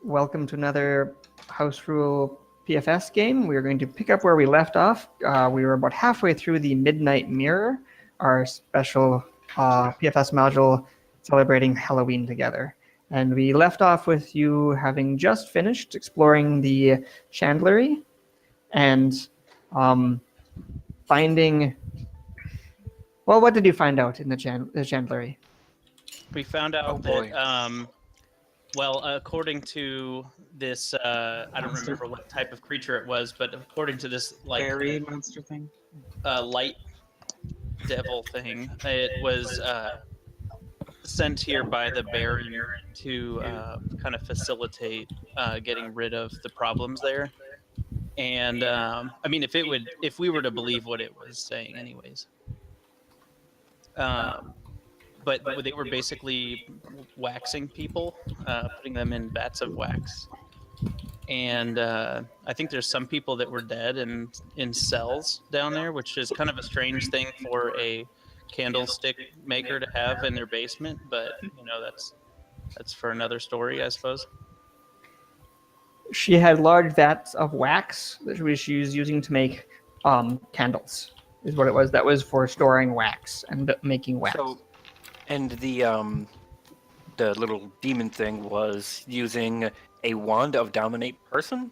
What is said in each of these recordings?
Welcome to another House Rule PFS game. We're going to pick up where we left off. We were about halfway through the Midnight Mirror, our special PFS module celebrating Halloween together. And we left off with you having just finished exploring the chandlery and finding... Well, what did you find out in the chandlery? We found out that, according to this, I don't remember what type of creature it was, but according to this, fairy monster thing, light devil thing, it was sent here by the Baron to kind of facilitate getting rid of the problems there. And I mean, if we were to believe what it was saying, anyways. But they were basically waxing people, putting them in vats of wax. And I think there's some people that were dead and in cells down there, which is kind of a strange thing for a candlestick maker to have in their basement. But, you know, that's for another story, I suppose. She had large vats of wax that she was using to make candles, is what it was. That was for storing wax and making wax. And the little demon thing was using a wand of dominate person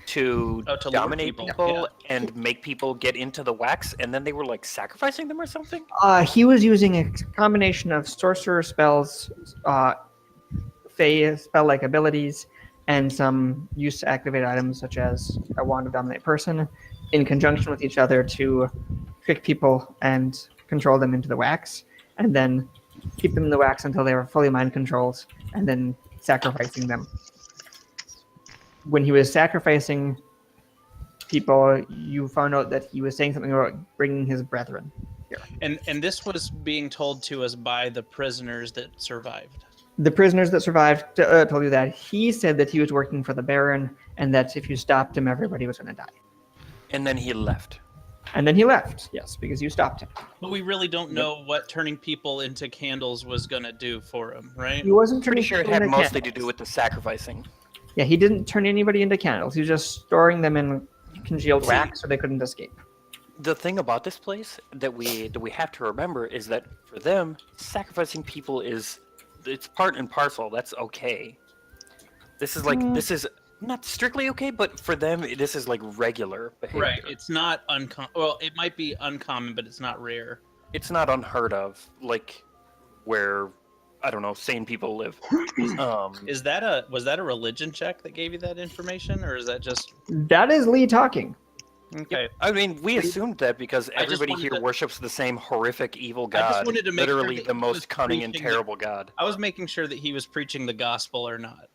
to dominate people and make people get into the wax, and then they were like sacrificing them or something? He was using a combination of sorcerer spells, fey spell-like abilities, and some use to activate items such as a wand of dominate person in conjunction with each other to trick people and control them into the wax, and then keep them in the wax until they were fully mind controlled, and then sacrificing them. When he was sacrificing people, you found out that he was saying something about bringing his brethren here. And this was being told to us by the prisoners that survived. The prisoners that survived told you that. He said that he was working for the Baron, and that if you stopped him, everybody was going to die. And then he left. And then he left, yes, because you stopped him. But we really don't know what turning people into candles was going to do for him, right? He wasn't Pretty sure it had mostly candles. to do with the sacrificing. Yeah, he didn't turn anybody into candles. He was just storing them in congealed wax so they couldn't escape. The thing about this place that we have to remember is that for them, sacrificing people it's part and parcel. That's okay. This is not strictly okay, but for them, this is like regular behavior. Right. It's not uncommon. Well, it might be uncommon, but it's not rare. It's not unheard of, like where, I don't know, sane people live. Was that a religion check that gave you that information, or is that just... That is Lee talking. Okay. Yep. I mean, we assumed that because everybody here worships the same horrific evil god. I just wanted to make literally sure that the he most was cunning and preaching terrible god. I was making sure that he was preaching the gospel or not,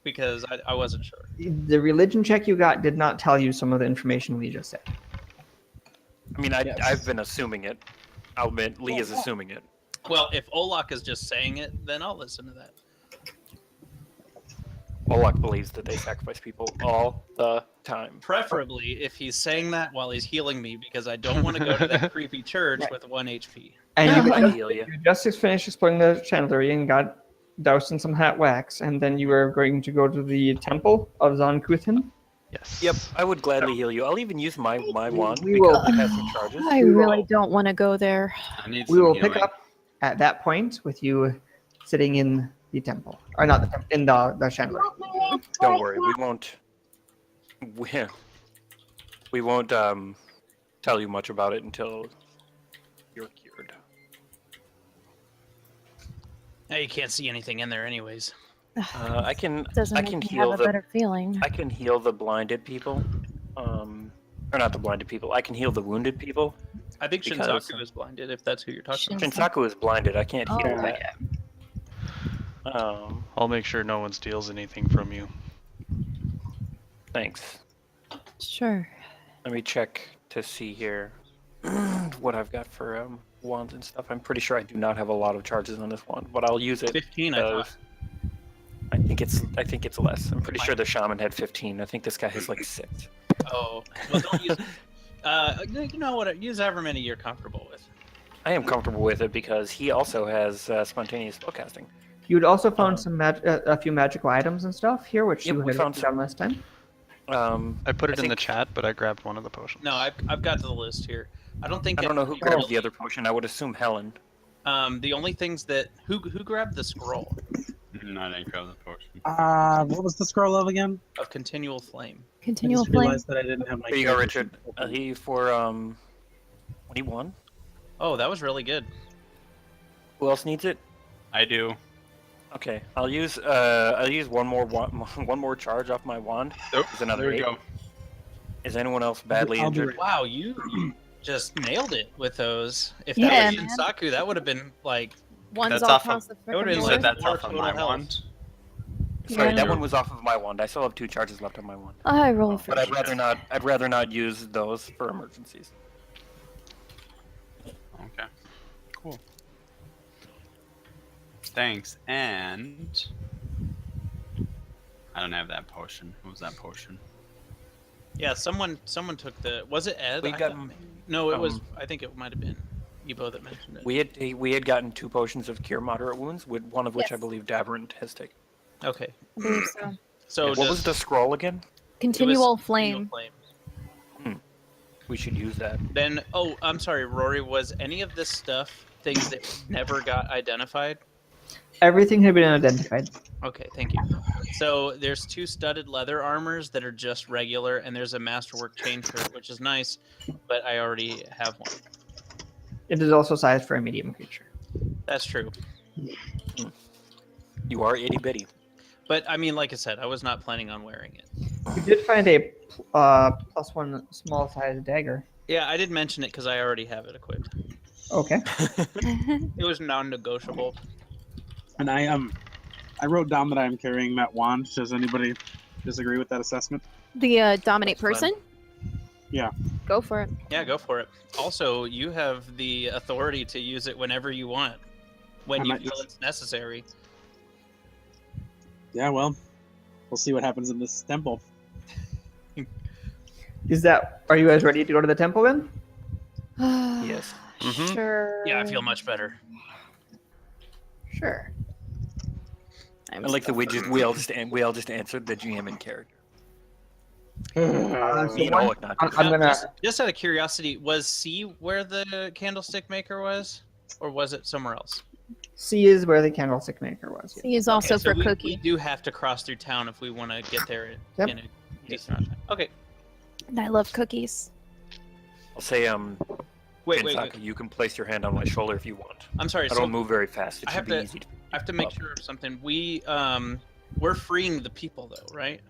because I wasn't sure. The religion check you got did not tell you some of the information Lee just said. I mean, I've been assuming it. I'll admit, Lee is assuming it. Well, if Olak is just saying it, then I'll listen to that. Olak believes that they sacrifice people all the time. Preferably if he's saying that while he's healing me, because I don't want to go to that creepy church with 1 HP. And heal you. you just finished exploring the chandlery and got doused in some hot wax, and then you were going to go to the temple of Zonkuthin. Yes. Yep, I would gladly heal you. I'll even use my wand We because will- it has some charges. I really don't want to go there. I need We some will healing. pick up at that point with you sitting in the temple, or not the temple, in the chandlery. Don't worry, we won't tell you much about it until you're cured. Now you can't see anything in there, anyways. I can Doesn't I make can me heal have a better feeling. I can heal the blinded people. Or not the blinded people. I can heal the wounded people. I think Because- Shinsaku is blinded, if that's who you're talking about. Shinsaku is blinded. I can't heal Oh. that. I'll make sure no one steals anything from you. Thanks. Sure. Let me check to see here what I've got for wands and stuff. I'm pretty sure I do not have a lot of charges on this wand, but I'll use it. 15, I thought. I think it's less. I'm pretty sure the shaman had 15. I think this guy has like 6. Oh, well, don't use... you know what? Use however many you're comfortable with. I am comfortable with it because he also has spontaneous spellcasting. You'd also found a few magical items and stuff here, which Yep, you we had found written down last time. I put it in the think- chat, but I grabbed one of the potions. No, I've got the list here. I don't think I don't know who it grabbed really- the other potion. I would assume Helen. The only things that who grabbed the scroll No, I didn't grab the potion. What was the scroll of again? of continual flame. Continual I just flame. realized that I didn't have my. Here you go, character Richard. sheet open. He for 21. Oh, that was really good. Who else needs it? I do. Okay, I'll use one more charge off my wand. Oh, There's another there we 8. go. Is anyone else badly I'll be injured? Wow, you just nailed it with those. If that Yeah, was man. Shinsaku, that would have been like One's That's all off across the that would have frickin' been You board. said that's four off of total my health. wand? Sorry, Yeah. that one was off of my wand. I still have 2 charges left on my wand. I roll for But I'd sure. rather not. I'd rather not use those for emergencies. Okay. Cool. Thanks. And I don't have that potion. What was that potion? Yeah, someone took the. Was it Ed? We I got- thought- No, it was. um, I think it might have been Ebo that mentioned it. We had gotten 2 potions of cure moderate wounds, with one of which I Yes. believe Davrant has taken. Okay, I believe so. so What does- was the scroll again? it was Continual continual flame. We should use that. Then, oh, I'm sorry, Rory. Was any of this stuff things that never got identified? Everything had been identified. Okay, thank you. So there's 2 studded leather armors that are just regular, and there's a masterwork chain shirt, which is nice, but I already have one. It is also sized for a medium creature. That's true. You are itty bitty. But I mean, like I said, I was not planning on wearing it. You did find a +1 small sized dagger. Yeah, I did mention it because I already have it equipped. Okay. It was non-negotiable. And I wrote down that I am carrying that wand. Does anybody disagree with that assessment? The dominate That's fine. person? Yeah. Go for it. Yeah, go for it. Also, you have the authority to use it whenever you want, when I you might feel just- it's necessary. Yeah, well, we'll see what happens in this temple. Are you guys ready to go to the temple then? Yes. Mhm. Sure. Yeah, I feel much better. Sure. I like that we all just answered the GM in character. So Me and one- Oleg not. I'm gonna. Just out of curiosity, was C where the candlestick maker was, or was it somewhere else? C is where the candlestick maker was. He is also Okay, so for we Cookie. do have to cross through town if we want to get there Yep. in a decent amount of time. Okay. And I love cookies. I'll say Wait, Kinsaka, you can place your hand on my shoulder if you want. I'm sorry. I So don't move very fast. It I should have be to- easy. I have to make sure of something. We're freeing the people though, right?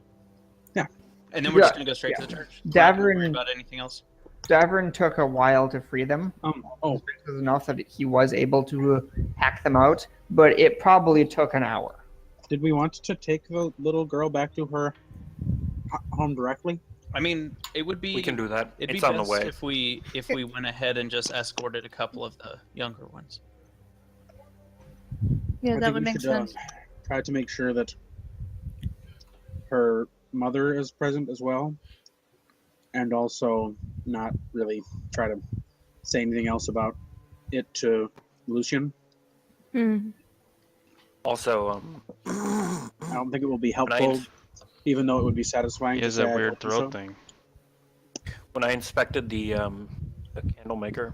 Yeah. And then we're just Yeah, gonna go straight yeah. to the church. We're not gonna worry Davern- about anything else. Davern took a while to free them. Oh, It was enough that he was able to hack them out, but it probably took an hour. did we want to take the little girl back to her home directly? I mean, it would be. We can do that. It'd It's be on the best way. if we went ahead and just escorted a couple of the younger ones. Yeah, I that think would we make should, sense. Try to make sure that her mother is present as well, and also not really try to say anything else about it to Lucian. Hmm. Also, I don't think it will be when I, helpful, ins- even though it would be satisfying. He to has say that I weird told you throat so. thing. when I inspected the candle maker,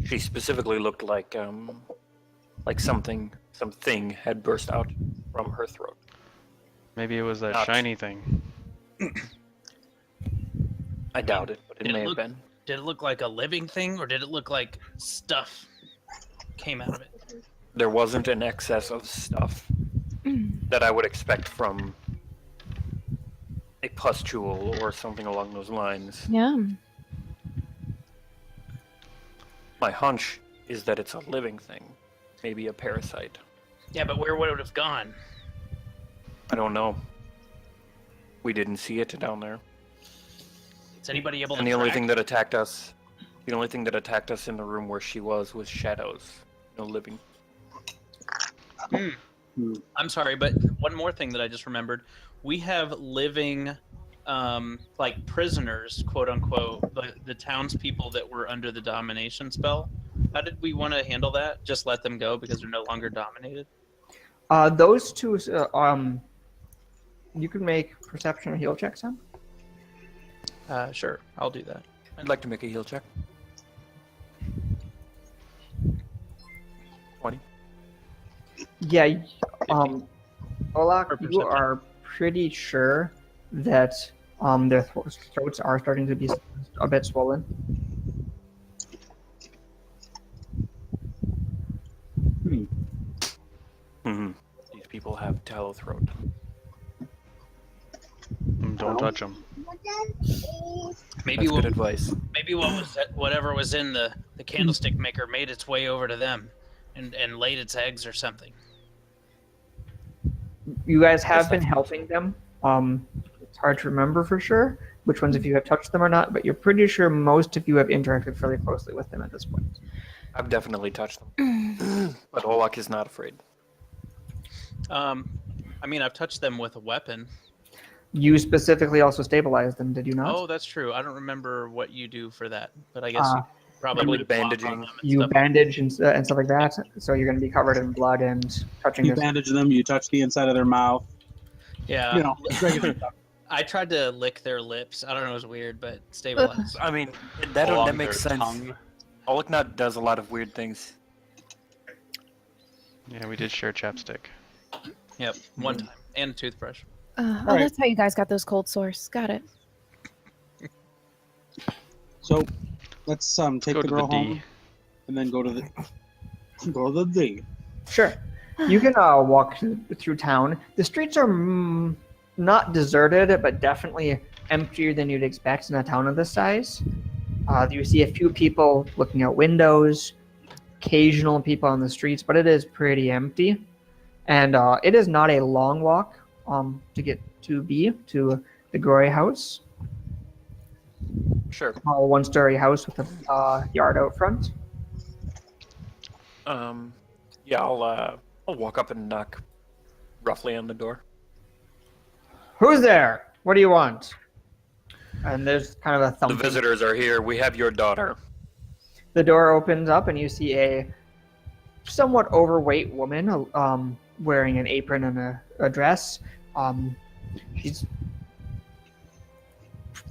she specifically looked like something had burst out from her throat. Maybe it was that Not- shiny thing. I doubt it, but it Did it may have look- been. Did it look like a living thing, or did it look like stuff came out of it? There wasn't an excess of stuff that I would expect from a pustule or something along those lines. Yeah. My hunch is that it's a living thing, maybe a parasite. Yeah, but where would it have gone? I don't know. We didn't see it down there. Is anybody able to And the only track? thing that attacked us, in the room where she was shadows. No living. I'm sorry, but one more thing that I just remembered. We have living, like prisoners, quote unquote, the townspeople that were under the domination spell. How did we want to handle that? Just let them go because they're no longer dominated? Those two, you can make perception or heal checks on. Sure, I'll do that. I'd like to make a heal check. 20. Yeah, Olak, Or you perception. are pretty sure that their throats are starting to be a bit swollen. These people have tallow throat. Don't touch them. Maybe That's good advice. maybe whatever was in the candlestick maker made its way over to them, and laid its eggs or something. You guys have been helping them. It's hard to remember for sure which ones of you have touched them or not, but you're pretty sure most of you have interacted fairly closely with them at this point. I've definitely touched them. But Olak is not afraid. I mean, I've touched them with a weapon. You specifically also stabilized them, did you not? Oh, that's true. I don't remember what you do for that, but I guess Uh, you probably Probably flop on bandaging. them and You stuff. bandage and stuff like that, so you're going to be covered in blood and touching You this. bandage them. You touch the inside of their mouth. Yeah, You know, regular stuff. I tried to lick their lips. I don't know, it was weird, but stabilized. I mean, that Along makes their sense. tongue. Olak does a lot of weird things. Yeah, we did share chapstick. Yep, one time, and a toothbrush. Oh, right. that's how you guys got those cold sores. Got it. So let's take Go the to girl the D. home and then go to the D. Sure. You can walk through town. The streets are not deserted, but definitely emptier than you'd expect in a town of this size. You see a few people looking out windows, occasional people on the streets, but it is pretty empty. And it is not a long walk to get to the Gory house. Sure. Small one-story house with a yard out front. Yeah, I'll walk up and knock roughly on the door. Who's there? What do you want? And there's kind of a The thumping. visitors are here. We have your daughter. The door opens up and you see a somewhat overweight woman wearing an apron and a dress. She's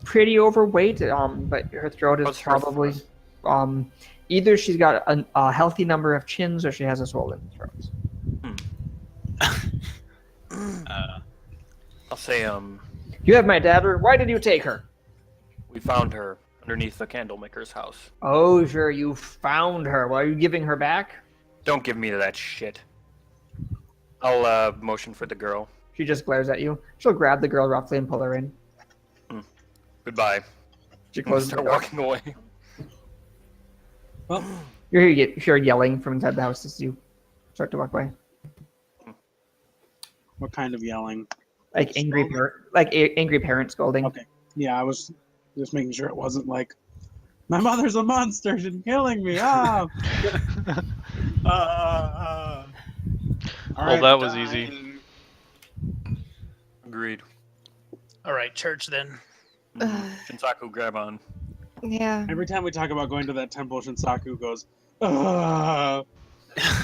pretty overweight, but her throat is What's her probably either she's got a healthy number of chins or she has a swollen throat. I'll say, You have my daughter. Why did you take her? we found her underneath the candlemaker's house. Oh, sure, you found her. Well, are you giving her back? Don't give me that shit. I'll motion for the girl. She just glares at you. She'll grab the girl roughly and pull her in. Goodbye. She I'll closes the start door. walking away. Well, You hear yelling from inside the house as you start to walk away. what kind of yelling? Like angry angry parent scolding. Okay. Yeah, I was just making sure it wasn't like, my mother's a monster. She's killing me. Ah. All Well, right. that was easy. Agreed. All right, church then. Shinsaku, grab on. Yeah. Every time we talk about going to that temple, Shinsaku goes, "Ugh."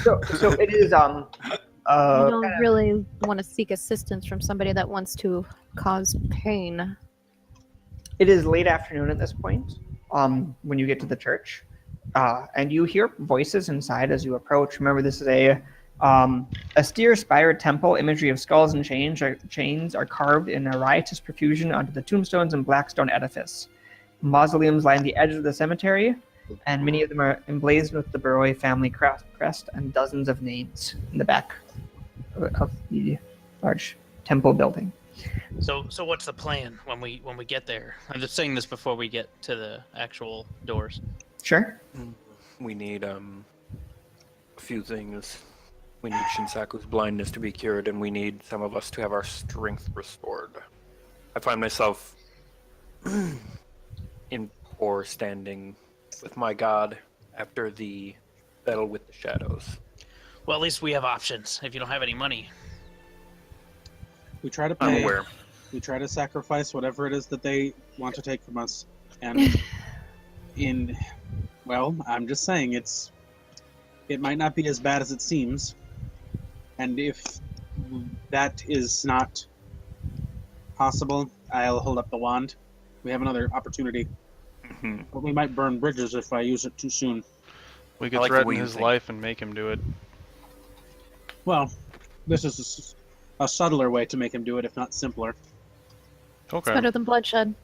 So it is You don't really want to seek assistance from somebody that wants to cause pain. it is late afternoon at this point. When you get to the church, and you hear voices inside as you approach. Remember, this is a austere-spired temple. Imagery of skulls and chains are carved in a riotous profusion onto the tombstones and black stone edifice. Mausoleums line the edge of the cemetery, and many of them are emblazoned with the Baroi family crest and dozens of names in the back of the large temple building. So what's the plan when we get there? I'm just saying this before we get to the actual doors. Sure. We need a few things. We need Shinsaku's blindness to be cured, and we need some of us to have our strength restored. I find myself in poor standing with my god after the battle with the shadows. Well, at least we have options. If you don't have any money, We try to I'm pay. aware. We try to sacrifice whatever it is that they want to take from us. And I'm just saying it might not be as bad as it seems. And if that is not possible, I'll hold up the wand. We have another opportunity, Mhm. but we might burn bridges if I use it too soon. We could like the threaten way you his think. life and make him do it. Well, this is a subtler way to make him do it, if not simpler. It's Okay. better than bloodshed.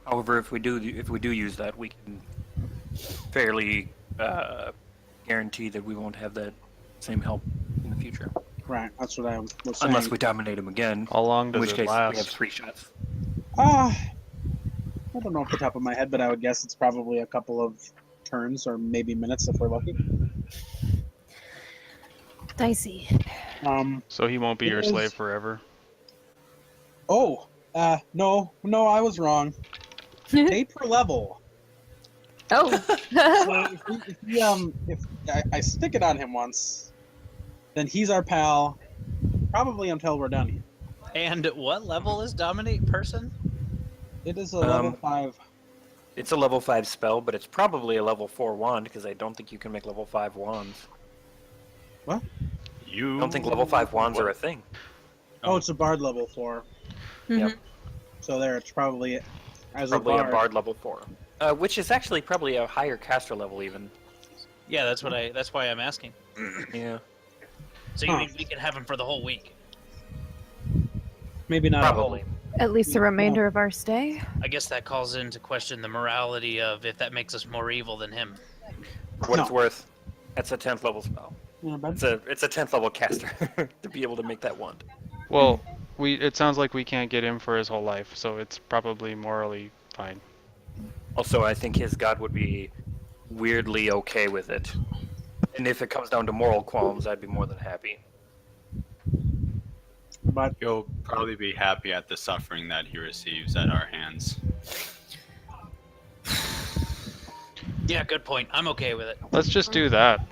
However, if we do use that, we can fairly guarantee that we won't have that same help in the future, Right, that's what I was saying. unless we dominate him again. How long In does which it case, we have last? 3 shots. I don't know off the top of my head, but I would guess it's probably a couple of turns or maybe minutes if we're lucky. Dicey. So he won't be It your is- slave forever. Oh, no, I was wrong. Pay per level. Oh. So if I stick it on him once, then he's our pal, probably until we're done here. And what level is Dominate Person? It is a level 5. It's a level 5 spell, but it's probably a level 4 wand because I don't think you can make level 5 wands. You I don't think level 5 wands are a thing. Oh, it's a bard level 4. Mhm. So there, it's probably as Probably a a bard. bard level 4, which is actually probably a higher caster level even. Yeah, that's why I'm asking. Yeah, So you Huh. mean we can have him for the whole week? Maybe not. probably. At least the remainder of our stay. I guess that calls into question the morality of if that makes us more evil than him. For what it's No. worth, that's a 10th level spell. Yeah, but It's a 10th level caster to be able to make that wand. Well, it sounds like we can't get him for his whole life, so it's probably morally fine. Also, I think his god would be weirdly okay with it. And if it comes down to moral qualms, I'd be more than happy. He'll probably be happy at the suffering that he receives at our hands. Yeah, good point. I'm okay with it. Let's just do that.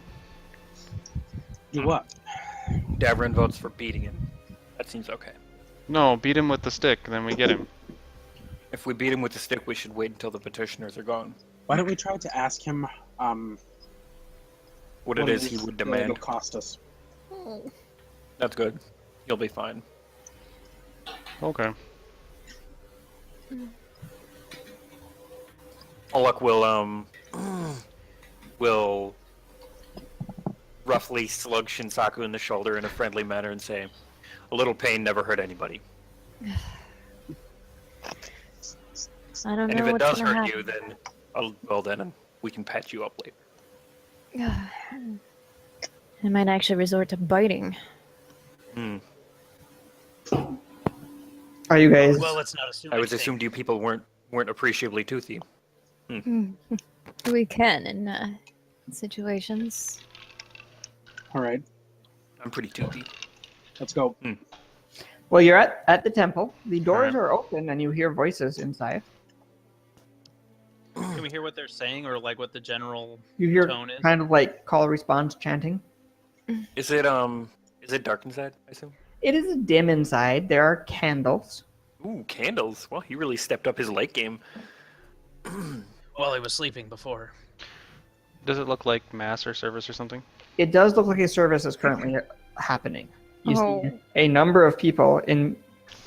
do what? Davrin votes for beating him. That seems okay. No, beat him with the stick, then we get him. If we beat him with the stick, we should wait until the petitioners are gone. Why don't we try to ask him What it is he would it'll demand. cost us? That's good. You'll be fine. Okay. Olak will roughly slug Shinsaku in the shoulder in a friendly manner and say, "A little pain never hurt anybody. I don't And know if it what's does gonna hurt happen. you, then then we can patch you up later." I might actually resort to biting. Hmm. Are you guys? Well, let's not assume. I always anything. assumed you people weren't appreciably toothy. We can in situations. All right, I'm pretty toothy. let's go. Well, you're at the temple. The doors Alright. are open, and you hear voices inside. Can we hear what they're saying, or like what the general You hear tone is? kind of like call response chanting. Is it dark inside? I assume. It is dim inside. There are candles. Ooh, candles. Well, he really stepped up his late game. While he was sleeping before. Does it look like mass or service or something? It does look like a service is currently happening. You see Oh. a number of people in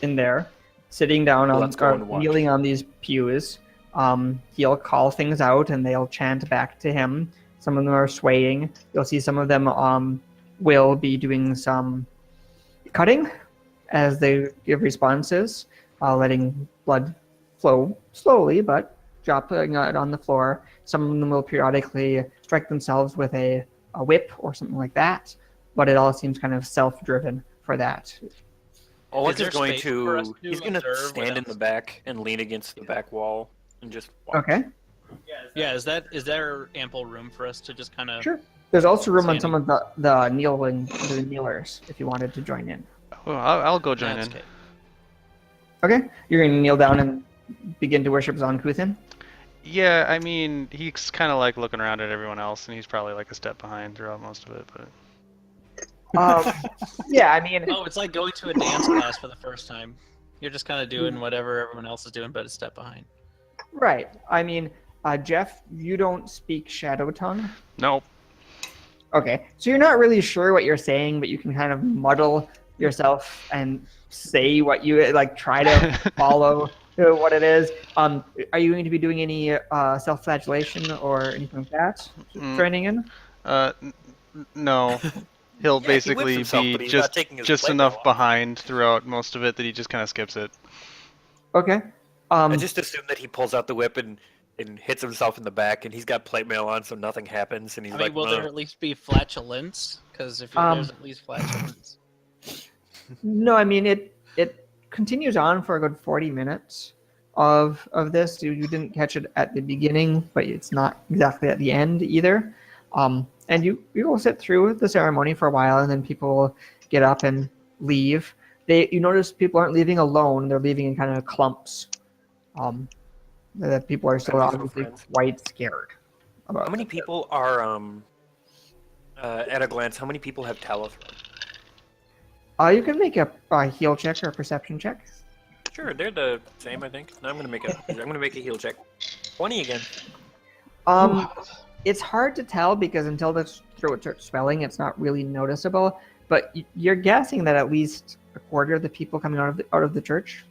there, sitting down on Let's go or and watch. kneeling on these pews. He'll call things out, and they'll chant back to him. Some of them are swaying. You'll see some of them will be doing some cutting as they give responses, letting blood flow slowly, but dropping it on the floor. Some of them will periodically strike themselves with a whip or something like that, but it all seems kind of self-driven for that. Olak Is there is going space for us to. to He's going to observe stand in without- the back and lean against the back wall and just watch. Okay, Yeah, is there ample room for us to just kind of? sure. There's also room on Standing. some of the kneelers if you wanted to join in. Oh, I'll go join That's in. okay. Okay, you're going to kneel down and begin to worship Zonkuthin? Yeah, I mean, he's kind of like looking around at everyone else, and he's probably like a step behind throughout most of it. But Yeah, I mean, Oh, it's like going to a dance class for the first time. You're just kind of doing whatever everyone else is doing, but a step behind. right. I mean, Jeff, you don't speak Shadow Tongue. nope. Okay, so you're not really sure what you're saying, but you can kind of muddle yourself and say what you like. Try to follow what it is. Are you going to be doing any self-flagellation or anything like that? Mm. Training in? No. He'll Yeah, he whips basically himself, be but he's not taking his just plate enough mail off. behind throughout most of it that he just kind of skips it. Okay. I just assume that he pulls out the whip and hits himself in the back, and he's got plate mail on, so nothing happens, and he's I mean, like, will "Ugh." there at least be flatulence? Because if there's at least flatulence. No, I mean it continues on for a good 40 minutes of this. You didn't catch it at the beginning, but it's not exactly at the end either. And you will sit through the ceremony for a while, and then people will get up and leave. You notice people aren't leaving alone; they're leaving in kind of clumps. That people are still Families or obviously friends. quite scared about. How many people are at a glance? How many people have Talithron? You can make a heal check or a perception check. Sure, they're the same, I think. No, I'm gonna make a heal check. 20 again. It's hard to tell because until the throat starts swelling, it's not really noticeable. But you're guessing that at least a quarter of the people coming out of the church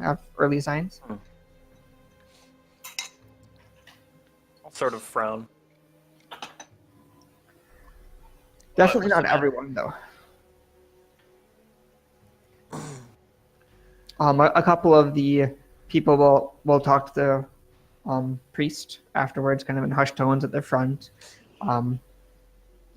have early signs. I'll sort of frown. Definitely not What's the matter? everyone, though. A couple of the people will talk to the priest afterwards, kind of in hushed tones at the front. Kind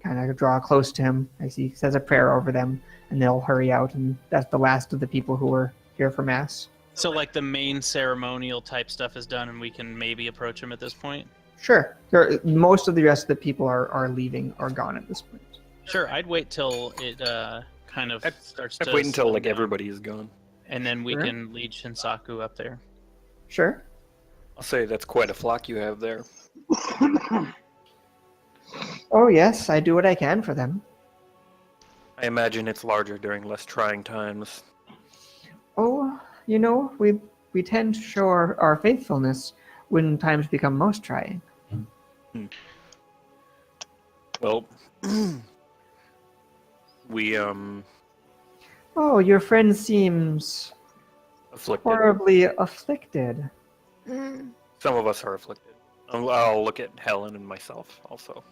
of draw close to him as he says a prayer over them, and they'll hurry out. And that's the last of the people who were here for mass. So, like, the main ceremonial type stuff is done, and we can maybe approach him at this point? Sure. Most of the rest of the people are leaving or gone at this point. Sure, I'd wait till it kind of starts to... I'd wait until, slow like, down, everybody is gone. and then we Sure. can lead Shinsaku up there. Sure. I'll say that's quite a flock you have there. Oh, yes, I do what I can for them. I imagine it's larger during less trying times. Oh, we tend to show our faithfulness when times become most trying. Well, we, Oh, your friend seems afflicted. horribly afflicted. Some of us are afflicted. I'll look at Helen and myself also.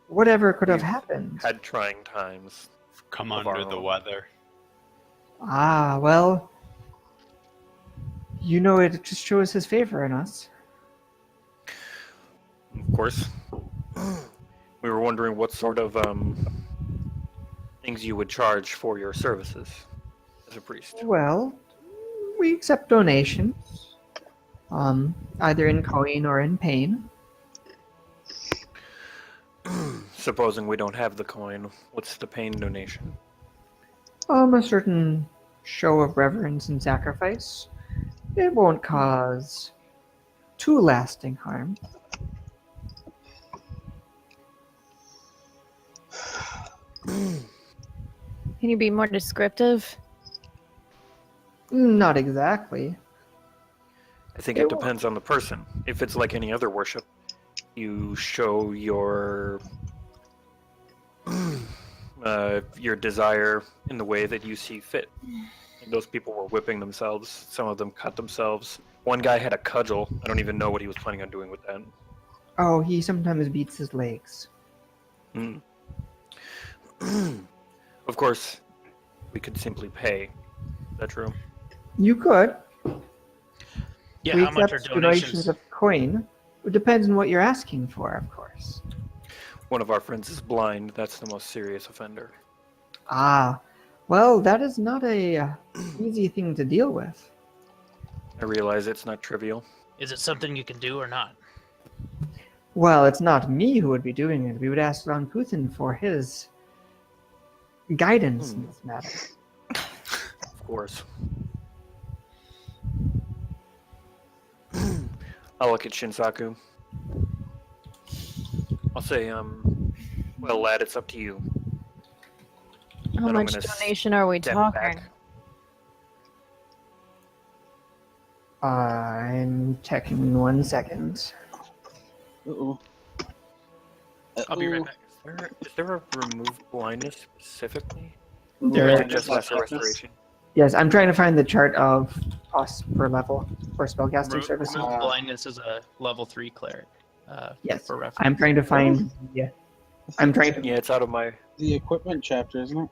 Whatever could have We've happened? Had trying times. Come Of under our the own. weather. Ah, well, it just shows his favor in us. Of course. We were wondering what sort of things you would charge for your services as a priest. Well, we accept donations, either in coin or in pain. Supposing we don't have the coin, what's the pain donation? A certain show of reverence and sacrifice. It won't cause too lasting harm. Can you be more descriptive? Not exactly. I think it depends on the person. If it's like any other worship, you show your desire in the way that you see fit. And those people were whipping themselves. Some of them cut themselves. One guy had a cudgel. I don't even know what he was planning on doing with that. Oh, he sometimes beats his legs. Of course, we could simply pay. Is that true? You could. Yeah, We how much are accept donations? of coin. It depends on what you're asking for, of course. One of our friends is blind. That's the most serious offender. Ah, well, that is not a easy thing to deal with. I realize it's not trivial. Is it something you can do or not? Well, it's not me who would be doing it. We would ask Von Kuthin for his guidance in this matter. Of course. I'll look at Shinsaku. I'll say, well, lad, it's up to you. How Then I'm much gonna donation are we step talking? back. I'm checking 1 second. Uh-oh. I'll be right back. Is there a remove blindness specifically? There Or is is- it just lesser restoration? Yes, I'm trying to find the chart of cost per level for spellcasting services. Remove blindness is a level 3 cleric. Yes, For reference. I'm trying to find. Yeah, I'm trying to. Yeah, it's out of my. The equipment chapter, isn't it?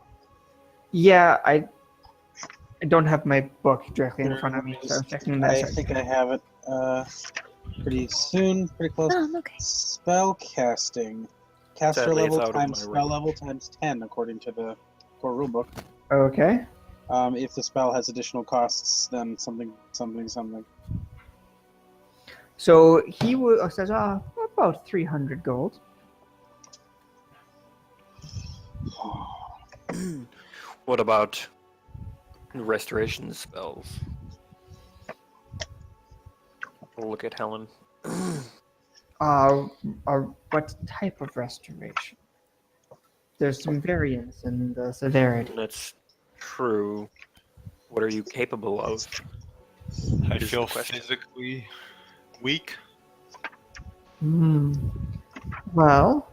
Yeah, I don't have my book directly in front of me, so I'm checking I that. think I have it pretty soon, pretty close. Oh, okay. Spell casting. Caster Sadly, it's level out of times my spell range. level times 10, according to the core rulebook. Okay. If the spell has additional costs, then something. So he says, about 300 gold. What about restoration spells? We'll look at Helen. What type of restoration? There's some variance in the severity. That's true. What are you capable of? I Is feel the question. physically weak. Hmm. Well,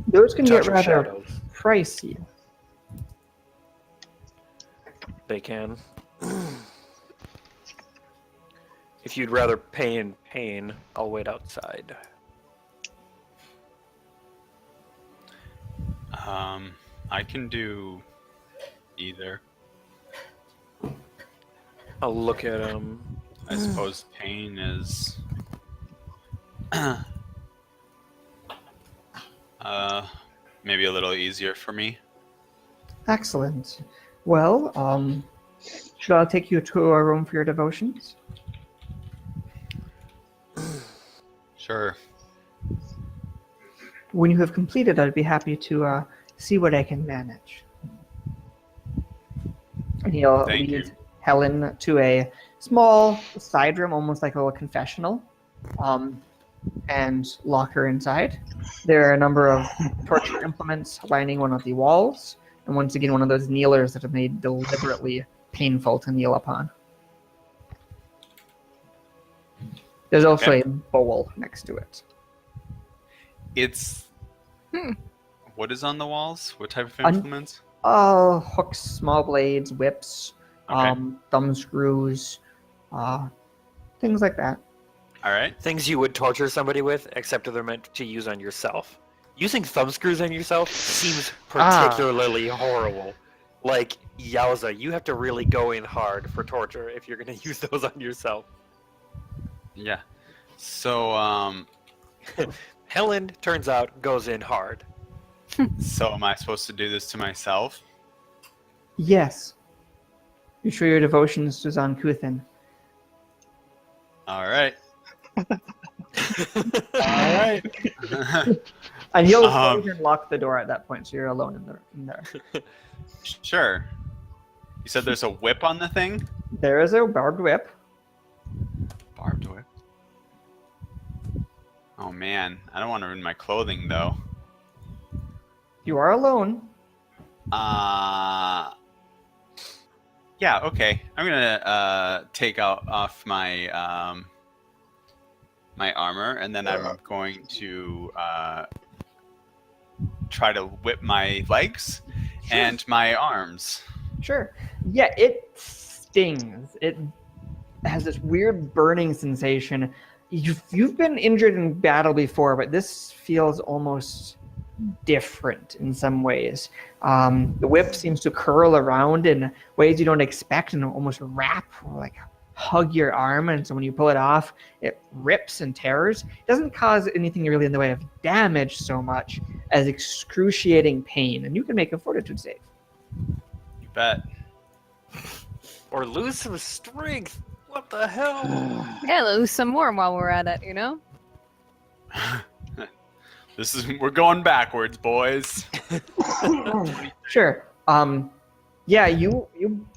those can Touch get of rather shadows. pricey. They can. If you'd rather pay in pain, I'll wait outside. I can do either. I'll look at I suppose pain is maybe a little easier for me. Excellent. Well, should I take you to a room for your devotions? Sure. When you have completed, I'd be happy to see what I can manage. And he'll Thank lead you. Helen to a small side room, almost like a little confessional, and lock her inside. There are a number of torture implements lining one of the walls, and once again, one of those kneelers that are made deliberately painful to kneel upon. There's also Okay. a bowl next to it. It's what is on the walls? What type of Un- implements? Hooks, small blades, whips, Okay. thumb screws, things like that. All right. things you would torture somebody with, except they're meant to use on yourself. Using thumb screws on yourself seems particularly horrible. Like, yowza, you have to really go in hard for torture if you're going to use those on yourself. Yeah. So Helen, turns out, goes in hard. so am I supposed to do this to myself? Yes. You show your devotions to Zankuthin. All right. All right. And he'll Um, close and lock the door at that point, so you're alone in there. Sure. You said there's a whip on the thing? There is a barbed whip. Barbed whip. Oh man, I don't want to ruin my clothing though. You are alone. Yeah, okay. I'm gonna take off my my armor, and then I'm going to try to whip my legs and my arms. Sure. Yeah, it stings. It has this weird burning sensation. You've been injured in battle before, but this feels almost different in some ways. The whip seems to curl around in ways you don't expect and almost wrap or like hug your arm, and so when you pull it off, it rips and tears. It doesn't cause anything really in the way of damage so much as excruciating pain, and you can make a fortitude save. You bet. Or lose some strength. What the hell? Yeah, lose some more while we're at it, you know? We're going backwards, boys. Sure. Yeah, you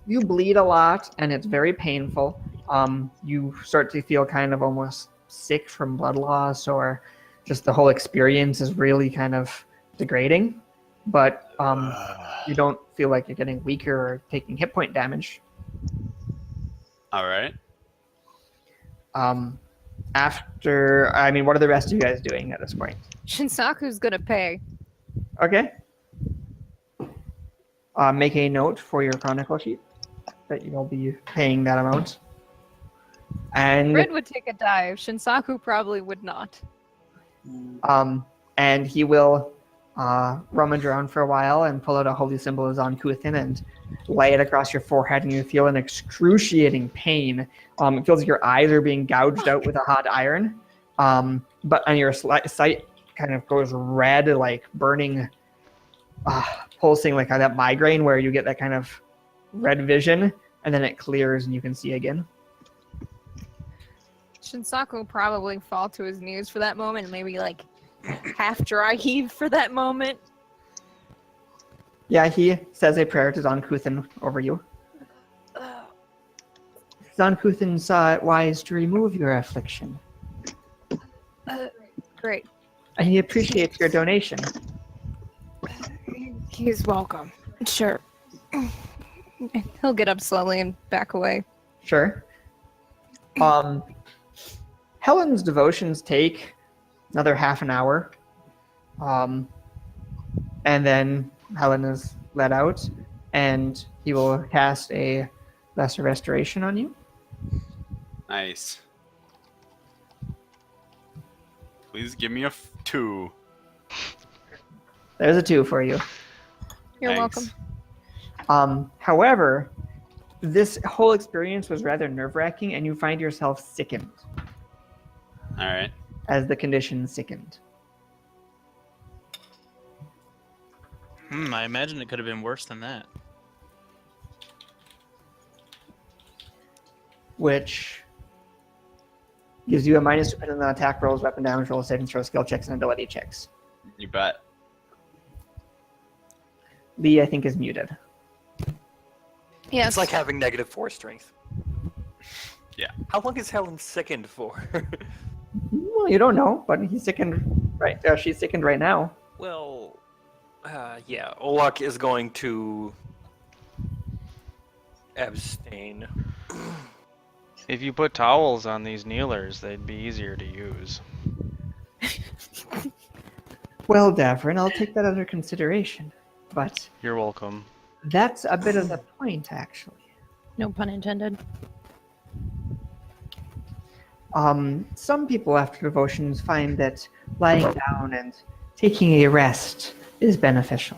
bleed a lot, and it's very painful. You start to feel kind of almost sick from blood loss, or just the whole experience is really kind of degrading. But you don't feel like you're getting weaker or taking hit point damage. All right. What are the rest of you guys doing at this point? Shinsaku's gonna pay. Okay. Make a note for your chronicle sheet that you'll be paying that amount. And Red would take a dive. Shinsaku probably would not. and he will rummage around for a while and pull out a holy symbol of Zankuthin and lay it across your forehead, and you feel an excruciating pain. It feels like your eyes are being gouged out with a hot iron, but on your sight kind of goes red, like burning, pulsing, like that migraine where you get that kind of red vision, and then it clears and you can see again. Shinsaku will probably fall to his knees for that moment and maybe like half dry heave for that moment. Yeah, he says a prayer to Zankuthin over you. Zankuthin saw it wise to remove your affliction, Great. and he appreciates your donation. He's welcome. Sure. He'll get up slowly and back away. Sure. Helen's devotions take another half an hour. And then Helen is let out, and he will cast a lesser restoration on you. Nice. Please give me a 2. There's a 2 for you. You're Thanks. welcome. However, this whole experience was rather nerve-wracking, and you find yourself sickened All right. as the condition sickened. I imagine it could have been worse than that. Which gives you a minus depending on attack rolls, weapon damage rolls, saving throw, skill checks, and ability checks. You bet. Lee, I think, is muted. Yes. It's like having -4 strength. Yeah. How long is Helen sickened for? Well, you don't know, but he's sickened right. She's sickened right now. Well, yeah, Olak is going to abstain. If you put towels on these kneelers, they'd be easier to use. Well, Davrin, I'll take that under consideration. But You're welcome. that's a bit of the point, actually. No pun intended. Some people after devotions find that lying down and taking a rest is beneficial.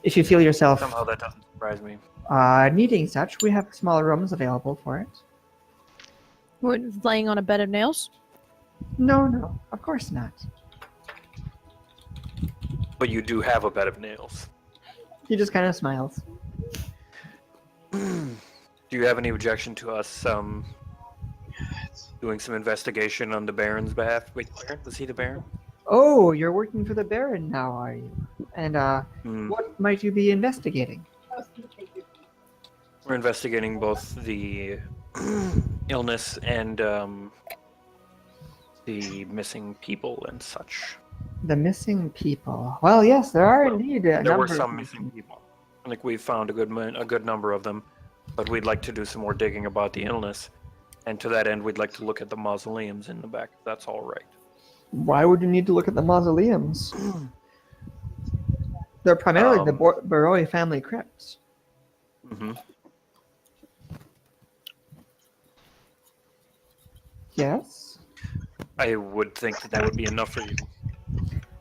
If you feel yourself Somehow that doesn't surprise me. needing such, we have smaller rooms available for it. What, laying on a bed of nails? No, of course not. But you do have a bed of nails. He just kind of smiles. Do you have any objection to us doing some investigation on the Baron's behalf? Wait, Baron? Was he the Baron? Oh, you're working for the Baron now, are you? And Hmm. what might you be investigating? We're investigating both the illness and the missing people and such. The missing people. Well, yes, there are indeed a There number were of some missing people. I think we found a good number of them, but we'd like to do some more digging about the illness. And to that end, we'd like to look at the mausoleums in the back, if that's all right. Why would you need to look at the mausoleums? They're primarily the Baroi family crypts. Mm-hmm. Yes? I would think that would be enough for you.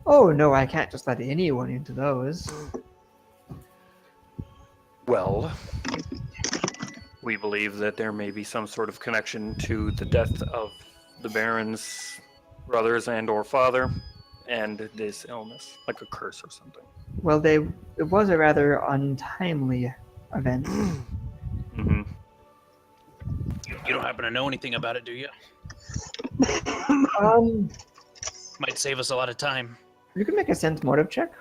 Oh, no, I can't just let anyone into those. Well, we believe that there may be some sort of connection to the death of the Baron's brothers and or father and this illness, like a curse or something. Well, it was a rather untimely event. Mm-hmm. You don't happen to know anything about it, do you? Might save us a lot of time. You can make a sense motive check.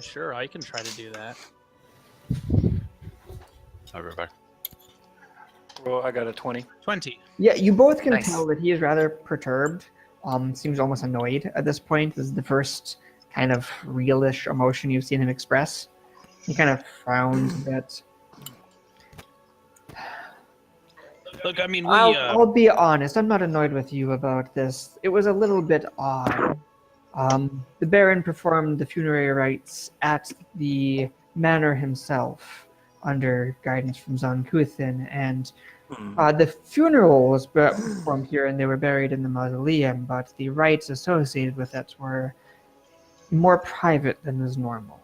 Sure, I can try to do that. I'll be back. Well, I got a 20. 20. Yeah, you both can Nice. tell that he is rather perturbed. Seems almost annoyed at this point. This is the first kind of realish emotion you've seen him express. He kind of frowns a bit. Look, I mean, I'll be honest. I'm not annoyed with you about this. It was a little bit odd. The Baron performed the funerary rites at the manor himself, under guidance from Zonkuthin, and the funeral was performed here, and they were buried in the mausoleum. But the rites associated with it were more private than is normal.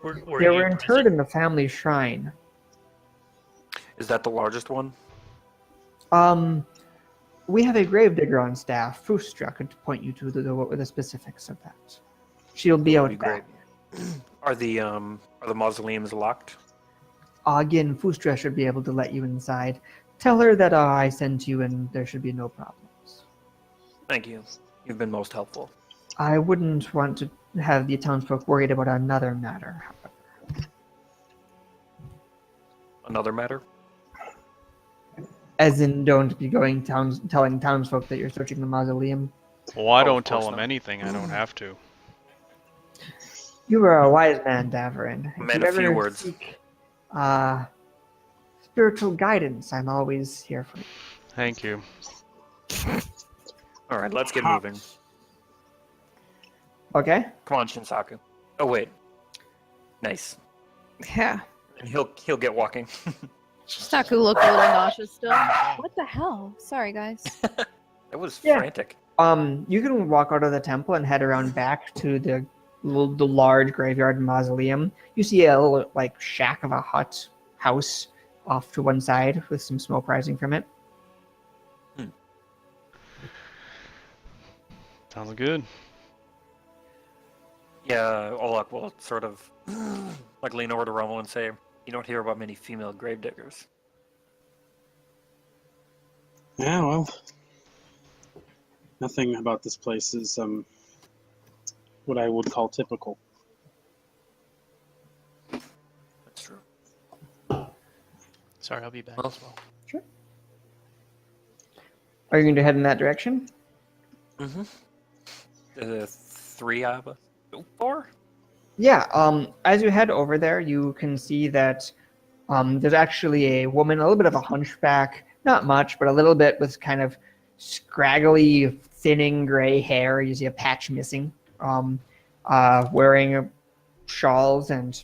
They were interred in the family shrine. Is that the largest one? We have a gravedigger on staff. Fustra could point you to the specifics of that. She'll be out That'd be back. Are the mausoleums locked? Again, Fustra should be able to let you inside. Tell her that I sent you and there should be no problems. Thank you. You've been most helpful. I wouldn't want to have the townsfolk worried about another matter, however. Another matter? As in, don't be telling townsfolk that you're searching the mausoleum. Well, I of don't tell course them not. anything. I don't have to. You are a wise man, Davarin. If Man you of few ever words. seek spiritual guidance, I'm always here for you. Thank you. All right, let's get moving. Okay? Come on, Shinsaku. Oh wait. Nice. Yeah. And he'll get walking. Shisaku looked a little nauseous still. What the hell? Sorry, guys. That was Yeah. frantic. You can walk out of the temple and head around back to the large graveyard and mausoleum. You see a little shack of a house off to one side with some smoke rising from it. Sounds good. Yeah, Olak will sort of lean over to Rommel and say, "You don't hear about many female gravediggers." Yeah, well, nothing about this place is what I would call typical. That's true. Sorry, I'll be back Well. as well. Sure. Are you going to head in that direction? Mm-hmm. The three of us? Four? Yeah, as you head over there, you can see that there's actually a woman, a little bit of a hunchback, not much, but a little bit with kind of scraggly, thinning gray hair. You see a patch missing, wearing shawls and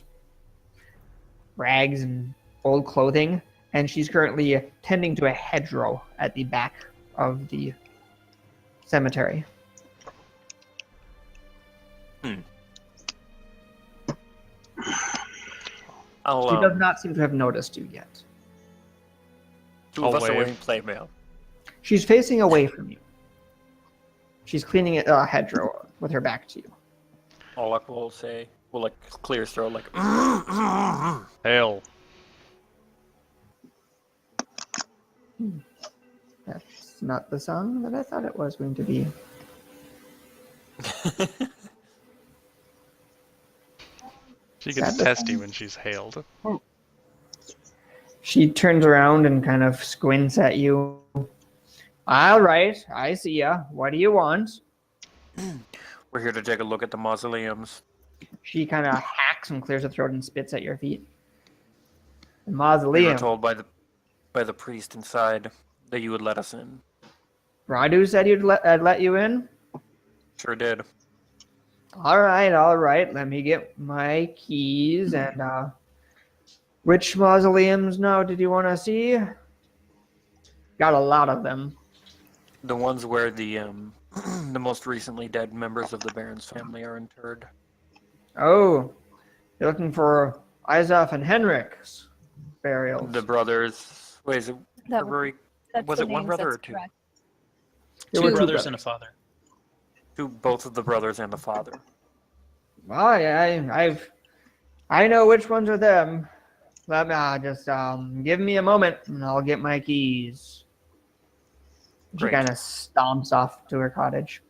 rags and old clothing, and she's currently tending to a hedgerow at the back of the cemetery. She does not seem to have noticed you yet. Two of I'll us are wave. wearing plate mail. She's facing away from you. She's cleaning a hedgerow with her back to you. Olak will say, clear his throat, Hail. That's not the song that I thought it was going to be. She gets Sad. testy when she's hailed. She turns around and kind of squints at you. All right, I see ya. What do you want? We're here to take a look at the mausoleums. She kind of hacks and clears her throat and spits at your feet. The We were mausoleum. told by the priest inside that you would let us in. Radu said I'd let you in? Sure did. All right. Let me get my keys and which mausoleums now did you want to see? Got a lot of them. The ones where the the most recently dead members of the Baron's family are interred. Oh, you're looking for Isaac and Henrik's burials. The brothers. Wait, is it That February? That's Was the it one names, brother that's or two? correct. There Two were two brothers and a father. Both of the brothers and the father. Well, yeah, I know which ones are them. Let me just give me a moment and I'll get my keys. She Great. kind of stomps off to her cottage.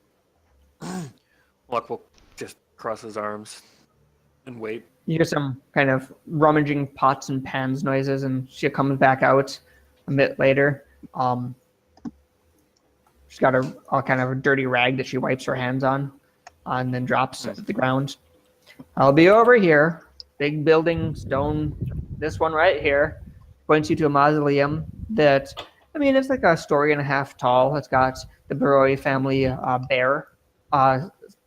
Luck will just cross his arms and wait. You hear some kind of rummaging pots and pans noises, and she comes back out a bit later. She's got a kind of a dirty rag that she wipes her hands on, and then drops at the ground. I'll be over here. Big building, stone. This one right here points you to a mausoleum that, I mean, it's like a story and a half tall. It's got the Baroi family bear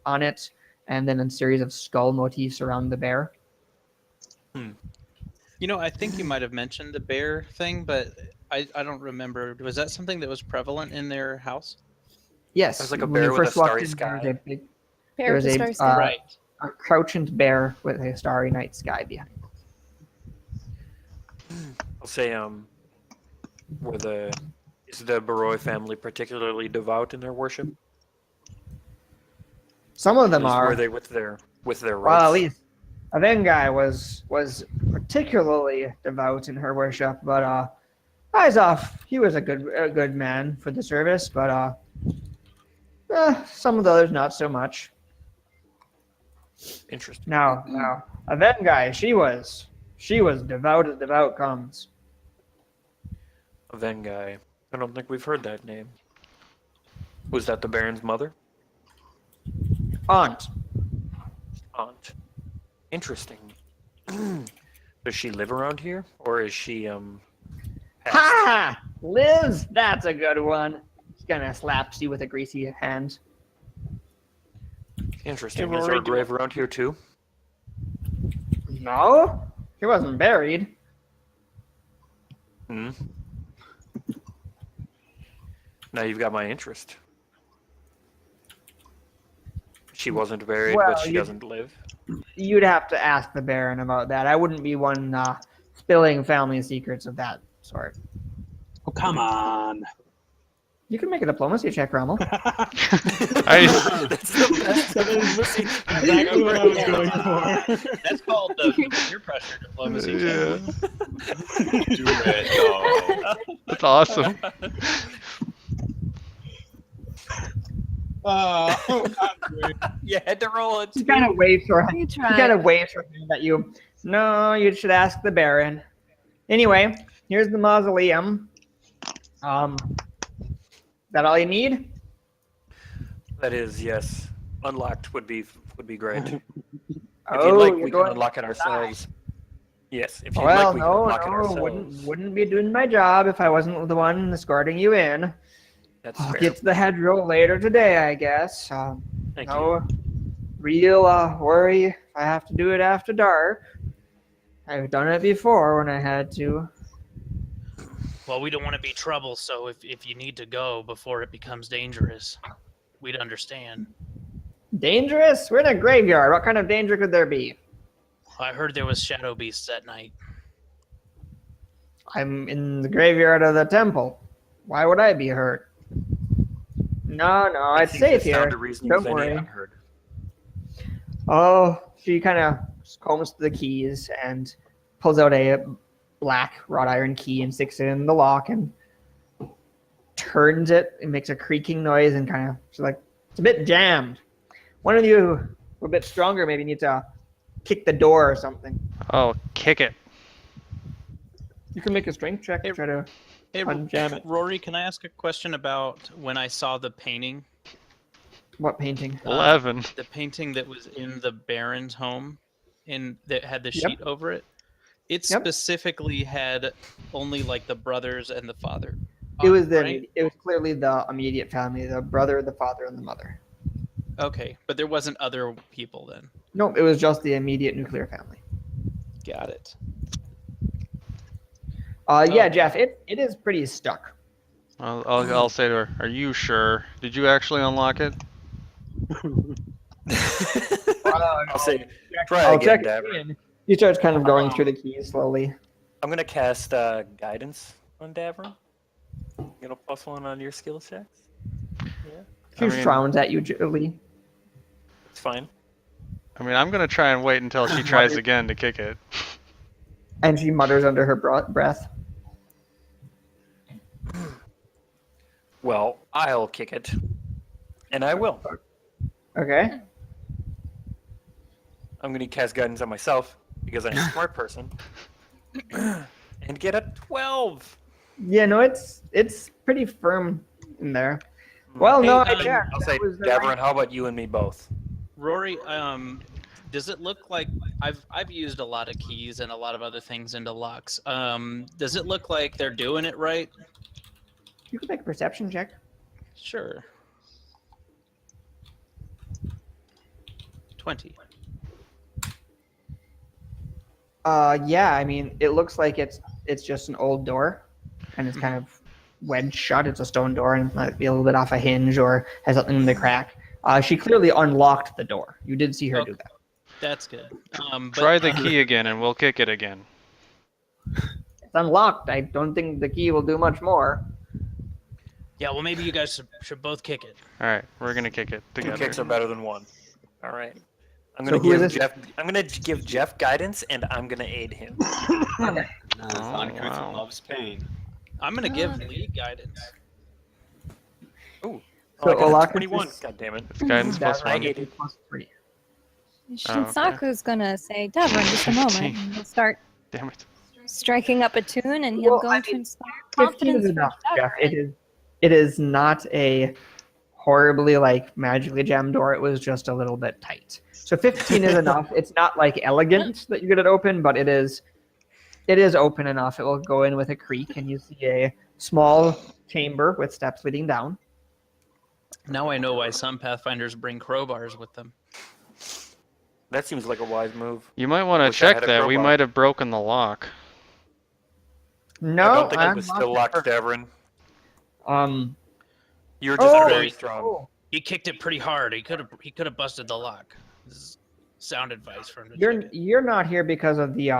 on it, and then a series of skull motifs around the bear. You know, I think you might have mentioned the bear thing, but I don't remember. Was that something that was prevalent in their house? Yes, There's like a when bear you with a first walked starry in, sky. Bear with the There's starry a, sky. Right. a crouchant bear with a starry night sky behind. I'll say, is the Baroi family particularly devout in their worship? Some of At them least are. were they with their Well, rites? at least Avengai was particularly devout in her worship, but eyes off, he was a good man for the service, but some of the others not so much. Interesting. Now, Avengai, she was devout as devout comes. Vengai. I don't think we've heard that name. Was that the Baron's mother? Aunt. Aunt. Interesting. Does she live around here, or is she passed? Ha! Liz, that's a good one. He kind of slaps you with a greasy hand. Interesting. Hey, Is there Rory, a grave around here too? No, she wasn't buried. Hmm. Now you've got my interest. She wasn't buried, Well, but she you- doesn't live. You'd have to ask the Baron about that. I wouldn't be one spilling family secrets of that sort. Oh, come on. You can make a diplomacy check, Rommel. I, That's the best diplomacy. Exactly what I was going for. That's called the peer pressure diplomacy. yeah, Do it, though. that's awesome. Oh, not great. You had to roll it. He kind of waves her. You He try. kind of waves her hand at you. No, you should ask the Baron. Anyway, here's the mausoleum. That all you need? That is, yes. Unlocked would be great. If Oh, you'd like, you're we going can unlock it ourselves. Yes, if you'd Well, like, we can unlock it no, ourselves. wouldn't be doing my job if I wasn't the one escorting you in. That's I'll fair. get to the hedgerow later today, I guess. Thank you. No real worry if I have to do it after dark. I've done it before when I had to. Well, we don't want to be trouble, so if you need to go before it becomes dangerous, we'd understand. Dangerous? We're in a graveyard. What kind of danger could there be? I heard there was shadow beasts at night. I'm in the graveyard of the temple. Why would I be hurt? No, I it's think safe the sound here. of reason Don't is any worry. unheard. Oh, she kind of combs to the keys and pulls out a black wrought iron key and sticks it in the lock and turns it. It makes a creaking noise and kind of, she's like, it's a bit jammed. One of you, who are a bit stronger, maybe need to kick the door or something. Oh, kick it. You can make a strength check to try to Hey, unjam it. Rory, can I ask a question about when I saw the painting? What painting? 11. The painting that was in the Baron's home, that had the Yep. sheet over it. It Yep. specifically had only like the brothers and the father. It was right? it was clearly the immediate family, the brother, the father, and the mother. Okay, but there wasn't other people then. No, it was just the immediate nuclear family. Got it. Yeah, Okay. Jeff, it is pretty stuck. I'll say to her, are you sure? Did you actually unlock it? I'll say, try I'll again, check it Dabber. in. He starts kind of going through the keys slowly. I'm gonna cast guidance on Davern. Get a +1 on your skill checks. She I mean- frowns at you, Julie. It's fine. I mean, I'm gonna try and wait until she tries again to kick it. And she mutters under her breath. Well, I'll kick it, and I will. Okay. I'm gonna cast guidance on myself because I'm a smart person, and get a 12. Yeah, no, it's pretty firm in there. Well, no, I Hey, checked. I'll That say, was the Davern, right- how about you and me both? Rory, does it look like I've used a lot of keys and a lot of other things into locks? Does it look like they're doing it right? You can make a perception check. Sure. 20. Yeah, I mean, it looks like it's just an old door, and it's kind of wedged shut. It's a stone door, and it might be a little bit off a hinge or has something in the crack. She clearly unlocked the door. You did see her do that. That's good. Try the key again, and we'll kick it again. It's unlocked. I don't think the key will do much more. Yeah, well, maybe you guys should both kick it. All right, we're gonna kick it Two together. kicks are better than one. All right. I'm So gonna who is give this? Jeff. I'm gonna give Jeff guidance, and I'm gonna aid him. Okay. Uncouth wow. loves pain. I'm going to give Lee guidance. Ooh. So I got a Olak is 21. just- God damn it. It's guidance plus That right, one. it's +3. Shinsaku's gonna say, Devon, just a moment. 15. And he'll start Damn it. striking up a tune, and he'll Well, go I into mean, inspire 15 confidence is from enough, Jeff. Devon. It is not a horribly like magically jammed door. It was just a little bit tight. So 15 is enough. It's not like elegant that you get it open, but it is open enough. It will go in with a creak, and you see a small chamber with steps leading down. Now I know why some Pathfinders bring crowbars with them. That seems like a wise move. You might want to Wish I check had a that. We crowbar. might have broken the lock. No, I don't think I'm it was not still locked, sure. Devon. You're just Oh, very strong. oh, He kicked it pretty hard. He could have busted the lock. This is sound advice for him to you're check it. you're not here because of the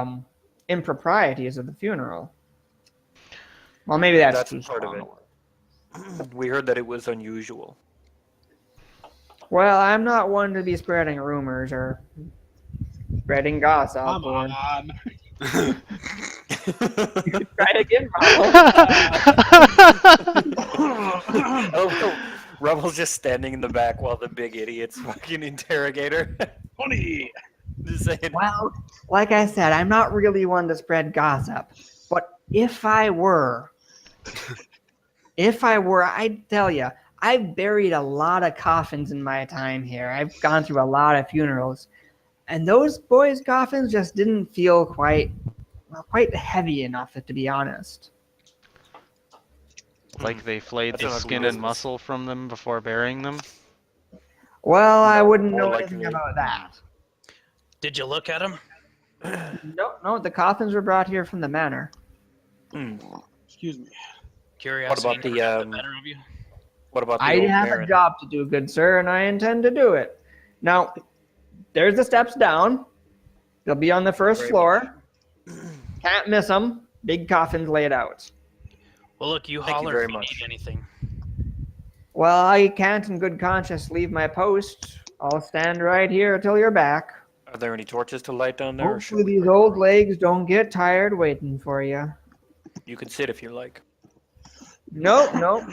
improprieties of the funeral. Well, maybe that's That's too part of strong it. a word. We heard that it was unusual. Well, I'm not one to be spreading rumors or spreading gossip. Come or... on. You could try again, Ronald. Oh, Rubble's just standing in the back while the big idiot's fucking interrogator. Funny. Just saying. Well, like I said, I'm not really one to spread gossip. But if I were, I'd tell you, I've buried a lot of coffins in my time here. I've gone through a lot of funerals. And those boys' coffins just didn't feel quite heavy enough, to be honest. Like they flayed That's the an ugly skin and business. muscle from them before burying them. Well, I No, wouldn't more know likely. anything about that. Did you look at him? No, the coffins were brought here from the manor. Hmm. Excuse me. Curiosity What about the, never got um, better of you? What about the I old have a Baron? job to do, good sir, and I intend to do it. Now, there's the steps down. They'll be on the first Very floor. Can't miss them. Big coffins laid out. Well, look, you Thank you holler very if you much. need anything. Well, I can't in good conscience leave my post. I'll stand right here till you're back. Are there any torches to light down there? Or should Hopefully we these old legs don't get tired waiting for you. You can sit if you like. Nope,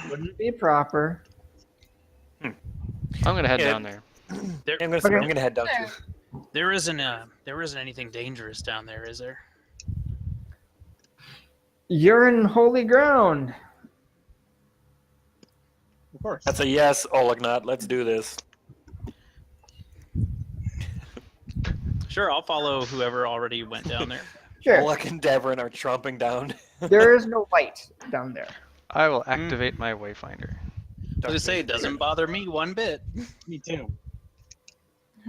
wouldn't be proper. I'm gonna head Yeah. down there. There, I'm gonna, Okay. I'm gonna head down too. there isn't anything dangerous down there, is there? You're in holy ground. Of course. That's a yes, Olagnat. Let's do this. Sure, I'll follow whoever already went down there. Sure. Oleg and Devon are tromping down. There is no light down there. I will activate my wayfinder. I was gonna say, it doesn't bother me one bit. Me too.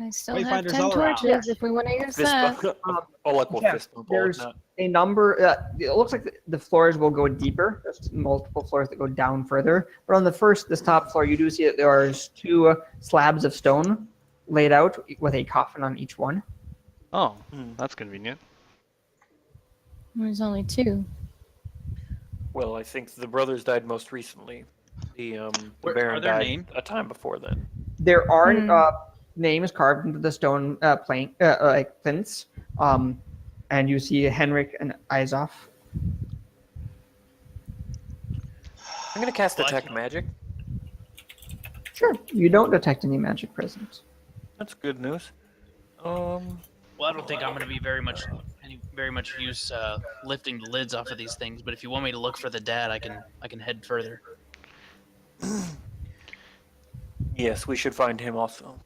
I still have Wayfinders 10 all around. torches if we want to use Fist that. bump. Oleg will Yeah, fist bump there's Olagnat. a number. It looks like the floors will go deeper. There's multiple floors that go down further. But on this top floor, you do see that there's two slabs of stone laid out with a coffin on each one. Oh, Hmm. that's convenient. There's only 2. Well, I think the brothers died most recently. The Are Baron there died names? a time before then. There are Hmm. names carved into the stone plank, like plinths. And you see Henrik and Izoff. I'm gonna cast Well, I detect can- magic. Sure. You don't detect any magic present. That's good news. Well, I don't think I'm going to be very much use lifting the lids off of these things. But if you want me to look for the dad, I can head further. Yes, we should find him also.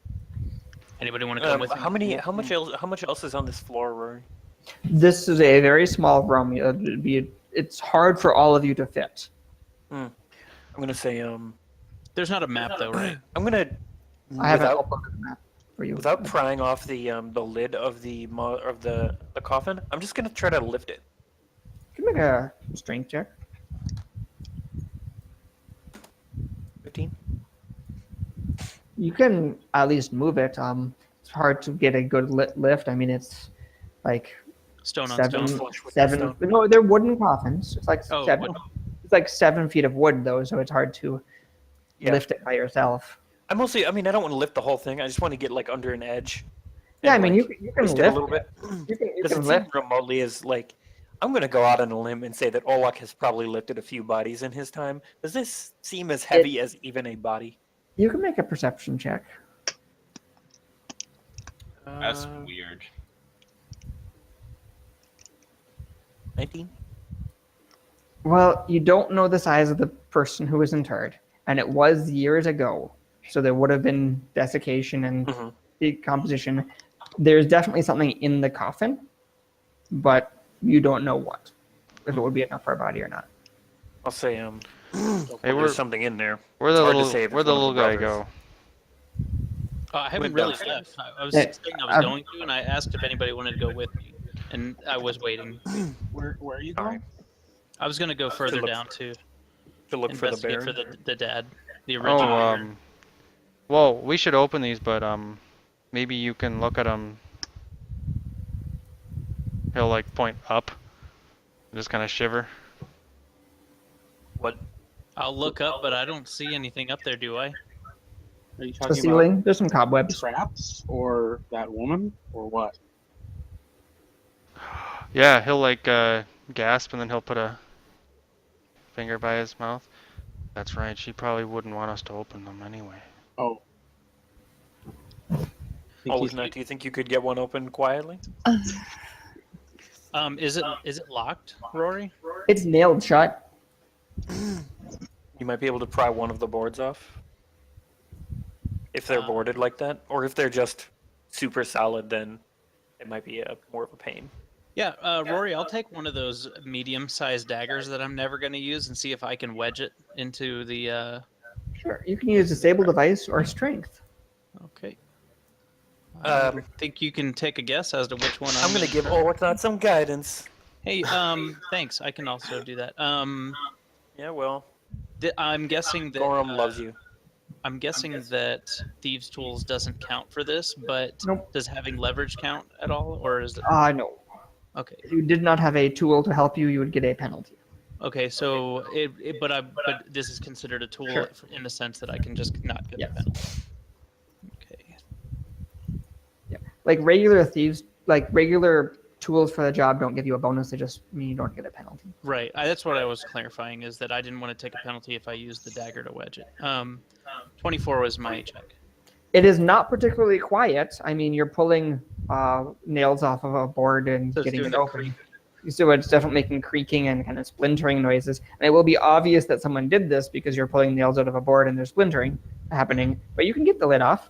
Anybody want to come with me? How much else is on this floor, Rory? This is a very small room. It's hard for all of you to fit. I'm gonna say There's not a map though, right? I'm gonna I haven't without, uploaded the map. you Without prying off the lid of the coffin, I'm just gonna try to lift it. can make a strength check. 15. You can at least move it. It's hard to get a good lift. I mean, it's like Stone on seven, stone. Flush with the seven. stone. No, they're wooden coffins. It's like Oh, seven. wooden. It's like 7 feet of wood though, so it's hard to Yeah. lift it by yourself. I don't want to lift the whole thing. I just want to get like under an edge. Yeah, I and, mean, like, you can twist lift it a little bit. You can Because it lift. seems remotely as like, I'm going to go out on a limb and say that Olak has probably lifted a few bodies in his time. Does this seem as heavy as even a body? You can make a perception check. That's weird. 19? Well, you don't know the size of the person who was interred, and it was years ago, so there would have been desiccation and Mhm. decomposition. There's definitely something in the coffin, but you don't know what, if it would be enough for a body or not. I'll say Hey, there's something in there. Where'd the It's hard to little say if where'd it's the one of little the guy brothers. go? I haven't Went really downstairs. left. I was Yeah, saying I was I've- going to, and I asked if anybody wanted to go with me, and I was waiting. Where are you All going? right. I was going to go further look down to To look for the investigate bear. for the dad, the Oh, original. well, we should open these, but maybe you can look at them. He'll like point up, just kind of shiver. What? I'll look up, but I don't see anything up there, do I? Are you The talking about ceiling, there's some cobwebs. traps or that woman or what? Yeah, he'll like gasp and then he'll put a finger by his mouth. That's right. She probably wouldn't want us to open them anyway. Oh. Oh, Nat, do you think you could get one open quietly? Is it locked, Rory? It's nailed shut. You might be able to pry one of the boards off. If they're boarded like that. Or if they're just super solid, then it might be more of a pain. Yeah, Rory, I'll take one of those medium-sized daggers that I'm never going to use and see if I can wedge it into the. Sure, you can use disable device or strength. Okay. Um, I think you can take a guess as to which one I'm going to give Olak some guidance. Hey, thanks. I can also do that. Yeah, well, I'm guessing that Gorham loves you. I'm guessing that Thieves' Tools doesn't count for this, but Nope. does having leverage count at all, or is it No. okay? If you did not have a tool to help you, you would get a penalty. Okay, so but this is considered a tool Sure. in the sense that I can just not get Yes. the penalty. Okay. Like regular thieves, like regular tools for the job don't give you a bonus. They just mean you don't get a penalty. Right. That's what I was clarifying, is that I didn't want to take a penalty if I used the dagger to wedge it. 24 was my check. It is not particularly quiet. I mean, you're pulling nails off of a board and So it's getting doing it the open. So it's definitely making creaking and kind of splintering noises. And it will be obvious that someone did this because you're pulling nails out of a board and there's splintering happening. But you can get the lid off.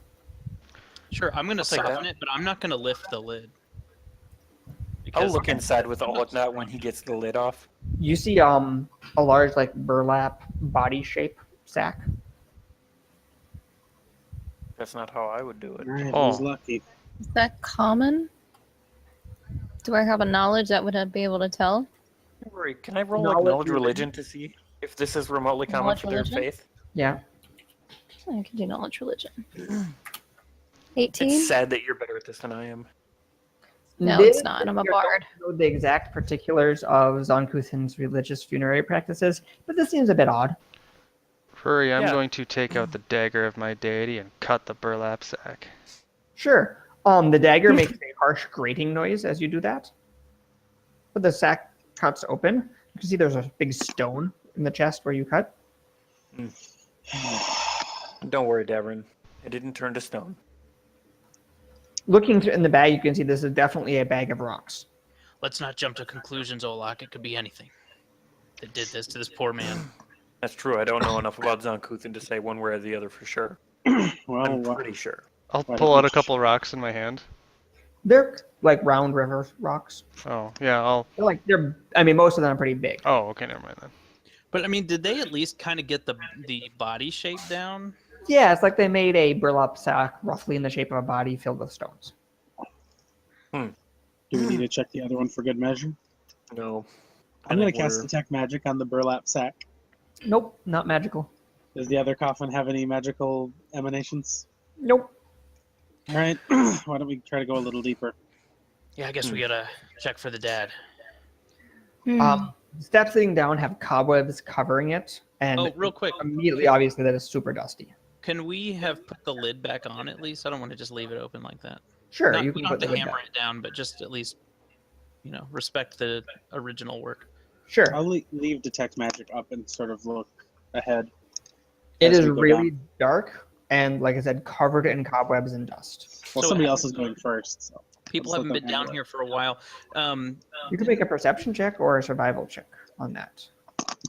Sure, I'm going to take soften that. it, but I'm not going to lift the lid. I'll Because look inside with Olak now when he gets the lid off. You see a large like burlap body shape sack. That's not how I would do it. Alright, Oh. he's lucky. Is that common? Do I have a knowledge that would be able to tell? Don't worry, can I roll like Knowledge knowledge religion to see if this is remotely common Knowledge for their religion? faith? Yeah. I can do knowledge religion. 18? It's sad that you're better at this than I am. No, They it's not. I'm a don't bard. know the exact particulars of Zonkuthin's religious funerary practices, but this seems a bit odd. Hurry, I'm Yeah. going to take out the dagger of my deity and cut the burlap sack. Sure. The dagger makes a harsh grating noise as you do that. But the sack cuts open. You can see there's a big stone in the chest where you cut. Don't worry, Davrin. It didn't turn to stone. Looking in the bag, you can see this is definitely a bag of rocks. let's not jump to conclusions, Olak. It could be anything that did this to this poor man. That's true. I don't know enough about Zonkuthin to say one way or the other for sure. Well, I'm pretty sure. I'll Why pull don't out a you- couple rocks in my hand. They're like round river rocks. Oh, yeah, I mean, most of them are pretty big. Oh, okay, never mind then. But I mean, did they at least kind of get the body shape down? Yeah, it's like they made a burlap sack roughly in the shape of a body filled with stones. Do we need to check the other one for good measure? No. I'm I going think to cast we're- Detect Magic on the burlap sack. Nope, not magical. Does the other coffin have any magical emanations? Nope. All right. Why don't we try to go a little deeper? Yeah, I guess we gotta check for the dad. Steps leading down have cobwebs covering it, and Oh, real quick, immediately obviously that is super dusty. can we have put the lid back on at least? I don't want to just leave it open like that. Sure, Not, you we can don't have put the to lid hammer back. it down, but just at least, respect the original work. Sure. I'll leave Detect Magic up and sort of look ahead. It as is we go really down. dark and, like I said, covered in cobwebs and dust. Well, So somebody it else is going first. So People let's let haven't them been down handle it. here for a while. You can make a perception check or a survival check on that.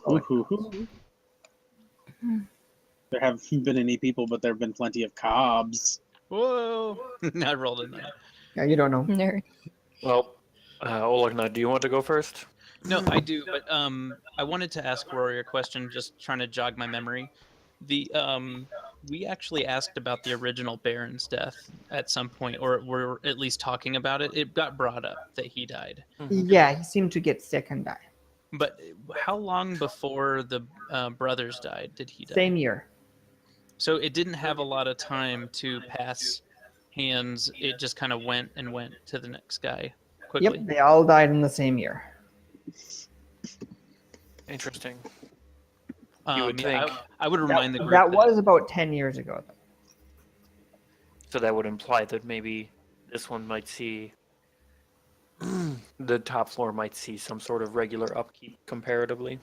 Ooh, hoo, hoo. There haven't been any people, but there have been plenty of cobs. Whoa! I rolled a 9. Yeah, you don't know. Nerd. Well, Olagna, do you want to go first? No, I do, but I wanted to ask Rory a question, just trying to jog my memory. We actually asked about the original Baron's death at some point, or we're at least talking about it. It got brought up that he died, Yeah, he seemed to get sick and die. but how long before the brothers died did he die? Same year. So it didn't have a lot of time to pass hands. It just kind of went to the next guy quickly. Yep, they all died in the same year. Interesting. You would yeah, think. I would remind the group That was about 10 years ago. Though. So that would imply that maybe this one might see the top floor might see some sort of regular upkeep comparatively.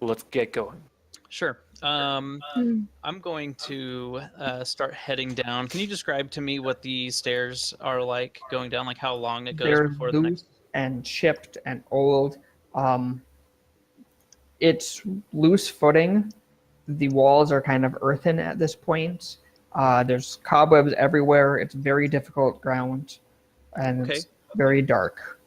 Well, let's get going. Sure. I'm going to start heading down. Can you describe to me what the stairs are like going down? Like how long it goes They're before the loose next? and chipped and old. It's loose footing. The walls are kind of earthen at this point. There's cobwebs everywhere. It's very difficult ground, and it's very dark.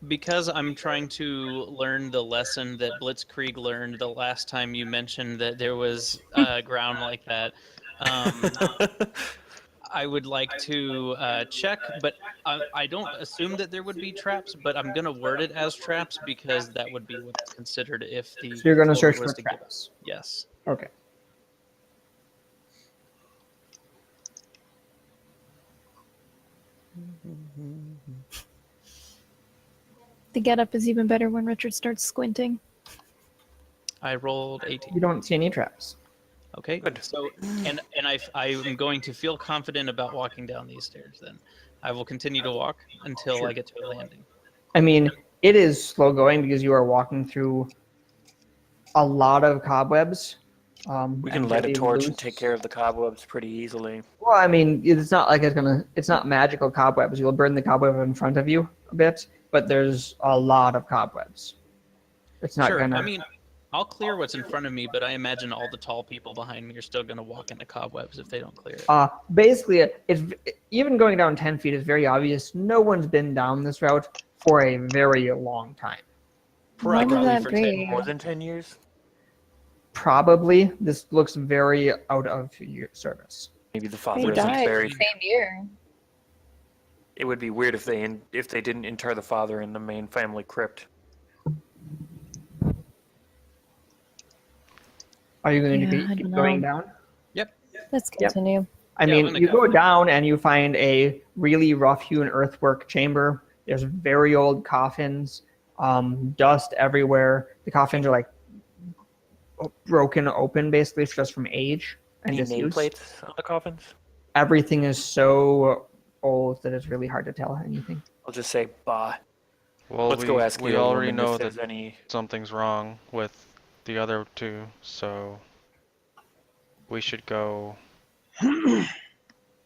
Because I'm trying to learn the lesson that Blitzkrieg learned the last time you mentioned that there was ground like that. I would like to check, but I don't assume that there would be traps, but I'm going to word it as traps because that would be what's considered if the So you're going to floor search was for to give traps. us. Yes. Okay. The getup is even better when Richard starts squinting. I rolled 18. You don't see any traps. Okay. Good. So, and I'm going to feel confident about walking down these stairs. Then, I will continue to walk until I get to a landing. I mean, it is slow going because you are walking through a lot of cobwebs. We can and light a really torch and loose. take care of the cobwebs pretty easily. Well, I mean, it's not like it's not magical cobwebs. You'll burn the cobweb in front of you a bit, but there's a lot of cobwebs. It's not Sure. gonna. I mean, I'll clear what's in front of me, but I imagine all the tall people behind me are still going to walk into cobwebs if they don't clear it. Basically, even going down 10 feet is very obvious. No one's been down this route for a very long time. When would Probably that for be? More than 10 years? Probably, this looks very out of your service. Maybe the They father isn't died buried. the same year. It would be weird if they didn't inter the father in the main family crypt. Are you going Yeah, to I keep don't going know. down? Let's continue. I Yeah, I'm mean, gonna you go. go down and you find a really rough-hewn earthwork chamber. There's very old coffins, dust everywhere. The coffins are like broken open, basically, just from age and Any disuse. nameplates on the coffins? Everything is so old that it's really hard to tell anything. I'll just say, bah. Well, Let's go ask we the old already woman know if that there's any. something's wrong with the other two, so we should go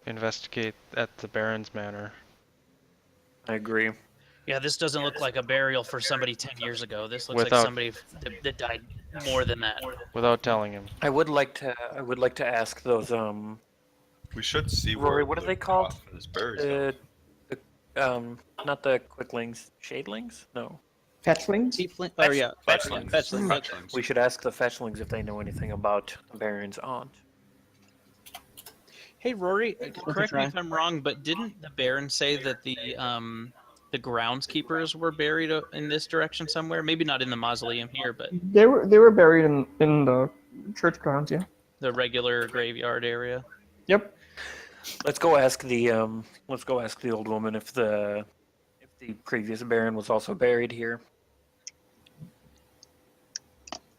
investigate at the Baron's Manor. I agree. Yeah, this doesn't look like a burial for somebody 10 years ago. This looks like Without- somebody that died more than that. Without telling him. I would like to ask those We should see Rory, where what are the they called? coffin is buried, though. not the quicklings, shadelings? No. Fetchlings? Tiefling? Oh yeah, Fetchlings. fetchling. Fetchlings. We should ask the fetchlings if they know anything about Baron's aunt. Hey Rory, correct me try. if I'm wrong, but didn't the Baron say that the groundskeepers were buried in this direction somewhere? Maybe not in the mausoleum here, but They were buried in the church grounds, yeah. the regular graveyard area. Yep. Let's go ask the old woman if the previous Baron was also buried here,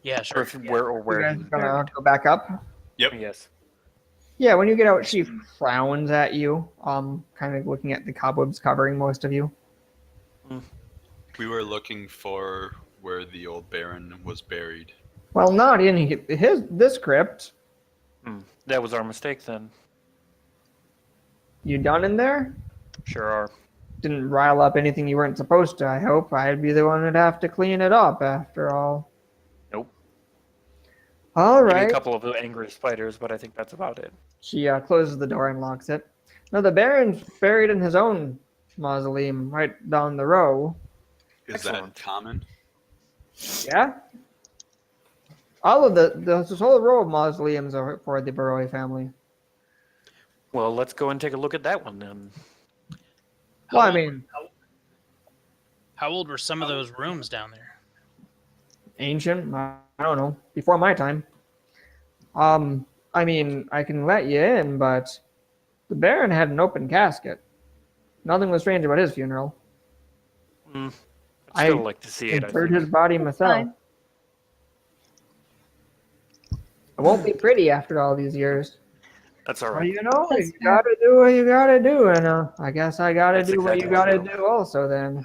Yeah, or sure. if where You he guys was gonna buried. go back up? Yes. Yeah, when you get out, she frowns at you, kind of looking at the cobwebs covering most of you. We were looking for where the old Baron was buried. Well, not in this crypt. That was our mistake then. You done in there? Sure are. Didn't rile up anything you weren't supposed to, I hope. I'd be the one who'd have to clean it up after all. Nope. All Maybe right. a couple of angry spiders, but I think that's about it. She closes the door and locks it. No, the Baron's buried in his own mausoleum right down the row. Is Excellent. that common? Yeah? All of this whole row of mausoleums are for the Baroi family. Well, let's go and take a look at that one then. Well, I mean, How old were some of those rooms down there? ancient, I don't know, before my time. I mean, I can let you in, but the Baron had an open casket. Nothing was strange about his funeral. I'd I still like to see it. I Interred think. his body myself. Fine. It won't be pretty after all these years. That's all Well, right. you know, That's you fair. gotta do what you gotta do, and I guess I gotta That's do what you exactly gotta true. do also then.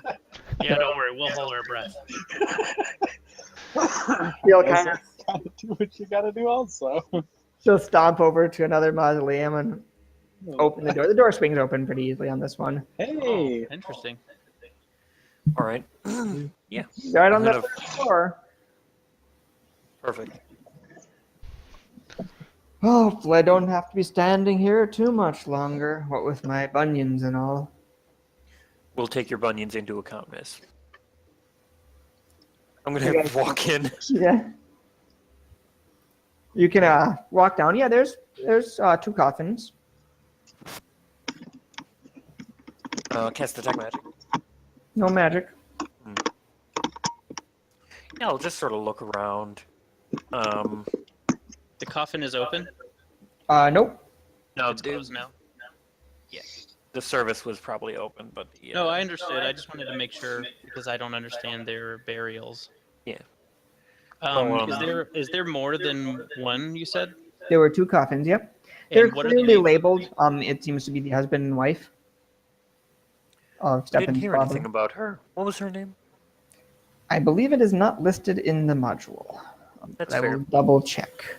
Yeah, don't worry, we'll hold our breath. You'll kind of Gotta do what you gotta do also. she'll stomp over to another mausoleum and open the door. The door swings open pretty easily on this one. Hey, Oh, interesting. All right. Right on the Kind of- first floor. Perfect. Hopefully I don't have to be standing here too much longer, what with my bunions and all. We'll take your bunions into account, miss. I'm gonna Okay. walk in. Yeah. You can walk down. Yeah, there's two coffins. Cast detect magic. No magic. Yeah, I'll just sort of look around. The coffin is open. Nope. No, It's closed now. the service was probably open, but the, No, I understood. I just wanted to make sure because I don't understand their burials. Yeah. Is there more than one? You said. There were two coffins. Yep. They're And what are clearly they? labeled. It seems to be the husband and wife of I didn't Stefan's hear father. anything about her. What was her name? I believe it is not listed in the module. That's I fair. will double check.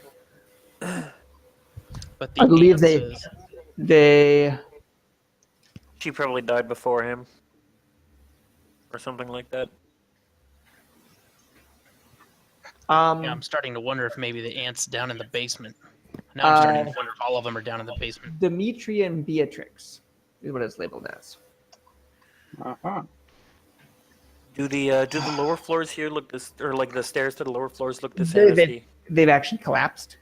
But the I believe answers- They She probably died before him, or something like that. Yeah, I'm starting to wonder if maybe the ants down in the basement. Now I'm starting to wonder if all of them are down in the basement. Dimitri and Beatrix is what it's labeled as. uh-huh. Do the lower floors here look this, or like the stairs to the lower floors look the They- same as they- the? They've actually collapsed.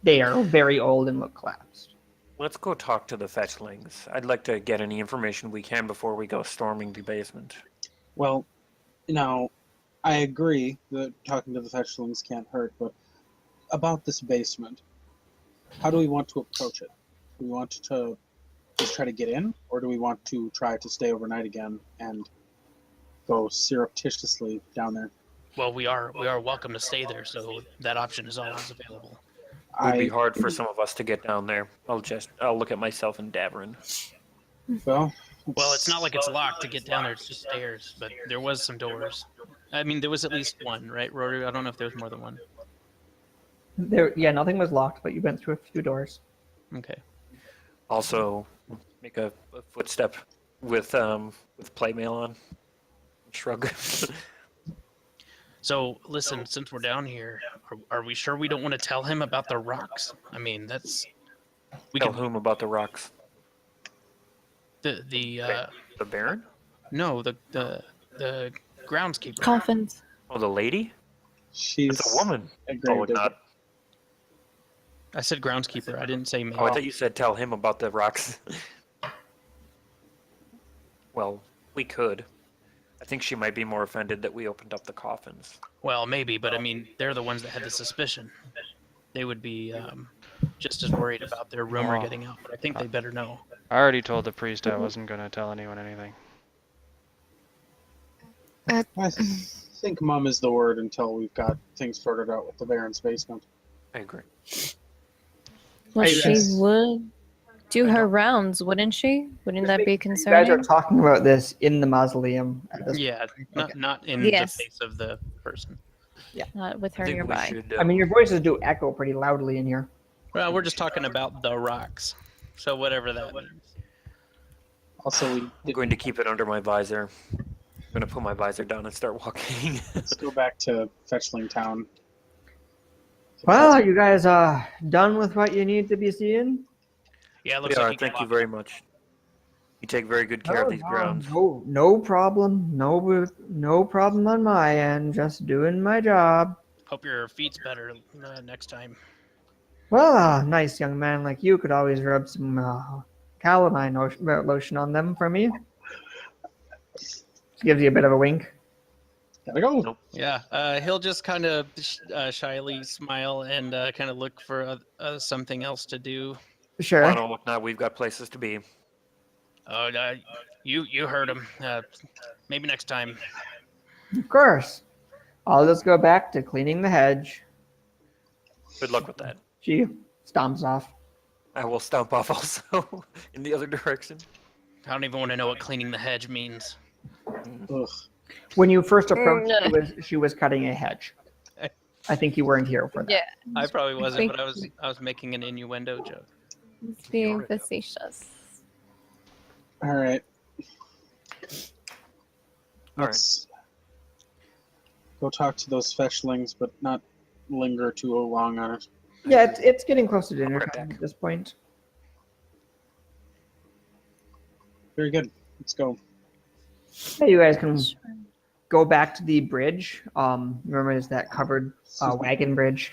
They are very old and look collapsed. Let's go talk to the fetchlings. I'd like to get any information we can before we go storming the basement. Well, now, I agree that talking to the fetchlings can't hurt, but about this basement, how do we want to approach it? Do we want to just try to get in, or do we want to try to stay overnight again and go surreptitiously down there? Well, we are welcome to stay there, so that option is always available. It would be hard for some of us to get down there. I'll look at myself and Davrin. Well, Well, it's not like it's locked to get down there; it's just stairs. But there was some doors. I mean, there was at least one, right, Rory? I don't know if there was more than one. Yeah, nothing was locked, but you went through a few doors. Okay. Also, make a footstep with playmail on. Shrug. So, listen, since we're down here, are we sure we don't want to tell him about the rocks? I mean, that's we Tell can whom about the rocks? the The Baron? no the the groundskeeper. Coffins. Oh, the lady? She's It's a woman. a great Oh, digger. not. I said groundskeeper. I didn't say Oh, I maid. thought you said tell him about the rocks. Well, we could. I think she might be more offended that we opened up the coffins. Well, maybe, but I mean, they're the ones that had the suspicion. They would be just as worried about their rumor Oh. getting out, but I think they better know. I already told the priest I wasn't gonna tell anyone anything. I think mum is the word until we've got things sorted out with the Baron's basement. I agree. Well, Hey, she guys. would do her rounds, wouldn't she? Wouldn't that be You guys are concerning? talking about this in the mausoleum at this Yeah, Okay. not in Yes. the face of the person. Not with her I think nearby. we should. I mean, your voices do echo pretty loudly in here. Well, we're just talking about the rocks. So whatever that means. Also, I'm going to keep it under my visor. I'm going to put my visor down and start walking. let's go back to Fetchling Town. Well, you guys are done with what you need to be seeing? Yeah, it We looks are. like Thank you very much. You take very good care of these grounds. No problem. No problem on my end. Just doing my job. Hope your feet's better next time. Well, a nice young man like you could always rub some calamine lotion on them for me. Gives you a bit of a wink. Gotta go. Nope. Yeah, he'll just kind of shyly smile and kind of look for something else to do. Sure. Oh, no, look, now we've got places to be. Oh, you heard him. Maybe next time. Of course. I'll just go back to cleaning the hedge. Good luck with that. She stomps off. I will stomp off also in the other direction. I don't even want to know what cleaning the hedge means. Ugh. When you first approached, No. she was cutting a hedge. I think you weren't here for that. Yeah, I probably wasn't, think- but I was making an innuendo joke. it's being facetious. All right. All Let's go talk to those fetchlings, but not linger too long on it. Yeah, it's getting close to dinner right time back. at this point. Very good. Let's go. Yeah, you guys can go back to the bridge. Remember, there's that covered wagon bridge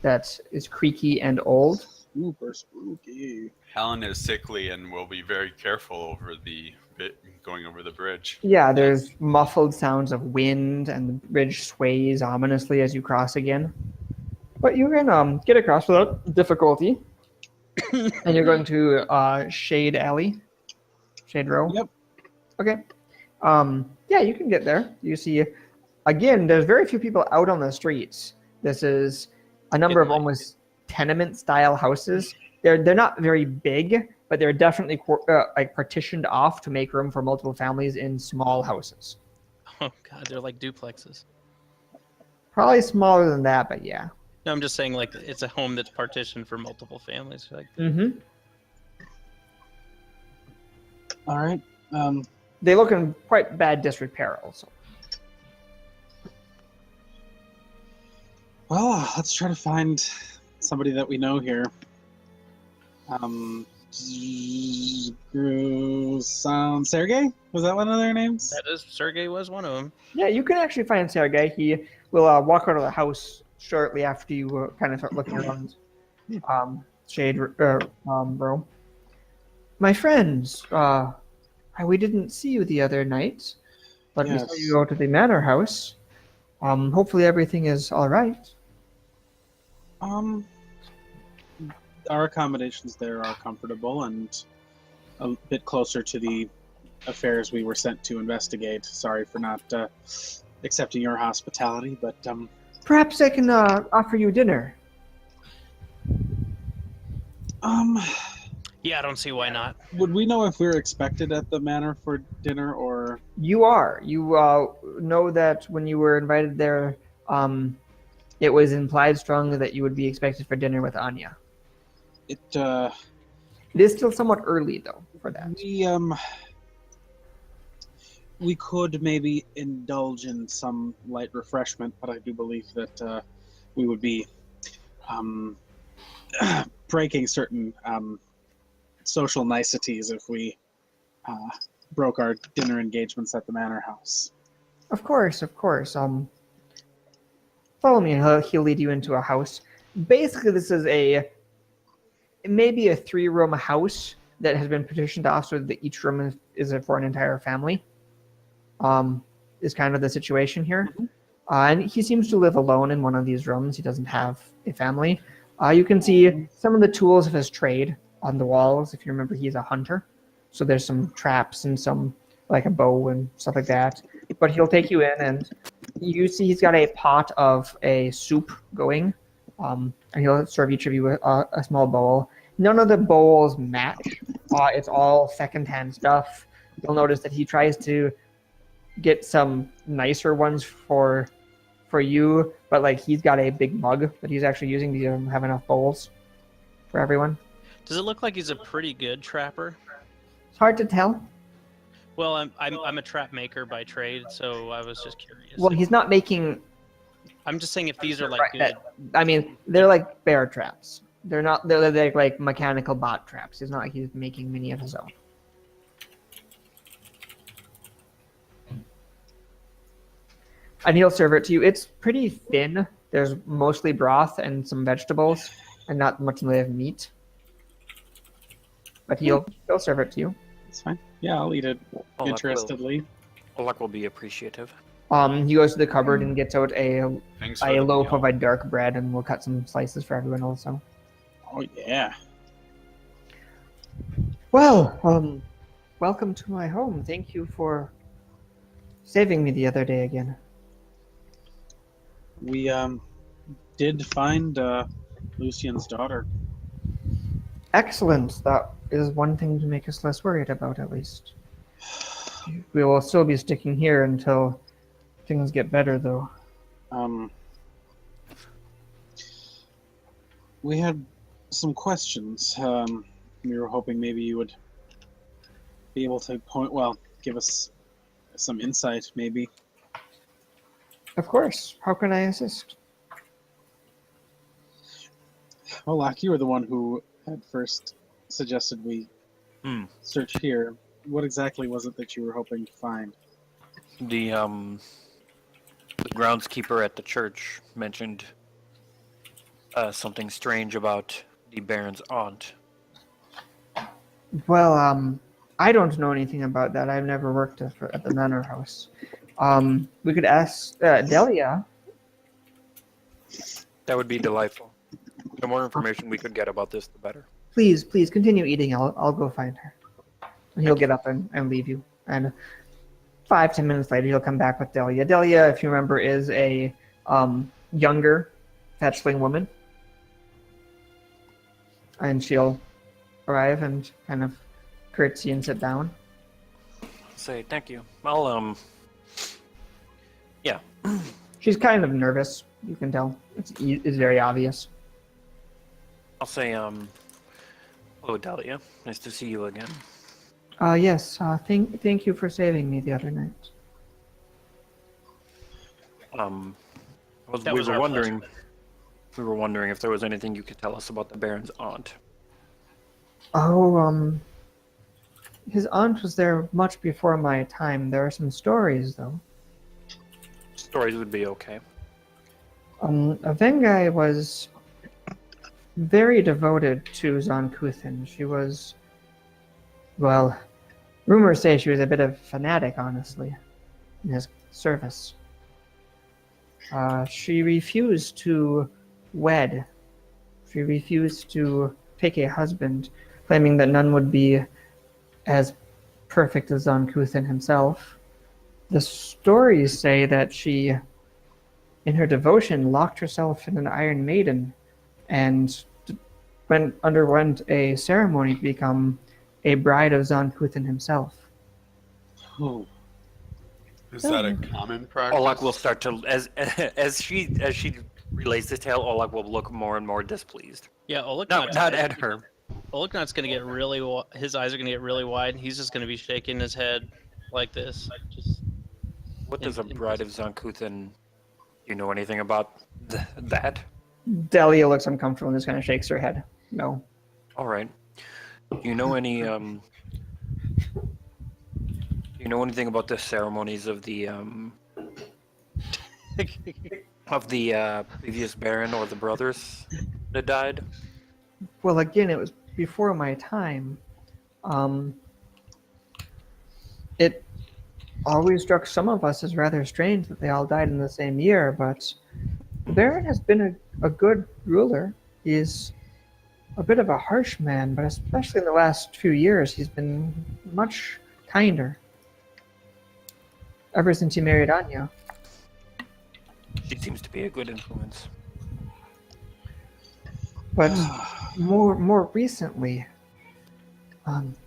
that is creaky and old. Super spooky. Helen is sickly and will be very careful over the bit going over the bridge. Yeah, there's muffled sounds of wind, and the bridge sways ominously as you cross again. But you can get across without difficulty. And you're going to Shade Alley, Shade Row. Yep. Okay. Yeah, you can get there. You see, again, there's very few people out on the streets. This is a number of almost tenement-style houses. They're not very big, but they're definitely like partitioned off to make room for multiple families in small houses. Oh god, they're like duplexes. Probably smaller than that, but yeah. No, I'm just saying like it's a home that's partitioned for multiple families. Like Mm-hmm. All right. They look in quite bad disrepair also. Well, let's try to find somebody that we know here. Sergey? Was that one of their names? that is, Sergey was one of them. Yeah, you can actually find Sergey. He will walk out of the house shortly after you kind of start looking around Shade Row. My friends, we didn't see you the other night, but we saw Yes. you go to the manor house. Hopefully everything is all right. Our accommodations there are comfortable and a bit closer to the affairs we were sent to investigate. Sorry for not accepting your hospitality, but Perhaps I can offer you dinner. Yeah, I don't see why not. would we know if we're expected at the manor for dinner or? You are. You know that when you were invited there, it was implied strongly that you would be expected for dinner with Anya. It It is still somewhat early though for that. we could maybe indulge in some light refreshment, but I do believe that we would be breaking certain social niceties if we broke our dinner engagements at the manor house. Of course, of course. Follow me, and he'll lead you into a house. Basically, this is maybe a 3-room house that has been partitioned off so that each room is for an entire family. Is kind of the situation here. And he seems to live alone in one of these rooms. He doesn't have a family. You can see some of the tools of his trade on the walls. If you remember, he's a hunter. So there's some traps and some, like a bow and stuff like that. But he'll take you in, and you see he's got a pot of a soup going. And he'll serve each of you a small bowl. None of the bowls match. It's all secondhand stuff. You'll notice that he tries to get some nicer ones for you, but like he's got a big mug that he's actually using to have enough bowls for everyone. Does it look like he's a pretty good trapper? It's hard to tell. Well, I'm a trap maker by trade, so I was just curious. Well, he's not making. I'm just saying if these are like good. I mean, they're like bear traps. They're not. They're like mechanical bot traps. It's not like he's making many of his own. And he'll serve it to you. It's pretty thin. There's mostly broth and some vegetables, and not much in the way of meat. But he'll serve it to you. It's fine. Yeah, I'll eat it Olak interestedly. will be appreciative. He goes to the cupboard and gets out a Thanks for the loaf meal. of a dark bread, and we'll cut some slices for everyone also. Oh yeah. Well, welcome to my home. Thank you for saving me the other day again. We did find Lucian's daughter. Excellent. That is one thing to make us less worried about, at least. We will still be sticking here until things get better, though. We had some questions. We were hoping maybe you would be able to give us some insight, maybe. Of course. How can I assist? Well, Locke, you were the one who had first suggested we search here. What exactly was it that you were hoping to find? The groundskeeper at the church mentioned something strange about the Baron's aunt. Well, I don't know anything about that. I've never worked at the manor house. We could ask Delia. That would be delightful. The more information we could get about this, the better. Please continue eating. I'll go find her. And he'll get up and leave you. And 5-10 minutes later, he'll come back with Delia. Delia, if you remember, is a younger fetchling woman. And she'll arrive and kind of curtsy and sit down. Say thank you. I'll yeah. She's kind of nervous. You can tell. It's very obvious. I'll say hello, Dahlia. Nice to see you again. Yes. Thank you for saving me the other night. That was our pleasure. We were wondering if there was anything you could tell us about the Baron's aunt. Oh, his aunt was there much before my time. There are some stories, though. Stories would be okay. Avengai was very devoted to Zonkuthin. She was, well, rumors say she was a bit of a fanatic, honestly, in his service. She refused to wed. She refused to pick a husband, claiming that none would be as perfect as Zonkuthin himself. The stories say that she, in her devotion, locked herself in an Iron Maiden and underwent a ceremony to become a bride of Zonkuthin himself. Oh, Is that a common practice? Olak will start to as she relays this tale. Olak will look more and more displeased. Yeah, Not at her. Olaknot's gonna get really. His eyes are gonna get really wide. And he's just gonna be shaking his head like this. Just. What does a bride of Zonkuthin? You know anything about that? Delia looks uncomfortable and just kind of shakes her head. No. All right. Do you know any? Do you know anything about the ceremonies of the Of the previous Baron or the brothers that died? Well, again, it was before my time. It always struck some of us as rather strange that they all died in the same year, but the Baron has been a good ruler. He's a bit of a harsh man, but especially in the last few years, he's been much kinder. Ever since he married Anya. She seems to be a good influence. But more recently,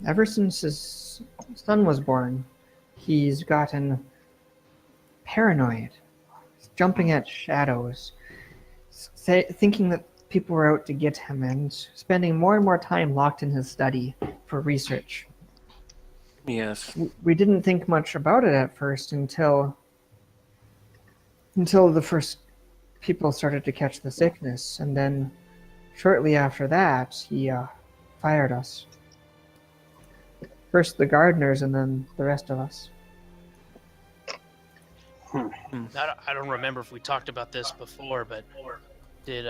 ever since his son was born, he's gotten paranoid, jumping at shadows, thinking that people were out to get him, and spending more and more time locked in his study for research. Yes. We didn't think much about it at first until the first people started to catch the sickness, and then shortly after that, he fired us. First the gardeners, and then the rest of us. I don't remember if we talked about this before, but did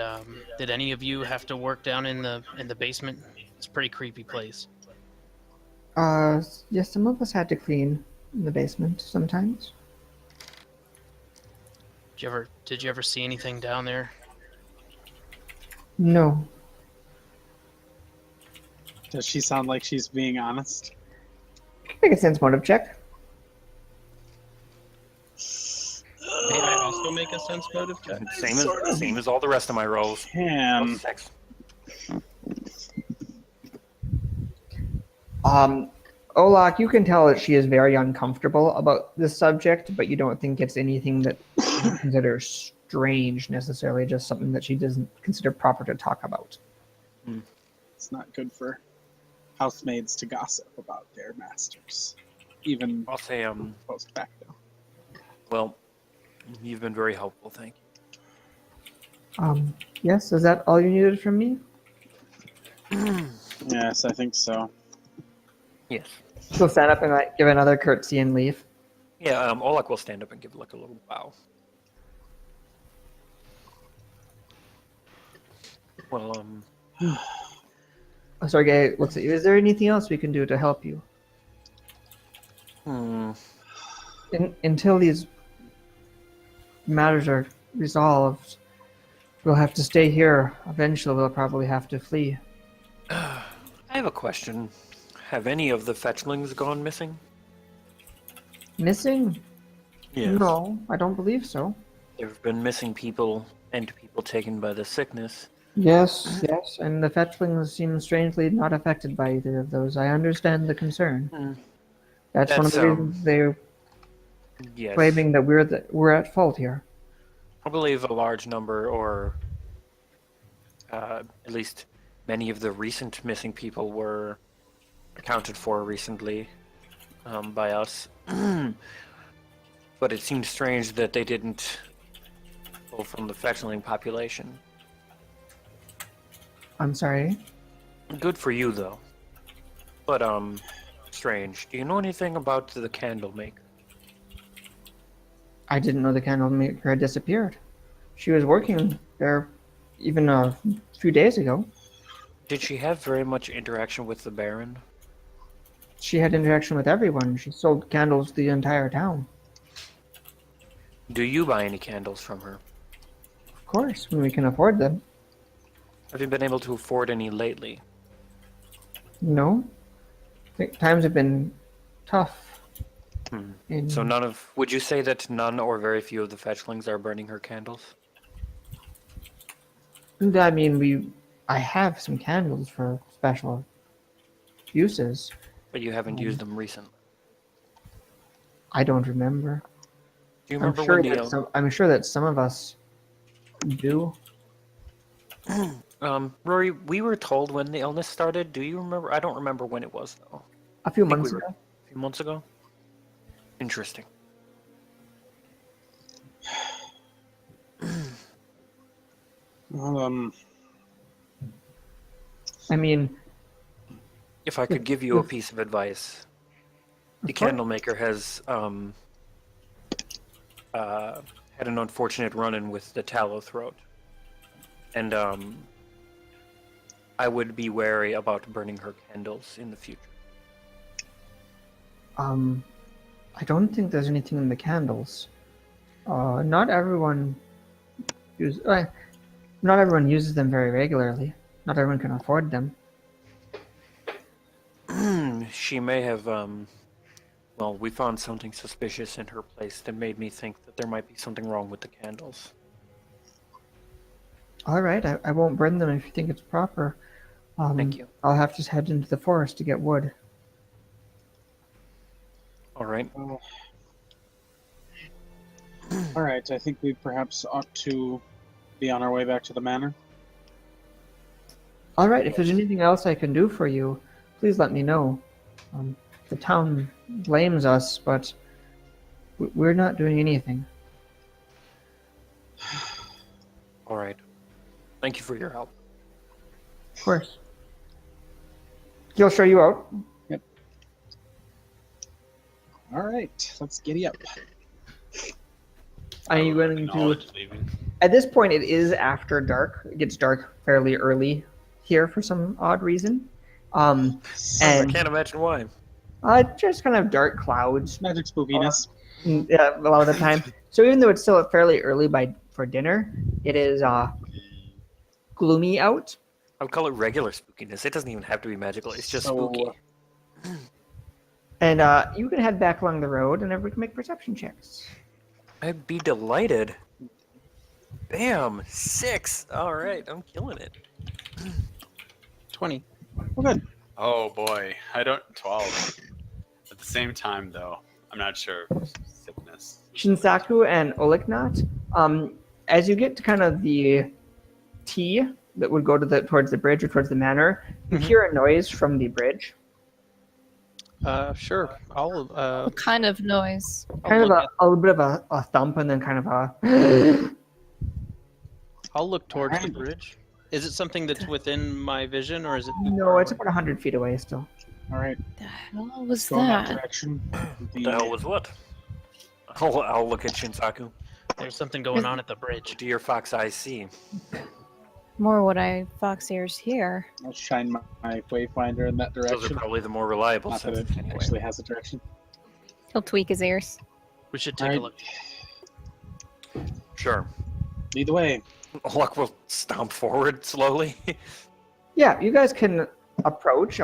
any of you have to work down in the basement? It's a pretty creepy place. Yes, some of us had to clean in the basement sometimes. Did you ever see anything down there? No. Does she sound like she's being honest? Make a sense motive check. May I also make a sense motive check? Same as all the rest of my rolls. Can. Six. Olak, you can tell that she is very uncomfortable about this subject, but you don't think it's anything that you consider strange necessarily, just something that she doesn't consider proper to talk about. It's not good for housemaids to gossip about their masters, even I'll say, post facto. well, you've been very helpful, thank you. Yes, is that all you needed from me? Yes, I think so. Yes. She'll stand up and give another curtsy and leave. Yeah, Olak will stand up and give like a little bow. Well, Sergey looks at you. Is there anything else we can do to help you? Until these matters are resolved, we'll have to stay here. Eventually, we'll probably have to flee. I have a question. Have any of the fetchlings gone missing? Missing? Yes. No, I don't believe so. There have been missing people and people taken by the sickness. Yes, and the fetchlings seem strangely not affected by either of those. I understand the concern. That's one of the reasons they're Yes. claiming that we're at fault here. I believe a large number, or at least many of the recent missing people were accounted for recently by us. But it seems strange that they didn't pull from the fetchling population. I'm sorry. Good for you, though. But, strange. Do you know anything about the candle maker? I didn't know the candle maker had disappeared. She was working there even a few days ago. Did she have very much interaction with the Baron? She had interaction with everyone. She sold candles to the entire town. Do you buy any candles from her? Of course, when we can afford them. Have you been able to afford any lately? No. I think times have been tough. So would you say that none or very few of the fetchlings are burning her candles? I mean, I have some candles for special uses. But you haven't used them recently? I don't remember. Do you I'm remember sure, when I'm sure that some of us do. Rory, we were told when the illness started. Do you remember? I don't remember when it was, though. A few I think months we were- ago. A few months ago? Interesting. Well, I mean, If I could give you a piece of advice, the of course. candle maker has had an unfortunate run-in with the tallow throat, and I would be wary about burning her candles in the future. I don't think there's anything in the candles. Not everyone not everyone uses them very regularly. Not everyone can afford them. She may have, well, we found something suspicious in her place that made me think that there might be something wrong with the candles. All right, I won't burn them if you think it's proper. Thank you. I'll have to head into the forest to get wood. All right. All right, I think we perhaps ought to be on our way back to the manor. All right, if there's anything else I can do for you, please let me know. The town blames us, but we're not doing anything. All right. Thank you for your help. Of course. He'll show you out. All right, let's giddy up. Are you going to? Acknowledge leaving. At this point, it is after dark. It gets dark fairly early here for some odd reason. I And can't imagine why. just kind of dark clouds Magic spookiness. a lot of the time. So even though it's still fairly early for dinner, it is gloomy out. I would call it regular spookiness. It doesn't even have to be magical. It's just So, spooky. And you can head back along the road, and everyone can make perception checks. I'd be delighted. Bam! 6! Alright, I'm killing it. 20. Well, good. Oh boy, I don't 12. At the same time, though, I'm not sure. Sickness. Shinsaku and Oliknot, as you get to kind of the T that would go to towards the bridge or towards the manor, you hear a noise from the bridge. Sure. I'll What kind of noise? Kind of look a little bit of a thump and then kind of a... I'll look towards the Alright. bridge. Is it something that's within my vision, or is it? No, it's about 100 feet away still. All right, The hell was go in that that? direction. What the hell was what? I'll look at Shinsaku. There's something going on at the bridge. What do your fox eyes see? More what I fox ears hear. I'll shine my wayfinder in that Those are direction. probably the more reliable Not that senses it anyway. actually has a direction. He'll tweak his ears. We should take a Alright. look. Sure. Lead the way. Luck will stomp forward slowly. Yeah, you guys can approach.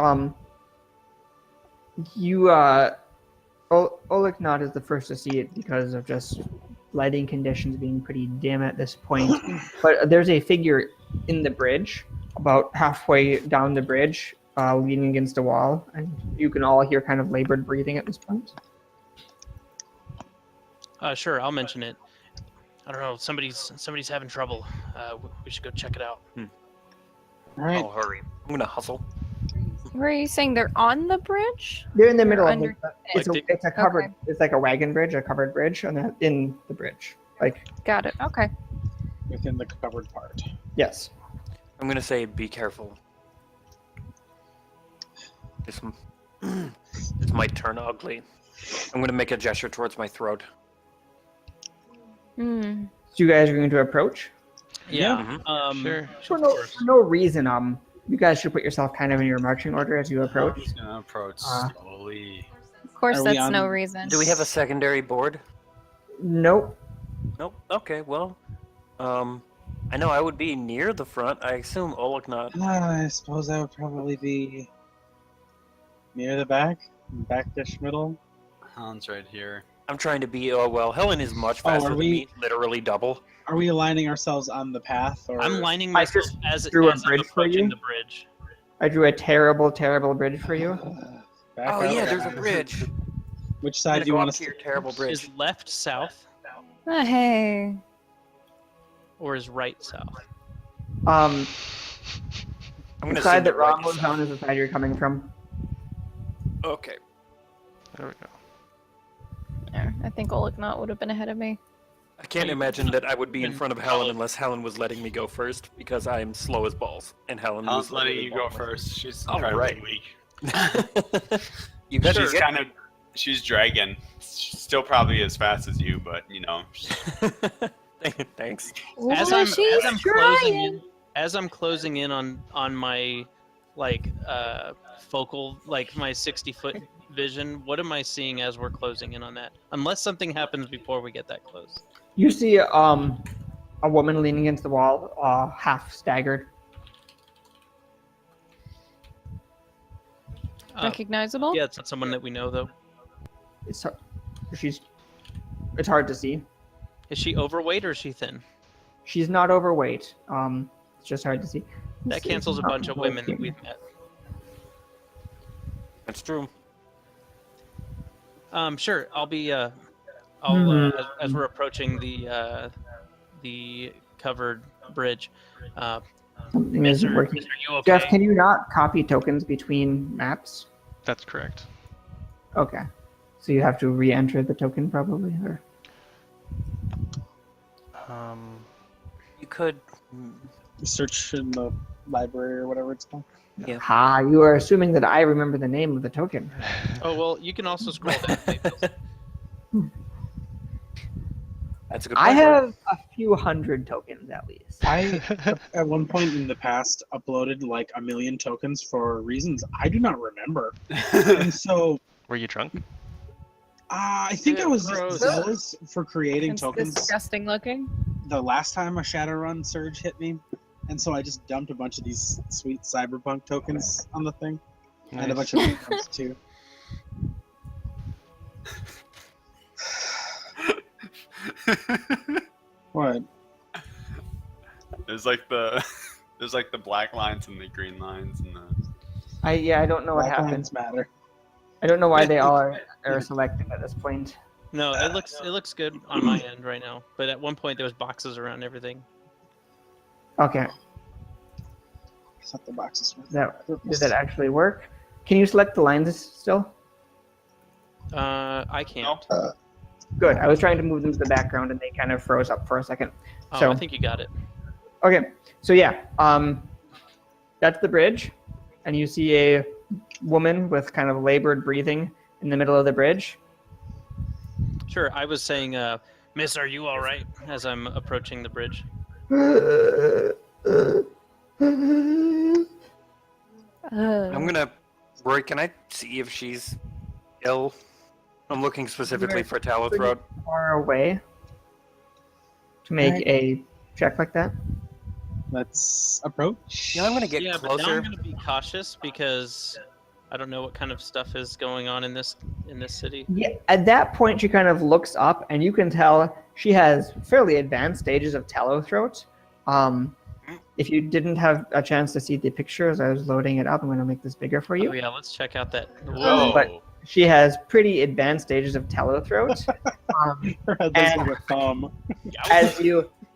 Oliknot is the first to see it because of just lighting conditions being pretty dim at this point. But there's a figure in the bridge, about halfway down the bridge, leaning against a wall, and you can all hear kind of labored breathing at this point. Sure, I'll mention it. I don't know. Somebody's having trouble. We should go check it out. All right. I'll hurry. I'm gonna hustle. Were you saying they're on the bridge? They're in the middle of under- it. It's Like it's a covered. Okay. It's like a wagon bridge, a covered bridge, and they're in the bridge. Like Got it. Okay. Within the covered part. yes. I'm gonna say, be careful. This might turn ugly. I'm gonna make a gesture towards my throat. Hmm. So you guys are going to approach. Yeah. Sure. For no reason. You guys should put yourself kind of in your marching order as you approach. I'm just gonna approach Uh, slowly. Of course, Are we that's no on- reason. Do we have a secondary board? Nope. Nope. Okay, well, I know I would be near the front. I assume Oleg not. I suppose I would probably be near the back-ish middle. Helen's right here. I'm trying to be. Oh well, Helen is much Oh, faster are than we- me. Literally double. Are we aligning ourselves on the path, or I'm lining I myself just as drew a I'm bridge for approaching you. the bridge. I drew a terrible, terrible bridge for you. Back Oh up? yeah, there's a bridge. Which I'm side gonna do you go want up us to to? your terrible bridge? Is left south Hey. or is right south? I'm The gonna side send that it right Ron was south. on is the side you're coming from. Okay. There we go. Yeah, I think Oliknot would have been ahead of me. I can't imagine that I would be in front of Helen unless Helen was letting me go first because I am slow as balls, and Helen Helen's was letting literally you go balling. first. She's All incredibly right. weak. You better She's get kind of She's dragging. She's still probably as fast as you, but you know. Thanks. As Well, I'm she's as I'm closing in on my like focal, like my 60-foot vision, what am I seeing as we're closing in on that? Unless something happens before we get that close. You see a woman leaning against the wall, half staggered. recognizable. Yeah, it's not someone that we know though. It's hard to see. Is she overweight or is she thin? She's not overweight. It's just hard to see. That cancels a bunch of women that we've met. That's true. Sure. I'll be. As we're approaching the covered bridge. Something isn't Mister, working. Mister, you okay? Jeff, can you not copy tokens between maps? That's correct. Okay. So you have to re-enter the token probably, or You could. Search in the library or whatever it's called. Yeah. ha! You are assuming that I remember the name of the token. Oh well, you can also scroll down. That's a good point. I have a few hundred tokens at least. I, at one point in the past, uploaded like 1 million tokens for reasons I do not remember. And so Were you drunk? I think I was Gross. just zealous for creating It's tokens disgusting looking. the last time a Shadowrun surge hit me. And so I just dumped a bunch of these sweet cyberpunk tokens on the thing. And a bunch of other ones too. What? There's like the black lines and the green lines and the. I don't know what Black happened. lines matter. I don't know why they all are selected at this point. No, it looks good on my end right now. But at one point there was boxes around everything. Okay. Set the boxes. Does that actually work? Can you select the lines still? I can't. Good. I was trying to move them to the background and they kind of froze up for a second. Oh, So I think you got it. okay. So yeah, that's the bridge, and you see a woman with kind of labored breathing in the middle of the bridge. Sure. I was saying, Miss, are you all right? As I'm approaching the bridge. I'm gonna. Roy, can I see if she's ill? I'm looking specifically for tallow throat. Far away to make a check like that. Let's approach. Yeah, I'm gonna get Yeah, but now closer. I'm gonna be cautious because I don't know what kind of stuff is going on in this city. Yeah, at that point, she kind of looks up, and you can tell she has fairly advanced stages of tallow throat. If you didn't have a chance to see the picture as I was loading it up, I'm going to make this bigger for you. Oh yeah, let's check out that. Whoa! But she has pretty advanced stages of tallow throat. Her head And- like a thumb.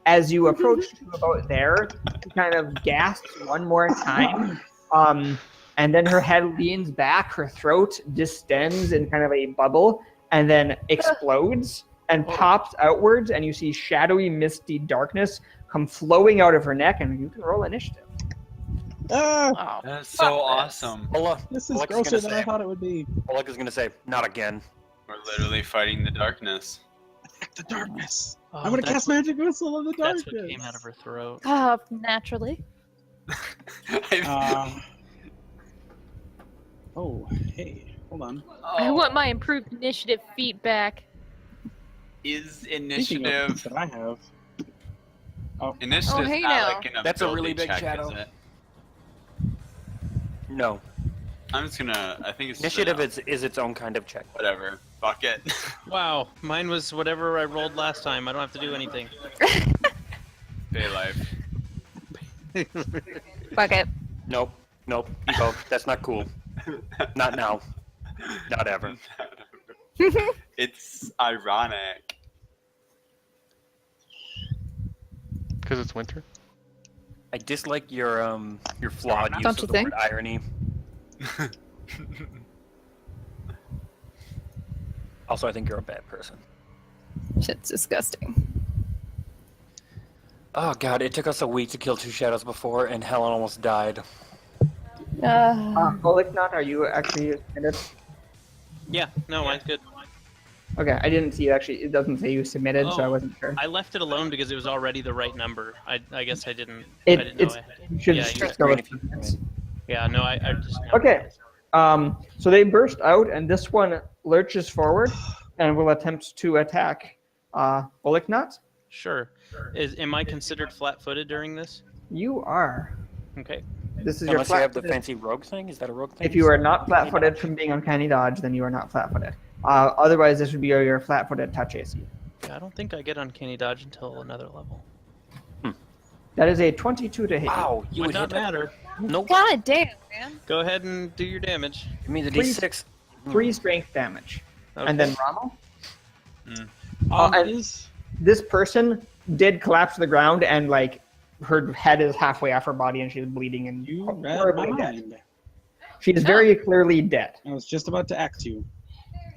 As you approach to about there, she kind of gasps one more time. And then her head leans back, her throat distends in kind of a bubble, and then explodes and pops outwards, and you see shadowy, misty darkness come flowing out of her neck, and you can roll initiative. Ah, Oh, That's so awesome. Ola, this is Alexa's grosser gonna than say. I thought it would be. Oleg is gonna say, "Not again." We're literally fighting the darkness. The darkness. Oh, I'm gonna that's cast what- magic missile in the darkness. That's what came out of her throat. Naturally. Oh, hey, hold on. I want my improved initiative feat back. Is Speaking initiative of that I have. initiative hey not now. like an That's a really ability big check, shadow. is it? No, I'm just gonna. I think it's just initiative enough. is its own kind of check. Whatever. Fuck it. Wow, mine was whatever I rolled last time. I don't have to do anything. Day life. Fuck it. Nope, Evo, that's not cool. Not now. Not ever. It's ironic. Because it's winter. I dislike your flawed use Don't of you the think? word irony. Also, I think you're a bad person. Shit's disgusting. Oh god, it took us a week to kill 2 shadows before, and Helen almost died. Oliknot, are you actually using it? Yeah, no, mine's good. Okay, I didn't see actually. It doesn't say you submitted, so I Oh. wasn't sure. I left it alone because it was already the right number. I guess I didn't. It I didn't know it's I had to. you should Yeah, just you- go with if you- submits. Yeah, no, I just. Okay. So they burst out, and this one lurches forward and will attempt to attack Bullocknut. Sure. Am I considered flat-footed during this? You are. Okay. This is your Unless you have the flat-footed. fancy rogue thing, is that a rogue thing? If you are not Uncanny flat-footed dodge? from being uncanny dodge, then you are not flat-footed. Otherwise, this would be your flat-footed touch AC. Yeah, I don't think I get uncanny dodge until another level. That is a 22 to hit. you. Wow, you Would would hit not that? matter. Nope. God damn, man. Go ahead and do your damage. Give me the Please. D6. 3 strength damage. Okay. And then Rommel. and- Is This person did collapse to the ground, and like her head is halfway off her body, and she's bleeding and you read my horribly dead. mind? She is very clearly dead. I was just about to act you.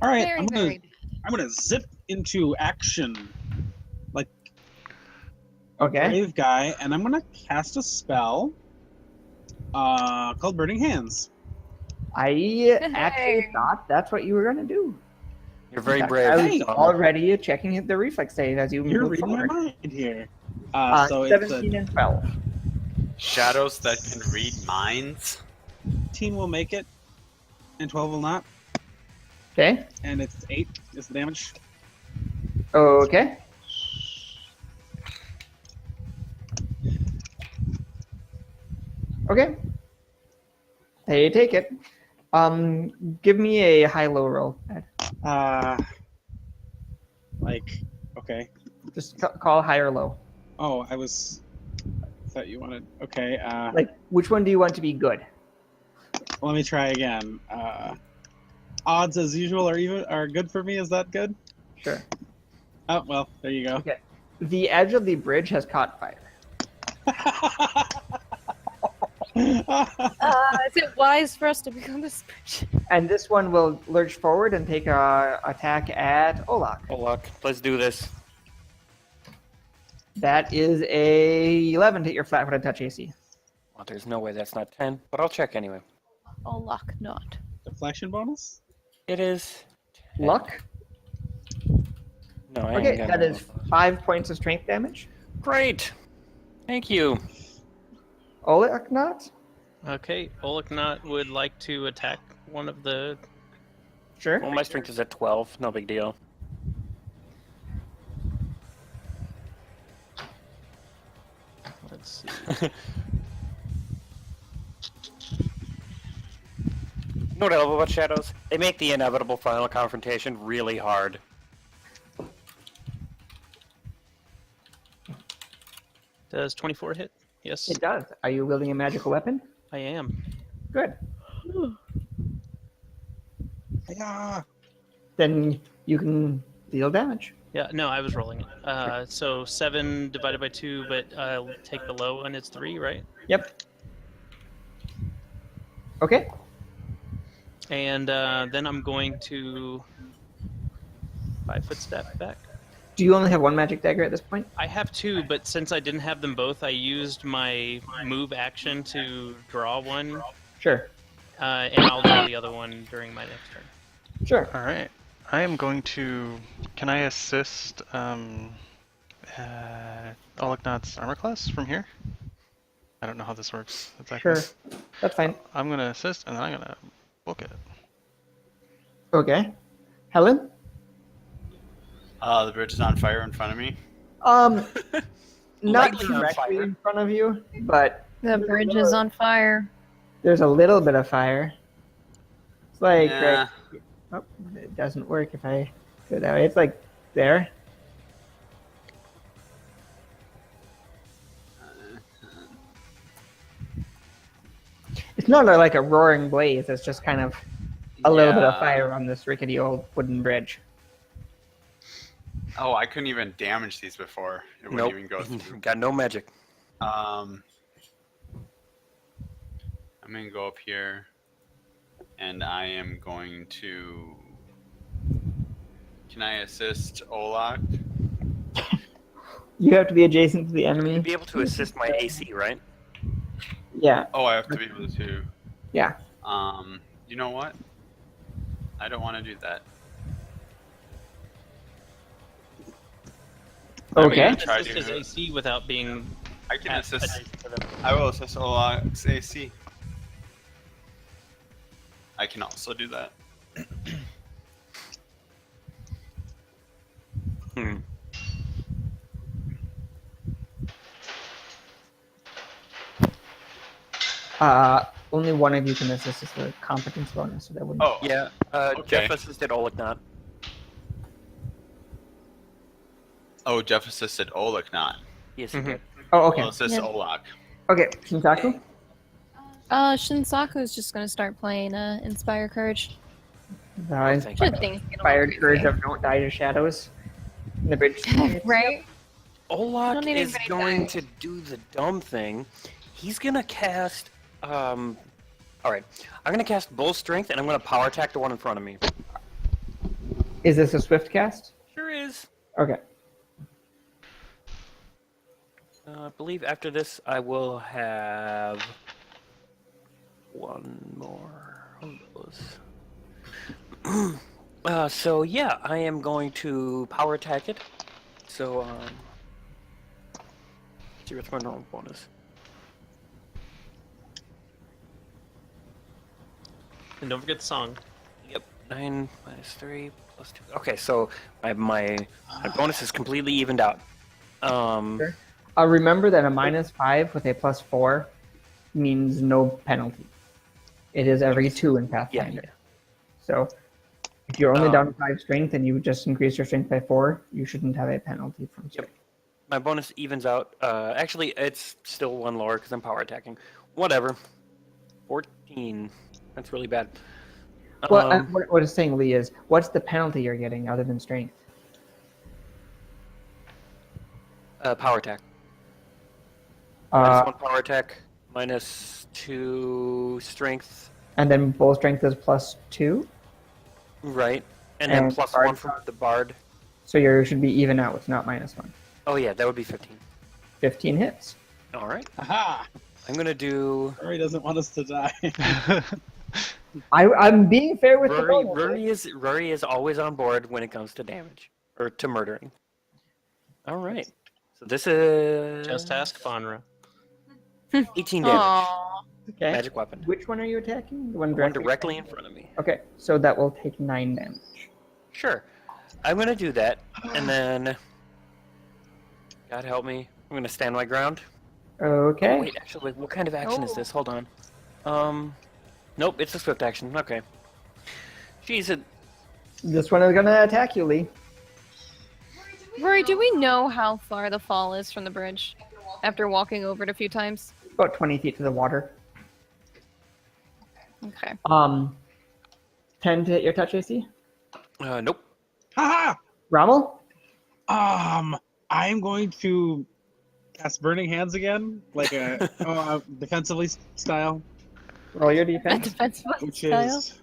All right, Very, I'm very. gonna zip into action like Okay. brave guy, and I'm gonna cast a spell called Burning Hands. I actually Hey. thought that's what you were gonna do. You're very In fact, brave. I was Hey. already checking the reflex save as you You're move reading my forward. mind here. So it's 17 and 12. Shadows that can read minds. 18 will make it, and 12 will not, Okay. and it's 8 is the damage. Okay. Okay. They take it. Give me a high-low roll. Ed. Okay. Just call high or low. Oh, I thought you wanted. Okay. Like, which one do you want to be good? Let me try again. Odds as usual are good for me. Is that good? Sure. Oh well, there you go. The edge of the bridge has caught fire. Is it wise for us to become this bridge? And this one will lurch forward and take a attack at Olak. Oh, luck. Let's do this. That is a 11 to hit your flat-footed touch AC. Well, there's no way that's not 10, but I'll check anyway. Oh, luck not. Deflection bonus. It is. 10. Luck. No, I ain't Okay, got that no is luck. 5 points of strength damage. Great. Thank you. Olak not? Okay, Olaknot would like to attack one of the. Sure. Well, my strength is at 12. No big deal. Let's see. You know what I love about shadows? They make the inevitable final confrontation really hard. Does 24 hit? Yes, It does. Are you wielding a magical weapon? I am. Good. Yeah. Then you can deal damage. Yeah, no, I was rolling it. So 7 divided by 2, but I'll take the low and it's 3, right? Yep. Okay. And then I'm going to 5-foot step back. Do you only have one magic dagger at this point? I have 2, but since I didn't have them both, I used my move action to draw one, Sure. and I'll draw the other one during my next turn. Sure. All right. I am going to. Can I assist Olaknot's armor class from here? I don't know how this works exactly. Sure. That's fine. I'm gonna assist, and then I'm gonna book it. Okay. Helen? The bridge is on fire in front of me. Not Lightly on directly fire. in front of you, but The bridge is on fire. there's a little bit of fire. It's like Yeah. right. Oh, it doesn't work if I go that way. It's like there. It's not like a roaring blaze. It's just kind of a little bit of Yeah. fire on this rickety old wooden bridge. Oh, I couldn't even damage these before. It wouldn't Nope. even go through. Got no magic. I'm gonna go up here, and I am going to. Can I assist Olak? You have to be adjacent to the enemy. You'd be able to assist my AC, right? Yeah. Oh, I have to be able to. Yeah. You know what? I don't want to do that. I mean, Okay. you can Try assist his to- AC without being. I can at- assist. adjacent to them. I will assist Olak's AC. I can also do that. Hmm. Only one of you can assist us with a competence bonus, so that wouldn't. Oh, Yeah, Okay. Jeff assisted Oleg not. oh, Jeff assisted Olak not. Yes, he Mhm. did. Oh, okay. I'll assist Yeah. Olak. Okay, Shinsaku. Shinsaku's just gonna start playing Inspire Courage. The thank you. Should things get a inspired little courage easier. of don't die to shadows. In the bridge. Right? Olak Don't need is anybody going dying. to do the dumb thing. He's gonna cast. All right, I'm gonna cast Bull Strength, and I'm gonna power attack the one in front of me. Is this a swift cast? Sure is. Okay. I believe after this, I will have one more of those. So yeah, I am going to power attack it. So let's see what's my normal bonus. And don't forget the song. Yep, 9 minus 3 plus 2. Okay, so my bonus is completely evened out. Sure. Remember that a -5 with a +4 means no penalty. It is every 2 in Pathfinder. So if you're only down 5 strength and you just increase your strength by 4, you shouldn't have a penalty from strength. My bonus evens out. Actually, it's still one lower because I'm power attacking. Whatever. 14. That's really bad. Well, what it's saying, Lee, is what's the penalty you're getting other than strength? Power attack. Minus Uh, 1 power attack. Minus 2 strength. and then bull strength is +2, Right. And then And plus bard 1 from the bard. so you should be even out. It's not -1. Oh yeah, that would be 15. 15 hits. All right. Aha! I'm gonna do. Rory doesn't want us to die. I'm being fair with the bonus. Rory is always on board when it comes to damage or to murdering. All right. So this is Just ask Fonra. 18 damage. Aww. Okay. Magic weapon. Which one are you attacking? The one The one directly. directly in front of me. Okay, so that will take 9 damage. Sure. I'm gonna do that, and then. God help me. I'm gonna stand my ground. Okay. Oh, wait, actually, wait, what kind of action is this? Hold on. Nope, it's a swift action. Okay. Jeez, This one is gonna attack you, Lee. Rory, do we know how far the fall is from the bridge after walking over it a few times? About 20 feet to the water. Okay. 10 to hit your touch AC. nope. Haha! Rommel? I'm going to cast Burning Hands again, like a defensively style, Roll your A defense. defensive which style? is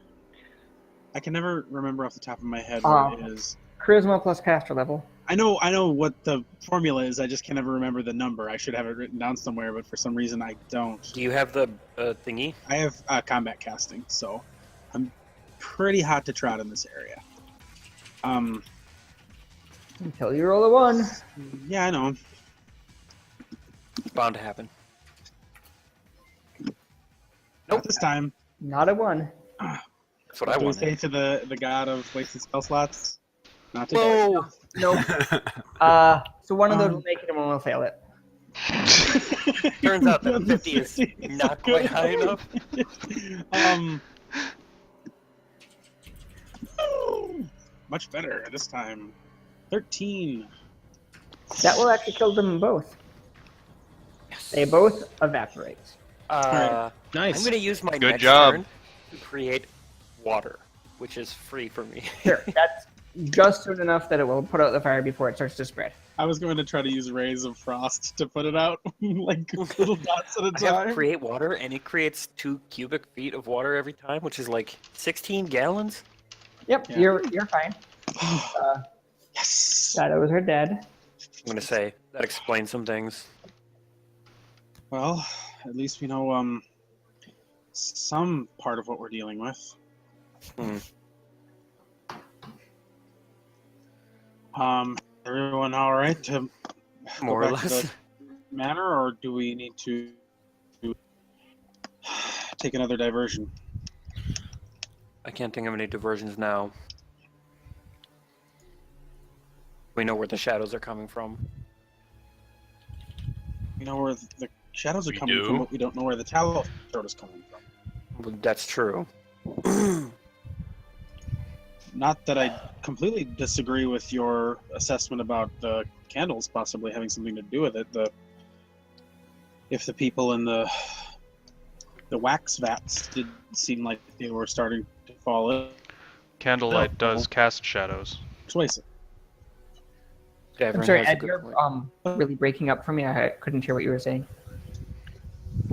I can never remember off the top of my head Um, what it is. Charisma plus caster level. I know what the formula is. I just can never remember the number. I should have it written down somewhere, but for some reason I don't. Do you have the thingy? I have combat casting, so I'm pretty hot to trot in this area. Until you roll a 1. Yeah, I know. It's bound to happen. Not this time. Not a 1. That's what I Do we wanted. say to the god of wasted spell slots? Not to Whoa! Nope. So one of those will make it and one will fail it. Turns out that 50 is not quite high enough. Much better this time. 13. That will actually kill them both. Yes. They both evaporate. I'm Nice. going to use my Good next job. turn to create water, which is free for me. Sure, that's just soon enough that it will put out the fire before it starts to spread. I was going to try to use rays of frost to put it out, like little dots at a I have time. create water, and it creates 2 cubic feet of water every time, which is like 16 gallons. Yep, Yeah. you're fine. Yes. Shadows are dead. I'm going to say that explains some things. Well, at least we know some part of what we're dealing with. Everyone all right to More go or back to less. the manor, or do we need to take another diversion? I can't think of any diversions now. We know where the shadows are coming from. We know where the shadows are We coming do? from, but we don't know where the tallow sword is coming from. Well, that's true. Not that I completely disagree with your assessment about the candles possibly having something to do with it. If the people in the wax vats did seem like they were starting to fall in, Candlelight No. does cast shadows. persuasive. I'm Davern sorry, has a Ed, good you're point. really breaking up for me. I couldn't hear what you were saying.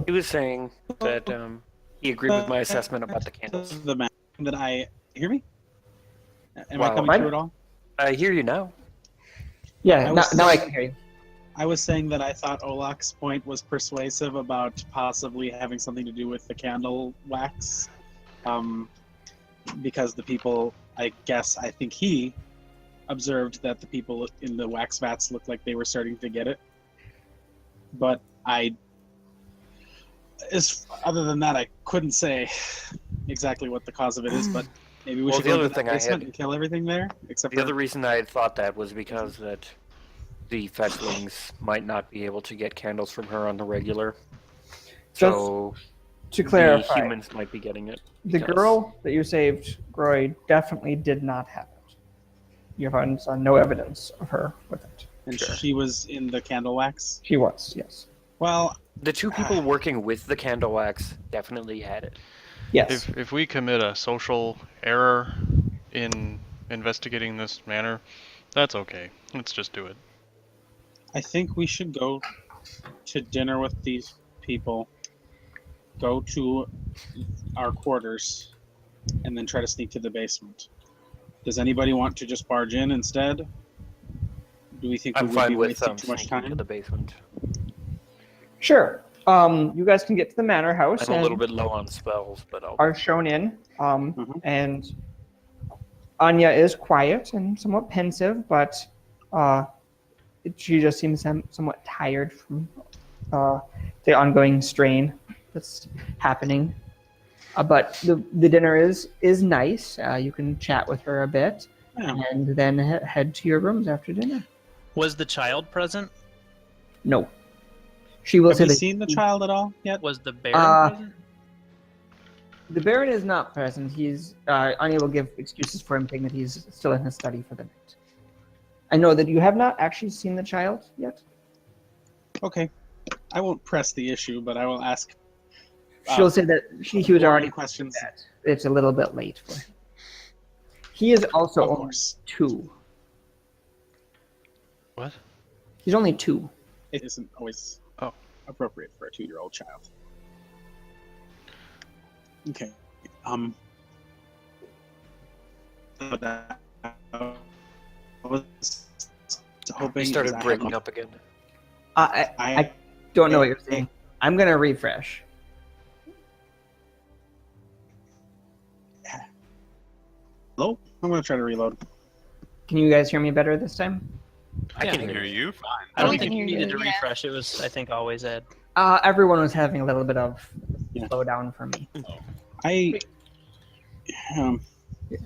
He was saying that he agreed with my assessment about the candles. The man that I hear me. Am Wow. I coming What? through at all? I hear you now. Yeah, I was now I saying- can hear you. I was saying that I thought Olak's point was persuasive about possibly having something to do with the candle wax, because the people, I think he observed that the people in the wax vats looked like they were starting to get it. But other than that, I couldn't say exactly what the cause of it is. But maybe we Well, should the go other into the thing I basement had- and kill everything there, except The for other reason I had thought that was because that the fetchlings might not be able to get candles from her on the regular. So To the clarify, humans might be getting it. the because- girl that you saved, Groy, definitely did not have it. You saw no evidence of her with it. and Sure. she was in the candle wax. She was, yes. Well, The two people working with the candle wax definitely had it. Yes. If we commit a social error in investigating this manor, that's okay. Let's just do it. I think we should go to dinner with these people, go to our quarters, and then try to sneak to the basement. Does anybody want to just barge in instead? Do we think I'm we would be fine with wasting too much sneaking to time? the basement. Sure. You guys can get to the manor house I'm a and little bit low on spells, but I'll. are shown in. Mhm. And Anya is quiet and somewhat pensive, but she just seems somewhat tired from the ongoing strain that's happening. But the dinner is nice. You can chat with her a bit, Yeah. and then head to your rooms after dinner. Was the child present? No, she will Have say you that seen the child at all yet? Was the Baron present? the Baron is not present. He's Anya will give excuses for him, saying that he's still in his study for the night. I know that you have not actually seen the child yet. Okay. I won't press the issue, but I will ask She'll say that he was boring already questions. that it's a little bit late for him. He is also Of only course. 2. What? He's only 2. It isn't always Oh. appropriate for a 2-year-old child. Okay. But, I was hoping. He started I have breaking a- up again. I don't know what you're saying. I'm gonna refresh. Hello? I'm gonna try to reload. Can you guys hear me better this time? I Yeah. can Can hear hear you. you fine. I don't we think can you hear needed you, to yeah. refresh. It was, I think, always Ed. Everyone was having a little bit of Yeah. slowdown for me. I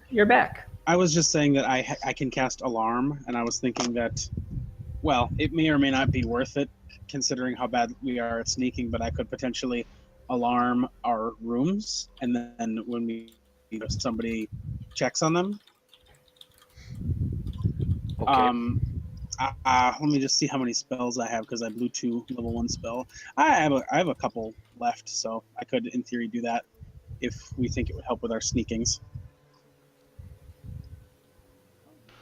You're back. I was just saying that I can cast alarm, and I was thinking that, well, it may or may not be worth it considering how bad we are at sneaking, but I could potentially alarm our rooms, and then when if somebody checks on them, Okay. let me just see how many spells I have because I blew 2 level 1 spell. I have a couple left, so I could in theory do that if we think it would help with our sneakings.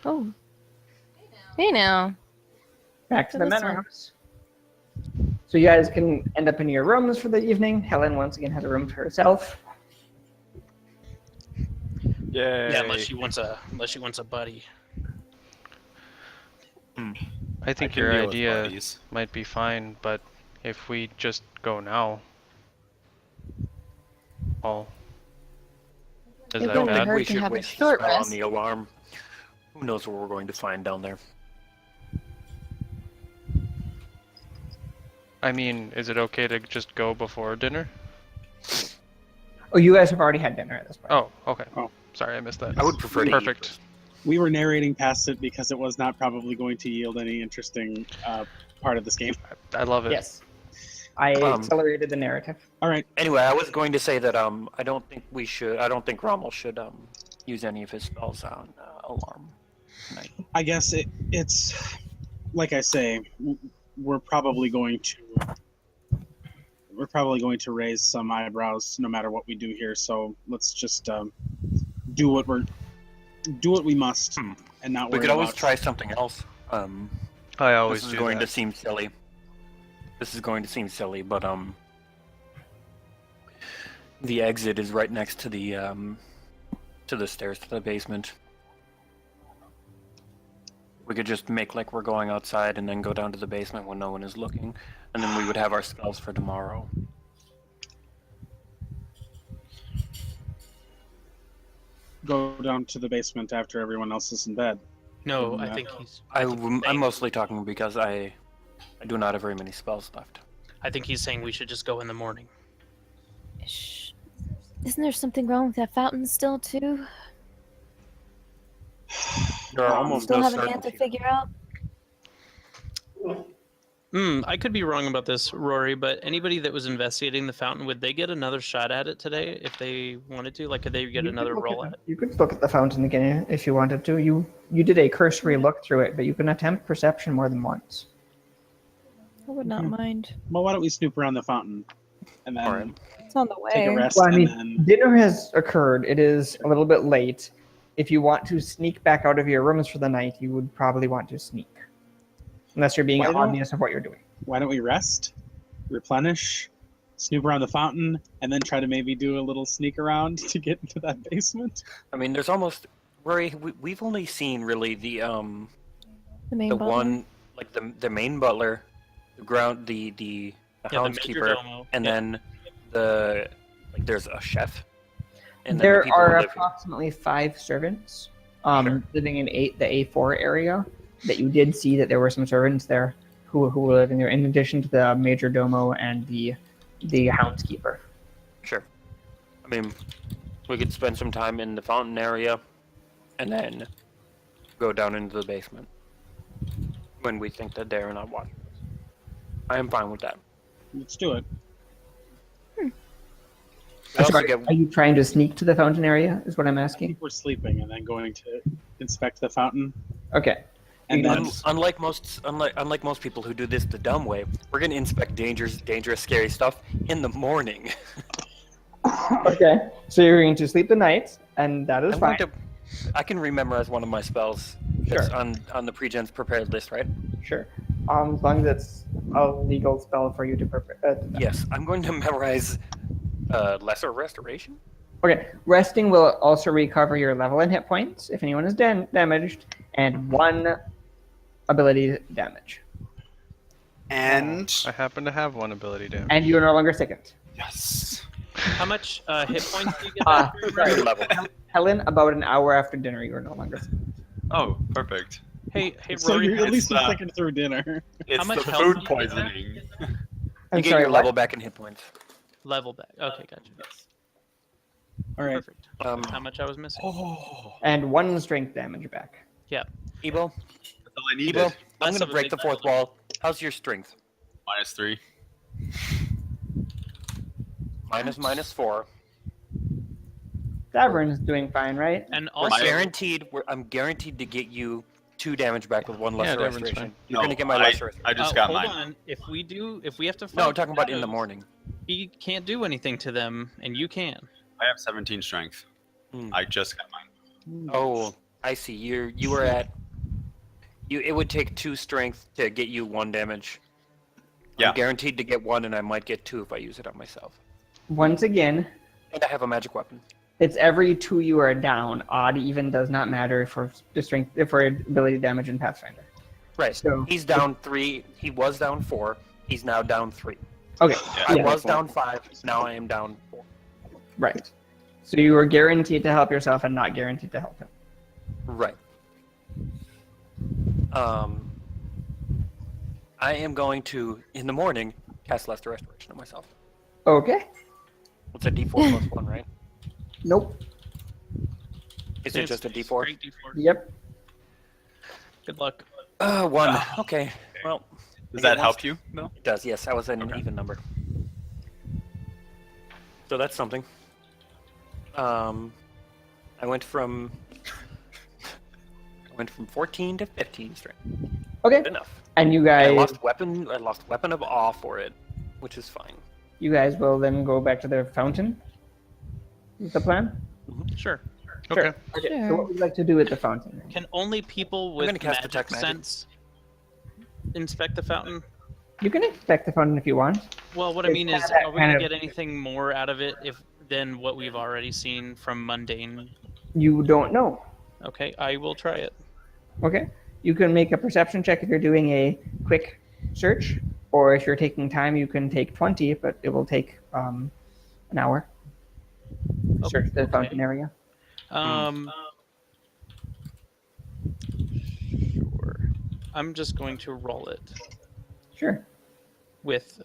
Oh. Hey now. Back to So the this manor one. house. So you guys can end up in your rooms for the evening. Helen once again has a room to herself. Yay. Yeah, unless she wants a buddy. I think can your deal with idea buddies. might be fine, but if we just go now, is It that wouldn't bad? hurt We to should have a waste the short spell on rest. the alarm. Who knows what we're going to find down there? I mean, is it okay to just go before dinner? Oh, you guys have already had dinner at this point. Oh, okay. Oh. Sorry, I missed that. I would prefer to eat Perfect. We were narrating past it because it was not probably going to yield any interesting part of this game. I love it. Yes. I Um, accelerated the narrative. All right. Anyway, I was going to say that I don't think Rommel should use any of his spells on alarm tonight. I guess it's like I say, we're probably going to raise some eyebrows no matter what we do here. So let's just do what we must and not We worry could always about. try something else. I always This is do going that. to seem silly. But the exit is right next to the stairs to the basement. We could just make like we're going outside and then go down to the basement when no one is looking, and then we would have our spells for tomorrow. Go down to the basement after everyone else is in bed. No, I Yeah. think he's. I'm mostly talking because I do not have very many spells left. I think he's saying we should just go in the morning. Shh. Isn't there something wrong with that fountain still, too? There are almost Still no haven't yet to certainties. figure out? I could be wrong about this, Rory, but anybody that was investigating the fountain, would they get another shot at it today if they wanted to? Like, could they get You another could look roll at at it? You could look at the fountain again if you wanted to. You did a cursory look through it, but you can attempt perception more than once. I would not mind. Well, why don't we snoop around the fountain and then Alright. It's on the take a way. rest Well, I and mean, then dinner has occurred. It is a little bit late. If you want to sneak back out of your rooms for the night, you would probably want to sneak. Unless you're being Why don't- obvious of what you're doing. why don't we rest, replenish, snoop around the fountain, and then try to maybe do a little sneak around to get into that basement? I mean, there's almost Rory. We've only seen really the The main the butler. one like the main butler, the ground the Yeah, the housekeeper, majordomo. and Yeah. then the like there's a chef. And then the There people who are live here. approximately 5 servants Sure. living in the A4 area. That you did see that there were some servants there who were living there, in addition to the major domo and the housekeeper. Sure. I mean, we could spend some time in the fountain area, and then go down into the basement when we think that they're not watching us. I am fine with that. Let's do it. We also Sorry, get- are you trying to sneak to the fountain area? Is what I'm I asking. think we're sleeping and then going to inspect the fountain. Okay. And You then know, unlike most people who do this the dumb way, we're gonna inspect dangerous, scary stuff in the morning. Okay. So you're going to sleep the night, and that is I'm fine. going to. I can remember one of my spells. That's Sure. on the pre-gen's prepared list, right? Sure. As long as it's a legal spell for you to prepare. Yes, I'm going to memorize Lesser Restoration. Okay. Resting will also recover your level and hit points if anyone is damaged, and 1 ability damage. And I happen to have 1 ability damage. And you are no longer sickened. yes. How much hit points do you get Uh, after? sorry. Level. Helen, about an hour after dinner, you are no longer sickened. Oh, perfect. Hey, so Rory, you're at least it's, sticking through dinner. It's much the health food do you get back? poisoning. You I'm get sorry, your what? level back in hit points. level back. Okay, gotcha. All right. Perfect. How much I was missing? Oh, And 1 strength damage back. Ebo, that's all I needed. Ebo, I'm Less gonna of a break big the fourth battle. wall. How's your strength? -3. -4. Davern's doing fine, right? And We're also, I'm guaranteed to get you 2 damage back with 1 Yeah, lesser Devon's restoration. fine. You're gonna get my lesser restoration. I just got hold mine. on. If we have to fight No, I'm talking about in the shadows, morning. he can't do anything to them, and you can. I have 17 strength. Hmm. I just got mine. Oh, I see. You were at. It would take 2 strength to get you 1 damage. Yeah. I'm guaranteed to get 1, and I might get 2 if I use it on myself. Once again, And I have a magic weapon. it's every 2 you are down. Odd even does not matter for the strength for ability damage in Pathfinder. Right. So- He's down 3. He was down 4. He's now down 3. Okay. I Yeah. was down 5. Now I am down 4. Right. So you are guaranteed to help yourself and not guaranteed to help him. Right. I am going to, in the morning, cast Lesser Restoration on myself. Okay. It's a D4 plus 1, right? Nope. Is it just a D4? Straight D4. Yep. Good luck. 1. Okay. Well, Does that help you? No. it does. Yes, I was an even number. So that's something. I went from 14 to 15 strength. Okay. Good enough. And you And I guys, lost weapon of awe for it, which is fine. you guys will then go back to the fountain. Is the plan? Sure. Okay. Sure. Okay. So Sure. what would you like to do at the fountain? Can only people gonna with cast magic Detect Magic. sense inspect the fountain? You can inspect the fountain if you want. Well, what I It's mean kind is, of that are we kind going to of- get anything more out of it than what we've already seen from mundane? You don't know. Okay, I will try it. Okay. You can make a perception check if you're doing a quick search, or if you're taking time, you can take 20, but it will take an hour. Search the fountain area. Sure. I'm just going to roll it Sure. with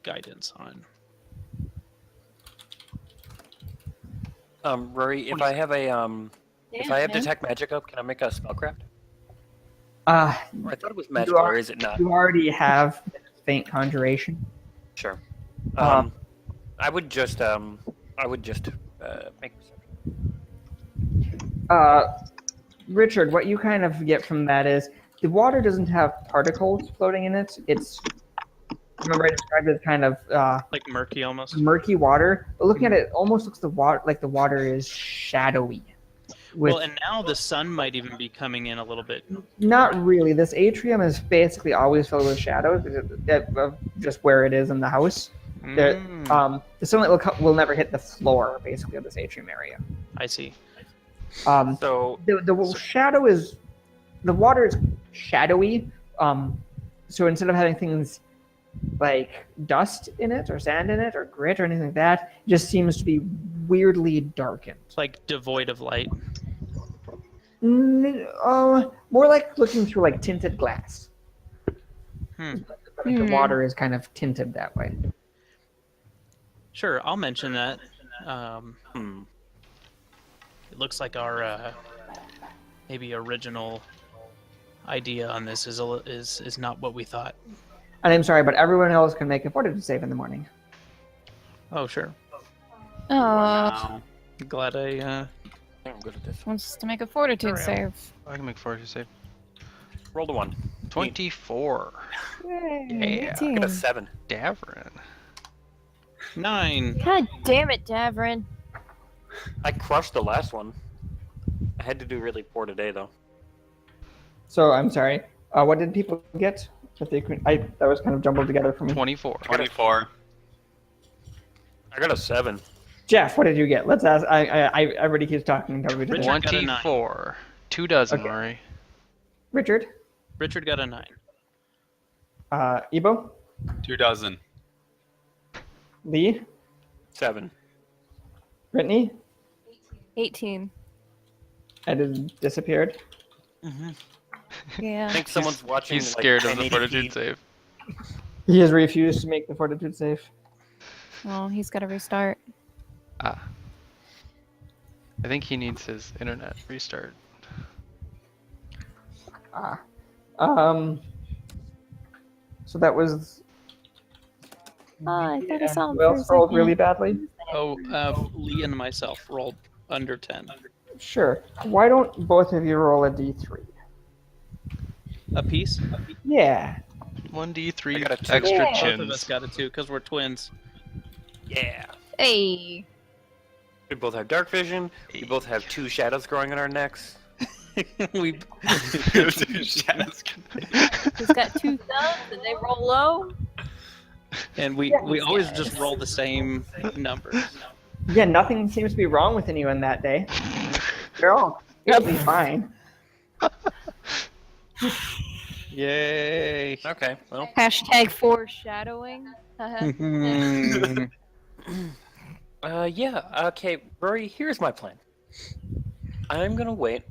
guidance on. Rory, if I have detect magic up, can I make a spellcraft? Uh, Or I thought it was magical, or is it not? you already have faint conjuration. Sure. Um, I would just make. Richard, what you kind of get from that is the water doesn't have particles floating in it. It's, remember I described it as kind of Like murky almost. murky water, but looking at it, it almost looks like the water is shadowy. With, Well, and now the sun might even be coming in a little bit. not really. This atrium is basically always filled with shadows of just where it is in the house. The sunlight will never hit the floor, basically, of this atrium area. I see. So The shadow is, the water is shadowy. So instead of having things like dust in it or sand in it or grit or anything like that, it just seems to be weirdly darkened. It's like devoid of light. More like looking through like tinted glass. Hmm. Like the water is kind of tinted that way. Sure, I'll mention that. hmm. It looks like our maybe original idea on this is not what we thought. And I'm sorry, but everyone else can make a fortitude save in the morning. Oh, sure. Oh, Wow. Glad I. I'm good at this. wants to make a fortitude Hurry up. save. I can make 40 save. Roll the 1. 24. Yay, I got a 7. Davrin. 9. God damn it, Davrin. I crushed the last one. I had to do really poor today, though. So I'm sorry. What did people get? That they could, that was kind of jumbled together for me. 24. 24. I got a 7. Jeff, what did you get? Let's ask. Everybody keeps talking. Richard. Richard got a 24. 2 dozen, Okay. Rory. Richard. Richard got a 9. Ebo. 2 dozen. Lee. 7. Brittany. 18. And it disappeared. Yeah. I think someone's watching. He's scared of the 1080p. fortitude save. He has refused to make the fortitude save. Well, he's got to restart. I think he needs his internet restart. So that was. I thought I saw him Who for a else rolled second. really badly? Oh, Lee and myself rolled under 10. Sure. Why don't both of you roll a d3? A piece? Yeah. 1d3 I got a 2. extra Yeah. Both of us chins. got a 2 because we're twins. Yeah. Hey. We both have dark vision. We both have 2 shadows growing on our necks. we Shadows. He's got 2 thumbs and they roll low. and we always just roll the same numbers. Yeah, nothing seems to be wrong with anyone that day. You'll be fine. Yay! Okay, well. Hashtag foreshadowing. Yeah, okay, Rory, here's my plan. I'm gonna wait.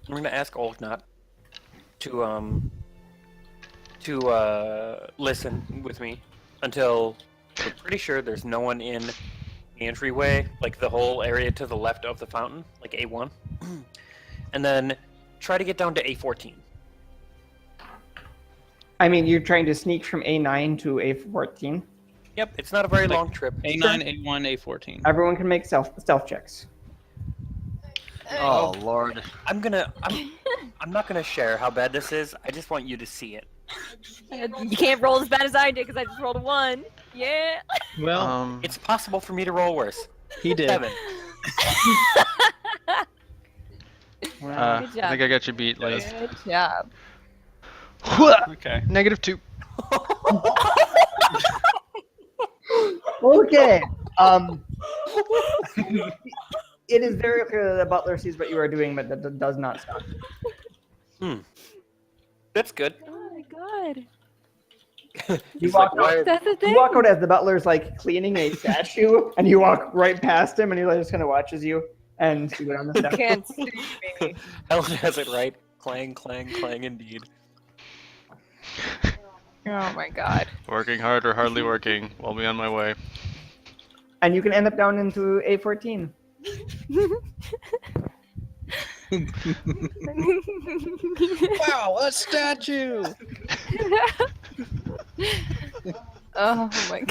I'm gonna ask Olgnot to listen with me until we're pretty sure there's no one in the entryway, like the whole area to the left of the fountain, like A1, and then try to get down to A14. I mean, you're trying to sneak from A9 to A14. Yep, it's not a very long trip. A9, A1, A14. Everyone can make stealth checks. Oh Lord. I'm not gonna share how bad this is. I just want you to see it. You can't roll as bad as I did because I just rolled a 1. Yeah. Well, It's possible for me to roll worse. he did. 7. Good I job. think I got you beat, Liz. Good job. Okay. -2. Okay. It is very clear that the butler sees what you are doing, but that does not stop. That's good. Oh my god. You He's walk, like, why? That's the thing. you walk out as the butler's like cleaning a statue, and you walk right past him, and he just kind of watches you, and you go down the steps. Can't see me. Helen has it right. Clang, clang, clang, indeed. Oh my god. Working hard or hardly working. I'll be on my way. And you can end up down into A14. Wow, a statue! Oh my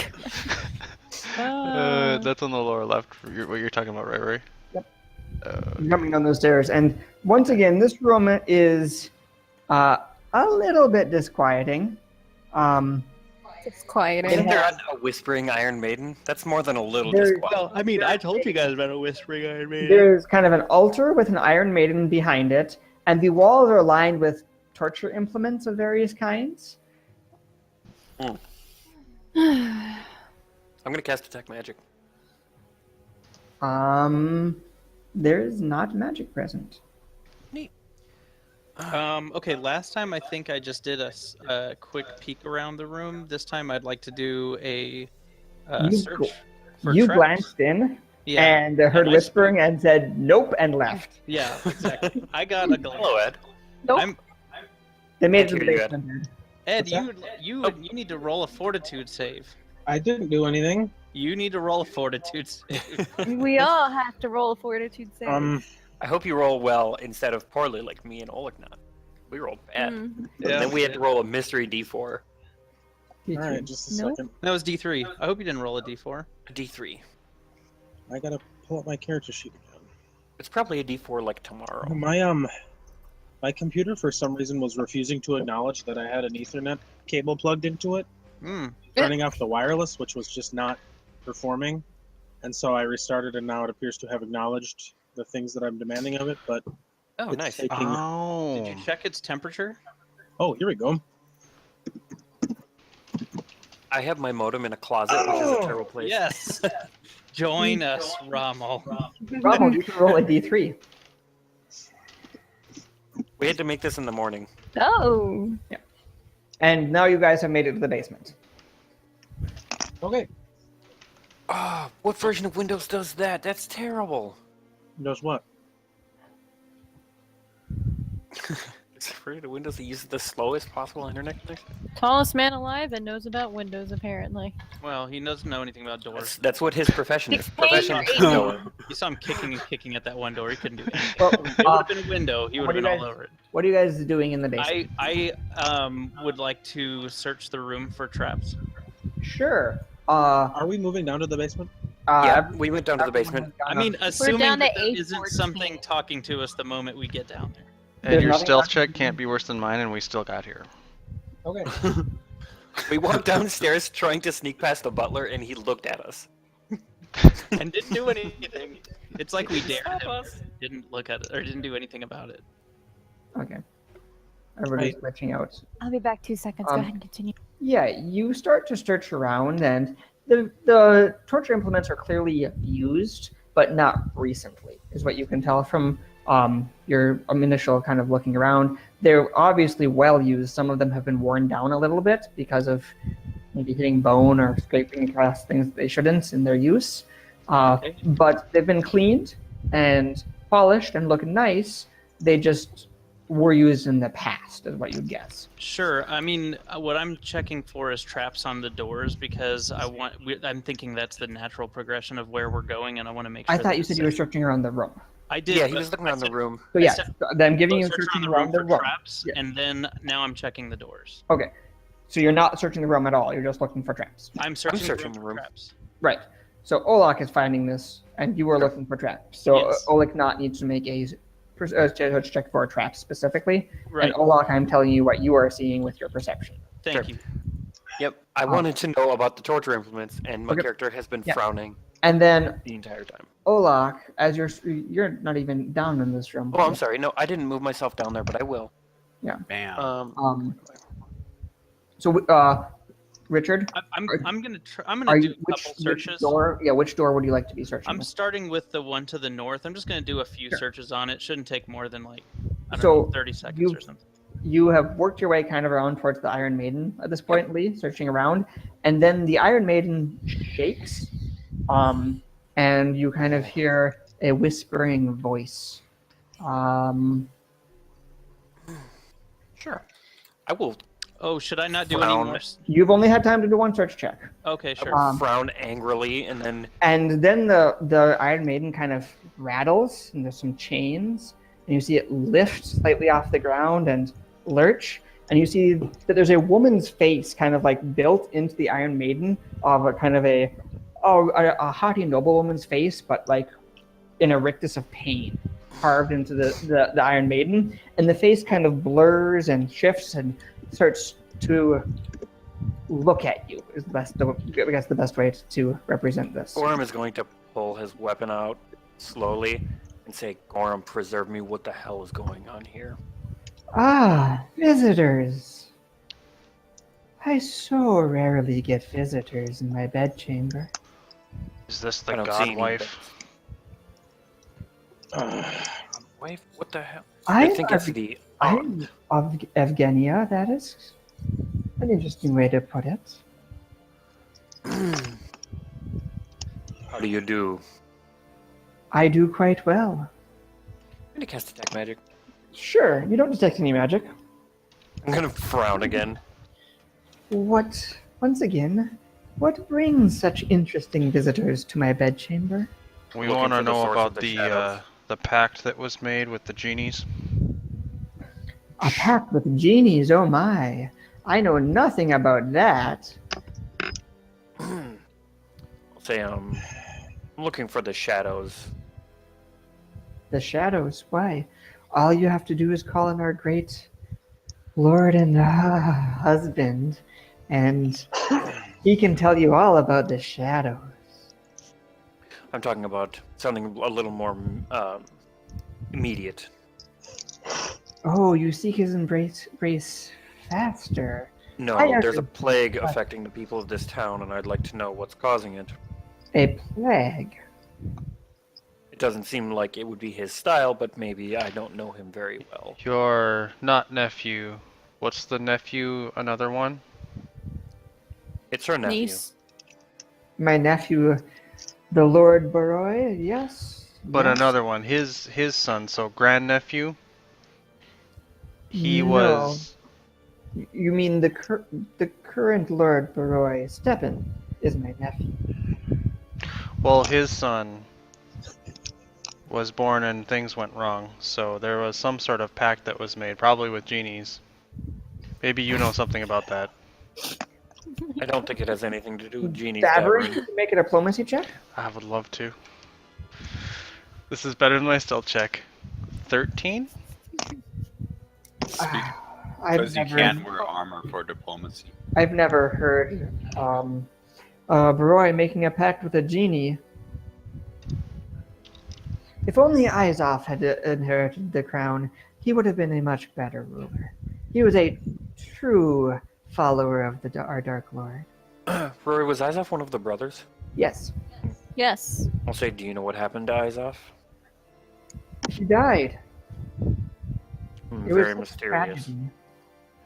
god. That's on the lower left. What you're talking about, right? Yep. Uh, Coming down those stairs, and once again, this room is a little bit disquieting. It's quieting. Isn't there a whispering Iron Maiden? That's more than a little There- disquiet. Well, I mean, I told you guys about a whispering Iron Maiden. There's kind of an altar with an Iron Maiden behind it, and the walls are lined with torture implements of various kinds. I'm gonna cast Detect Magic. There is not magic present. Okay, last time I think I just did a quick peek around the room. This time I'd like to do a You search go- for You traps. glanced in Yeah, and heard I- whispering and said nope and left. yeah, exactly. I got a glance. Hello, Ed. Nope. I'm They made it Thank to the you, Ed. basement. Ed. What's You need to roll a fortitude save. I didn't do anything. You need to roll a fortitude save. We all have to roll a fortitude save. I hope you roll well instead of poorly like me and Oleg not. We rolled bad. Mm. And then we had to roll a mystery D4. All right, just a Nope. second. That was D3. I hope you didn't roll a D4. A D3. I gotta pull up my character sheet again. It's probably a D4 like tomorrow. My computer for some reason was refusing to acknowledge that I had an Ethernet cable plugged into it, Hmm. running off the wireless, which was just not performing. And so I restarted, and now it appears to have acknowledged the things that I'm demanding of it. But Oh, it's nice. taking. Did you oh. check its temperature? Oh, here we go. I have my modem in a closet, which is a terrible place. Yes. Join us, Rommel. Rommel, you can roll a d3. We had to make this in the morning. Oh. And now you guys have made it to the basement. Okay. Oh, what version of Windows does that? That's terrible. Knows what? It's a version of Windows that uses the slowest possible internet connection. Tallest man alive and knows about Windows, apparently. Well, he doesn't know anything about doors. That's what his profession is. 16 Profession or is 18. knower. You saw him kicking and kicking at that one door. He couldn't do anything. Well, If it would have been a window, he would what have do been you all guys- over it. what are you guys doing in the basement? I would like to search the room for traps. Sure. Are we moving down to the basement? Yeah, we went down to the basement. I mean, assuming down that to there isn't A14. something talking to us the moment we get down there. And There's your nothing stealth left. check can't be worse than mine, and we still got here. Okay. We walked downstairs trying to sneak past the butler, and he looked at us. And didn't do anything. It's like we dared Stop him. us. Didn't look at it or didn't do anything about it. Okay. Everybody's glitching out. I'll be back 2 seconds. Go Um, ahead and continue. Yeah, you start to search around, and the torture implements are clearly used, but not recently, is what you can tell from your initial kind of looking around. They're obviously well used. Some of them have been worn down a little bit because of maybe hitting bone or scraping across things they shouldn't in their use. But they've been cleaned and polished and look nice. They just were used in the past, is what you'd guess. Sure. I mean, what I'm checking for is traps on the doors because I'm thinking that's the natural progression of where we're going, and I want to make sure. I thought that you it's said you were safe. searching around the room. I did. Yeah, he but was looking I around the said- room. So I yes, said- I'm giving you Search searching around around the for room. traps, Yeah. and then now I'm checking the doors. Okay, so you're not searching the room at all. You're just looking for traps. I'm searching, searching the the room. for traps. Right. So Olak is finding this, and you are looking for traps. So Yes. Olak not needs to make a check for a trap specifically. Right. And Olak, I'm telling you what you are seeing with your perception. Thank Sure. you. Yep. I wanted to know about the torture implements, and my Okay. character has been Yeah. frowning And then the entire time. Olak, as you're not even down in this room. Oh, I'm sorry. No, I didn't move myself down there, but I will. Bam. So Richard, I'm gonna I'm are gonna do you a couple which searches. door? Yeah, which door would you like to be searching? I'm starting with the one to the north. I'm just gonna do a few Sure. searches on it. Shouldn't take more than like I don't So, know, 30 seconds you- or something. You have worked your way kind of around towards the Iron Maiden at this point, Lee, searching around, and then the Iron Maiden shakes, and you kind of hear a whispering voice. Sure. I will. Oh, should I not do any Frown. more? You've only had time to do one search check, Okay, I sure. will frown angrily, and then and then the Iron Maiden kind of rattles, and there's some chains, and you see it lift slightly off the ground and lurch, and you see that there's a woman's face kind of like built into the Iron Maiden of a kind of a haughty noblewoman's face, but like in a rictus of pain carved into the Iron Maiden, and the face kind of blurs and shifts and starts to look at you is the best way to represent this. Gorham is going to pull his weapon out slowly and say, "Gorham, preserve me. What the hell is going on here?" Ah, visitors. I so rarely get visitors in my bedchamber. Is this I the don't see any godwife? Wife? What the hell? I I think it's the aunt. I'm of Evgenia, that is an interesting way to put it. How do you do? I do quite well. I'm gonna cast detect magic. Sure, you don't detect any magic. I'm gonna frown again. Once again, what brings such interesting visitors to my bedchamber? We Looking want to for the know source about of the shadows. the pact that was made with the genies. A pact with genies, oh my. I know nothing about that. I'll say, I'm looking for the shadows. The shadows, why? All you have to do is call in our great lord and husband, and he can tell you all about the shadows. I'm talking about something a little more immediate. Oh, you seek his embrace faster. No, I there's a actually- plague affecting the people of this town, and I'd like to know what's causing it. A plague. It doesn't seem like it would be his style, but maybe I don't know him very well. Your not nephew. What's the nephew? Another one? It's her nephew. Niece. My nephew, the Lord Baroy, yes. But yes. another one. His son. So grandnephew. He No. was. You mean the current Lord Baroy, Stepan, is my nephew. Well, his son was born and things went wrong. So there was some sort of pact that was made, probably with genies. Maybe you know something about that. I don't think it has anything to do with genies. Davern, Davern. you can make a diplomacy check. I would love to. This is better than my stealth check. 13? Because you can't wear armor for diplomacy. I've never heard Baroy making a pact with a genie. If only Izov had inherited the crown, he would have been a much better ruler. He was a true follower of our Dark Lord. Rory, was Izov one of the brothers? Yes, Yes. I'll say, do you know what happened to Izov? he died. It Very was mysterious. tragedy.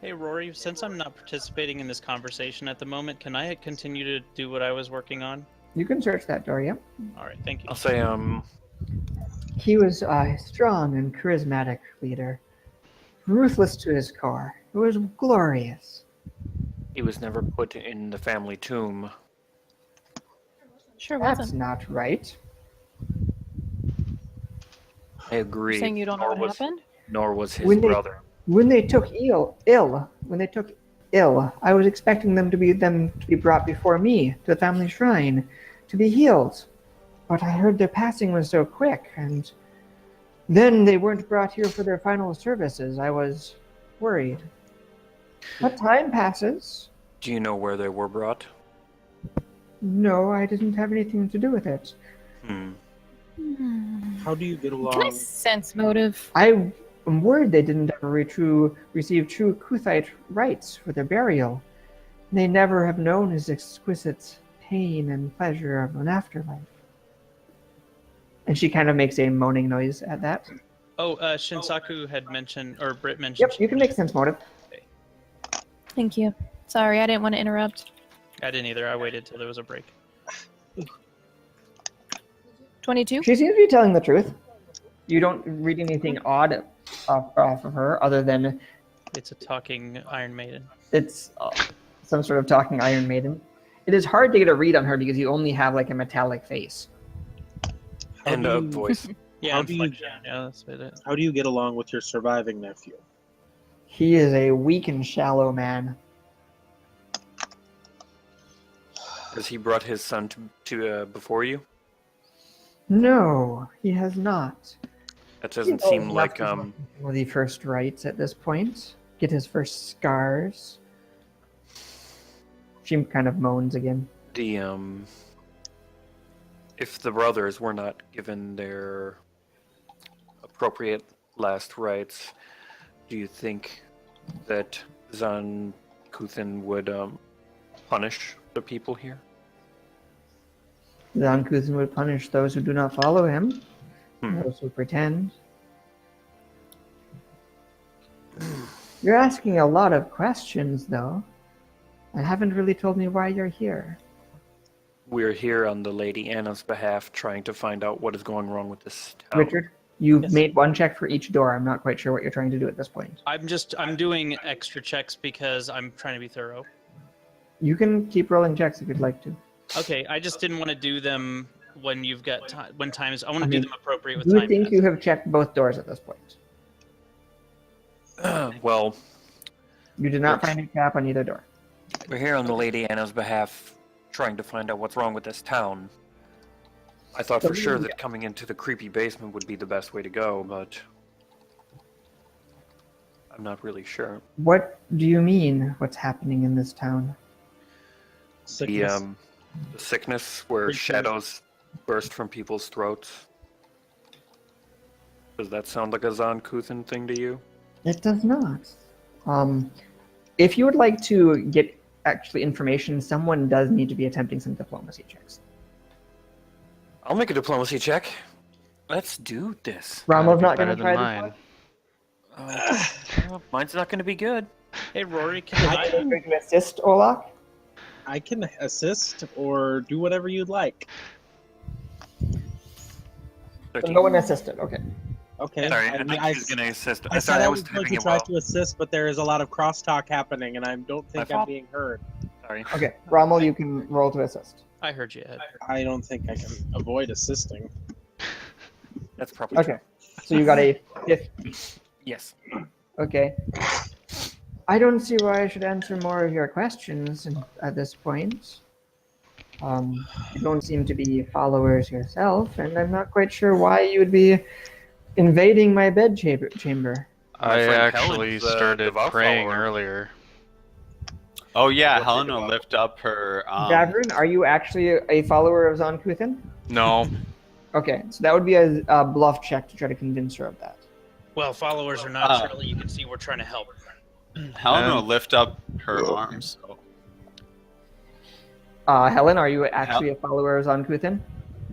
Hey, Rory, since I'm not participating in this conversation at the moment, can I continue to do what I was working on? You can search that door, yep. All right, thank you. I'll say, He was a strong and charismatic leader. ruthless to his core. It was glorious. He was never put in the family tomb. Sure That's wasn't. not right. I agree. You're saying you don't know nor what was, happened? Nor was his When they- brother. When they took ill, I was expecting them to be brought before me to the family shrine to be healed. But I heard their passing was so quick, and then they weren't brought here for their final services. I was worried. But time passes. Do you know where they were brought? No, I didn't have anything to do with it. How do you get Can I along? sense motive? I am worried they didn't ever receive true Kuthite rites for their burial. They never have known his exquisite pain and pleasure of an afterlife. And she kind of makes a moaning noise at that. Oh, Shinsaku had mentioned, or Britt mentioned. Yep, you can make sense motive. Thank you. Sorry, I didn't want to interrupt. I didn't either. I waited till there was a break. 22? She seems to be telling the truth. You don't read anything odd off of her other than It's a talking Iron Maiden. it's some sort of talking Iron Maiden. It is hard to get a read on her because you only have like a metallic face. And do a you- voice. Yeah, How do you- inflection. Yeah, that's about it. How do you get along with your surviving nephew? He is a weak and shallow man. Has he brought his son to before you? No, he has not. That doesn't He seem knows like nothing of the first rites at this point. Get his first scars. She kind of moans again. the if the brothers were not given their appropriate last rites, do you think that Zan Kuthin would punish the people here? Zankuthan would punish those who do not follow him, those who pretend. You're asking a lot of questions, though. I haven't really told me why you're here. We're here on the Lady Anna's behalf, trying to find out what is going wrong with this town. Richard, you've Yes. made one check for each door. I'm not quite sure what you're trying to do at this point. I'm doing extra checks because I'm trying to be thorough. You can keep rolling checks if you'd like to. Okay, I just didn't want to do them when you've got time. When time is, I want to I do mean, them appropriate with Do you time. think pass. you have checked both doors at this point? Well, You did not find a cap on either door. we're here on the Lady Anna's behalf, trying to find out what's wrong with this town. I thought for sure that coming into the creepy basement would be the best way to go, but I'm not really sure. What do you mean, what's happening in this town? Sickness. The sickness where Creatures. shadows burst from people's throats. Does that sound like a Zan Kuthin thing to you? It does not. If you would like to get actually information, someone does need to be attempting some diplomacy checks. I'll make a diplomacy check. Let's do this. Rommel's not Better going to than try mine. Well, mine's not going to be good. Hey, Rory, can this. I? Are you going to assist Olak? I can assist or do whatever you'd like. 13. No one assisted. Okay. Okay. Sorry, I think I, she was going to assist. I Sorry, said I I was was going typing to it try well. to assist, but there is a lot of crosstalk happening, and I don't think I'm fault. being heard. Sorry. Okay. Rommel, you can roll to assist. I heard you, Ed. I don't think I can avoid assisting. That's probably Okay. So you got a 50. true. Yes. Okay. I don't see why I should answer more of your questions at this point. You don't seem to be followers yourself, and I'm not quite sure why you would be invading my bed chamber. I friend actually Helen's, started devout praying follower. earlier. Oh yeah, What Helen they will do. lift up her. Davrin, are you actually a follower of Zankuthin? No, Okay, so that would be a bluff check to try to convince her of that. Well, followers or not, surely you can see we're trying to help. Helen will lift up her arms. So. Helen, are you actually a follower of Zankuthin?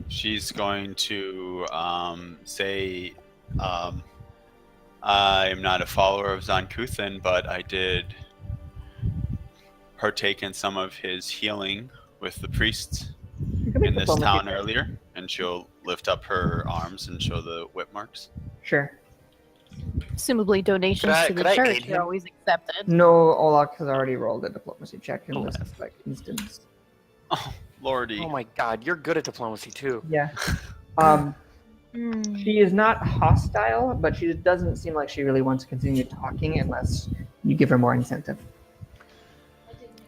She's going to say, I am not a follower of Zankuthin, but I did partake in some of his healing with the priests You can make in this diplomacy town check. earlier. And she'll lift up her arms and show the whip marks. Sure. Presumably donations to the could I church aid him? are always accepted. No, Olak has already rolled a diplomacy check in this Alas. instance. Oh, lordy. Oh my god, you're good at diplomacy too. Yeah. Um, Hmm. she is not hostile, but she doesn't seem like she really wants to continue talking unless you give her more incentive.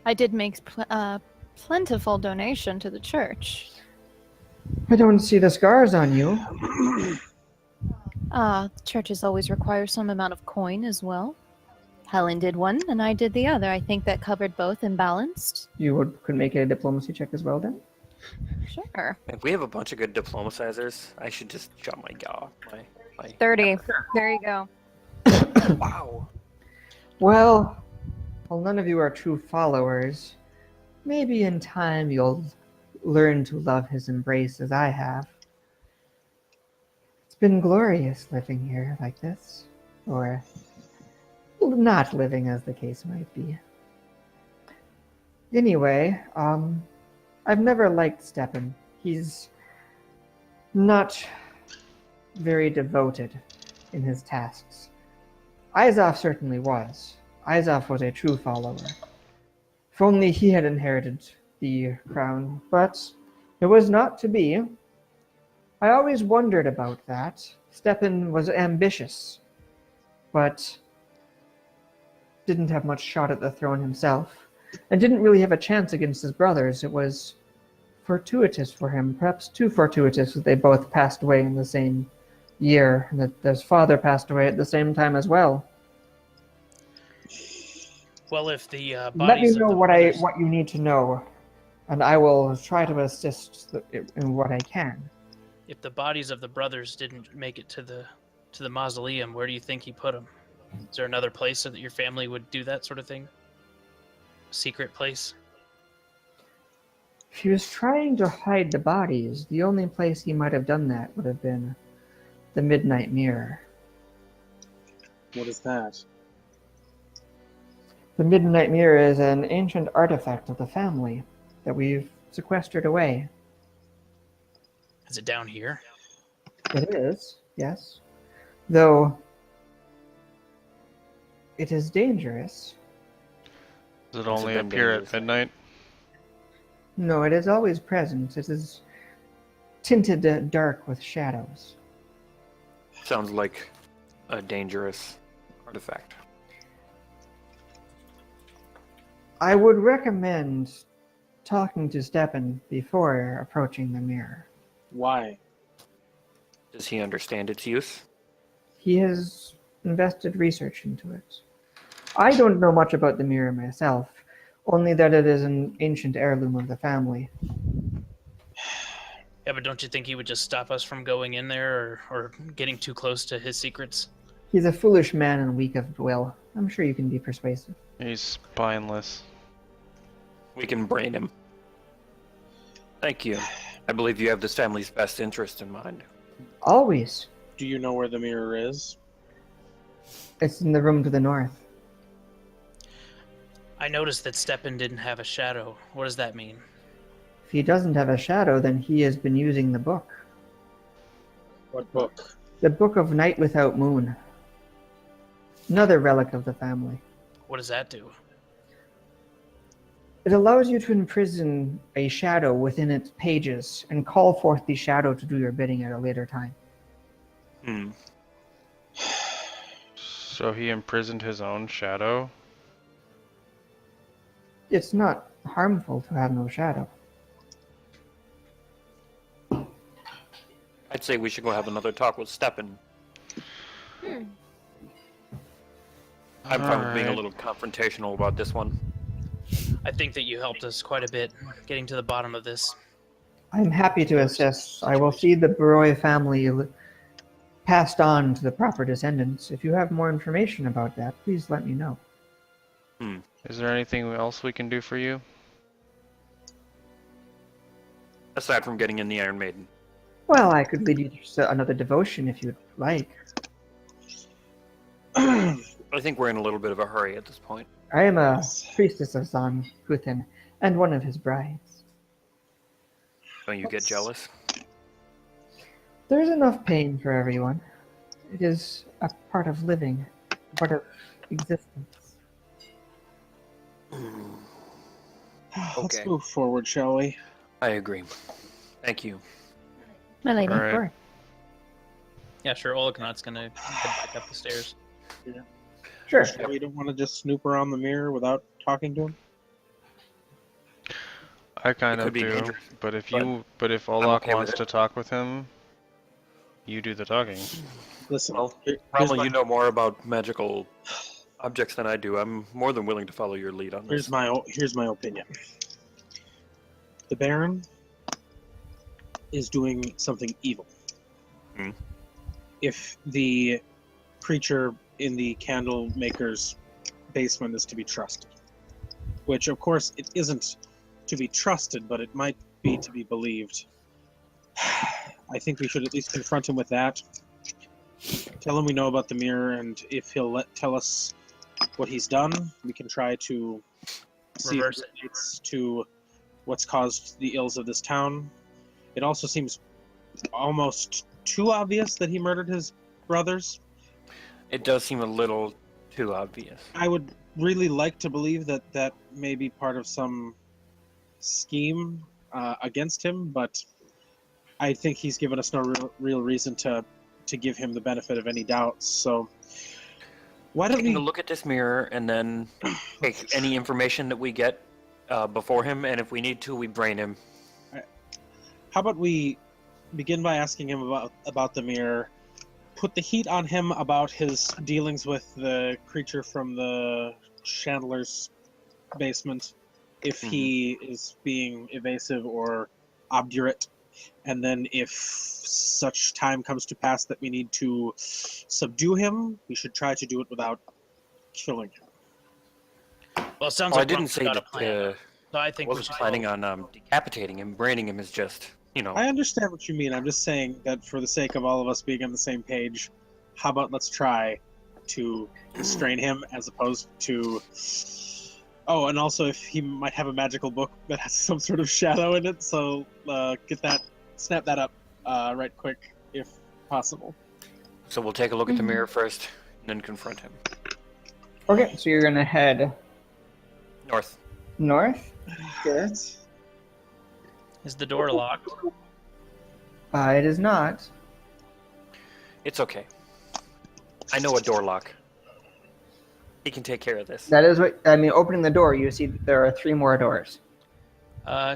I did make plentiful donation to the church. I don't see the scars on you. Churches always require some amount of coin as well. Helen did one, and I did the other. I think that covered both and balanced. Could make a diplomacy check as well then. Sure. If we have a bunch of good diplomatizers, I should just shut my jaw. My 30. There you go. wow. Well, none of you are true followers, maybe in time you'll learn to love his embrace as I have. It's been glorious living here like this, or not living as the case might be. Anyway, I've never liked Stepan. He's not very devoted in his tasks. Izov certainly was. Izov was a true follower. If only he had inherited the crown, but it was not to be. I always wondered about that. Stepan was ambitious, but didn't have much shot at the throne himself, and didn't really have a chance against his brothers. It was fortuitous for him, perhaps too fortuitous, that they both passed away in the same year, and that his father passed away at the same time as well. Well, if the Let me bodies know of the what brothers, what you need to know, and I will try to assist in what I can. if the bodies of the brothers didn't make it to the mausoleum, where do you think he put them? Is there another place so that your family would do that sort of thing? A secret place? If he was trying to hide the bodies, the only place he might have done that would have been the Midnight Mirror. What is that? The Midnight Mirror is an ancient artifact of the family that we've sequestered away. Is it down here? It is, yes. Though it is dangerous. Does it Has it only been appear dangerous? at midnight? No, it is always present. It is tinted dark with shadows. Sounds like a dangerous artifact. I would recommend talking to Stepan before approaching the mirror. Why? Does he understand its use? He has invested research into it. I don't know much about the mirror myself, only that it is an ancient heirloom of the family. Yeah, but don't you think he would just stop us from going in there or getting too close to his secrets? He's a foolish man and weak of will. I'm sure you can be persuasive. He's spineless. We can brain him. Thank you. I believe you have this family's best interest in mind. Always. Do you know where the mirror is? It's in the room to the north. I noticed that Stepan didn't have a shadow. What does that mean? If he doesn't have a shadow, then he has been using the book. What book? The Book of Night Without Moon. Another relic of the family. What does that do? It allows you to imprison a shadow within its pages and call forth the shadow to do your bidding at a later time. Hmm. So he imprisoned his own shadow? It's not harmful to have no shadow. I'd say we should go have another talk with Stepan. I'm fine with being a Alright. little confrontational about this one. I think that you helped us quite a bit getting to the bottom of this. I'm happy to assist. I will see the Baroy family passed on to the proper descendants. If you have more information about that, please let me know. Is there anything else we can do for you? Aside from getting in the Iron Maiden. Well, I could lead you to another devotion if you'd like. I think we're in a little bit of a hurry at this point. I am a priestess of Zan Kuthin, and one of his brides. Don't you get jealous? There's enough pain for everyone. It is a part of living, a part of existence. Let's Okay. move forward, shall we? I agree. Thank you. My lady. All right. Sure. Yeah, sure. Olakanat's gonna head back up the stairs. Sure. We don't want to just snoop around the mirror without talking to him. I kind It could of be do, dangerous, but if but Olak okay with wants it. to talk with him, you do the talking. Listen, Well, here's Probably my, you know more about magical objects than I do. I'm more than willing to follow your lead on this. here's my opinion. The Baron is doing something evil. Hmm. If the creature in the candle maker's basement is to be trusted, which of course it isn't to be trusted, but it might be to be believed. I think we should at least confront him with that. Tell him we know about the mirror, and if he'll tell us what he's done, we can try to see if Reverse it relates to what's caused the ills of this town. It also seems almost too obvious that he murdered his brothers. It does seem a little too obvious. I would really like to believe that that may be part of some scheme against him, but I think he's given us no real reason to give him the benefit of any doubts. So why don't Taking we a look at this mirror and then take any information that we get before him, and if we need to, we brain him. how about we begin by asking him about the mirror, put the heat on him about his dealings with the creature from the chandler's basement, if he is being evasive or obdurate, and then if such time comes to pass that we need to subdue him, we should try to do it without killing him. Well, it sounds Well, I like didn't say got a that plan. So I I think we wasn't should planning on decapitating him. Braining him is just, I understand what you mean. I'm just saying that for the sake of all of us being on the same page, how about let's try to restrain him as opposed to... Oh, and also if he might have a magical book that has some sort of shadow in it, so snap that up right quick if possible. So we'll take a look at the mirror first, and then confront him. Okay, so you're gonna head North. north. Sure. Is the door locked? It is not. It's okay. I know a door lock. He can take care of this. That is what I mean. Opening the door, you see that there are 3 more doors.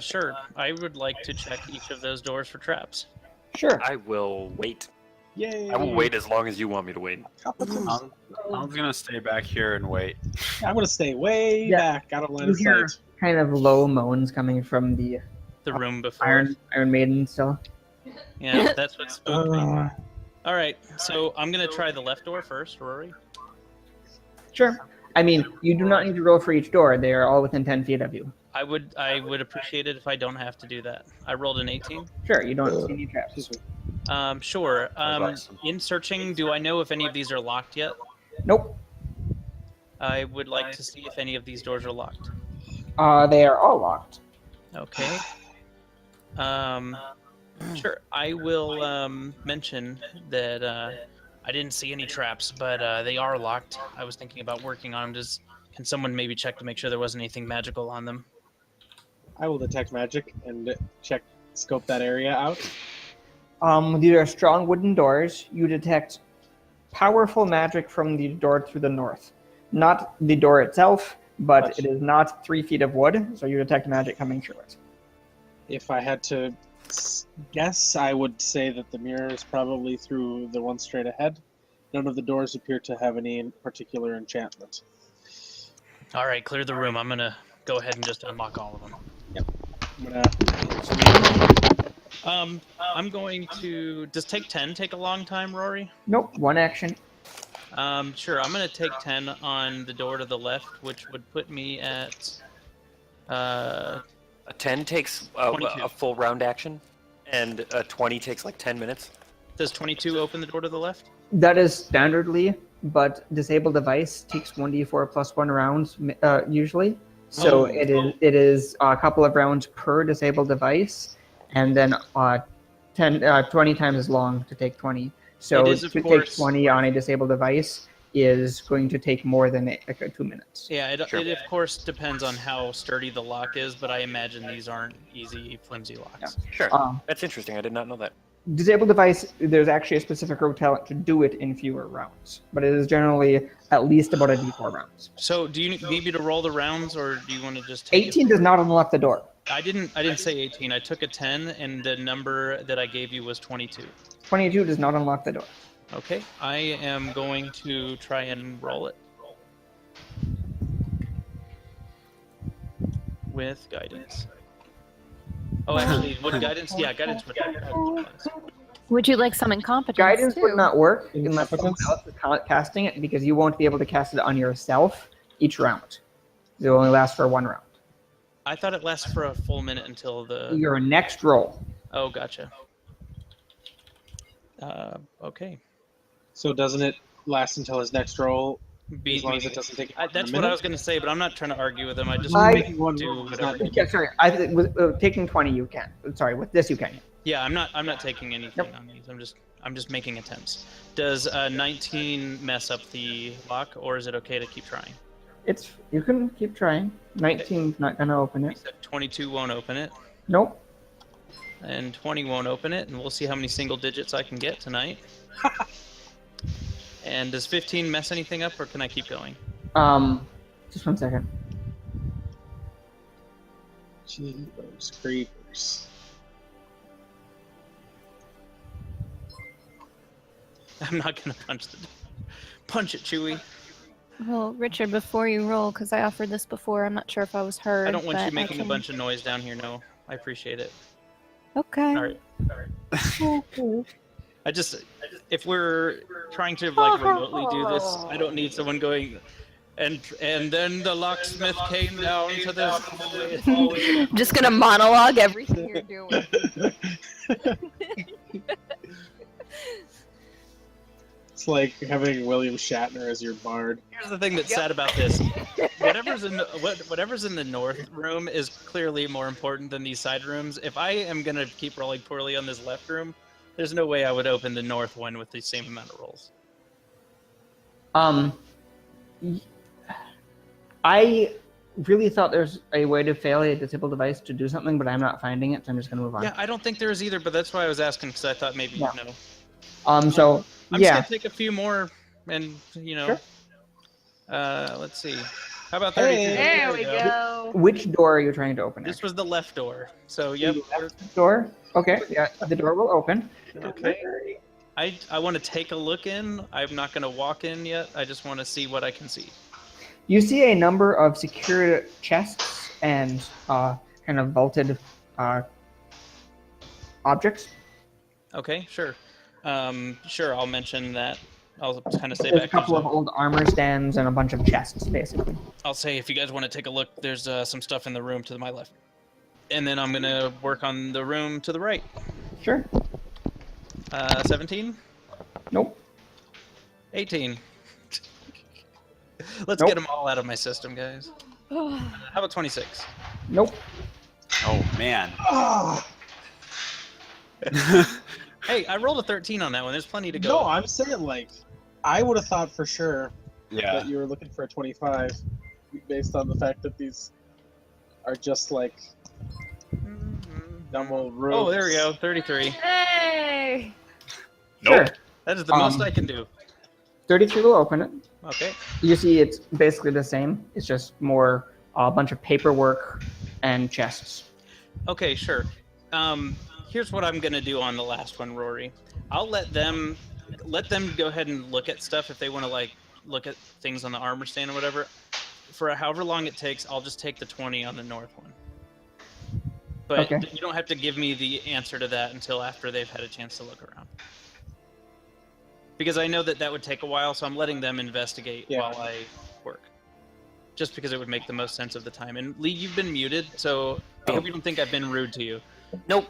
Sure. I would like to check each of those doors for traps. Sure. I will wait. Yay! I will wait as long as you want me to wait. I'm gonna stay back here and wait. I'm gonna stay way Yeah. back, out of line You of hear sight. kind of low moans coming from the The room before. Iron Maiden still. Yeah, that's what spooked me. Uh, All right, so I'm gonna try the left door first, Rory. Sure. I mean, you do not need to roll for each door. They are all within 10 feet of you. I would appreciate it if I don't have to do that. I rolled an 18. Sure, you don't see any traps. Sure. awesome. In searching, do I know if any of these are locked yet? Nope. I would like to see if any of these doors are locked. They are all locked. Okay. Sure. I will mention that I didn't see any traps, but they are locked. I was thinking about working on them. Can someone maybe check to make sure there wasn't anything magical on them? I will detect magic and scope that area out. These are strong wooden doors. You detect powerful magic from the door to the north. Not the door itself, but it is not 3 feet of wood, so you detect magic coming through it. If I had to guess, I would say that the mirror is probably through the one straight ahead. None of the doors appear to have any particular enchantment. All right, clear the room. I'm gonna go ahead and just unlock all of them. I'm going to. Does take 10 take a long time, Rory? Nope, one action. Sure. I'm gonna take 10 on the door to the left, which would put me at. A 10 takes 22. a full round action, and a 20 takes like 10 minutes. Does 22 open the door to the left? That is standardly, but disable device takes 1d4 plus 1 rounds usually. So it is a couple of rounds per disabled device, and then 20 times as long to take 20. So It is, of to course- take 20 on a disabled device is going to take more than 2 minutes. Yeah, it Sure. of course depends on how sturdy the lock is, but I imagine these aren't easy, flimsy locks. Sure. Um, That's interesting. I did not know that. Disabled device, there's actually a specific rule talent to do it in fewer rounds, but it is generally at least about a d4 rounds. So do you need me to roll the rounds, or do you want to just take 18 it? does not unlock the door. I didn't say 18. I took a 10, and the number that I gave you was 22. 22 does not unlock the door. Okay, I am going to try and roll it with guidance. Oh, actually, would guidance? Yeah, guidance would. Would you like some incompetence Guidance too? would not work unless someone Incompetence? else is casting it, because you won't be able to cast it on yourself each round. It will only last for 1 round. I thought it lasts for a full minute until the. Your next roll. Oh, gotcha. Okay. So doesn't it last until his next roll? Be, As long as it doesn't take. that's what I was going to say, but I'm not trying to argue with him. I just I- make One do roll is whatever. not- Yeah, sorry. With taking 20, you can. Sorry, with this, you can. Yeah, I'm not taking anything Nope. on these. I'm just making attempts. Does 19 mess up the lock, or is it okay to keep trying? You can keep trying. 19's not gonna open it. 22 won't open it, Nope. and 20 won't open it, and we'll see how many single digits I can get tonight. And does 15 mess anything up, or can I keep going? Just 1 second. Jeepers creepers. I'm not gonna punch it, Chewy. Well, Richard, before you roll, because I offered this before, I'm not sure if I was heard. I don't want you but making a can- bunch of noise down here. No, I appreciate it. Okay. All right. I just, if we're trying to like remotely do this, I don't need someone going, and then the locksmith came down to this hallway. I'm just gonna monologue everything you're doing. It's like having William Shatner as your bard. Here's the thing that's sad about this: whatever's in the north room is clearly more important than these side rooms. If I am gonna keep rolling poorly on this left room, there's no way I would open the north one with the same amount of rolls. I really thought there's a way to fail a disabled device to do something, but I'm not finding it, so I'm just gonna move on. Yeah, I don't think there is either, but that's why I was asking, because I thought maybe Yeah. you'd know. So I'm yeah, just gonna take a few more, and Sure. let's see. How about 33? There we go. which door are you trying to open? This was the left door. So yep. Door. Okay, yeah, the door will open. Okay. I want to take a look in. I'm not gonna walk in yet. I just want to see what I can see. You see a number of secure chests and kind of vaulted objects. Okay, sure. Sure, I'll mention that. I'll kind of say There's a back. couple of old armor stands and a bunch of chests, basically. I'll say if you guys want to take a look, there's some stuff in the room to my left, and then I'm gonna work on the room to the right. Sure. 17, Nope. 18. Let's Nope. get them all out of my system, guys. How about 26? Nope. Oh man. Hey, I rolled a 13 on that one. There's plenty to go. No, I'm saying like, I would have thought for sure Yeah. that you were looking for a 25, based on the fact that these are just like dumb old rooms. Oh, there we go. 33. Hey! Sure. That is the most I can do. 33 will open it. Okay. You see, it's basically the same. It's just more a bunch of paperwork and chests. Okay, sure. Here's what I'm gonna do on the last one, Rory. I'll let them go ahead and look at stuff if they want to like look at things on the armor stand or whatever. For however long it takes, I'll just take the 20 on the north one. But Okay. you don't have to give me the answer to that until after they've had a chance to look around. Because I know that would take a while, so I'm letting them investigate Yeah. while I work. Just because it would make the most sense of the time. And Lee, you've been muted, so I hope you don't think I've been rude to you. Nope.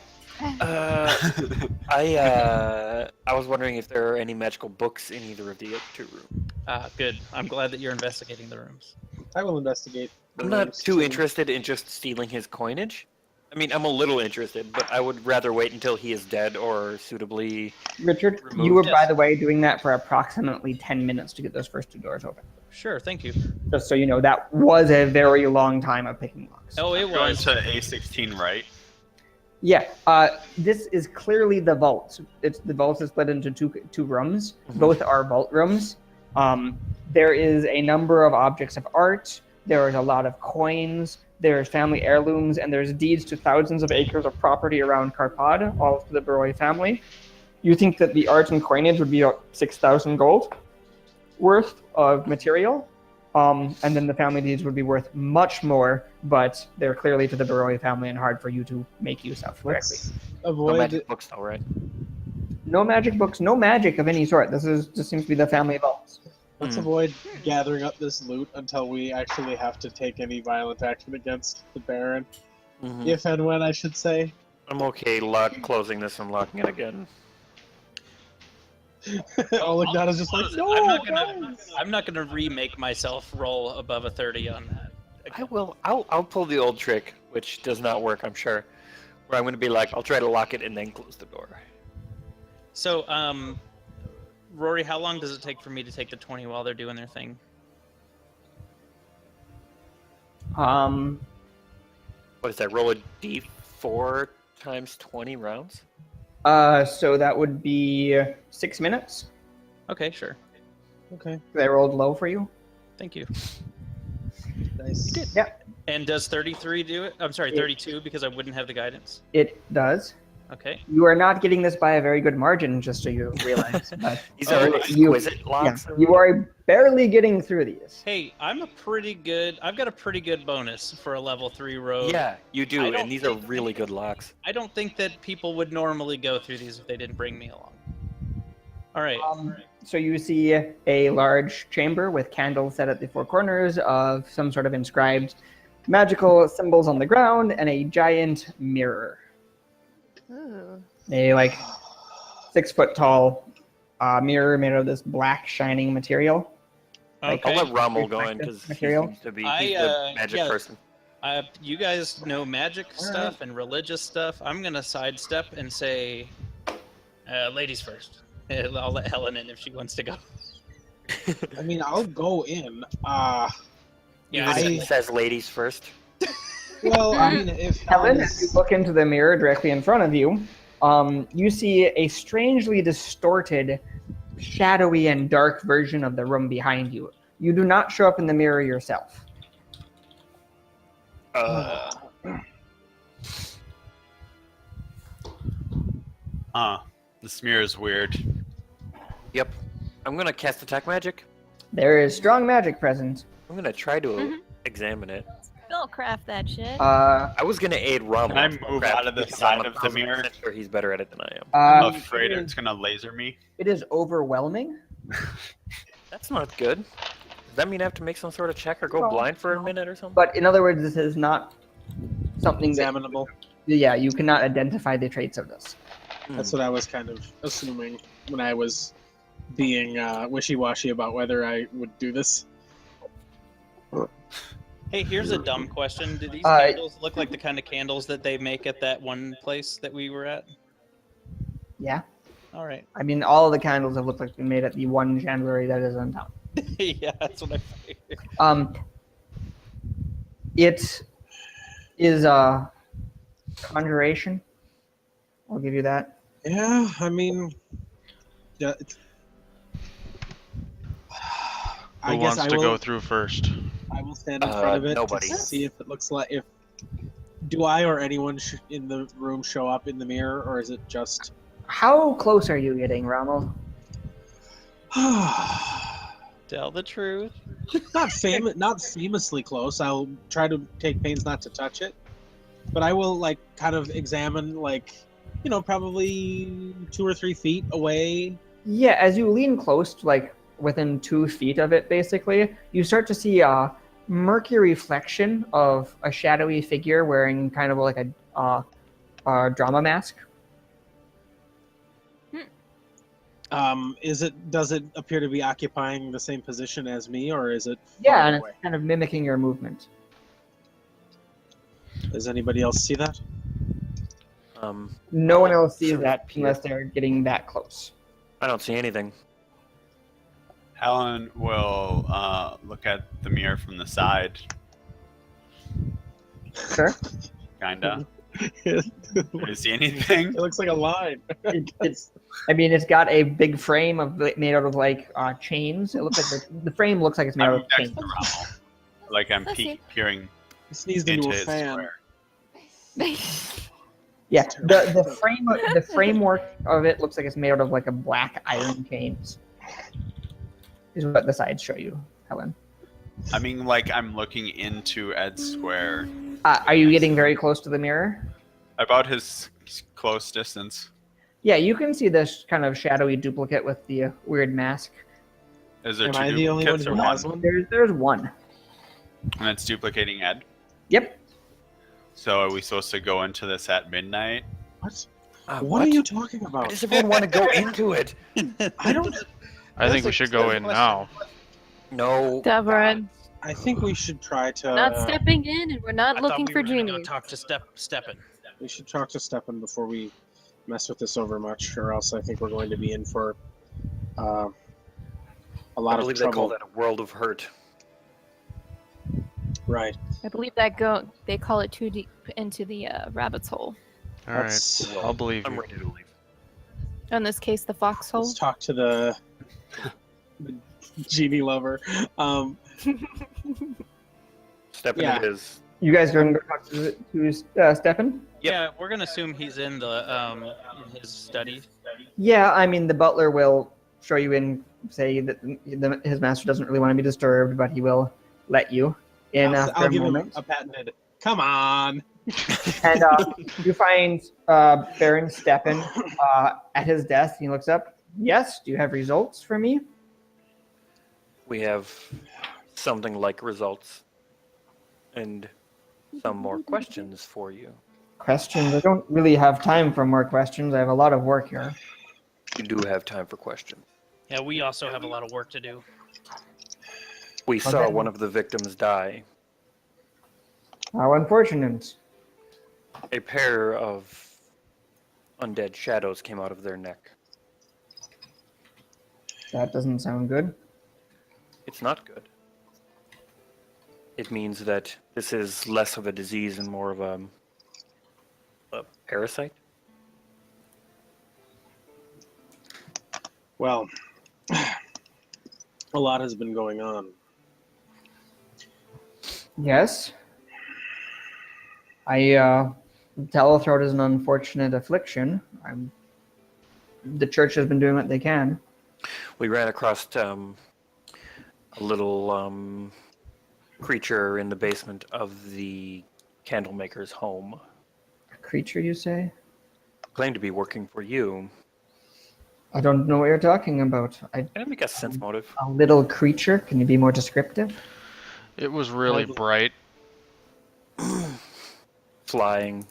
I was wondering if there are any magical books in either of the other two rooms. Good. I'm glad that you're investigating the rooms. I will investigate. the I'm not rooms, too interested in just stealing his coinage. I mean, I'm a little interested, but I would rather wait until he is dead or suitably. Richard, Removed, you were, by yes. the way, doing that for approximately 10 minutes to get those first two doors open. Sure, thank you. Just so you know, that was a very long time of picking locks. Oh, it Going was. to A16 right. Yeah, this is clearly the vault. The vault is split into two rooms. Mhm. Both are vault rooms. There is a number of objects of art. There is a lot of coins. There's family heirlooms, and there's deeds to thousands of acres of property around Karpad, all to the Baroy family. You think that the art and coinage would be about 6,000 gold worth of material, and then the family deeds would be worth much more, but they're clearly to the Baroy family and hard for you to make use of correctly. Let's No avoid. magic books, though, right? No magic books, no magic of any sort. This seems to be the family vaults. Let's Hmm. avoid gathering up this loot until we actually have to take any violent action against the Baron. Mhm. If and when, I should say. I'm okay closing this and locking it again. Olegnatta's just like, no, I'm not gonna remake myself roll above a 30 on that. I will. I'll pull the old trick, which does not work, I'm sure. Where I'm going to be like, I'll try to lock it and then close the door. So, Rory, how long does it take for me to take the 20 while they're doing their thing? Um, What is that? Roll a d4 times 20 rounds? so that would be 6 minutes. Okay, sure. Okay, They rolled low for you. Thank you. nice. Yeah, And does 33 do it? I'm sorry, 32 because I wouldn't have the guidance. it does. Okay. You are not getting this by a very good margin, just so you realize. But These are you- exquisite yeah, locks. you are barely getting through these. Hey, I've got a pretty good bonus for a level 3 rogue. Yeah, you I do, don't and these are think- really good locks. I don't think that people would normally go through these if they didn't bring me along. All right. So you see a large chamber with candles set at the four corners of some sort of inscribed magical symbols on the ground and a giant mirror. Ooh. A 6 foot tall mirror made of this black shining material. Okay. I'll let Rommel go in Reflective because he material. seems to be I, he's the magic yeah. person. You guys know magic stuff and religious stuff. I'm gonna sidestep and say, ladies first. I'll let Helen in if she wants to go. I mean, I'll go in. Yeah, I- Even if it says ladies first. Well, I mean, if Helen, as you look into the mirror directly in front of you, you see a strangely distorted, shadowy, and dark version of the room behind you. You do not show up in the mirror yourself. This mirror is weird. Yep. I'm gonna cast attack magic. There is strong magic present. I'm gonna try to examine it. Don't craft that shit. Uh, I was gonna aid Rommel. Can I with move craft out of the because side I'm of the 1000% mirror? Sure, he's better at it than I am. I'm uh, afraid it it's is- gonna laser me. it is overwhelming. That's not good. Does that mean I have to make some sort of check or go No, blind for a no. minute or something? But in other words, this is not something that, examinable. yeah, you cannot identify the traits of this. That's what I was kind of assuming when I was being wishy-washy about whether I would do this. Hey, here's a dumb question. Do these Uh, candles look like the kind of candles that they make at that one place that we were at? Yeah. All right. I mean, all of the candles have looked like they made at the one chandlery that is in town. Yeah, that's what I figured. It is a conjuration. I'll give you that. Yeah, I mean, yeah. Who wants I to will, go through first? I will stand in front of it nobody. to see if it looks like if. Do I or anyone in the room show up in the mirror, or is it just? How close are you getting, Rommel? Tell the truth. not famously close. I'll try to take pains not to touch it, but I will kind of examine probably 2 or 3 feet away. Yeah, as you lean close to within 2 feet of it, basically, you start to see a murky reflection of a shadowy figure wearing kind of like a drama mask. Does it appear to be occupying the same position as me, or is it? Yeah, far and away? it's kind of mimicking your movement. Does anybody else see that? No one else sees sort of that peer. unless they're getting that close. I don't see anything. Helen will look at the mirror from the side, Sure. kinda. It Do you see anything? looks like a line. It's got a big frame made out of like chains. It looks like the frame looks like it's made I out of moved next chains. to Rommel. Like I'm I see. peering He sneezed into into a his fan. square. Yeah, the framework of it looks like it's made out of like a black iron chains. Is what the sides show you, Helen. I mean, like I'm looking into Ed's square. Are you getting very close to the mirror? About his close distance. Yeah, you can see this kind of shadowy duplicate with the weird mask. Is there Am two I the only one duplicates who or one? has one? There's one. And it's duplicating Ed. Yep. So are we supposed to go into this at midnight? What? What? What are you talking Why about? does everyone want to go into it? I don't. I think we should go in now. No. Deborah, I think we should try to. not stepping in, and we're not I looking thought we for were gonna genies. go talk to Steppen. We should talk to Steppen before we mess with this over much, or else I think we're going to be in for a I lot of believe they call trouble. that a world of hurt. Right. I believe they call it too deep into the rabbit's hole. All right, Let's- I'll believe I'm you. ready to leave. In this case, the foxhole. Let's talk to the genie lover. Step Yeah. into his. You guys going to go talk to Stefan? Yeah, we're gonna assume he's in the in his study. Yeah, I mean the butler will show you in, say that his master doesn't really want to be disturbed, but he will let you in after I'll a give him moment. a patented. Come on. And you find Baron Steppen at his desk. He looks up. Yes, do you have results for me? We have something like results and some more questions for you. Questions? I don't really have time for more questions. I have a lot of work here. You do have time for questions. Yeah, we also have a lot of work to do. We saw Okay. one of the victims die. How unfortunate. A pair of undead shadows came out of their neck. That doesn't sound good. It's not good. It means that this is less of a disease and more of a parasite. Well, a lot has been going on. Yes. Telethroat is an unfortunate affliction. The church has been doing what they can. We ran across a little creature in the basement of the candlemaker's home. A creature, you say? Claimed to be working for you. I don't know what you're talking about. Can I make a sense motive? A little creature? Can you be more descriptive? It was really Well, bright. Flying.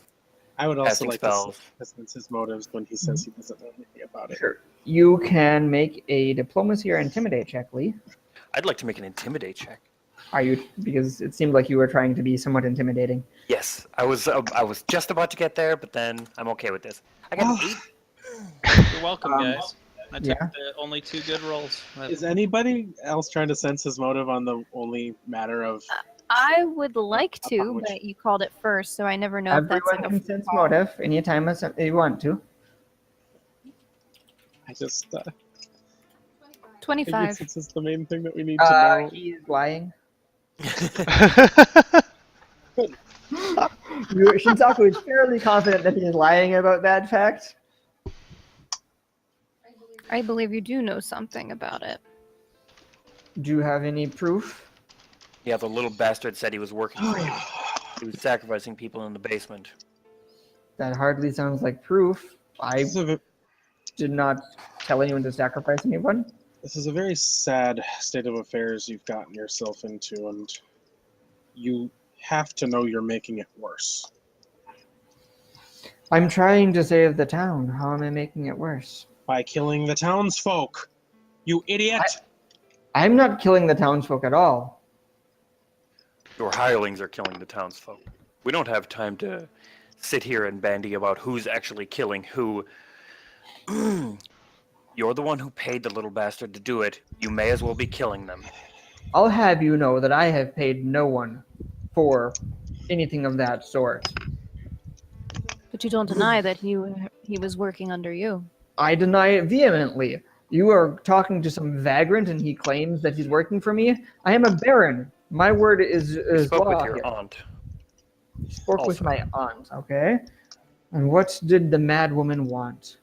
I would also Casting like spells. to sense his motives when he says he doesn't know anything about it. Sure. You can make a diplomacy or intimidate check, Lee. I'd like to make an intimidate check. Are you? Because it seemed like you were trying to be somewhat intimidating. Yes, I was just about to get there, but then I'm okay with this. I got an 8. You're welcome, guys. I took yeah. the only 2 good rolls. Is anybody else trying to sense his motive on the only matter of? I would like to, Upon which- but you called it first, so I never know if that's Everyone like can a sense motive anytime you want to. I just. I guess 25. this is the main thing that we need to know. He is lying. Shinsaku is fairly confident that he is lying about that fact. I believe you do know something about it. Do you have any proof? Yeah, the little bastard said he was working for you. He was sacrificing people in the basement. That hardly sounds like proof. I This is a- did not tell anyone to sacrifice anyone. This is a very sad state of affairs you've gotten yourself into, and you have to know you're making it worse. I'm trying to save the town. How am I making it worse? By killing the townsfolk. You idiot! I'm not killing the townsfolk at all. Your hirelings are killing the townsfolk. We don't have time to sit here and bandy about who's actually killing who. You're the one who paid the little bastard to do it. You may as well be killing them. I'll have you know that I have paid no one for anything of that sort. But you don't deny that he was working under you. I deny it vehemently. You are talking to some vagrant and he claims that he's working for me. I am a baron. My word is Spoke law with your here. aunt. Spoke with also. my aunt, okay? And what did the mad woman want?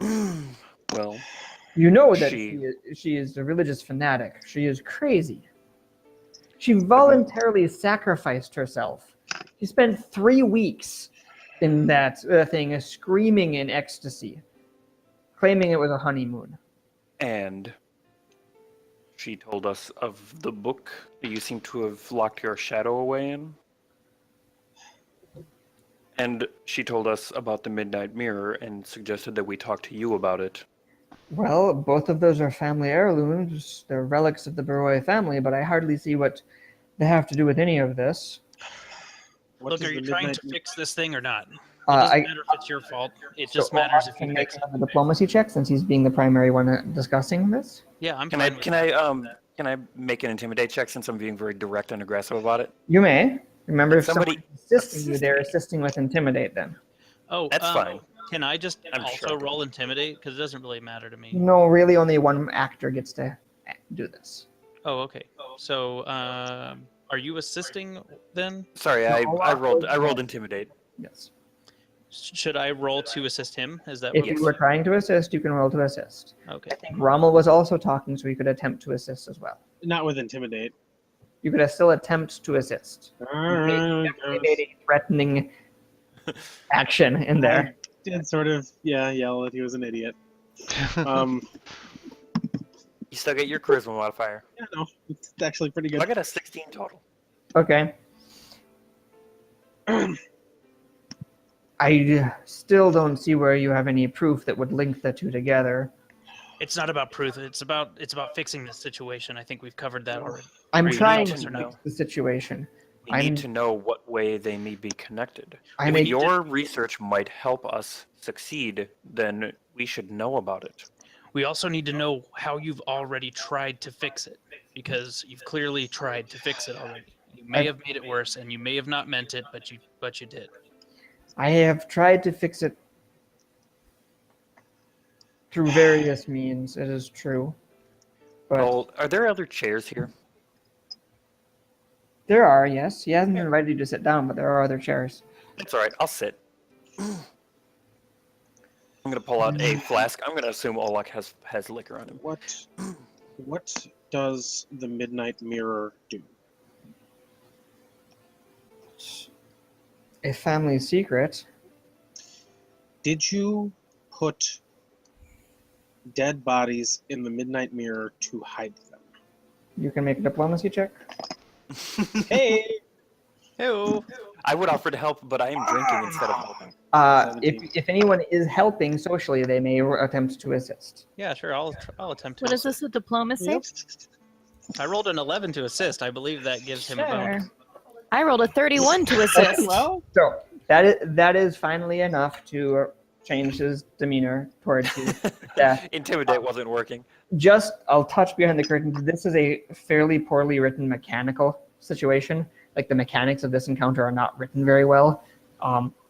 Well, You know that She- she is a religious fanatic. She is crazy. She voluntarily sacrificed herself. She spent 3 weeks in that thing, screaming in ecstasy, claiming it was a honeymoon. and she told us of the book that you seem to have locked your shadow away in. And she told us about the Midnight Mirror and suggested that we talk to you about it. Well, both of those are family heirlooms. They're relics of the Baroy family, but I hardly see what they have to do with any of this. What Look, does are you the trying midnight- to fix this thing or not? It Uh, doesn't I- matter if it's your fault. It just So matters if can you make fix it. a diplomacy check since he's being the primary one discussing this. Yeah, I'm Can I fine with can that. can I make an intimidate check since I'm being very direct and aggressive about it? You may. Remember, if Somebody somebody's assisting you, assist they're me. assisting with intimidate then. Oh, That's fine. Can I just I'm also sure. roll intimidate? Because it doesn't really matter to me. No, really, only one actor gets to do this. Oh, okay. So, are you assisting then? Sorry, No, I rolled I'll- intimidate. Yes. Should I roll to assist him? Is that If what? you were trying to assist, you can roll to assist. Okay. I think Rommel was also talking, so he could attempt to assist as well. Not with intimidate. You could still attempt to assist. Alright, He made a threatening action in there. did sort of yell that he was an idiot. Um, You still get your charisma modifier. yeah, no, it's actually pretty good. I got a 16 total. Okay. I still don't see where you have any proof that would link the two together. It's not about proof. It's about fixing this situation. I think we've covered that already. I'm Are you trying need to to fix know? the situation. We I'm- need to know what way they may be connected. I If may your research might help us succeed, then we should know about it. We also need to know how you've already tried to fix it, because you've clearly tried to fix it already. You may have made it worse, and you may have not meant it, but you did. I have tried to fix it through various means, it is true. But Well, are there other chairs here? there are, yes. He hasn't invited you to sit down, but there are other chairs. It's all right. I'll sit. I'm gonna pull out a flask. I'm gonna assume Olak has liquor on him. What does the midnight mirror do? A family secret. Did you put dead bodies in the midnight mirror to hide them? You can make a diplomacy check. Hey, Hello. I would offer to help, but I am drinking instead of helping. If anyone is helping socially, they may attempt to assist. Yeah, sure. I'll attempt to. What is this, a diplomacy? yep. I rolled an 11 to assist. I believe that gives him a bonus. Sure. I rolled a 31 to assist. Well, So that is finally enough to change his demeanor towards you. Yeah. Intimidate wasn't working. Just, I'll touch behind the curtain. This is a fairly poorly written mechanical situation. Like the mechanics of this encounter are not written very well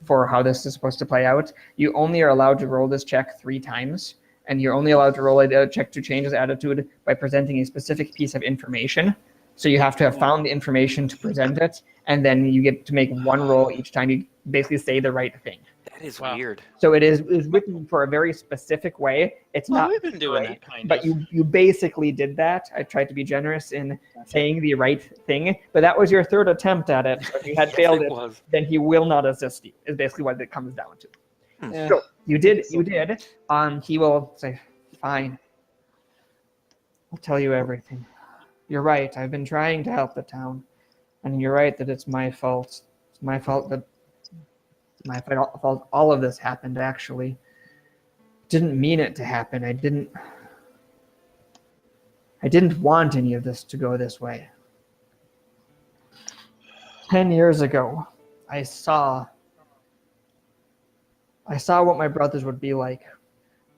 for how this is supposed to play out. You only are allowed to roll this check 3 times, and you're only allowed to roll a check to change his attitude by presenting a specific piece of information. So you have to have found the information to present it, and then you get to make 1 roll each time you basically say the right thing. That is Wow. weird. So it is written for a very specific way. It's Well, not we've been doing great, that kind but of. you basically did that. I tried to be generous in saying the right thing, but that was your 3rd attempt at it. So if you had Yes, failed it it, was. then he will not assist you. Is basically what it comes down to. yeah. So you did. He will say, "Fine, I'll tell you everything. You're right. I've been trying to help the town, and you're right that it's my fault. It's my fault that all of this happened. Actually, didn't mean it to happen. I didn't want any of this to go this way. 10 years ago, I saw what my brothers would be like.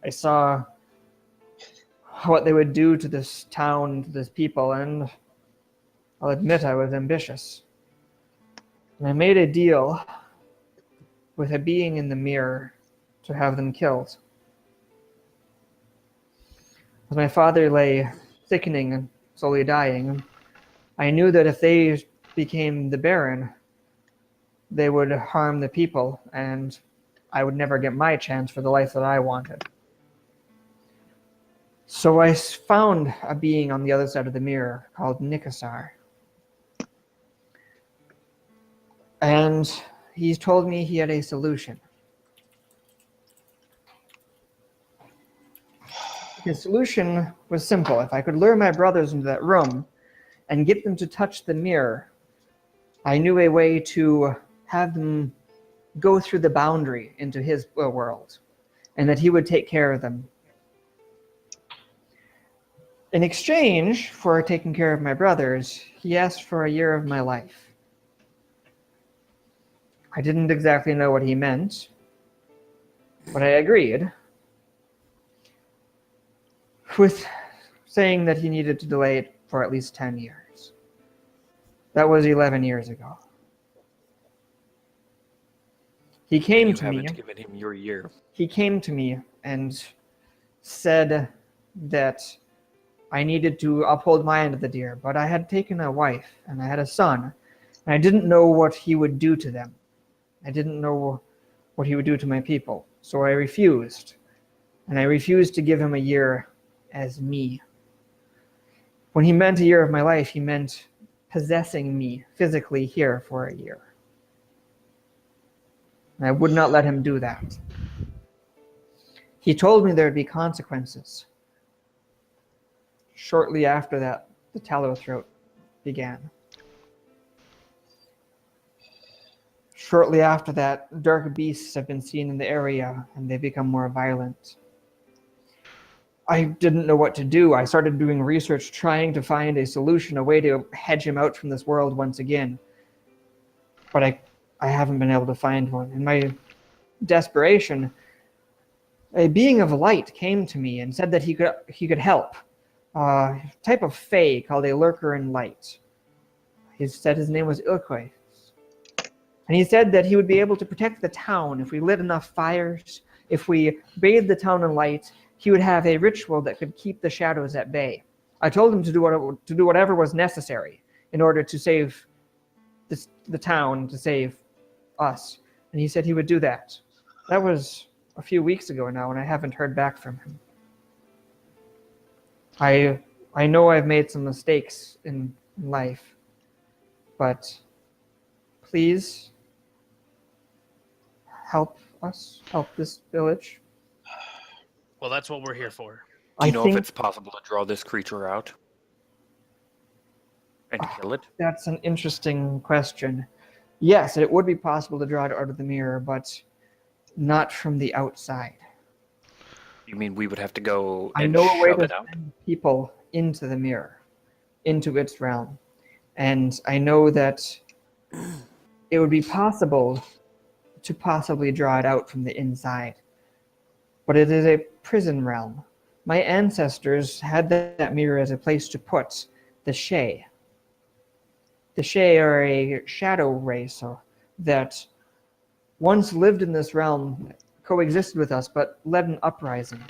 I saw what they would do to this town, to this people, and I'll admit I was ambitious. And I made a deal with a being in the mirror to have them killed. As my father lay sickening and slowly dying, I knew that if they became the Baron, they would harm the people, and I would never get my chance for the life that I wanted. So I found a being on the other side of the mirror called Nikasar. And he told me he had a solution. His solution was simple. If I could lure my brothers into that room and get them to touch the mirror, I knew a way to have them go through the boundary into his world, and that he would take care of them. In exchange for taking care of my brothers, he asked for a year of my life. I didn't exactly know what he meant, but I agreed, with saying that he needed to delay it for at least 10 years. That was 11 years ago. He came to me. You haven't given him your year. He came to me and said that I needed to uphold my end of the deal, but I had taken a wife and I had a son, and I didn't know what he would do to them. I didn't know what he would do to my people, so I refused. And I refused to give him a year as me. When he meant a year of my life, he meant possessing me physically here for a year. And I would not let him do that. He told me there would be consequences. Shortly after that, the tallow throat began. Shortly after that, dark beasts have been seen in the area, and they become more violent. I didn't know what to do. I started doing research, trying to find a solution, a way to hedge him out from this world once again. But I haven't been able to find one. In my desperation, a being of light came to me and said that he could help. A type of fae called a lurker in light. He said his name was Ilkwe. And he said that he would be able to protect the town if we lit enough fires, if we bathed the town in light. He would have a ritual that could keep the shadows at bay. I told him to do whatever was necessary in order to save the town, to save us. And he said he would do that. That was a few weeks ago now, and I haven't heard back from him. I know I've made some mistakes in life, but please help us, help this village. Well, that's what we're here for. Do you know if think it's possible to draw this creature out and kill it? that's an interesting question. Yes, it would be possible to draw it out of the mirror, but not from the outside. You mean we would have to go I and know a way shove to it out? send people into the mirror, into its realm. And I know that it would be possible to possibly draw it out from the inside. But it is a prison realm. My ancestors had that mirror as a place to put the Shay. The Shay are a shadow race that once lived in this realm, coexisted with us, but led an uprising.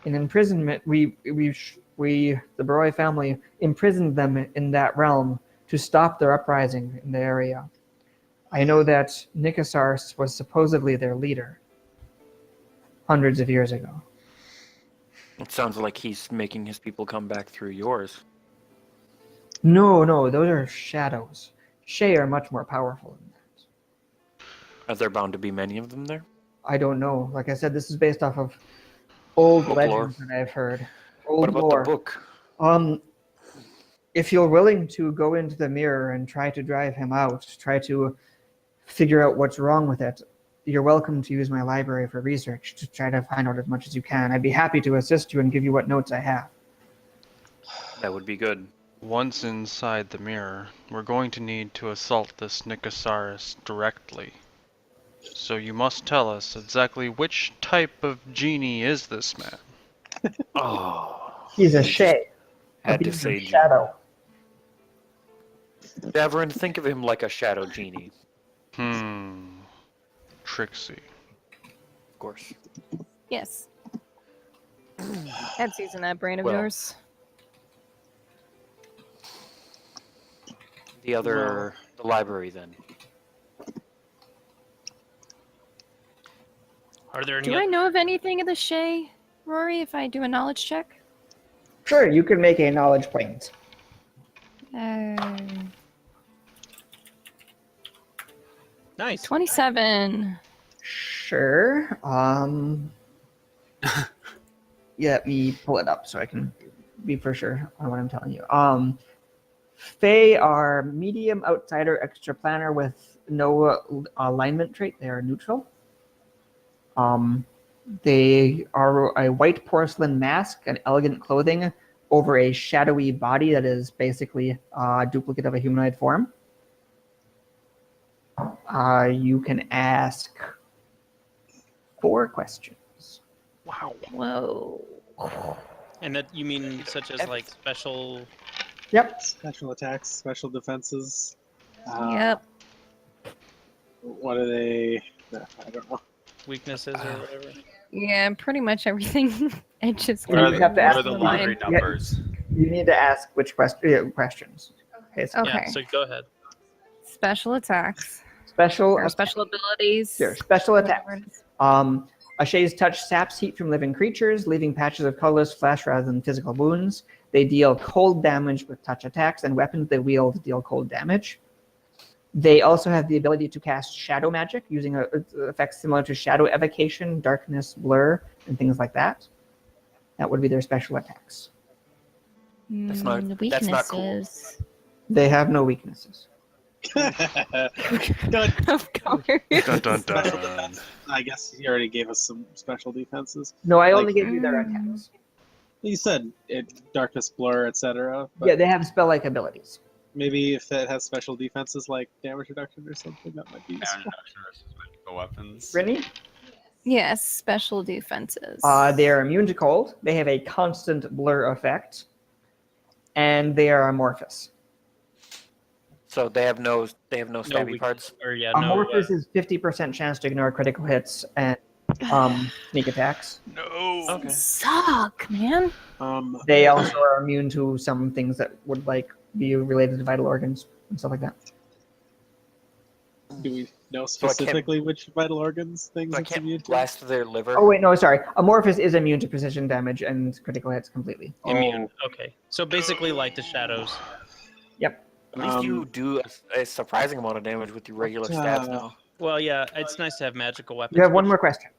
In imprisonment, we the Baroi family imprisoned them in that realm to stop their uprising in the area. I know that Nikasar was supposedly their leader hundreds of years ago. It sounds like he's making his people come back through yours. No, those are shadows. Shay are much more powerful than that. Are there bound to be many of them there? I don't know. Like I said, this is based off of old Folklore. legends that I've heard. Old What about lore. the book? If you're willing to go into the mirror and try to drive him out, try to figure out what's wrong with it, you're welcome to use my library for research to try to find out as much as you can. I'd be happy to assist you and give you what notes I have. That would be good. Once inside the mirror, we're going to need to assault this Nicosaurus directly. So you must tell us exactly which type of genie is this man? Oh, He's a you just Shay. A had to being of say genie. shadow. Davern, think of him like a shadow genie. Trixie. Of course. Yes. Had season that brain of Well, yours. The library then. Are there any? Do I know of anything of the Shay, Rory, if I do a knowledge check? Sure, you can make a knowledge point. Nice. 27. Sure. Yeah, let me pull it up so I can be for sure on what I'm telling you. Fae are medium outsider extraplanar with no alignment trait. They are neutral. They are a white porcelain mask and elegant clothing over a shadowy body that is basically a duplicate of a humanoid form. You can ask 4 questions. Wow. Whoa. And that you mean such as like special? Yep. Special attacks, special defenses. Yep. What are they? I don't know. Weaknesses or whatever. Yeah, pretty much everything. It just What are comes the- have to to ask What are the them. lottery Yeah. numbers? You need to ask which questions. Okay. So Okay. Yeah. So go ahead. Special attacks. special Or special abilities. Here, special attack. whatever it is. A Shay's touch saps heat from living creatures, leaving patches of colorless flash rather than physical wounds. They deal cold damage with touch attacks, and weapons they wield deal cold damage. They also have the ability to cast shadow magic using effects similar to shadow evocation, darkness, blur, and things like that. That would be their special attacks. That's not- The that's not cool. weaknesses. They have no weaknesses. Done. Of course. Dun dun Special dun. defense. I guess he already gave us some special defenses. No, I only Like- gave you their attacks. You said darkness, blur, etc. But Yeah, they have spell-like abilities. maybe if it has special defenses like damage reduction or something, that might be Damage useful. reduction versus magical weapons. Brittany? Yes, special defenses. They are immune to cold. They have a constant blur effect. And they are amorphous. So they have no stabby weak- parts. Or yeah, no. Amorphous is 50% chance to ignore critical hits and sneak attacks. No. Okay. Suck, man. They also are immune to some things that would like be related to vital organs and stuff like that. Do we know So I can't- specifically which vital organs things So I it's can't immune to? blast their liver. Oh wait, no, sorry. Amorphous is immune to precision damage and critical hits completely. Immune. Okay. So basically, like the shadows. At least you do a surprising amount of damage with your regular But, stats now. Well, yeah, it's nice to have magical weapons. You have one but- more question.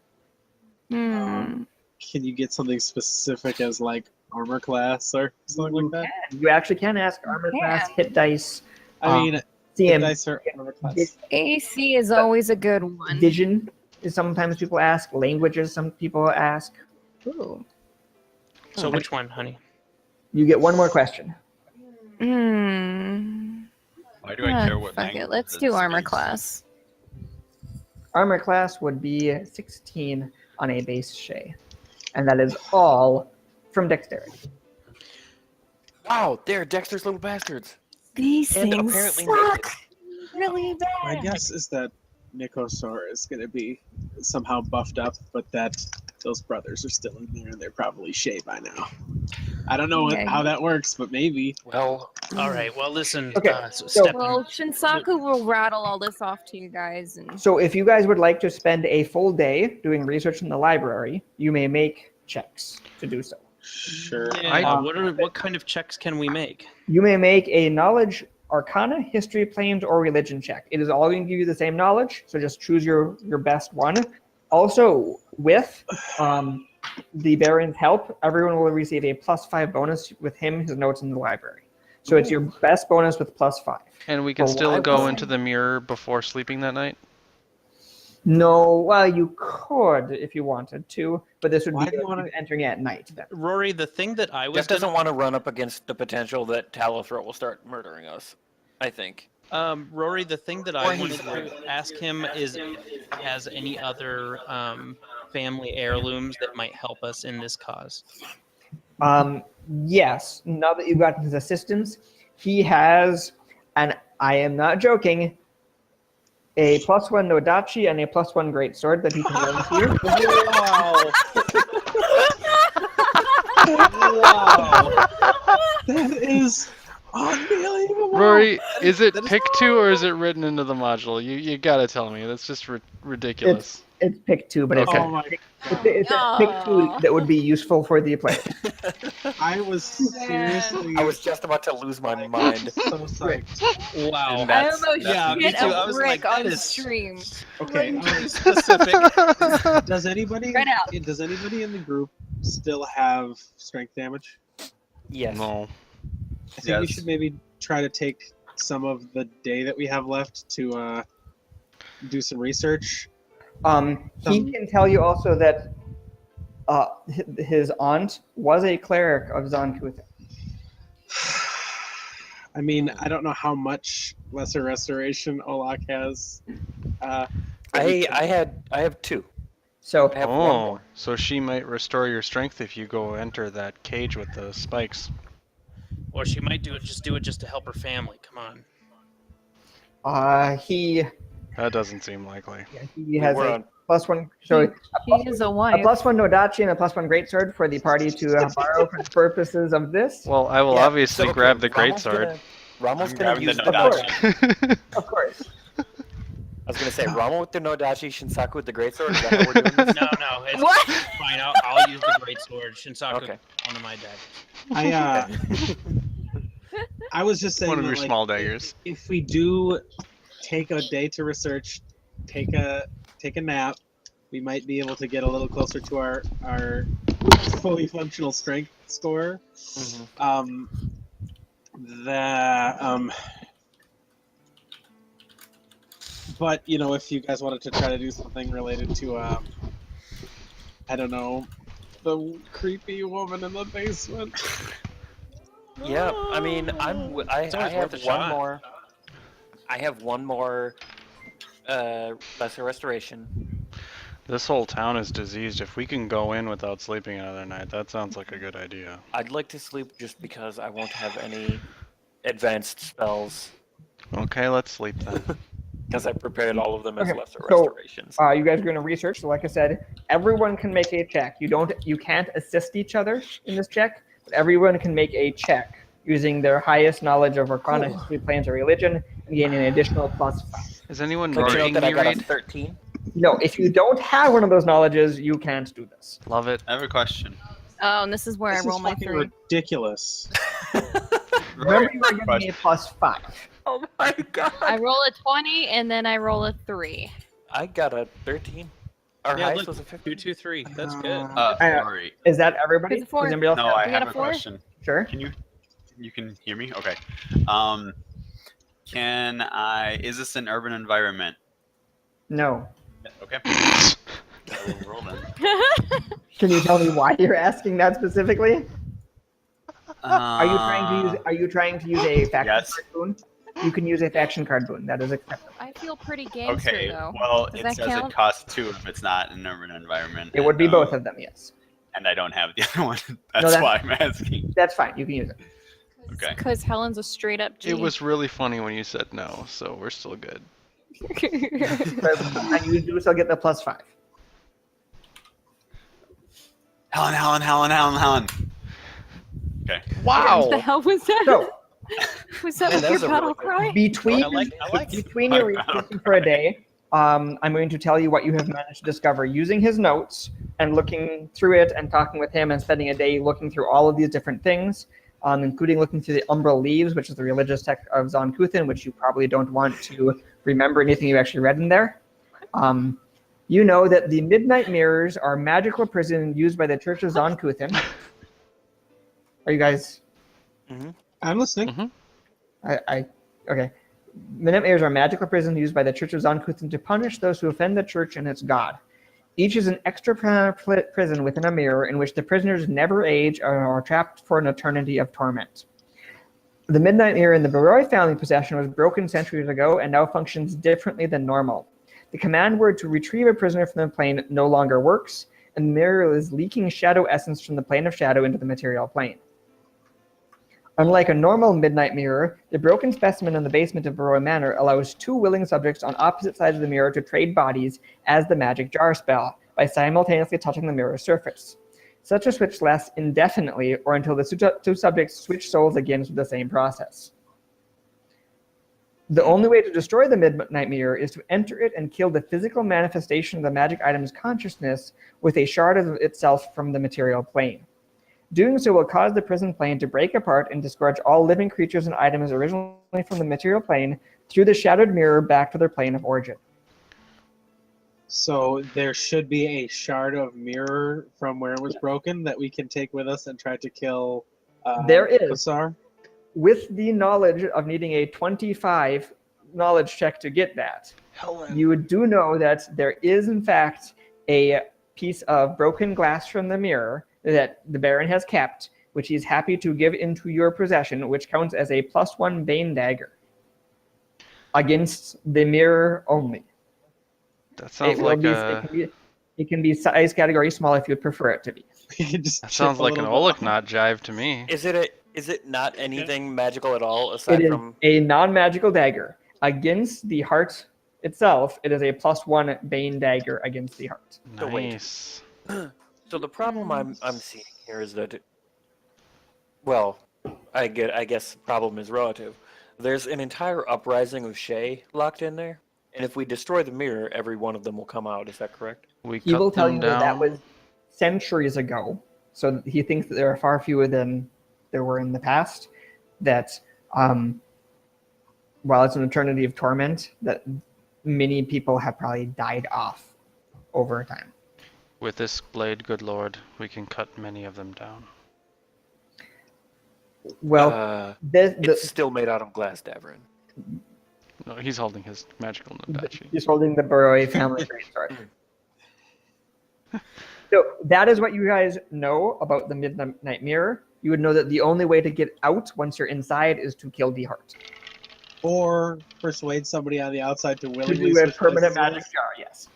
Hmm. Can you get something specific as like armor class or something like that? You actually can ask armor class, hit dice, I mean, hit CM, dice or armor class. AC is always a good one. vision is sometimes people ask, languages some people ask. Ooh. So which one, honey? You get one more question. Hmm. Why do I care what Fuck language it. Let's this do armor is? class. Armor class would be 16 on a base Shay. And that is all from dexterity. Wow, they're Dexter's little bastards. These And things apparently suck really My bad. guess is that Nicosaur is going to be somehow buffed up, but that those brothers are still in there and they're probably Shay by now. I don't know Yeah. how that works, but maybe. Well, All right. Well, listen. Okay, So so- step Well, Shinsaku will rattle all this off to you guys, and So if you guys would like to spend a full day doing research in the library, you may make checks to do so. Sure. Yeah, what kind of checks can we make? You may make a knowledge, arcana, history, claims, or religion check. It is all going to give you the same knowledge, so just choose your best one. Also, with the Baron's help, everyone will receive a +5 bonus with him, his notes in the library. So it's your best bonus with +5. And we can Well, still why go would- into the mirror before sleeping that night? No, well, you could if you wanted to, but this would Why be do you wanna- entering at night. Then. Rory, the thing that I was Jeff doesn't want to run up against the potential that Talithra will start murdering us. I think. Rory, the thing that Or I he's wanted to ask him is if he has any other family heirlooms that might help us in this cause. Yes, now that you've gotten his assistance, he has, and I am not joking, a +1 Nodachi and a +1 greatsword that he can learn to use. Wow. That is unbelievable. Rory, is it that is- pick 2 or is it written into the module? You gotta tell me. That's just ridiculous. It's pick 2, but Okay. Oh my it's a pick 2 that would be useful for the player. I was seriously I was just about to lose my mind. so psyched. Wow. And I that's- almost yeah, me hit too. a I was like, brick on that is stream. Okay, too specific. does anybody Right out. does anybody in the group still have strength damage? Yes. No. I think we Yes. should maybe try to take some of the day that we have left to do some research. He can tell you also that his aunt was a cleric of Zonkuth. I mean, I don't know how much lesser restoration Olak has. I have 2. So I have one Oh, more. so she might restore your strength if you go enter that cage with the spikes. Or she might do it just to help her family. Come on. he That doesn't seem likely. has We're a on- +1. So She is a a wife. +1 Nodachi and a +1 greatsword for the party to borrow for the purposes of this. Well, I will Yeah, obviously so grab the Romel's greatsword. Romel's I'm gonna grabbing use the the Nodachi. Of course. I was gonna say Rommel with the Nodachi, Shinsaku with the greatsword. Is that how we're doing this? No, it's What? fine. I'll use the great sword. Shinsaku, Okay. one of my daggers. I was just saying One of that, your like, small daggers. if we do take a day to research, take a nap, we might be able to get a little closer to our fully functional strength score. Mhm. But you know, if you guys wanted to try to do something related to I don't know, the creepy woman in the basement. Yeah, I mean, I It's always have worth a one shot. more. I have one more lesser restoration. This whole town is diseased. If we can go in without sleeping another night, that sounds like a good idea. I'd like to sleep just because I won't have any advanced spells Okay, let's sleep then. because I prepared all of them as Okay, lesser so, restorations. You guys are going to research. So like I said, everyone can make a check. You can't assist each other in this check, but everyone can make a check using their highest knowledge of Arcana, history, plans, or religion, and gain an additional +5. Is anyone But you know making that I me got a read? 13. No, if you don't have one of those knowledges, you can't do this. Love it. I have a question. Oh, and this is where This I roll is my fucking 3. ridiculous. Remember, you are getting a +5. Oh my god! I roll a 20 and then I roll a 3. I got a 13. Our Yeah, highest look, was a 15. 2, 2, 3. That's good. Sorry. Is that everybody? Who's a 4? Does anybody else No, have- I You have got a a 4? question. Sure. Can you can hear me? Okay. Is this an urban environment? No. Okay. I will roll then. Can you tell me why you're asking that specifically? Are you trying to use a faction Yes. card boon? You can use a faction card boon. That is acceptable. I feel pretty gangster Okay. though. Well, Does it that says count? it costs 2 if it's not an urban environment. It would be both of them, yes. And I don't have the other one. That's that- why I'm asking. That's fine. You can use it. Okay. Because Helen's a straight up G. It was really funny when you said no, so we're still good. And you do still get the +5. Helen. Okay. What the hell was that? So, Was that Man, like that your was a battle really good cry? between I like between your researching for a day, I'm going to tell you what you have managed to discover using his notes and looking through it and talking with him and spending a day looking through all of these different things, including looking through the Umbral Leaves, which is the religious text of Zonkuthin, which you probably don't want to remember anything you actually read in there. You know that the Midnight Mirrors are magical prisons used by the Church of Zonkuthin. Are you guys? I'm listening. Okay. Midnight mirrors are magical prisons used by the Church of Zonkuthon to punish those who offend the church and its god. Each is an extra prison within a mirror in which the prisoners never age or are trapped for an eternity of torment. The Midnight Mirror in the Baroi family possession was broken centuries ago and now functions differently than normal. The command word to retrieve a prisoner from the plane no longer works, and the mirror is leaking shadow essence from the plane of shadow into the material plane. Unlike a normal Midnight Mirror, the broken specimen in the basement of Baroi Manor allows two willing subjects on opposite sides of the mirror to trade bodies as the magic jar spell by simultaneously touching the mirror's surface. Such a switch lasts indefinitely or until the two subjects switch souls again through the same process. The only way to destroy the Midnight Mirror is to enter it and kill the physical manifestation of the magic item's consciousness with a shard of itself from the material plane. Doing so will cause the prison plane to break apart and disgorge all living creatures and items originally from the material plane through the shattered mirror back to their plane of origin. So there should be a shard of mirror from where it was broken that we can take with us and try to kill There is. Basar. With the knowledge of needing a 25 knowledge check to get that, you do know that there is, in fact, a piece of broken glass from the mirror that the Baron has kept, which he's happy to give into your possession, which counts as a +1 Bane dagger against the mirror only. That sounds like a. It can be size category small if you'd prefer it to be. That sounds like an Olaknot jive to me. Is it not anything magical at all aside It is from? a non-magical dagger. Against the heart itself, it is a +1 Bane dagger against the heart. So wait. Nice. So the problem I'm seeing here is that, well, I guess the problem is relative. There's an entire uprising of Shay locked in there, and if we destroy the mirror, every one of them will come out. Is that correct? He will tell you down. that was centuries ago, so he thinks that there are far fewer than there were in the past. That while it's an eternity of torment, that many people have probably died off over time. With this blade, good lord, we can cut many of them down. Well, It's still made out of glass, Davrin. No, he's holding his magical Nodachi. he's holding the Baroi family greatsword. So that is what you guys know about the Midnight Mirror. You would know that the only way to get out once you're inside is to kill the heart. Or persuade somebody on the outside to To willingly do a switch permanent places. magic jar, yes.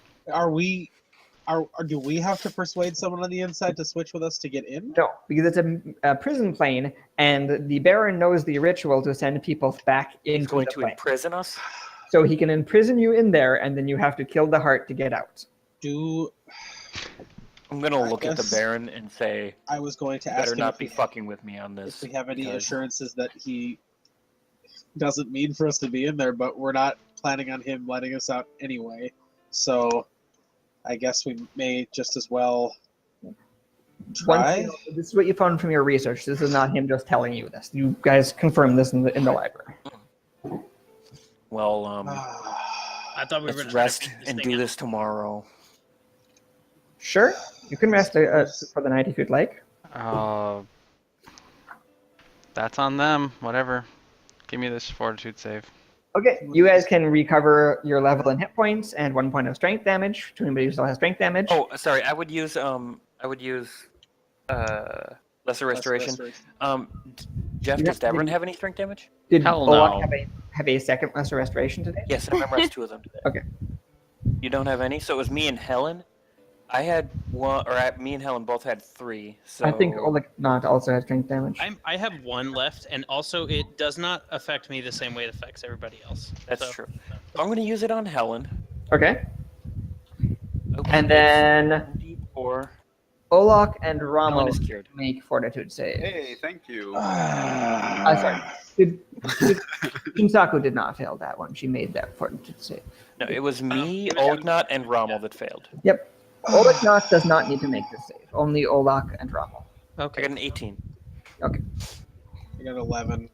Do we have to persuade someone on the inside to switch with us to get in? No, because it's a prison plane, and the Baron knows the ritual to send people back He's into going the to plane. imprison us. So he can imprison you in there, and then you have to kill the heart to get out. I'm gonna I look at the guess Baron and say, I was going to "You ask better him not if be fucking with me on this." we have any because- assurances that he doesn't mean for us to be in there, but we're not planning on him letting us out anyway. So I guess we may just as well try. This is what you found from your research. This is not him just telling you this. You guys confirmed this in the library. Well, I thought we were let's going rest and do this tomorrow. Sure, you can rest for the night if you'd like. That's on them. Whatever. Give me this fortitude save. Okay, you guys can recover your level and hit points and 1 point of strength damage to anybody who still has strength damage. Oh, sorry. I would use lesser restoration. Jeff, does Davrin have any strength damage? Did Hell Olak no. have a second lesser restoration today? Yes, I memorized 2 of them today. Okay. You don't have any, so it was me and Helen. I had 1, me and Helen both had 3. So I think Olak not also has strength damage. I have 1 left, and also it does not affect me the same way it affects everybody else. That's So- true. So I'm going to use it on Helen. Okay. Okay, And then D4. Olak and Helen Ramos is cured. make fortitude save. Hey, thank you. Sorry. Shinsaku did not fail that one. She made that fortitude save. No, it was me, Olagnot, and Rommel that failed. Yep. Olak does not need to make this save. Only Olak and Rommel. I Okay. got an 18. Okay. I got 11.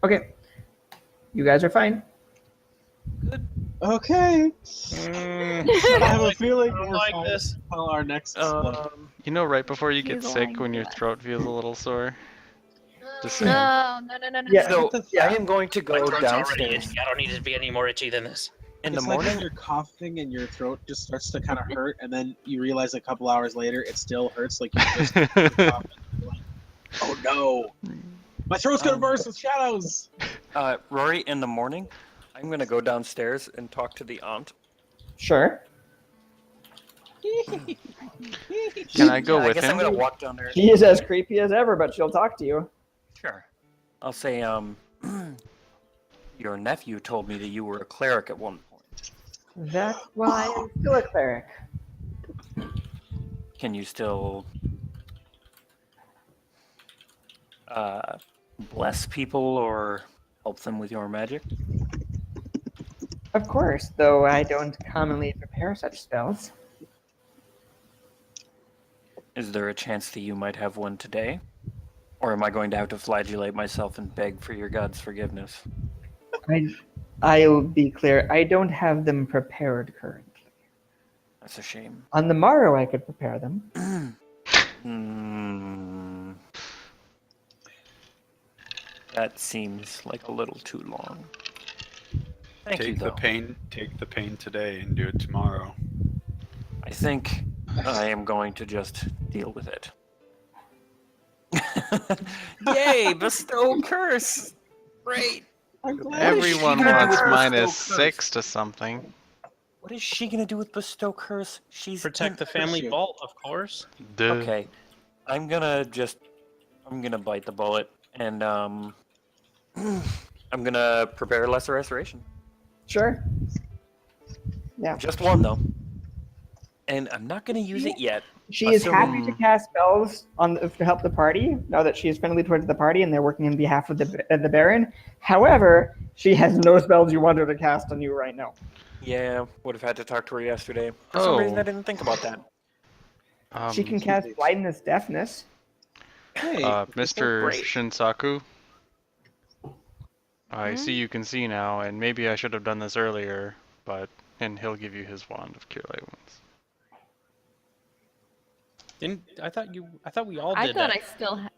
Okay. You guys are fine. Okay. I have a feeling I don't we're like fine this. until our next one. You know, right before you get He's sick, lying when your to us. throat feels a little sore. Just saying. No. Yeah. So Yeah. I am going to My go throat's already downstairs itchy. I don't need it to be any more itchy than this. in the It's like when morning. you're coughing and your throat just starts to kind of hurt, and then you realize a couple hours later it still hurts, like you just coughing. You're like, oh no, my throat's gonna burst with shadows. Rory, in the morning, I'm gonna go downstairs and talk to the aunt. Sure. Can I go Yeah, I with guess him? I'm gonna walk down there. She is as creepy as ever, but she'll talk to you. Sure. I'll say, your nephew told me that you were a cleric at one point. That's why I'm still a cleric. Can you still bless people or help them with your magic? Of course, though I don't commonly prepare such spells. Is there a chance that you might have one today? Or am I going to have to flagellate myself and beg for your god's forgiveness? I'll be clear, I don't have them prepared currently. That's a shame. On the morrow, I could prepare them. That seems like a little too long. Thank you, Take though. the pain today and do it tomorrow. I think I am going to just deal with it. Yay! Bestow curse! Great! I'm glad. Everyone gonna do wants with minus bestow 6 to something. What is she gonna do with bestow curse? She's Protect the family you. vault, of course. Duh. Okay. I'm gonna bite the bullet and I'm gonna prepare lesser restoration. Sure. Yeah. Just one though. And I'm not gonna use it yet. She is happy to Assuming- cast spells to help the party, now that she is friendly towards the party and they're working on behalf of the Baron. However, she has no spells you want her to cast on you right now. Yeah, would have had to talk to her yesterday. For some reason Oh. I didn't think about that. She can cast blindness, deafness. Hey, Mr. great. Shinsaku, I see you can see now, and maybe I should have done this earlier, and he'll give you his wand of cure light wounds. I thought we all I did thought that. I still had.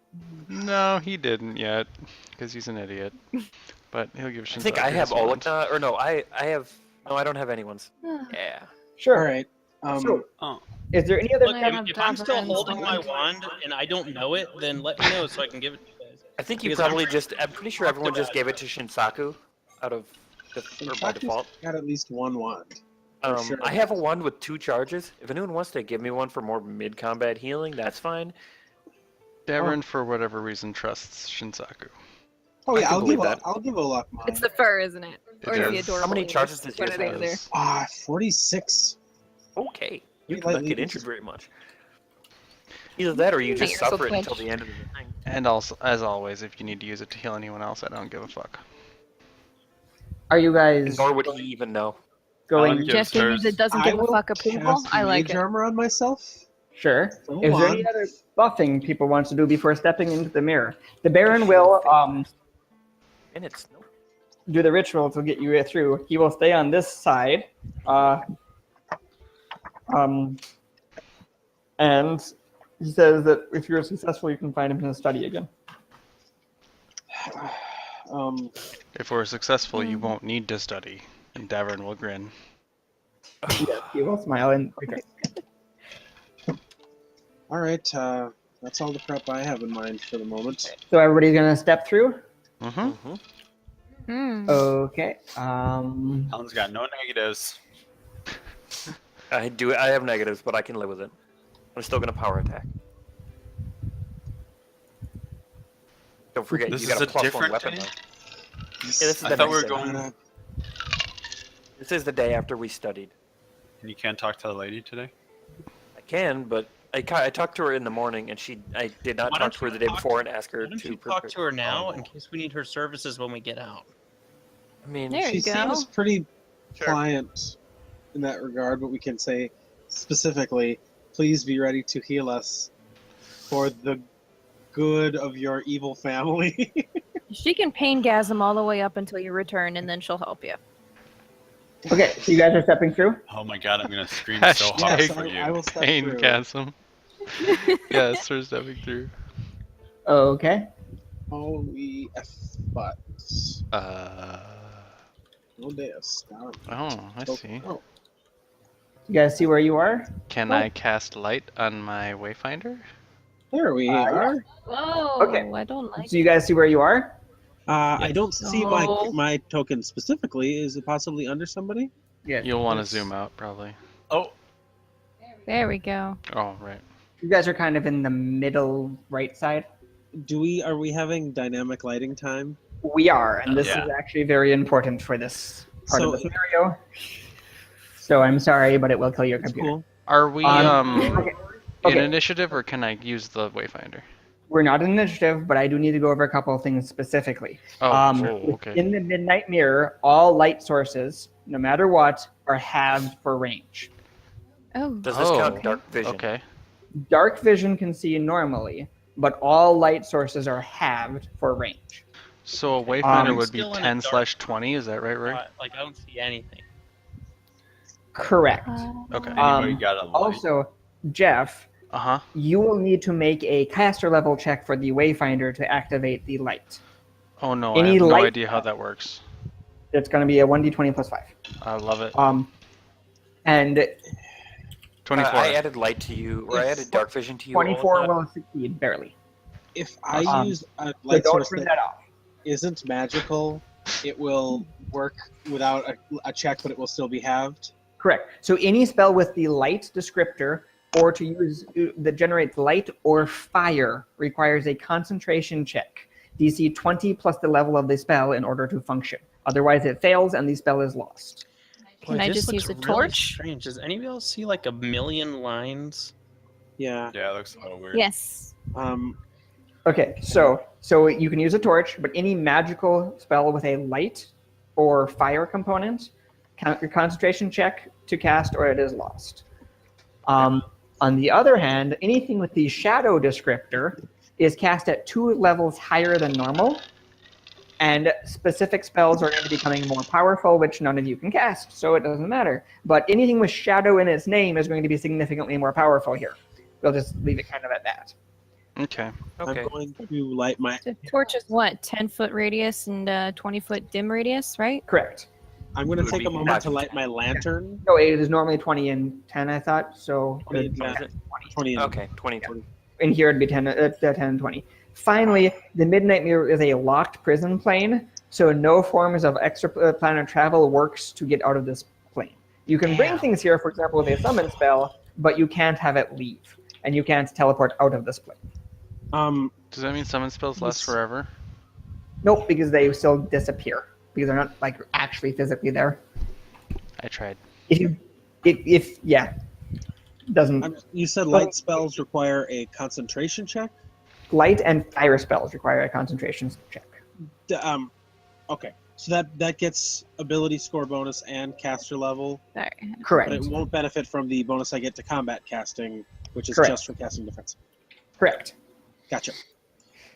No, he didn't yet, because he's an idiot. But he'll give Shinsaku I think I have his wand. Olika, or no, I have, no, I don't have anyone's. Yeah. Sure. all right. So, Oh, is there any other Look, I don't if, have if I'm still Dapper holding my Hands. wand and I don't know it, then let me know so I can give it to you guys. I think you Because I'm probably pretty- I'm pretty sure everyone just gave it to Shinsaku out of, or by Shinsaku's default. got at least one wand. for sure. I have a wand with 2 charges. If anyone wants to give me one for more mid-combat healing, that's fine. Darren, for whatever reason, trusts Shinsaku. Oh I yeah, can believe that. I'll give Olaf mine. It's the fur, isn't it? It Or the is. adorable. How many ears. charges does What yours are they have? there? 46. Okay. You Wait, do not like, get you injured just- very much. Either that or you Make just yourself suffer it twitch. until the end of the thing. And also, as always, if you need to use it to heal anyone else, I don't give a fuck. are you guys Nor would he even know. going? Alan gives Jesse hers. that doesn't I give a will fuck approval. cast I like mage it. armor on myself. Sure. So Is there any on. other buffing people want to do before stepping into the mirror? The Baron will Minutes. Nope. do the ritual to get you through. He will stay on this side, and he says that if you're successful, you can find him in his study again. If we're successful, you won't need to study. And Davern will grin. Yes, he will smile and okay. All right, that's all the prep I have in mind for the moment. So everybody's gonna step through. Mm-hmm. Hmm. Okay. Alan's got no negatives. I have negatives, but I can live with it. I'm still gonna power attack. Don't forget, This you is got a a plus 1 different weapon. day? Though. Yeah, this is I the thought we next were day. going. This is the day after we studied. And you can't talk to the lady today? I can, but I talked to her in the morning, and I did not Why talk don't to her you the day talk- before and ask her Why don't to you talk prepare. to her now in case we need her services when we get out? I mean, There She you go. seems pretty Sure. pliant in that regard, but we can say specifically, please be ready to heal us for the good of your evil family. She can pain-gasm all the way up until you return, and then she'll help you. Okay. So you guys are stepping through. Oh my god, I'm gonna scream so hard Yes, for you. I will step through. Pain-gasm. Yes, we're stepping through. Okay. all we F buttons. Oh, No deus. I see. Oh, You guys see where you are? Can I cast light on my wayfinder? there we yeah. are. Whoa, Okay. I don't like So you guys see where you are? I don't see No. my token specifically. Is it possibly under somebody? Yeah. You'll want to zoom out, probably. Oh, There we go. Oh, right. You guys are kind of in the middle right side. Are we having dynamic lighting time? We are, and this Yeah. is actually very important for this part So- of the scenario. So I'm sorry, but it will kill your It's computer. cool. Are we Okay. in Okay. initiative, or can I use the wayfinder? We're not in initiative, but I do need to go over a couple of things specifically. Oh, okay. In the Midnight Mirror, all light sources, no matter what, are halved for range. Oh, Does this count dark vision? Okay. Dark vision can see normally, but all light sources are halved for range. So a wayfinder I'm would be still in a 10/20, is that right, Rory? Like I don't see anything. Correct. Okay. anybody got a light? Also, Jeff, Uh-huh. you will need to make a caster level check for the Wayfinder to activate the light. Oh no, Any I have no light- idea how that works. It's going to be a 1d20 plus 5. I love it. And 24. I added light to you, or I added dark vision to you. all of 24 that. will succeed, barely. If I use a So light don't source turn that that off. isn't magical, it will work without a check, but it will still be halved. Correct. So any spell with the light descriptor or to use that generates light or fire requires a concentration check. DC 20 plus the level of the spell in order to function. Otherwise it fails and the spell is lost. Can Boy, I this just looks use a really torch? Strange. Does anybody else see like a million lines? Yeah. Yeah, it looks a little weird. yes. Okay, so you can use a torch, but any magical spell with a light or fire component, count your concentration check to cast or it is lost. On the other hand, anything with the shadow descriptor is cast at 2 levels higher than normal, and specific spells are going to be becoming more powerful, which none of you can cast, so it doesn't matter. But anything with shadow in its name is going to be significantly more powerful here. We'll just leave it kind of at that. Okay. Okay. I'm going to light my. The torch is what? 10-foot radius and 20-foot dim radius, right? Correct. I'm going to Would take be a moment to magic. light my lantern. No, it is normally 20 and 10, I thought, so 20 and 20. 10. 20. Okay, 20. In here it'd be 10 and 20. Finally, the Midnight Mirror is a locked prison plane, so no forms of extraplanar travel works to get out of this plane. You can bring things here, for example, with a summon spell, but you can't have it leave, and you can't teleport out of this plane. Does that mean summon spells last forever? Nope, because they still disappear, because they're not like actually physically there. I tried. If doesn't You said light spells require a concentration check? light and fire spells require a concentration check. Okay. So that gets ability score bonus and caster level, Sorry. Correct. but it won't benefit from the bonus I get to combat casting, which is Correct. just for casting defense. Correct. Gotcha.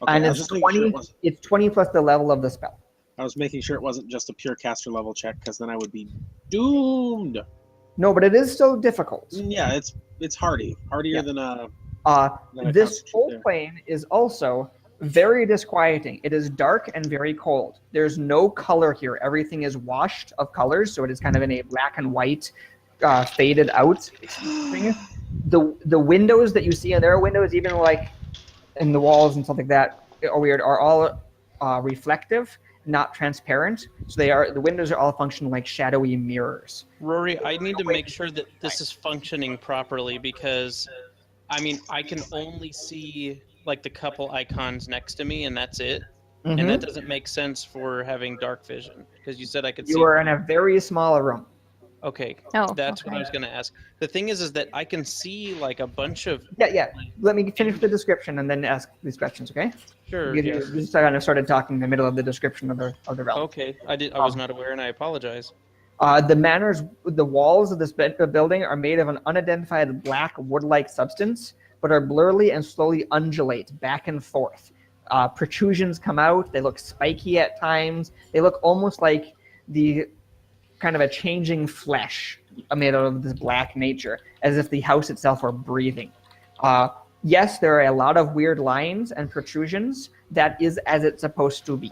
Okay, And I was it's just making sure 20. it wasn't. It's 20 plus the level of the spell. I was making sure it wasn't just a pure caster level check, because then I would be doomed. No, but it is still difficult. Yeah, it's hardier Yeah. than a. Uh, than a this concentrate whole there. plane is also very disquieting. It is dark and very cold. There's no color here. Everything is washed of colors, so it is kind of in a black and white, faded out thing. The windows that you see, and there are windows even like in the walls and stuff like that, are weird, are all reflective, not transparent. So the windows are all functioning like shadowy mirrors. Rory, I need to make sure that this is functioning properly because, I mean, I can only see like the couple icons next to me, and that's it. Mhm. And that doesn't make sense for having dark vision because you said I could see. You are in a very small room. Okay, Oh, that's what I okay. was going to ask. The thing is that I can see like a bunch of. Yeah. Let me finish the description and then ask these questions, okay? Sure. You yes. just kind of started talking in the middle of the description of the realm. Okay, I was not aware, and I apologize. The walls of this building are made of an unidentified black wood-like substance, but are blurry and slowly undulate back and forth. Protrusions come out. They look spiky at times. They look almost like the kind of a changing flesh made out of this black nature, as if the house itself were breathing. Yes, there are a lot of weird lines and protrusions, that is as it's supposed to be.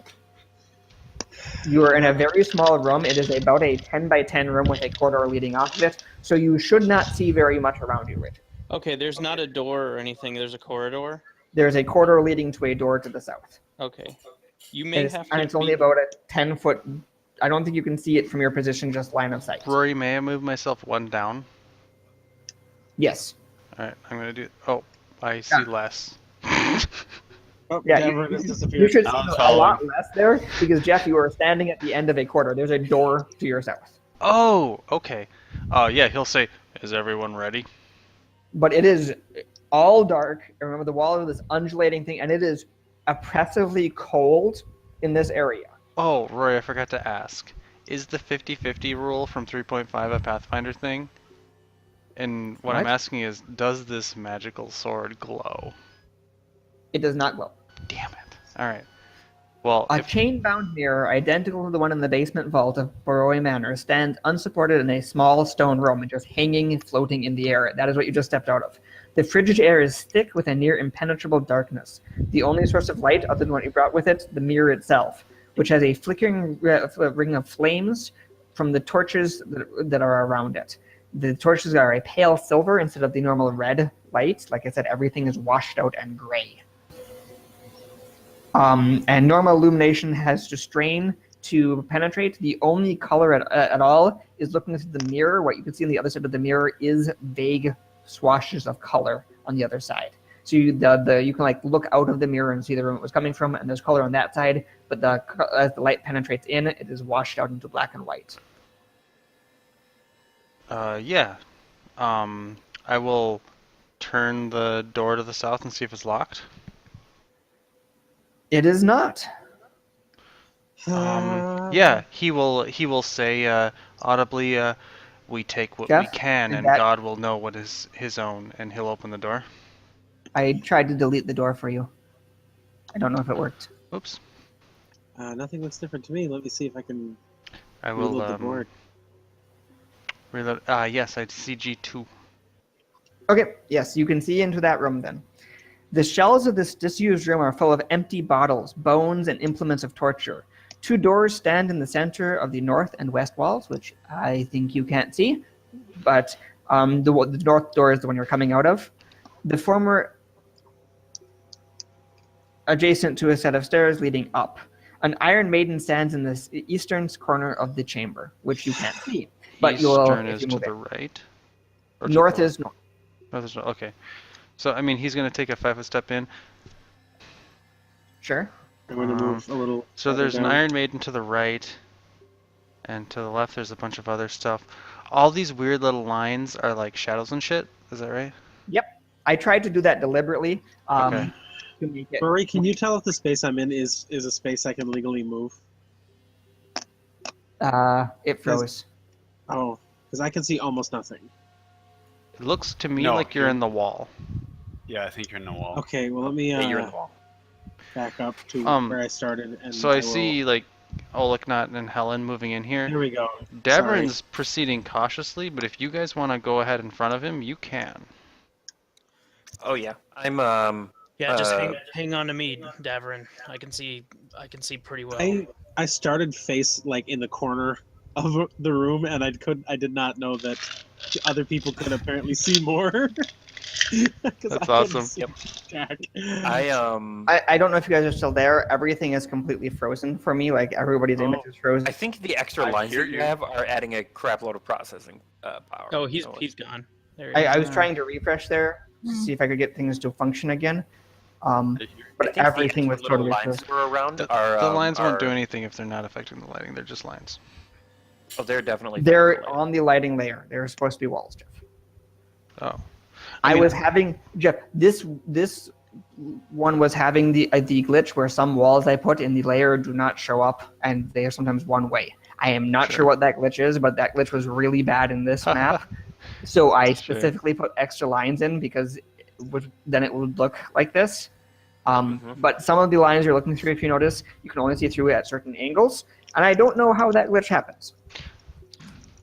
You are in a very small room. It is about a 10 by 10 room with a corridor leading off of it, so you should not see very much around you, Richard. Okay, there's not a door or anything. There's a corridor. There's a corridor leading to a door to the south. Okay. You may have to And it's only about a 10-foot. I don't think you can see it from your position, just line of sight. Rory, may I move myself one down? Yes. All right, I'm gonna do. Oh, I see less. Oh, Yeah, Davern has you disappeared. should see Now it's a lot following. less there because, Jeff, you are standing at the end of a corridor. There's a door to your south. Oh, okay. Yeah, he'll say, "Is everyone ready?" But it is all dark. Remember, the wall is this undulating thing, and it is oppressively cold in this area. Oh, Rory, I forgot to ask. Is the 50-50 rule from 3.5 a Pathfinder thing? And what I'm What? asking is, does this magical sword glow? It does not glow. Damn it. Alright. Well, A if, chain-bound mirror, identical to the one in the basement vault of Boroi Manor, stands unsupported in a small stone room and just hanging, floating in the air. That is what you just stepped out of. The frigid air is thick with a near impenetrable darkness. The only source of light, other than what you brought with it, the mirror itself, which has a flickering ring of flames from the torches that are around it. The torches are a pale silver instead of the normal red light. Like I said, everything is washed out and gray. And normal illumination has to strain to penetrate. The only color at all is looking through the mirror. What you can see on the other side of the mirror is vague swashes of color on the other side. So you can like look out of the mirror and see the room it was coming from, and there's color on that side. But as the light penetrates in, it is washed out into black and white. yeah. I will turn the door to the south and see if it's locked. It is not. Yeah, he will say audibly, "We take what we Jeff, can, is and that- God will know what is his own," and he'll open the door. I tried to delete the door for you. I don't know if it worked. Oops. Nothing looks different to me. Let me see if I can I will reload the board. reload. Yes, I see G2. Okay, yes, you can see into that room then. The shelves of this disused room are full of empty bottles, bones, and implements of torture. Two doors stand in the center of the north and west walls, which I think you can't see, but the north door is the one you're coming out of. The former adjacent to a set of stairs leading up. An Iron Maiden stands in the eastern corner of the chamber, which you can't see. But you'll, Eastern if is you to move the it. right. Or to North the is north. north is okay. So I mean, he's gonna take a 5-foot step in. Sure. I'm going to move a little. So further there's an down. Iron Maiden to the right, and to the left there's a bunch of other stuff. All these weird little lines are like shadows and shit. Is that right? I tried to do that deliberately. Okay. To make it. Rory, can you tell if the space I'm in is a space I can legally move? It froze. Oh, because I can see almost nothing. It looks to me No, like you're you're- in the wall. Yeah, I think you're in the wall. Okay, well let me Yeah, you're in the wall. back up to Um, where I started. And So I will- see like Oliknot and Helen moving in here. Here we go. Davern's proceeding cautiously, but if you guys want to go ahead in front of him, you can. Oh yeah, I'm Yeah, just Uh, hang on to me, Davern. I can see pretty well. I started face like in the corner of the room, and I did not know that other people could apparently see more. 'Cause That's I couldn't awesome. see Jack. I don't know if you guys are still there. Everything is completely frozen for me. Like everybody's image is frozen. I think the extra I lines hear that you you. have are adding a crap load of processing power. Oh, he's So gone. There he is. I was trying to refresh there to see if I could get things to function again. I hear you. I But think the everything was extra little totally lines frozen. that were around The, are the lines won't do are- anything if they're not affecting the lighting. They're just lines. Oh, they're definitely. They're affecting the on the lighting layer. They're supposed to be walls, Jeff. Oh. I mean- was having Jeff. This one was having the glitch where some walls I put in the layer do not show up, and they are sometimes one way. I am not sure what that glitch is, but that glitch was really bad in this map. So I Sure. specifically put extra lines in because then it would look like this. Mhm. But some of the lines you're looking through, if you notice, you can only see through it at certain angles, and I don't know how that glitch happens.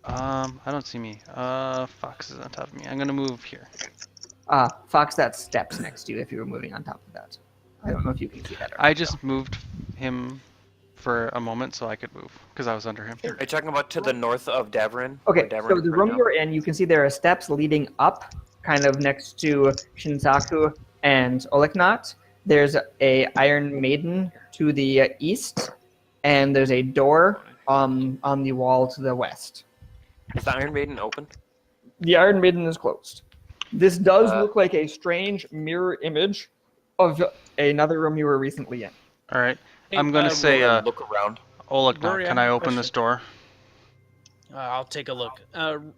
I don't see me. Fox is on top of me. I'm gonna move here. Fox, that steps next to you if you were moving on top of that. I don't know if you can see that. Or I not, just moved him for a moment so I could move because I was under him. Are you talking about to the north of Davrin? Okay, Where Davrin so is the right room now? you're in, you can see there are steps leading up, kind of next to Shinsaku and Oliknot. There's a Iron Maiden to the east, and there's a door on the wall to the west. Is the Iron Maiden open? The Iron Maiden is closed. This does Uh, look like a strange mirror image of another room you were recently in. All right. Hey, I'm going to say, Rory, look around. Oleknot, Rory, I can have I a open this question. door? I'll take a look.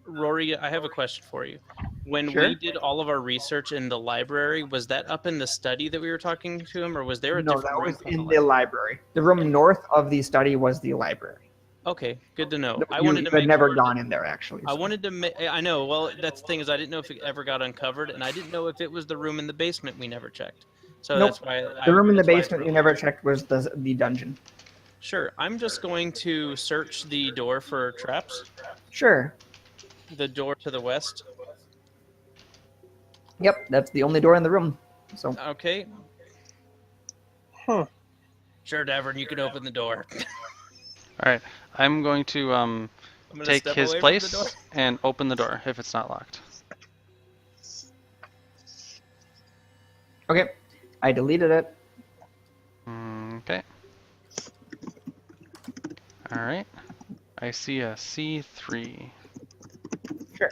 Rory, I have a question for you. When Sure. we did all of our research in the library, was that up in the study that we were talking to him, or was there a No, different that room was from in the library. The room north of the study was the library. Okay, good to know. I You wanted to had make never sure gone in there, actually. I so. wanted to I know. Well, that's the thing is I didn't know if it ever got uncovered, and I didn't know if it was the room in the basement we never checked. So Nope. that's why The room in the that's why I basement you wrote- never checked was the dungeon. Sure, I'm just going to search the door for traps. Sure. The door to the west. Yep, that's the only door in the room. So Okay. Huh. Sure, Davern, you can open the door. All right. I'm going to I'm gonna take step his away from the place door. and open the door if it's not locked. okay, I deleted it. Okay. All right. I see a C3. Sure.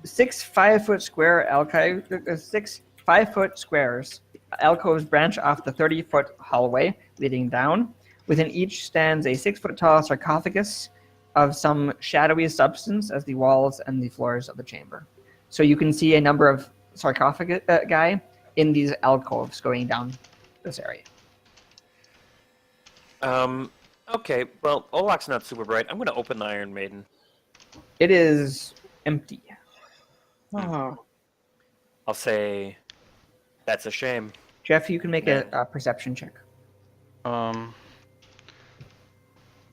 6 5-foot square alcove, 6 5-foot squares. Alcoves branch off the 30-foot hallway leading down. Within each stands a 6-foot tall sarcophagus of some shadowy substance as the walls and the floors of the chamber. So you can see a number of sarcophagus guy in these alcoves going down this area. Okay, well, Olak's not super bright. I'm going to open the Iron Maiden. It is empty. Ah, I'll say that's a shame. Jeff, you can make a perception check.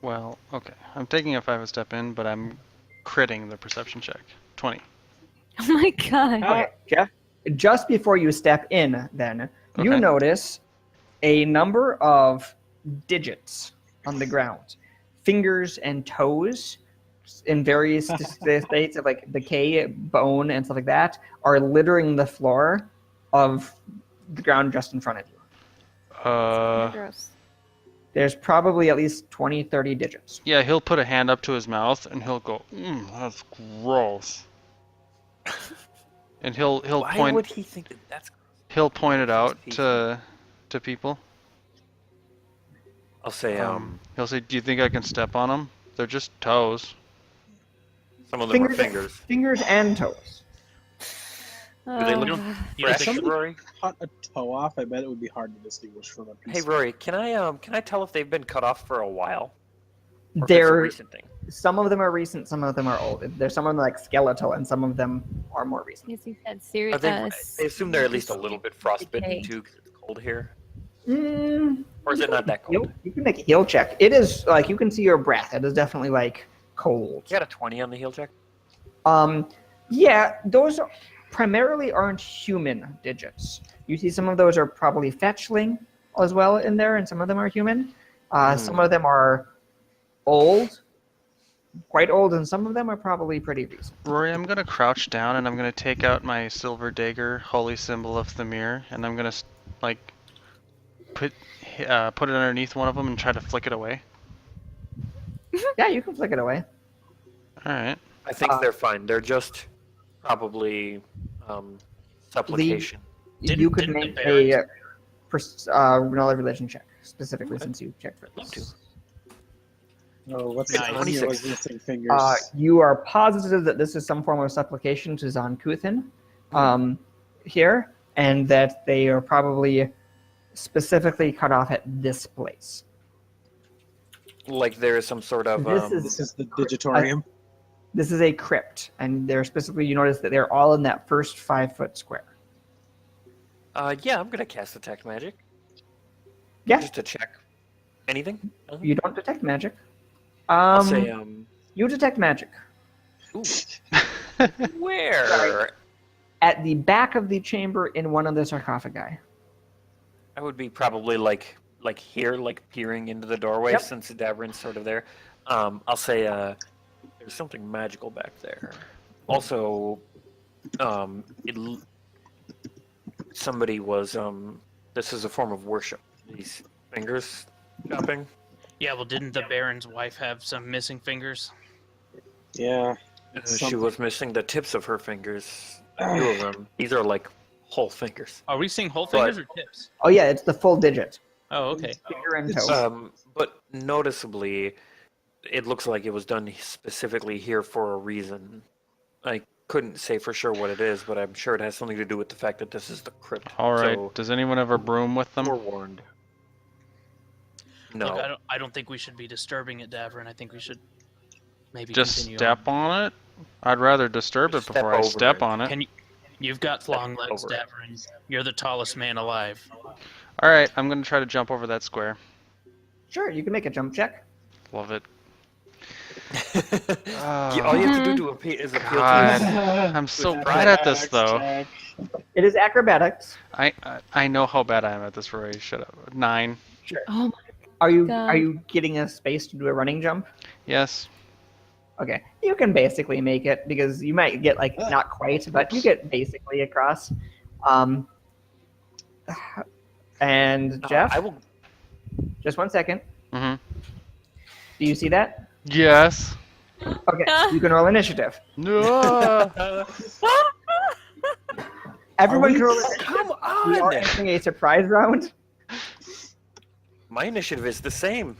Well, okay. I'm taking a 5-step in, but I'm critting the perception check. 20. Oh my god. Okay, Jeff, just before you step in, then, you Okay. notice a number of digits on the ground. Fingers and toes in various states of like decay, bone, and stuff like that are littering the floor of the ground just in front of you. Gross. There's probably at least 20, 30 digits. Yeah, he'll put a hand up to his mouth and he'll go, that's gross. And he'll Why point would he think that that's... he'll point it out Peaceful. to people. I'll say, He'll say, "Do you think I can step on them? They're just toes." some of them are Fingers, fingers. fingers and toes. Do they look You fresh, think- Rory? cut a toe off. I bet it would be hard to distinguish from a piece. Hey, Rory, can I tell if they've been cut off for a while? Or if it's a They're recent thing? some of them are recent, some of them are old. There's some of them like skeletal, and some of them are more recent. Yes, you said Are serious. they, I assume they're at least a little bit frostbitten decay. too, because it's cold here. Mm, Or is it not that cold? you can make a heal check. It is like you can see your breath. It is definitely like cold. You got a 20 on the heal check? Yeah, those primarily aren't human digits. You see, some of those are probably fetchling as well in there, and some of them are human. Some of them are old, quite old, and some of them are probably pretty recent. Rory, I'm gonna crouch down and I'm gonna take out my silver dagger, holy symbol of Thamir, and I'm gonna like put it underneath one of them and try to flick it away. Yeah, you can flick it away. All right. I think they're fine. They're just probably supplication. You could Didn't the make barons- a knowledge religion check specifically since you checked for this. Oh, what's Nice. the 26. missing fingers? You are positive that this is some form of supplication to Zankuthin here, and that they are probably specifically cut off at this place. Like there is some sort of... This is the digitorium. This is a crypt, and they're specifically, you notice that they're all in that first 5-foot square. yeah, I'm going to cast Detect Magic. Yeah, Just to check. Anything? Nothing? you don't detect magic. I'll say, You detect magic. ooh. Where? at the back of the chamber in one of the sarcophagi. I would be probably like here, like peering into the doorway, Yep. since Davrin's sort of there. I'll say there's something magical back there. Also, somebody was this is a form of worship. These fingers chopping. Yeah, well, didn't the Baron's wife have some missing fingers? Yeah. She was missing the tips of her fingers. Two of them. These are like whole fingers. Are we seeing whole But- fingers or tips? Oh yeah, it's the full digit. Oh, okay. Finger and It's- toe. But noticeably, it looks like it was done specifically here for a reason. I couldn't say for sure what it is, but I'm sure it has something to do with the fact that this is the crypt. All right. So, Does anyone have a broom with them? forewarned. No. Look, I don't think we should be disturbing it, Davrin. I think we should maybe Just continue step on it? I'd rather disturb it Step before I over step it. on it. Can you? You've got long legs, over it. Davrin. You're the tallest man alive. All right, I'm going to try to jump over that square. Sure, you can make a jump check. Love it. All you have to do is appeal God. to I'm so With bad at this, acrobatics though. check. It is acrobatics. I know how bad I am at this, Rory. Shut up. 9. Sure. Oh Are you God. getting a space to do a running jump? Yes. Okay, you can basically make it because you might get like not quite, but you get basically across. And Jeff, I will. just 1 second. Mm-hmm. Do you see that? Yes. Okay, you can roll initiative. No. Everyone can roll initiative. Come We are on! entering a surprise round. My initiative is the same.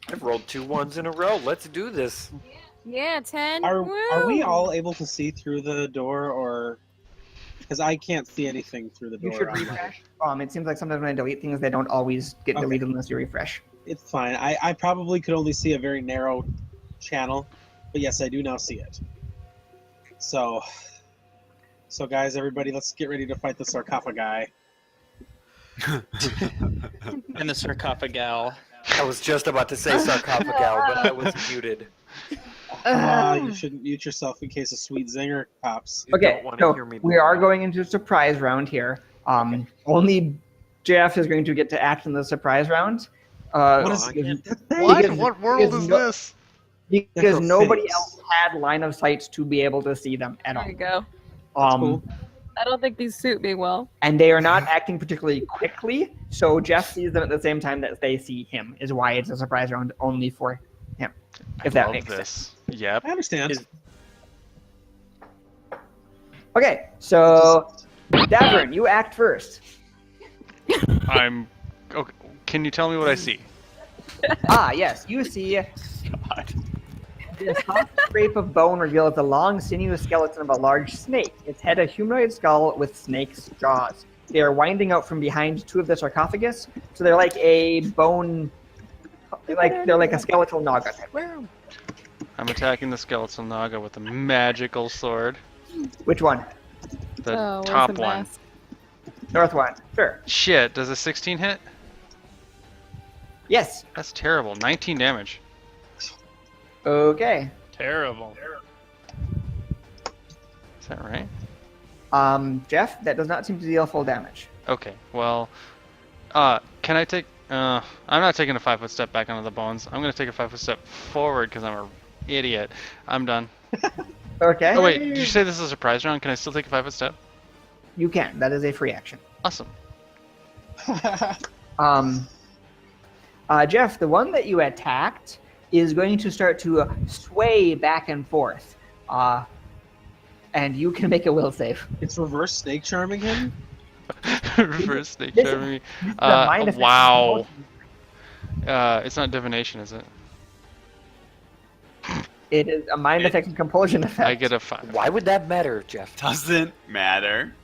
I've rolled 2 1s in a row. Let's do this. Yeah, 10. Are we Woo! all able to see through the door, or because I can't see anything through the You door? should on my- refresh. It seems like sometimes when I delete things, they don't always get Okay. deleted unless you refresh. It's fine. I probably could only see a very narrow channel, but yes, I do now see it. So guys, everybody, let's get ready to fight the sarcophagi. And the sarcophagal. I was just about to say sarcophagal, but I was muted. You shouldn't mute yourself in case a sweet zinger pops. You Okay, don't wanna so hear me we are blab. going into a surprise round here. Only Jeff is going to get to act in the surprise round. What is because- What? Because- What world because is no- this? because Her nobody face. else had line of sight to be able to see them at There all. you go. cool. I don't think these suit me well. And they are not acting particularly quickly, so Jeff sees them at the same time that they see him, is why it's a surprise round only for him. If that Love makes sense. this. Yep. I understand. Is- Okay, so Davern, you act first. I'm. Okay. Can you tell me what I see? Yes, you see the soft scrape of bone reveals the long, sinuous skeleton of a large snake. Its head a humanoid skull with snake's jaws. They are winding out from behind 2 of the sarcophagus, so they're like a bone. They're like a skeletal naga type. I'm attacking the skeletal naga with a magical sword. Which one? The Oh, where's top the one. mask? North one. Sure. Shit. Does a 16 hit? Yes. That's terrible. 19 damage. Okay. Terrible. Is that right? Jeff, that does not seem to deal full damage. Okay. Well, can I take? I'm not taking a 5-foot step back onto the bones. I'm gonna take a 5-foot step forward because I'm an idiot. I'm done. Okay. Oh wait, did you say this is a surprise round? Can I still take a 5-foot step? You can. That is a free action. Awesome. Jeff, the one that you attacked is going to start to sway back and forth. And you can make a will save. It's reverse snake charming him. Reverse snake This is- charming me. This is a mind effect Wow. compulsion. It's not divination, is it? It is a mind effect and compulsion effect. I get a 5. Why would that matter, Jeff? Doesn't matter.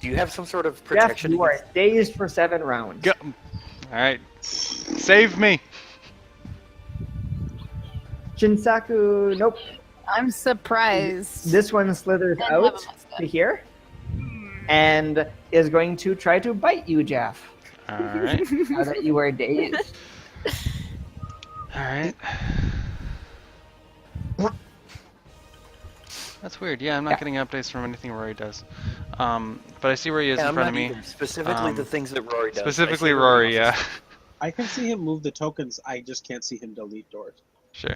Do you have some sort of Jeff, protection? you are against- dazed for 7 rounds. Go. All right. Save me. Shinsaku, nope. I'm surprised. This one slithers And have a out mustache. to here and is going to try to bite you, Jeff. All right. Now that you are dazed. All right. That's weird. Yeah, I'm not Yeah. getting updates from anything Rory does. But I see where he is Yeah, in I'm front not of me. either. Specifically the things that Rory does. I see Specifically everybody Rory, yeah. else's. I can see him move the tokens. I just can't see him delete doors. Sure.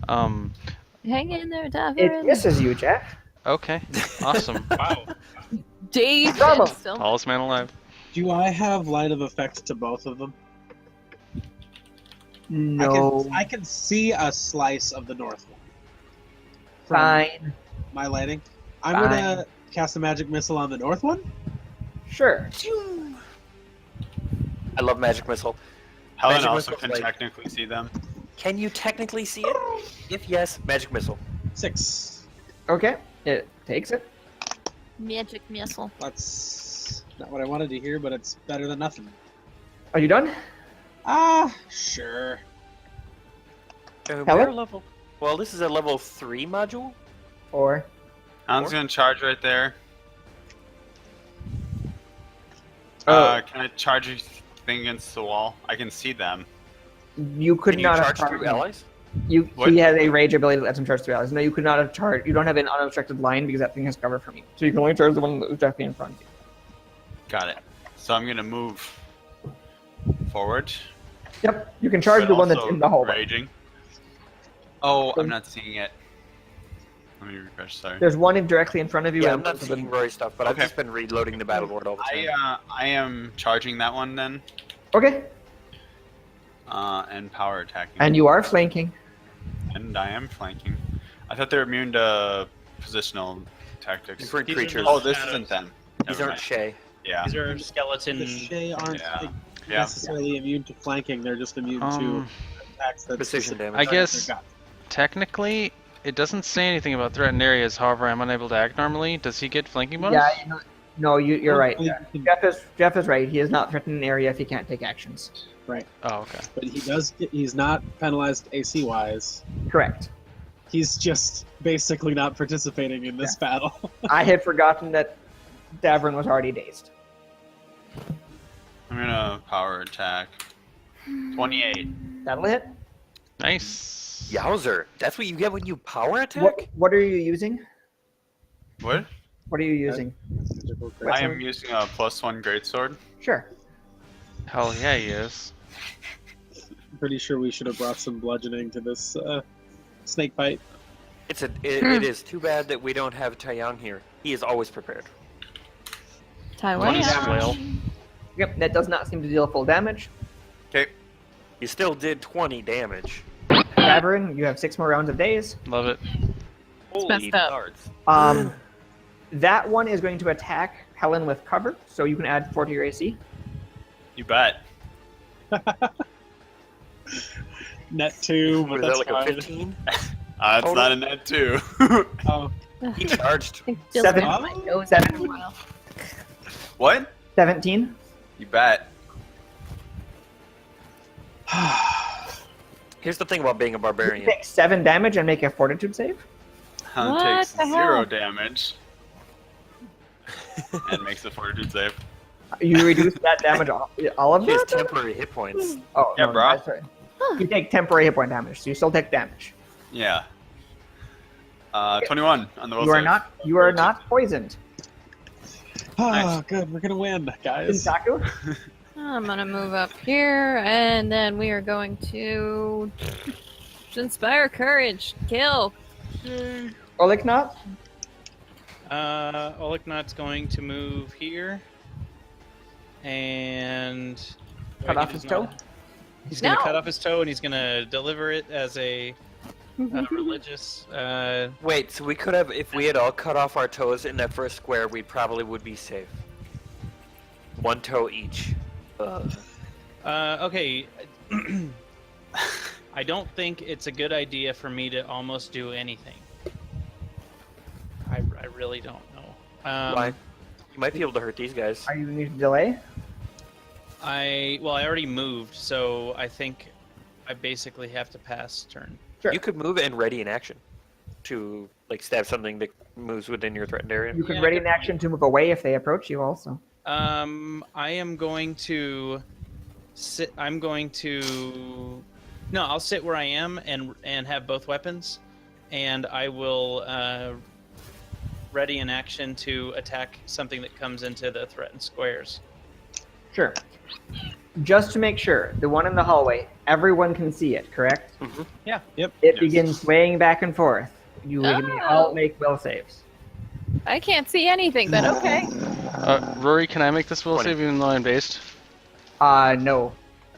Hang in there, It Davern. misses you, Jeff. Okay. Awesome. Wow. David Bravo. still. Tallest man alive. Do I have line of effect to both of them? No. I can see a slice of the north one. From Fine. my lighting. I'm Fine. gonna cast a magic missile on the north one. Sure. I love magic missile. Helen Magic also missile's can like- technically see them. Can you technically see it? If yes, magic missile. 6. Okay. It takes it. Magic missile. That's not what I wanted to hear, but it's better than nothing. Are you done? Sure. We're Helen? level. Well, this is a level 3 module. Or Helen's gonna charge right there. Oh. Can I charge a thing against the wall? I can see them. you could Can you not have charge charged through him. allies? What? He has a rage ability that lets him charge 3 allies. No, you could not have charged. You don't have an unobstructed line because that thing has cover from you. So you can only charge the one that was directly in front of you. Got it. So I'm gonna move forward. Yep. You can charge but the one that's also in the hallway. Raging. Oh, I'm not seeing it. Let me refresh. Sorry. There's one directly in front of you. Yeah, and I'm not both of them- seeing Rory stuff, but I've Okay. just been reloading the battle board all the time. I am charging that one then, Okay. and power attacking. And you are flanking. And I am flanking. I thought they were immune to positional tactics. Different These are creatures. Oh, this shadows. isn't them. These Never aren't mind. Shay. Yeah. These are skeleton. The Shay aren't Yeah. Yeah. necessarily immune to flanking. They're just immune to attacks that Precision damage. I target guess- their gut. Technically, it doesn't say anything about threatened areas. However, I'm unable to act normally. Does he get flanking bonus? Yeah. No, you're right. Hopefully Jeff is right. He is not threatening an area if he can't take actions. Oh, okay. But he's not penalized AC wise. Correct. He's just basically not participating in this battle. I had forgotten that Davern was already dazed. I'm gonna power attack. 28. That'll hit. Nice. Yowzer. That's what you get when you power attack? What are you using? What? What are you using? I am using a +1 greatsword. Sure. Hell yeah, he is. I'm pretty sure we should have brought some bludgeoning to this snake fight. It is too bad that we don't have Taeyang here. He is always prepared. Taiwan. One flail. Yep. That does not seem to deal full damage. Okay. He still did 20 damage. Davern, you have 6 more rounds of daze. Love it. Holy messed up. cards. That one is going to attack Helen with cover, so you can add 4 to your AC. You bet. Net 2, Was but that that's like a fine. 15? It's Total? not a net 2. Oh, He charged. Still Seven. in my nose Seven. for a while. What? 17. You bet. Here's the thing about being a You barbarian. take 7 damage and make a fortitude save. Helen What takes the 0 hell? damage. And makes a fortitude save. You reduce that damage all of He has that? temporary hit points. Oh, Yeah, no, bro. that's right. You take temporary hit point damage, so you still take damage. Yeah. 21 on the will You are save. not. You are not poisoned. oh good. We're gonna win, guys. Kinsaku? I'm gonna move up here, and then we are going to inspire courage. Kill. Oliknot? Oliknot's going to move here. And Cut off his toe? He's gonna No. cut off his toe, and he's gonna deliver it as a religious. Wait, so we could have, if we had all cut off our toes in that first square, we probably would be safe. 1 toe each. Okay. I don't think it's a good idea for me to almost do anything. I really don't know. Why? You might be able to hurt these guys. Are you need to delay? I already moved, so I think I basically have to pass turn. Sure. You could move and ready in action to like stab something that moves within your threatened area. You can Yeah, ready good an action to move away if they approach you. Also, I am going to sit. I'm going to. No, I'll sit where I am and have both weapons, and I will ready in action to attack something that comes into the threatened squares. Sure. Just to make sure, the one in the hallway, everyone can see it, correct? Yeah. It Yes. begins swaying back and forth. You may all make will saves. I can't see anything, but okay. Rory, can I make this will 20. save even though I'm based? No.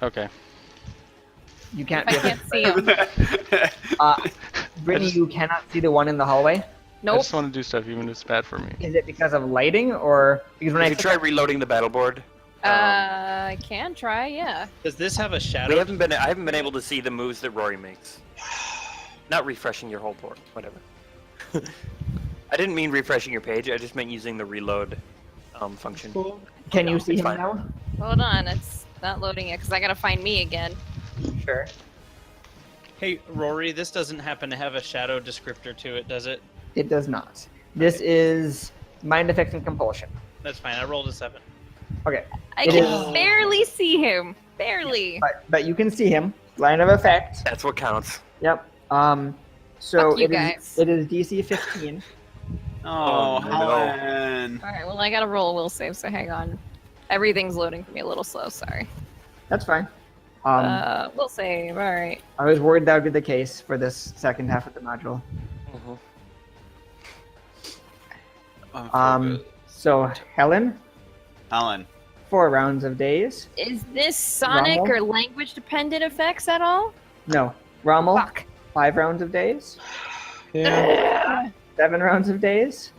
Okay. You can't I be able can't see him. Brittany, you cannot see the one in the hallway? I Nope. just want to do stuff even if it's bad for me. Is it because of lighting or because when If I you try reloading the battle board, I can try, yeah. Does this have a I shadow? haven't been able to see the moves that Rory makes. Not refreshing your whole board, whatever. I didn't mean refreshing your page. I just meant using the reload function. can No, you see it's him fine. now? Hold on, it's not loading it because I gotta find me again. Sure. Hey, Rory, this doesn't happen to have a shadow descriptor to it, does it? It does not. This is mind effects and compulsion. That's fine. I rolled a 7. Okay. I It can is- barely see him. Barely. But you can see him. Line of effect. That's what counts. Yep. So Fuck you it is guys. DC 15. Oh, no. Helen. Alright, well, I gotta roll a will save, so hang on. Everything's loading for me a little slow, sorry. That's fine. Will save, alright. I was worried that would be the case for this second half of the module. So Helen, Helen. 4 rounds of days. Is this sonic Rommel? or language dependent effects at all? No. Rommel, Fuck. 5 rounds of days. Yeah. 7 rounds of days.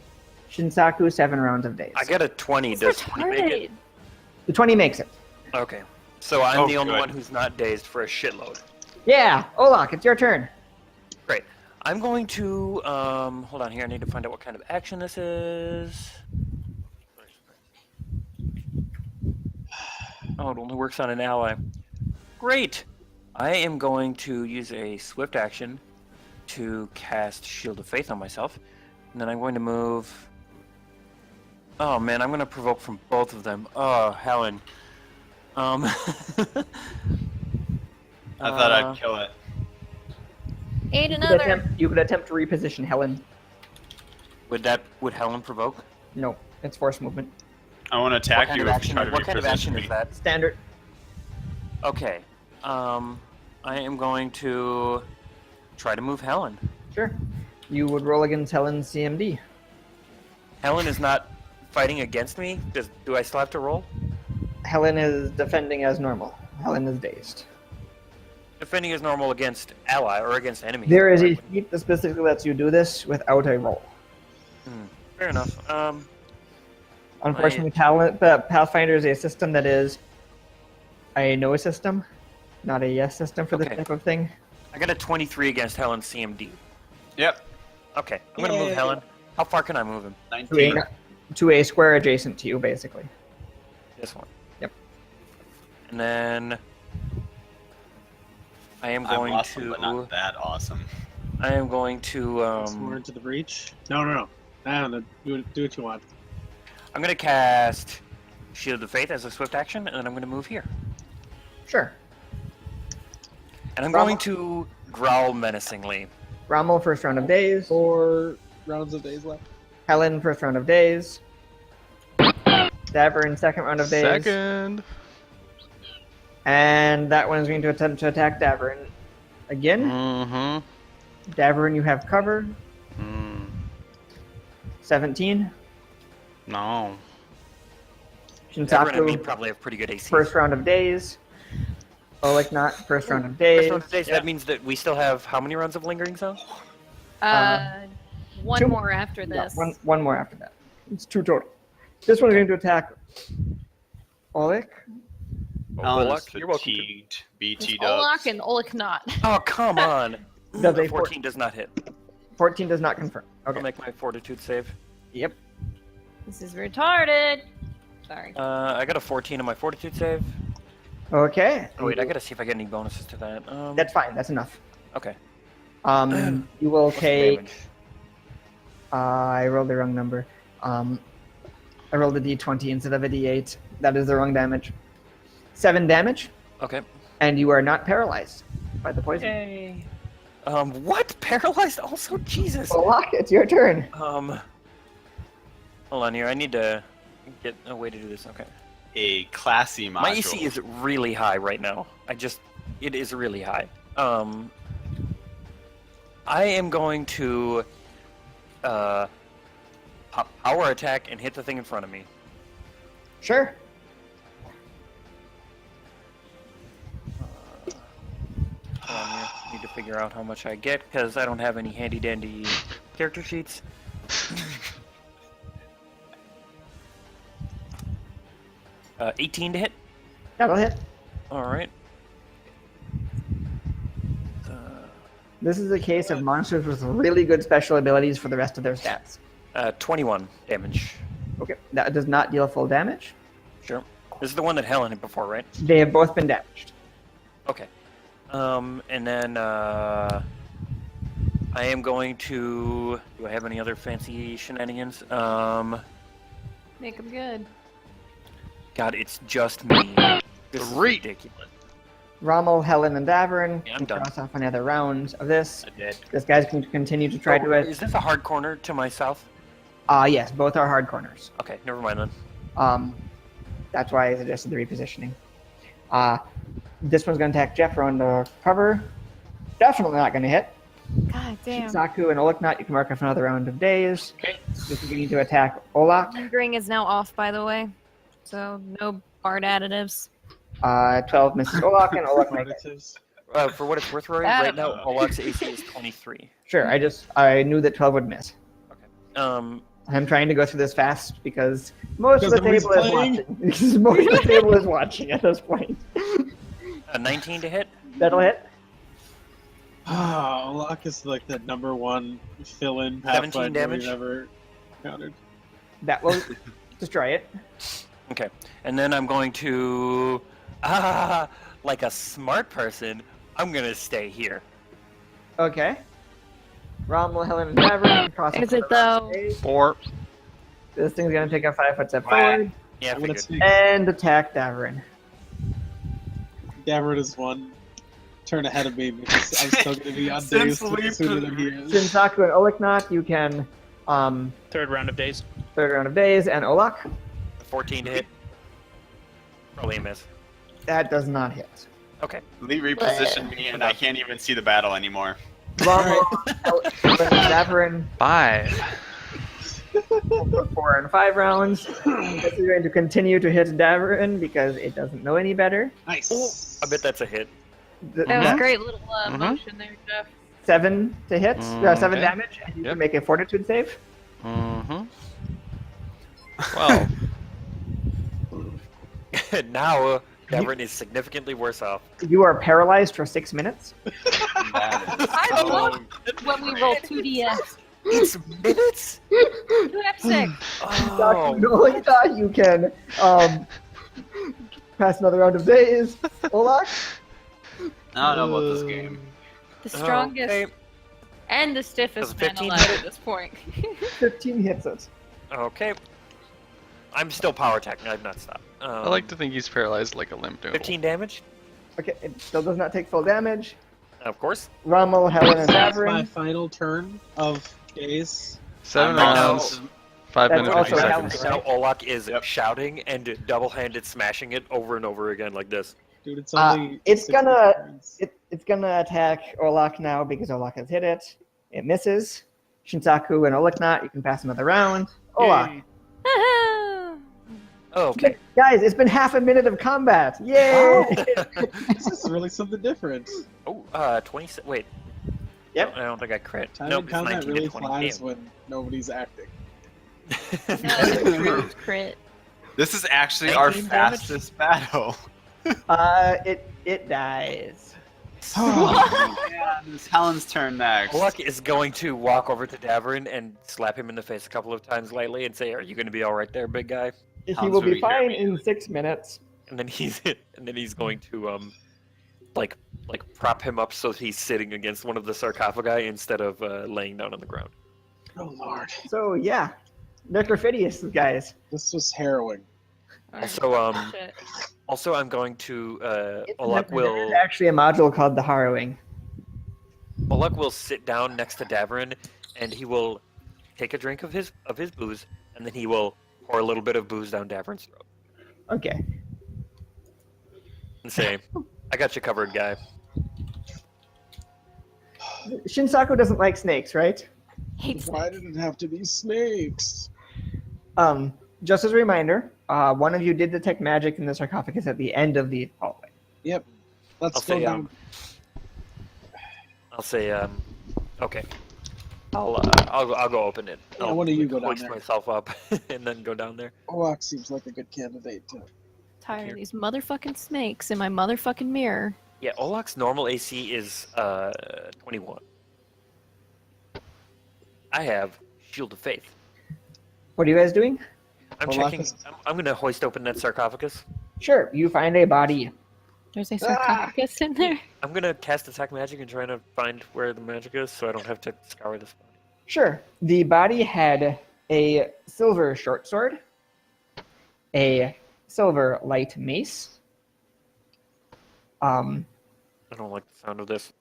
Shinsaku, 7 rounds of days. I got a 20. It's Does 20 make it? retarded. The 20 makes it. Okay. So I'm Oh, the only good. one who's not dazed for a shitload. Yeah, Olak, it's your turn. Great. I'm going to hold on here. I need to find out what kind of action this is. Oh, it only works on an ally. Great. I am going to use a swift action to cast Shield of Faith on myself, and then I'm going to move. Oh man, I'm going to provoke from both of them. Oh, Helen. I thought I'd kill it. Ate You could, another. you could attempt to reposition Helen. Would Helen provoke? No, it's force movement. I want to What attack kind you of if you action? try to What kind of reposition action me. is that? Standard. Okay. I am going to try to move Helen. Sure. You would roll against Helen's CMD. Helen is not fighting against me. Do I still have to roll? Helen is defending as normal. Helen is dazed. Defending is normal against ally or against enemy. There is a feat that specifically lets you do this without a roll. Fair enough. Unfortunately, Pathfinder is a system that is a no system, not a yes system for this Okay. type of thing. I got a 23 against Helen's CMD. Yep. Okay, I'm gonna move Yay. Helen. How far can I move him? 19. To a square adjacent to you, basically. This one. Yep. And then I am I'm going awesome, to. but not that awesome. I am going to. More into the breach. No. No, do what you want. I'm gonna cast Shield of Faith as a swift action, and then I'm gonna move here. Sure. And I'm Rommel? going to growl menacingly. Rommel, first round of days. 4 rounds of days left. Helen, first round of days. Davern, second round of days. Second. And that one is going to attempt to attack Davern again. Mm-hmm. Davern, you have cover. Mm. 17. No. Everyone and me Shinsaku, probably have pretty good AC. first round of days. Oleg not, first round of First days. round of days, Yeah. That means that we still have how many rounds of lingering zone? One 2 more after Yeah, this. one more after that. It's 2 total. This one's going to attack Oleg. Helen is Olak, you're welcome. fatigued. BT It's Olak dubs. and Oleg not. Oh, come on. Does a 14 does not hit. 14 does not confirm. I'll Okay. make my fortitude save. Yep. This is retarded. Sorry. I got a 14 on my fortitude save. Okay. Oh, wait, I gotta see if I get any bonuses to that. That's fine. That's enough. Okay. You will What's the take. damage? I rolled the wrong number. I rolled a d20 instead of a d8. That is the wrong damage. 7 damage, Okay. and you are not paralyzed by the poison. Yay. What? Paralyzed also? Jesus. Olak, it's your turn. Hold on here. I need to get a way to do this. Okay. A classy module. My AC is really high right now. It is really high. I am going to power attack and hit the thing in front of me. Sure. Hold on here. Need to figure out how much I get because I don't have any handy dandy character sheets. 18 to hit. That'll hit. All right. This is a case of monsters with really good special abilities for the rest of their stats. 21 damage. Okay, that does not deal full damage. Sure. This is the one that Helen hit before, right? They have both been damaged. Okay. And then I am going to. Do I have any other fancy shenanigans? Make them good. God, it's just me. This is ridiculous. Rommel, Helen, and Davern Yeah, I'm can done. cross off another round of this. I did. This guy's can continue to try to Is this a hard corner to my south? Yes, both are hard corners. Okay, never mind then. That's why I suggested the repositioning. This one's going to attack Jeff on the cover. Definitely not going to hit. God damn. Saku and Olaknot, you can mark off another round of days. Okay. This is going to attack Olak. Lingering is now off, by the way. So no bard additives. 12 misses Olak, and Olak makes it. Additives. For what it's worth, Rory, right now Olak's AC is 23. Sure, I knew that 12 would miss. Um, I'm trying to go through this fast because most of the Because table is nobody's watching. Because most of the table is watching at this point. 19 to hit. That'll hit. Olak is like the number one fill-in 17 Pathfinder damage. we've ever encountered. That will destroy it. Okay, and then I'm going to, like a smart person, I'm gonna stay here. Okay. Rommel, Helen, and Davern cross. Is it though? 4. This thing's gonna take a 5-foot step forward Yeah, I I'm gonna figured. take and attack Davern. Davern is one turn ahead of me because I'm still gonna be on days sooner than he is. Shinsaku and Olaknot, you can Third round of days. third round of days, and Olak, 14 to hit. Probably a miss. that does not hit. Okay. Lee repositioned me, and I can't even see the battle anymore. Rommel, Helen, and Davern 5. for 4 and 5 rounds. This is going to continue to hit Davern because it doesn't know any better. Nice. I bet that's a hit. Th- That was that- a great little Mhm. motion there, Jeff. 7 to hit, 7 Okay. damage, and you Yep. can make a fortitude save. Mm-hmm. 12. Now, Davern is significantly worse off. You are paralyzed for 6 minutes. I love when we roll 2d6. It's minutes? 2d6. Oh, You only thought you can pass another round of days. Olak? I don't know about this game. The strongest Okay. and the stiffest Does man 15 alive hit at it? this point. 15 hits it. Okay. I'm still power attacking. I've not stopped. I like to think he's paralyzed like a limp noodle. 15 damage, Okay, it still does not take full damage. of course. Rommel, Helen, and That's my Davern. final turn of days. 7 I'm rounds, 5 That's minutes, 50 also seconds. Helen. Now Olak is Yep. shouting and double-handed smashing it over and over again like this. Dude, it's only. It's 60 gonna- turns. It's gonna attack Olak now because Olak has hit it. It misses. Shinsaku and Olaknot, you can pass another round. Olak. Oh, okay. Guys, it's been half a minute of combat. Yay! This is really something different. Oh, 20. Wait. Yep. No, I don't think I crit. Time Nope, in it's combat 19 really to 20. flies Damn. when nobody's acting. Crit. This is actually our 19 damage? fastest battle. It dies. And it's Helen's turn next. Olak is going to walk over to Davern and slap him in the face a couple of times lightly and say, "Are you going to be all right there, big guy?" He Sounds will be really fine hairy. in 6 minutes. And then he's going to like prop him up so he's sitting against one of the sarcophagi instead of laying down on the ground. Oh lord, So yeah, Necrophidius, guys. this was harrowing. Also, Shit. Also, I'm going to Olak will. There's actually a module called the Harrowing. Olak will sit down next to Davrin, and he will take a drink of his booze, and then he will pour a little bit of booze down Davrin's throat Okay. and say, "I got you covered, guy." Shinsaku doesn't like snakes, right? Hates Why snakes. did it have to be snakes? Just as a reminder, one of you did detect magic in the sarcophagus at the end of the hallway. Yep. Let's I'll go say, down. I'll say, okay. I'll go open it. Yeah, I'll why don't you go down hoist there? myself up and then go down there. Olak seems like a good candidate too. Tired of these motherfucking snakes in my motherfucking mirror. Yeah, Olak's normal AC is 21. I have Shield of Faith. What are you guys doing? I'm Olak checking. is- I'm gonna hoist open that sarcophagus. Sure, you find a body. There's a sarcophagus in there. I'm gonna cast Attack Magic and try to find where the magic is, so I don't have to scour this body. Sure. The body had a silver short sword, a silver light mace, I don't like the sound of this.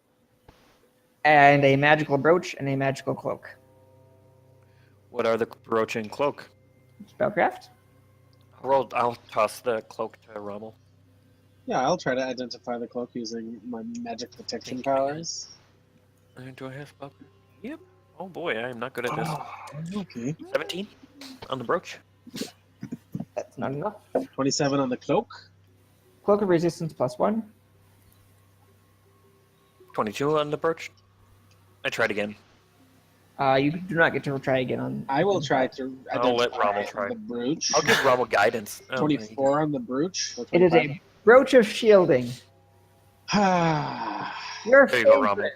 and a magical brooch and a magical cloak. What are the brooch and cloak? Spellcraft? I'll toss the cloak to Rommel. Yeah, I'll try to identify the cloak using my magic detection powers. Do I have spell? Yep. Oh boy, I am not good at this. Okay. 17 on the brooch. That's not enough. 27 on the cloak. Cloak of resistance +1. 22 on the brooch. I tried again. You do not get to try again on. I will try to I'll let identify Rommel try. the brooch. I'll give Rommel guidance. Oh, 24 on the brooch. or It is 25. a brooch of shielding. Ah, Your There you go, favorite. Rommel.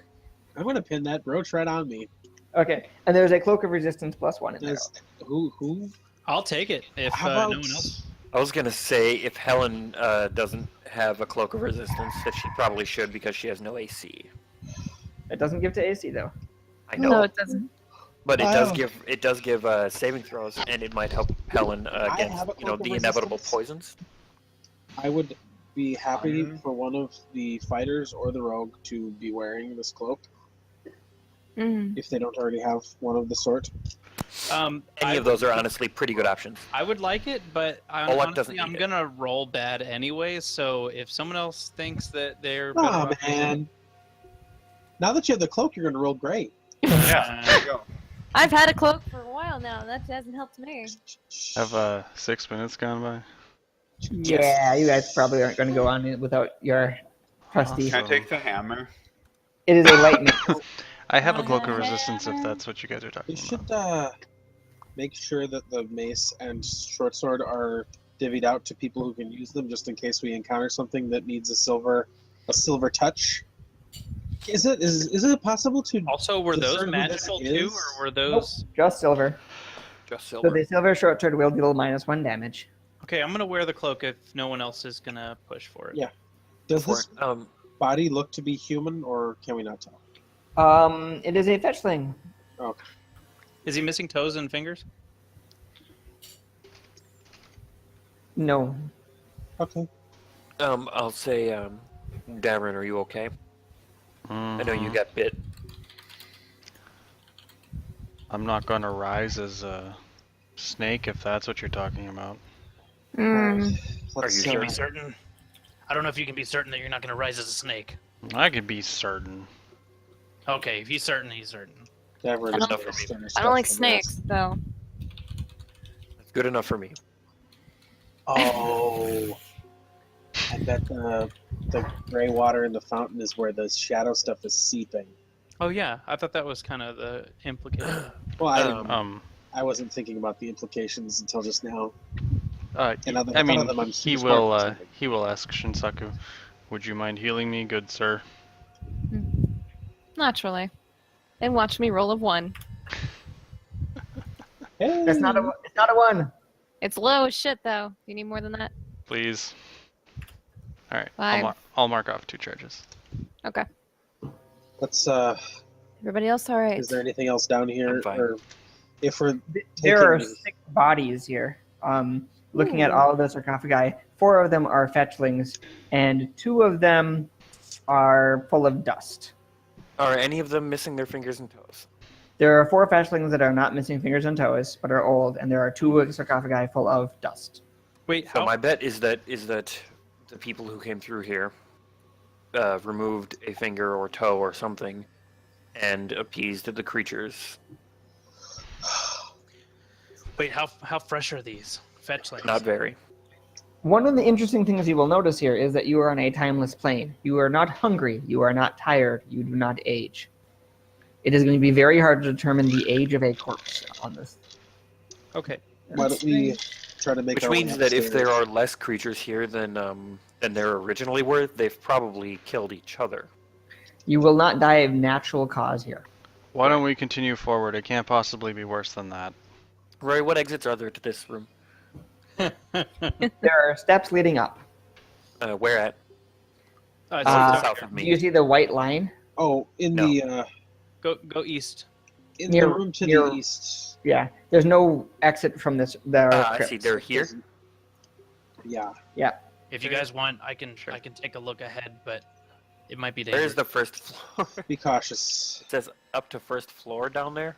I'm gonna pin that brooch right on me. Okay, and there's a cloak of resistance +1 in there. Does, who? I'll take it if How no about one else. I was gonna say if Helen doesn't have a cloak of resistance, that she probably should because she has no AC. It doesn't give to AC though. I know, No, it doesn't. but it Oh. does give saving throws, and it might help Helen I against have a cloak of the inevitable resistance. poisons. I would be happy Fine. for one of the fighters or the rogue to be wearing this cloak Mm. if they don't already have one of the sort. Any of those are honestly pretty good options. I would like it, but Olak honestly, doesn't I'm need it. gonna roll bad anyway. So if someone else thinks that they're Oh better off- man! Now that you have the cloak, you're gonna roll great. Uh, I've had a cloak for a while now, and that hasn't helped me. Have 6 minutes gone by? Yeah, you guys probably aren't going to go on it without your trusty. Can I take the hammer? It is a light mace. I have a cloak of Hammer. resistance if that's what you guys are We talking should about. make sure that the mace and short sword are divvied out to people who can use them, just in case we encounter something that needs a silver touch. Is it possible to? also, were those Discern who this magical too, is? or were those? Just silver. Just So silver. the silver short sword will deal -1 damage. Okay, I'm gonna wear the cloak if no one else is gonna push for it. Yeah. Does this For- body look to be human, or can we not tell? It is a fetchling. Is he missing toes and fingers? No. Okay. I'll say, Darren, are you okay? I know you Mhm. got bit. I'm not gonna rise as a snake if that's what you're talking about. Mm. Let's, you sure? Be certain. I don't know if you can be certain that you're not gonna rise as a snake. I could be certain. Okay, if he's certain, he's certain. Never I don't- I don't like snakes, though. That's good enough for me. Oh. I bet the gray water in the fountain is where the shadow stuff is seeping. Oh yeah, I thought that was kind of the implication. Well, Um, I wasn't thinking about the implications until just now. I thought mean, of them on he smart will. or something. He will ask Shinsaku, "Would you mind healing me, good sir?" Naturally. And watch me roll a 1. Hey. It's not a 1. It's low as shit, though. Do you need more than that? Please. All right. 5. I'll mark off 2 charges. Okay. Let's. Everybody else all right? Is there anything else down here? I'm fine. Or if we're There are taking- 6 bodies here. Looking at all of the sarcophagi, 4 of them are fetchlings, and 2 of them are full of dust. Are any of them missing their fingers and toes? There are 4 fetchlings that are not missing fingers and toes, but are old, and there are 2 sarcophagi full of dust. Wait, So how? my bet is that the people who came through here removed a finger or toe or something and appeased the creatures. Wait, how fresh are these fetchlings? Not very. One of the interesting things you will notice here is that you are on a timeless plane. You are not hungry. You are not tired. You do not age. It is going to be very hard to determine the age of a corpse on this. Okay. Why don't we try to make Which our way means that if there upstairs? are less creatures here than there originally were, they've probably killed each other. You will not die of natural cause here. Why don't we continue forward? It can't possibly be worse than that. Roy, what exits are there to this room? There are steps leading up. Where at? It's south of Do me. you see the white line? Oh, in No. the go east. in Near- the room to near- the east. Yeah. There's no exit from this. There are I see. crypts. They're here. Yeah. If you guys want, I can take a look ahead, but it might be Where dangerous. is the first floor? Be cautious. It says up to first floor down there.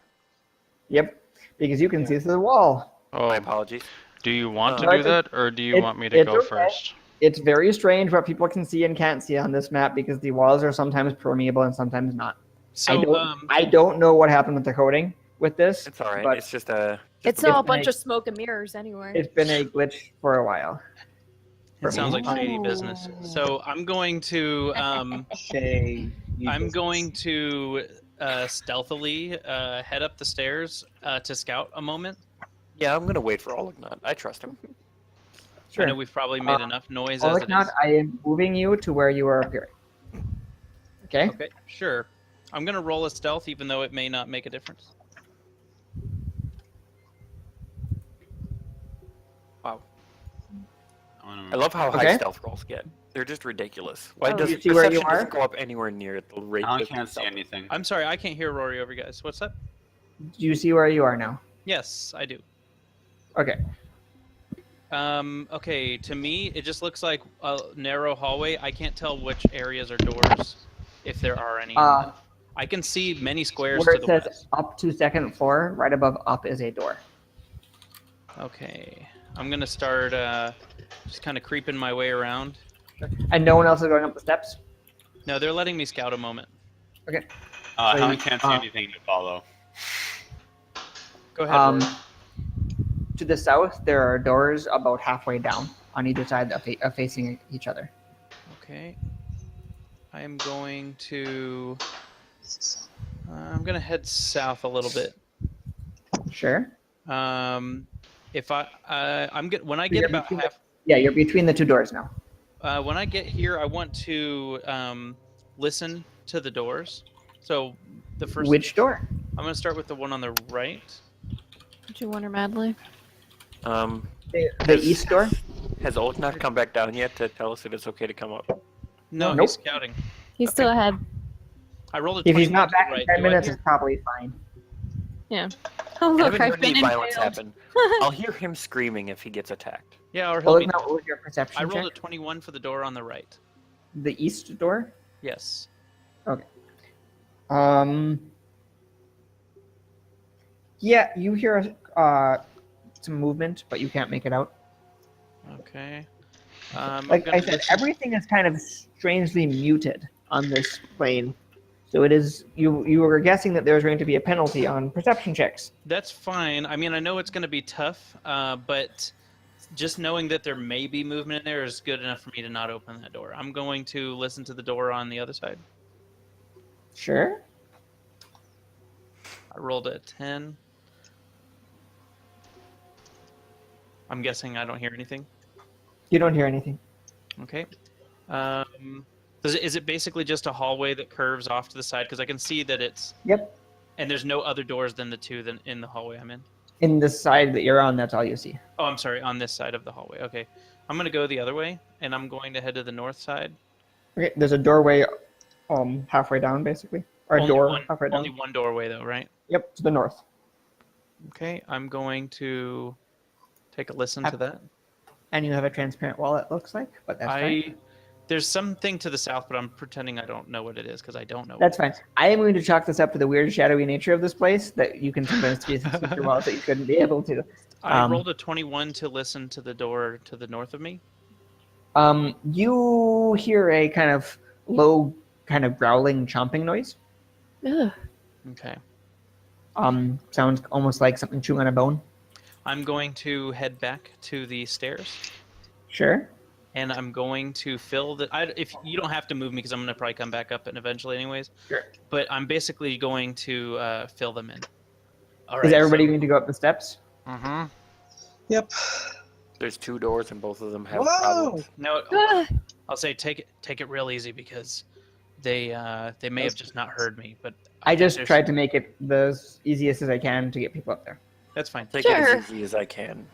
Yep. Because you can see through the wall. Oh, My apologies. do you want to No, do it's a- that, or do you it- want me to it's go okay. first? It's very strange what people can see and can't see on this map because the walls are sometimes permeable and sometimes not. So I don't know what happened with the coding with this. It's all right. But It's just a. It's a all a bit bunch big. of smoke and mirrors anyway. It's been a glitch for a while. it sounds like shady Oh. business. So I'm going to Shay. I'm going to stealthily head up the stairs to scout a moment. Yeah, I'm gonna wait for Olignot. I trust him. I know we've probably made enough noise as it is. Not, I am moving you to where you are appearing. Okay? Okay, sure. I'm gonna roll a stealth, even though it may not make a difference. Wow. I love how high Okay. stealth rolls get. They're just ridiculous. Why Oh, does you see where you perception are? doesn't go up anywhere near the rate? I that can't see stealth- anything. I'm sorry, I can't hear Rory over you guys. What's up? Do you see where you are now? Yes, I do. Okay. Okay, to me, it just looks like a narrow hallway. I can't tell which areas are doors, if there are any. I can see many squares Where to it the says west. up to second floor, right above up is a door. Okay, I'm gonna start just kind of creeping my way around. And no one else is going up the steps? No, they're letting me scout a moment. Helen can't see anything to follow. Go ahead. Rory. To the south, there are doors about halfway down on either side of facing each other. Okay. I am going to. I'm gonna head south a little bit. Sure. If when I get You're about between half. Yeah, you're between the 2 doors now. When I get here, I want to listen to the doors. So the first. Which door? I'm gonna start with the one on the right. Did you wonder madly? The east door? Has Olignot come back down yet to tell us that it's okay to come up? No, Nope. he's scouting. He's still ahead. I rolled a If he's 21 not to back the right. in 10 Do I minutes, hear- it's probably fine. Oh I look, haven't I've heard been any violence impaled. happen. I'll hear him screaming if he gets attacked. Yeah, or Well, he'll be. now, what was your perception I rolled a check? 21 for the door on the right. The east door? Yes. Yeah, you hear some movement, but you can't make it out. Okay. I'm Like gonna I said, listen- everything is kind of strangely muted on this plane. So it is you were guessing that there's going to be a penalty on perception checks. That's fine. I mean, I know it's going to be tough, but just knowing that there may be movement in there is good enough for me to not open that door. I'm going to listen to the door on the other side. Sure. I rolled a 10. I'm guessing I don't hear anything. You don't hear anything. Okay. Is it basically just a hallway that curves off to the side? Because I can see that it's... Yep. And there's no other doors than the two in the hallway I'm in. In the side that you're on, that's all you see. Oh, I'm sorry, on this side of the hallway. Okay. I'm going to go the other way, and I'm going to head to the north side. Okay, there's a doorway halfway down, basically. Or a Only door one- halfway down. Only one doorway, though, right? Yep, to the north. Okay, I'm going to take a listen to that. And you have a transparent wall, it looks like, but that's fine. There's something to the south, but I'm pretending I don't know what it is because I don't know. That's fine. I am going to chalk this up to the weird, shadowy nature of this place that you can sometimes see through walls that you couldn't be able to. I rolled a 21 to listen to the door to the north of me. You hear a kind of low, kind of growling, chomping noise. Ugh. Okay. Sounds almost like something chewing on a bone. I'm going to head back to the stairs, Sure. and I'm going to fill the. If you don't have to move me, because I'm going to probably come back up and eventually, anyways. Sure. But I'm basically going to fill them in. All Is everybody going to go up the steps? Mm-hmm. Yep. There's 2 doors and both of them have Whoa! problems. No, Ah. I'll say take it real easy because they may have just not heard me, but I think just there's- tried to make it the easiest as I can to get people up there. That's fine. Take it Sure. as easy as I can.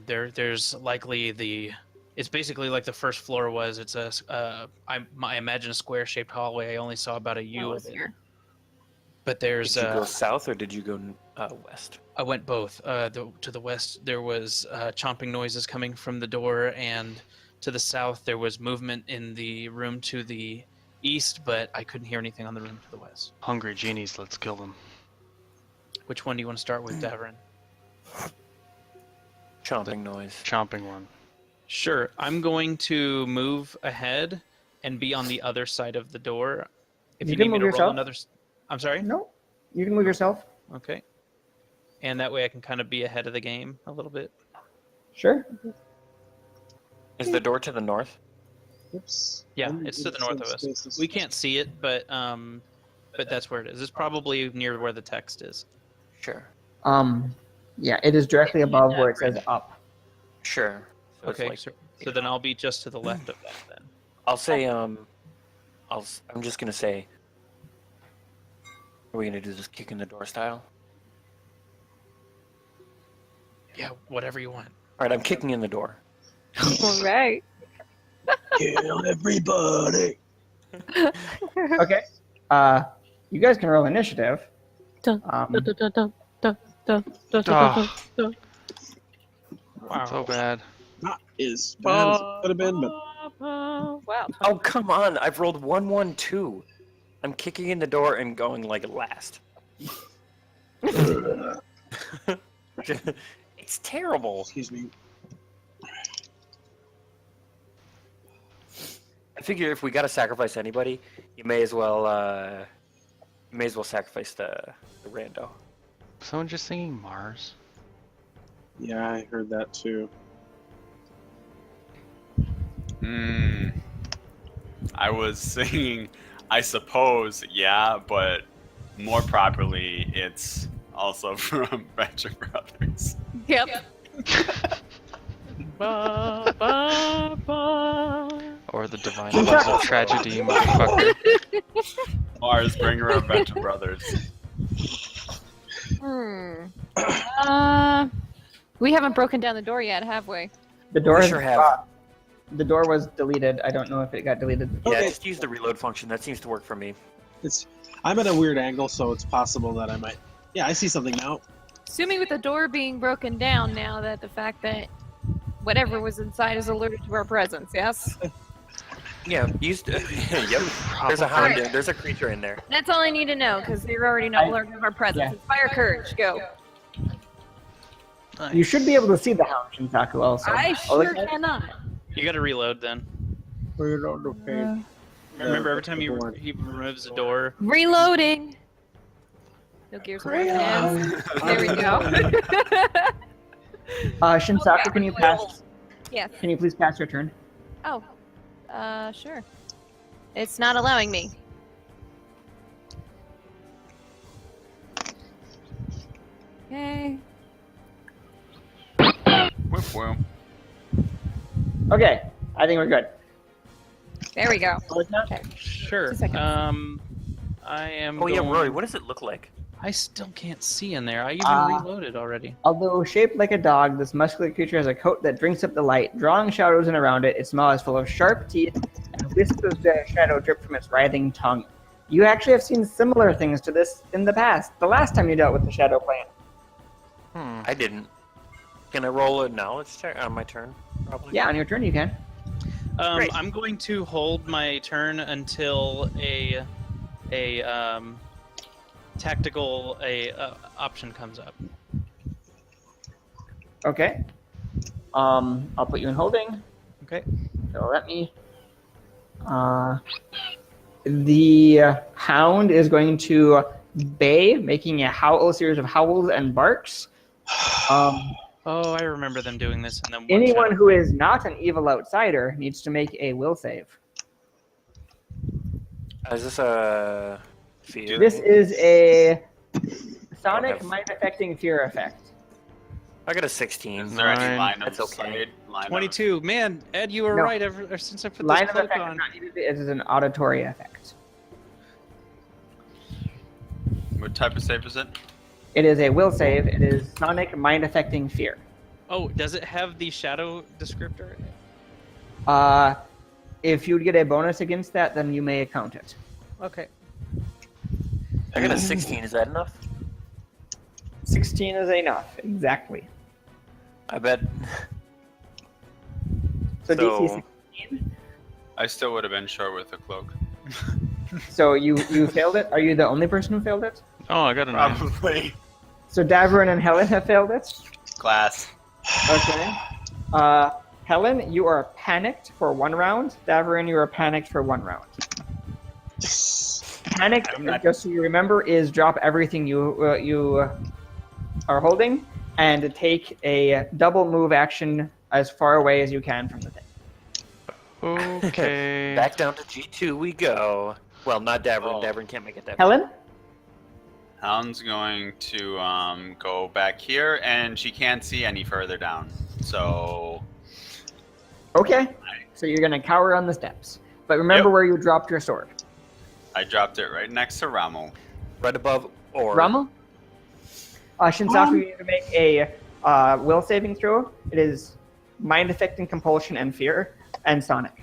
There's likely it's basically like the first floor was. It's I imagine a square-shaped hallway. I only saw about a U of it. Here. But there's Did you go south or did you go west? I went both. To the west there was chomping noises coming from the door, and to the south there was movement in the room to the east, but I couldn't hear anything on the room to the west. Hungry genies, let's kill them. Which one do you want to start with, Davrin? Chomping noise. Chomping one. Sure. I'm going to move ahead and be on the other side of the door. If You you, can need me move to roll yourself? another. I'm sorry? No, you can move yourself. Okay. And that way I can kind of be ahead of the game a little bit. Sure. Is the door to the north? Oops. Yeah, it's to the north of us. We can't see it, but that's where it is. It's probably near where the text is. Sure. Yeah, it is directly above where it says up. Sure. So it's Okay, like- so then I'll be just to the left of that then. I'll say I'm just gonna say. Are we gonna do this kick in the door style? Yeah, whatever you want. All right, I'm kicking in the door. All right. Kill everybody. Okay. You guys can roll initiative. Dun, Um, dun, dun, dun, dun, dun, dun, dun, Ah. dun, dun. Wow. So bad. Not as bad as it could have been, but Wow. Oh come on! I've rolled 1, 1, 2. I'm kicking in the door and going like last. It's terrible. excuse me. I figure if we gotta sacrifice anybody, you may as well sacrifice the rando. Someone just singing Mars. Yeah, I heard that too. I was singing, I suppose, yeah, but more properly, it's also from Venture Brothers. Yep. Ba, ba, ba. Or the Divine Laws of Tragedy, motherfucker. Mars, bringer of Venture Brothers. We haven't broken down the door yet, have we? the door. We sure have. The door was deleted. I don't know if it got deleted. Yeah, Okay. just use the reload function. That seems to work for me. I'm at a weird angle, so it's possible that I might. Yeah, I see something now. Assuming with the door being broken down now that the fact that whatever was inside is alerted to our presence, yes? Yeah, use. Yep. There's a hound. In, there's a creature in there. That's all I need to know, because they're already not alerted of our presence. Yeah. Inspire courage, go. You should be able to see the hound, Shinsaku, also. I Oh, look sure at it. cannot. You got to reload then. Okay. Remember, every time he removes the door, Reloading. No gears in my hands. There we go. Shinsaku, can you pass? Yes. Can you please pass your turn? Oh. Sure. It's not allowing me. Okay. Whoop whoop. Okay, I think we're good. There we go. Okay. sure. 2 seconds. I am. Oh yeah, going- Rory. What does it look like? I still can't see in there. I even reloaded already. Although shaped like a dog, this muscular creature has a coat that drinks up the light, drawing shadows in around it. Its mouth is full of sharp teeth, and wisps of shadow drip from its writhing tongue. You actually have seen similar things to this in the past. The last time you dealt with the shadow plant. I didn't. Can I roll a knowledge check on my turn? Probably. Yeah, on your turn you can. Great. I'm going to hold my turn until a tactical option comes up. Okay. I'll put you in holding. Okay. So let me. The hound is going to bay, making a series of howls and barks. Oh, I remember them doing this in the one Anyone shot. who is not an evil outsider needs to make a will save. Is this a fear? This is a Okay. sonic mind-affecting fear effect. I got a 16. Is there any Nine. line of That's okay. sight? Line of- 22. Man, Ed, you were No. right ever since I put Line this of cloak effect is on. not needed. It is an auditory effect. What type of save is it? It is a will save. It is sonic mind-affecting fear. Oh, does it have the shadow descriptor? If you get a bonus against that, then you may account it. Okay. I got a 16. Is that enough? 16 is enough, exactly. I bet. So DC So- 16. I still would have been short with a cloak. So you failed it. Are you the only person who failed it? Oh, I got a 9. Probably. So Davarin and Helen have failed it. Class. Okay. Helen, you are panicked for 1 round. Davarin, you are panicked for 1 round. Panicked, I'm not- just so you remember, is drop everything you are holding and take a double move action as far away as you can from the thing. Okay. Back down to G2 we go. Well, not Davern. Oh. Davern can't make it that Helen? Hound's going to go back here, and she can't see any further down. So Okay. So you're going to cower on the steps. But remember Yep. where you dropped your sword. I dropped it right next to Rommel. Right above or. Rommel? Shinsaku, you need to make a will saving throw. It is mind affecting compulsion and fear and sonic.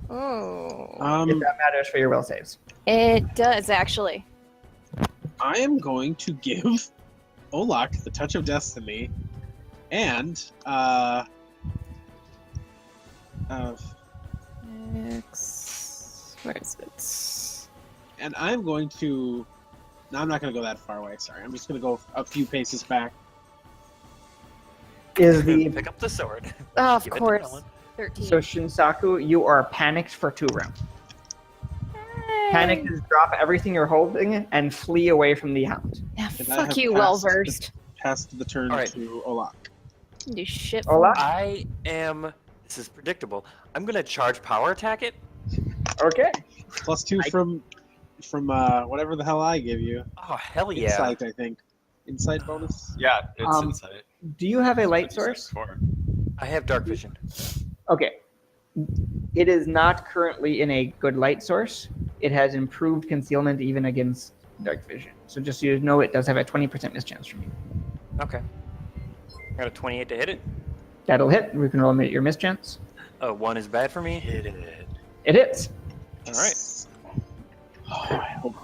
Oh. If that matters for your will saves. It does, actually. I am going to give Olak the touch of destiny, and Where is it? and I'm going to. No, I'm not going to go that far away. Sorry, I'm just going to go a few paces back. Is the Pick up the sword. Oh, of Give it to course. Helen. 13. so Shinsaku, you are panicked for 2 rounds. Panic is drop everything you're holding and flee away from the hound. Yeah, And I fuck have you, passed well versed. Passed the turn All right. to Olak. Do shit. Ola? I am. This is predictable. I'm gonna charge power attack it. Okay. +2 from whatever the hell I give you. Oh hell yeah! Insight, I think. Insight bonus. Yeah, it's Um, inside. Do you have a light source? I have dark vision. Okay. It is not currently in a good light source. It has improved concealment even against dark vision. So just so you know, it does have a 20% mischance from you. Okay. I got a 28 to hit it. That'll hit. We can roll your mischance. 1 is bad for me. Hit it. It hits. All right. Oh, I hope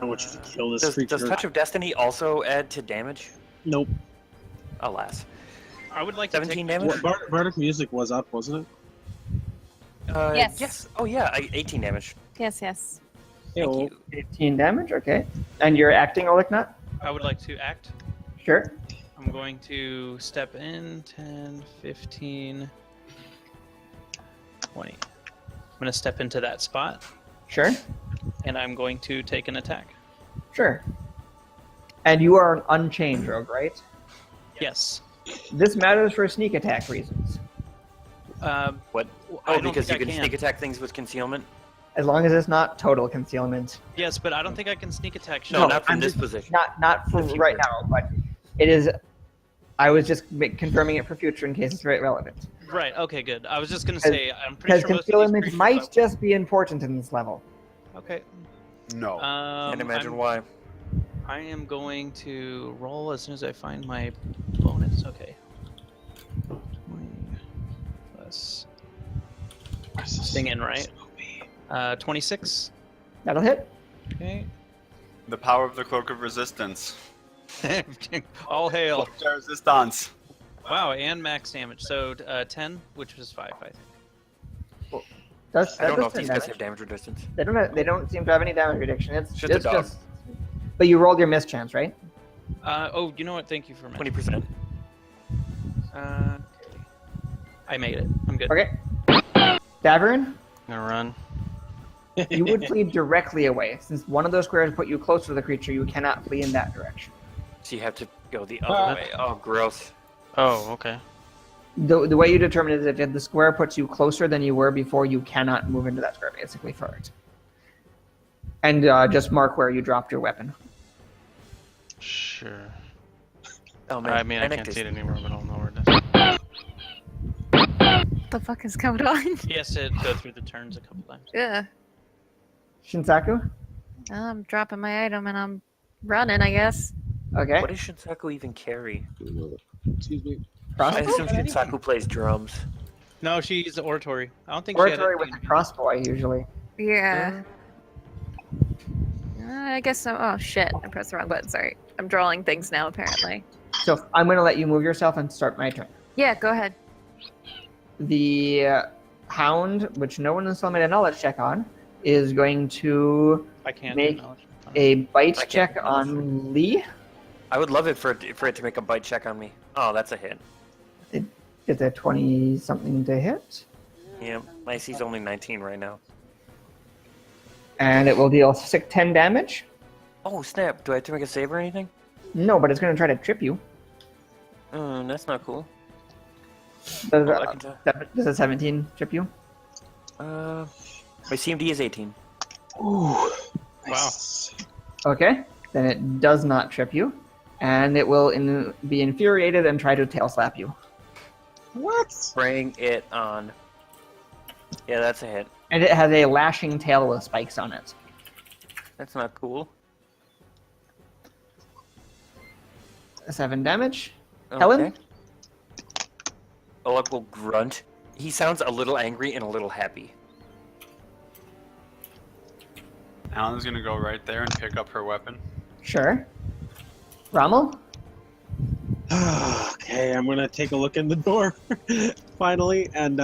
I want you to kill this Does creature. Touch of Destiny also add to damage? Nope. Alas. I would like 17 to take damage? Bardic music was up, wasn't it? Yes. Yes. Oh yeah, 18 damage. Yes, yes. Thank Ew. you. 18 damage. Okay. And you're acting, Oliknut? I would like to act. Sure. I'm going to step in 10, 15, 20. I'm going to step into that spot, Sure. and I'm going to take an attack. Sure. And you are an unchained rogue, right? Yes. This matters for sneak attack reasons. What? I Oh, don't because you think I can sneak attack things with concealment? As long as it's not total concealment. Yes, but I don't think I can sneak attack. No, No, not from I'm this just- position. Not for The right future. now, but it is. I was just confirming it for future in case it's very relevant. Right. Okay. Good. I was just gonna say I'm pretty Because sure most of these concealment creatures might just be important in this level. Okay. No. Can't imagine I'm- why. I am going to roll as soon as I find my bonus. Okay. 20 plus. Staying in, right? 26. That'll hit. Okay. The power of the Cloak of Resistance. All hail. Cloak of Resistance. Wow, and max damage. So 10, which was 5, I think. That I don't know if does these 10 guys damage. have damage resistance. They don't seem to have any damage reduction. It's Just a it's dog. just. But you rolled your mischance, right? Oh, you know what? Thank you for mentioning. 20%. Okay. I made it. I'm good. Okay. Davern, Gonna run. you would flee directly away. Since one of those squares put you closer to the creature, you cannot flee in that direction. So you have to go the other way. Oh, gross. Oh, okay. The way you determine it is if the square puts you closer than you were before, you cannot move into that square, basically, for it. And just mark where you dropped your weapon. Sure. Oh man, I mean, I my neck can't is- see it anymore, but I'll know where it is. The fuck is going on? He has to go through the turns a couple times. Yeah. Shinsaku? I'm dropping my item and I'm running, I guess. Okay. What does Shinsaku even carry? Excuse me. I Crossbow? assume Shinsaku plays drums. No, she's oratory. I don't think Oratory she with had a crossbow, usually. Yeah. I guess so. Oh shit! I pressed the wrong button. Sorry. I'm drawing things now. Apparently. So I'm going to let you move yourself and start my turn. Yeah. Go ahead. The hound, which no one has still made a knowledge check on, is going to I can't Make do knowledge. a bite I can't check do on Lee. I would love it for it to make a bite check on me. Oh, that's a hit. Get a 20-something to hit. Yeah, my AC's only 19 right now. And it will deal 10 damage. Oh snap! Do I have to make a save or anything? No, but it's going to try to trip you. That's not cool. Does, Oh, I can tell. does a 17 trip you? My CMD is 18. Ooh. Wow. Okay. Then it does not trip you. And it will be infuriated and try to tail slap you. What? Bring it on. Yeah, that's a hit. And it has a lashing tail with spikes on it. That's not cool. 7 damage. Okay. Helen? Oleg will grunt. He sounds a little angry and a little happy. Alan's gonna go right there and pick up her weapon. Sure. Rommel? Okay, I'm gonna take a look in the door, finally, and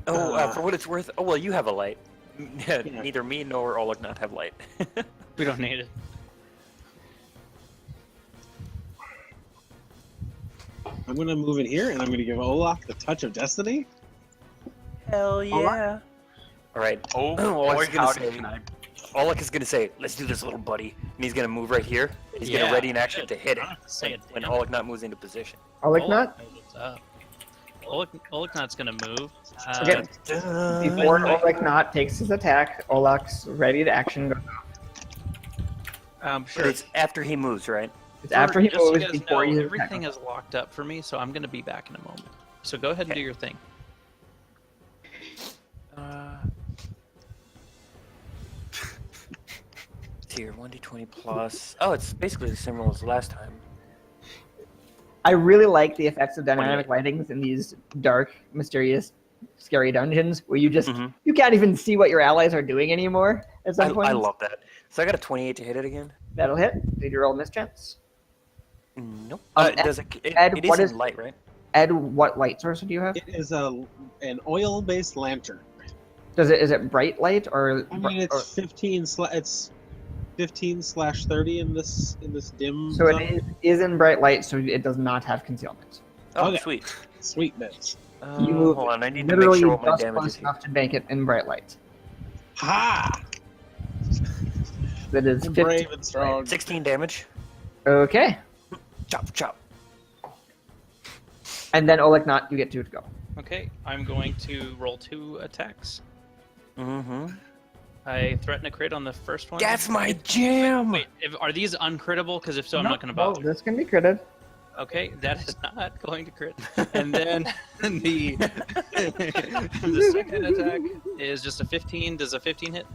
For what it's worth, oh well, you have a light. Neither me nor Oleg not have light. We don't need it. I'm gonna move in here, and I'm gonna give Olaf the touch of destiny. Hell yeah! All right. Oh Oleg's boy, gonna howdy say, can I... Oleg is gonna say, "Let's do this, little buddy," and he's gonna move right here. He's gonna Yeah. ready in action to hit it Say it. when Oleg not moves into position. Oliknot? Oliknot's gonna move. Okay. Before Oliknot takes his attack, Olak's ready to action. But Sure. it's after he moves, right? It's after he Just so moves, you guys before know, he everything is locked up for me, so I'm gonna be back in a moment. So go ahead and do your thing. Here, 1d20 plus. Oh, it's basically the same roll as last time. I really like the effects of dynamic lightings in these dark, mysterious, scary dungeons where you just Mhm. you can't even see what your allies are doing anymore at some point. I love that. So I got a 28 to hit it again. That'll hit. Did you roll mischance? Nope. Ed- Does it? Ed, It what is is- in light, right? Ed, what light source do you have? It is an oil-based lantern. Is it bright light or? I mean, it's or- 15/30 in this dim. so zone. it is in bright light, so it does not have concealment. Oh, Okay. sweet. Sweet bits. You move Hold on, I need to make literally sure what my just damage close is here. enough to make it in bright light. Ha! That is 15. Brave and strong. 16 damage. Okay, Chop, chop. and then Oliknot, you get 2 to go. Okay, I'm going to roll 2 attacks. Mm-hmm. I threaten a crit on the first one. That's my jam. Wait, are these uncrittable? Because if so, I'm not going to No, bother. this can be critted. Okay, that is not going to crit. And then the the second attack is just a 15. Does a 15 hit?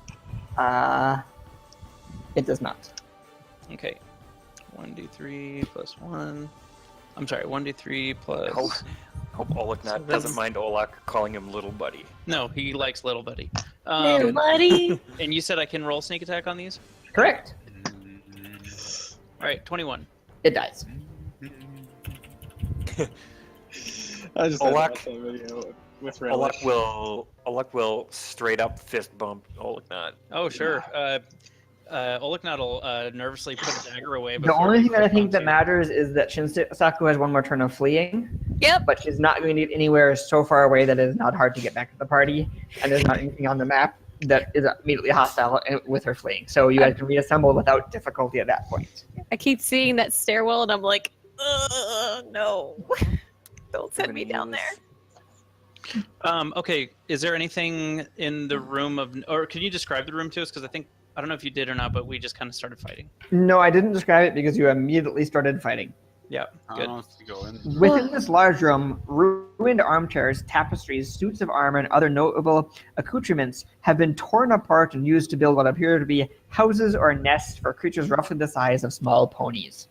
It does not. Okay. 1d3 plus 1. I'm sorry, 1d3 plus... Hope Oleg So not that's- doesn't mind Oleg calling him little buddy. No, he likes little buddy. Little buddy. And you said I can roll sneak attack on these? Correct. All right, 21. It dies. I just Olak. had to watch that video. with relish. Alec will straight up fist bump Olaknot. Oh, sure. Olaknot will nervously put a dagger away. The before only he thing that I think bumps that you. matters is that Shinsaku has one more turn of fleeing. Yep. But she's not going to get anywhere so far away that it is not hard to get back to the party, and there's not anything on the map that is immediately hostile with her fleeing. So you guys can reassemble without difficulty at that point. I keep seeing that stairwell, and I'm like, no. Don't send me down there. Okay, is there anything in the room of, or can you describe the room to us? Because I don't know if you did or not, but we just kind of started fighting. No, I didn't describe it because you immediately started fighting. Yeah, I good. don't know if you go in. Within this large room, ruined armchairs, tapestries, suits of armor, and other notable accoutrements have been torn apart and used to build what appear to be houses or nests for creatures roughly the size of small ponies.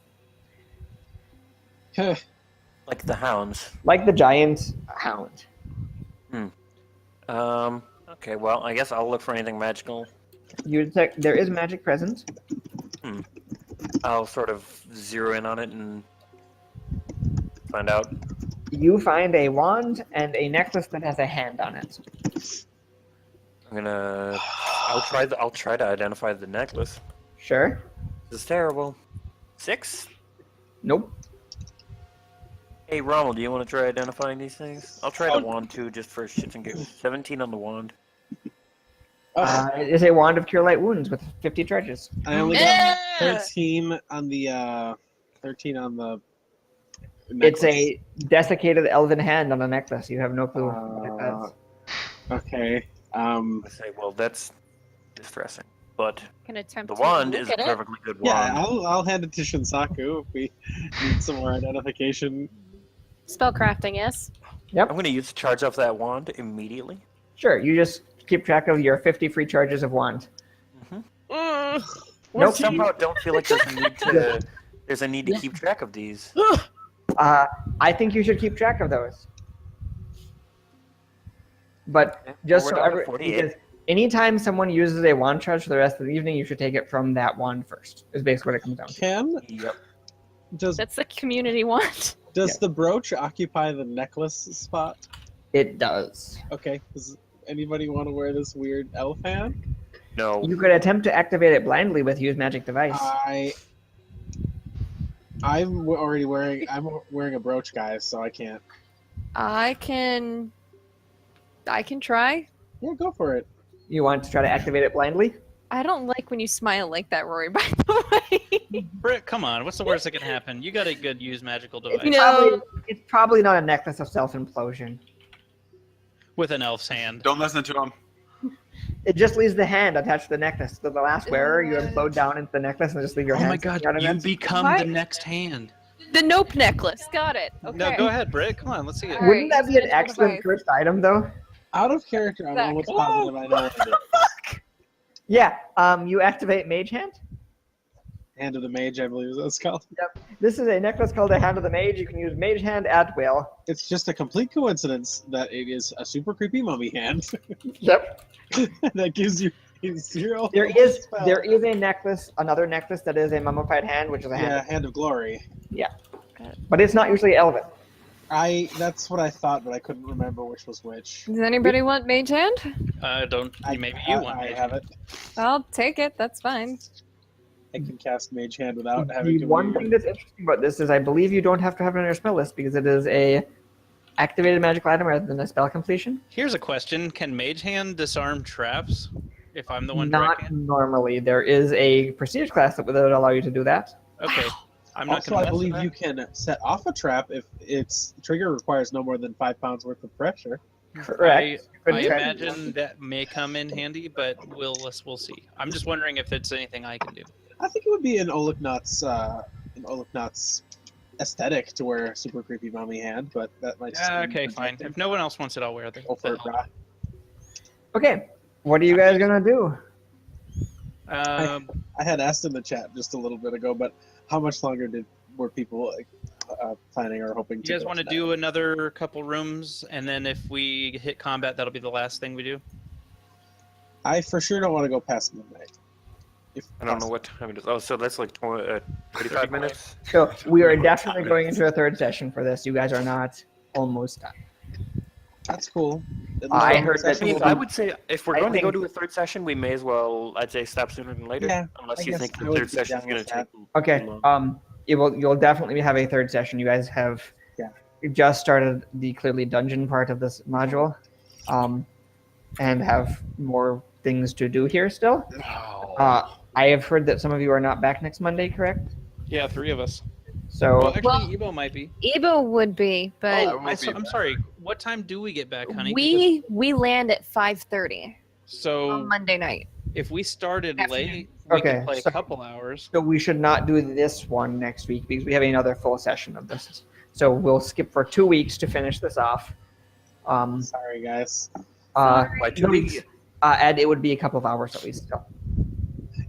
Like the hounds. Like the giant hound. Okay, well, I guess I'll look for anything magical. You detect there is magic present. I'll sort of zero in on it and find out. You find a wand and a necklace that has a hand on it. I'll try to identify the necklace. Sure. This is terrible. 6? Nope. Hey, Ronald, do you want to try identifying these things? I'll try the wand too, just for shits and giggles. 17 on the wand. It is a wand of cure light wounds with 50 charges. I only got 13 on the 13 on the necklace. It's a desiccated elven hand on a necklace. You have no clue what it does. Okay. I say, well, that's distressing. But Can attempt the to wand look is a at it. perfectly good Yeah, wand. I'll hand it to Shinsaku if we need some more identification. Spellcrafting, yes. I'm going to use the charge off that wand immediately. Sure, you just keep track of your 50 free charges of wand. Nope. Somehow don't feel like there's a need to keep track of these. I think you should keep track of those. But just Well, so we're down to 48. because anytime someone uses a wand charge for the rest of the evening, you should take it from that wand first. Is basically what it comes down to. Yep. Does That's the community one. the brooch occupy the necklace spot? It does. Okay. Does anybody want to wear this weird elf hand? No. You could attempt to activate it blindly with use magic device. I'm wearing a brooch, guys, so I can't. I can try. Yeah, go for it. You want to try to activate it blindly? I don't like when you smile like that, Rory, by the way. Britt, come on. What's the worst that can happen? You got a good use magical device. No. It's probably not a necklace of self-implosion. With an elf's hand. Don't listen to him. It just leaves the hand attached to the necklace. So the last wearer, you implode down into the necklace and just leave your Oh hand. my god, sticking out of you it. become What? the next hand. The nope necklace. Got it. Okay. No, go ahead, Britt. Come on, let's see it. All Wouldn't right, that be an use magical excellent device. first item, though? Out of character, I'm almost positive I know what it is. Yeah. You activate Mage Hand. Hand of the Mage, I believe is what it's called. This is a necklace called the Hand of the Mage. You can use Mage Hand at will. It's just a complete coincidence that it is a super creepy mummy hand Yep. that gives you 0. There is spell. a necklace, another necklace that is a mummified hand, which is a hand, Yeah, Hand of Glory. but it's not usually elven. That's what I thought, but I couldn't remember which was which. Does anybody want mage hand? Maybe you want I Mage have Hand. it. I'll take it. That's fine. I can cast Mage Hand without having The to. one thing that's interesting about this is I believe you don't have to have it on your spell list because it is a activated magical item rather than a spell completion. Here's a question. Can Mage Hand disarm traps if I'm the one Not directing it? normally. There is a prestige class that would allow you to do that. Okay. I'm not Also, gonna I mess with believe that. you can set off a trap if its trigger requires no more than 5 pounds worth of pressure. Correct. I Couldn't try- imagine that may come in handy, but we'll see. I'm just wondering if it's anything I can do. I think it would be an Olaknot's aesthetic to wear a super creepy mummy hand, but that might. just be Okay, fine. projecting. If no one else wants it, I'll wear the Go for it, brah. Okay. What are you guys gonna do? Um, I had asked in the chat just a little bit ago, but how much longer were people planning or hoping you to? guys go want to tonight? do another couple rooms, and then if we hit combat, that'll be the last thing we do? I for sure don't want to go past midnight. If I don't know what time it is. Oh, so that's like 25 minutes? So we are definitely going into a third session for this. You guys are not almost done. That's cool. I heard that- Session I mean, will be- I would say if we're I going to go think- to a third session, we may as well, I'd say, stop sooner than later. Yeah, unless I you guess think I the would third be session is down going with to take Okay. too long. You'll definitely have a third session. You guys have just started the clearly dungeon part of this module, and have more things to do here still. I have heard that some of you are not back next Monday, correct? Yeah, 3 of us. So Well, actually, Well- Ebo might be. Ebo would be, but Oh, I'm sorry. What time do we get back, honey? we land at 5:30 on So Monday night. if we started Afternoon. late, we Okay, could play so- a couple hours. So we should not do this one next week because we have another full session of this. So we'll skip for 2 weeks to finish this off. Sorry, guys. By 2 2 weeks. Ed, it would be a couple of hours at least. Still.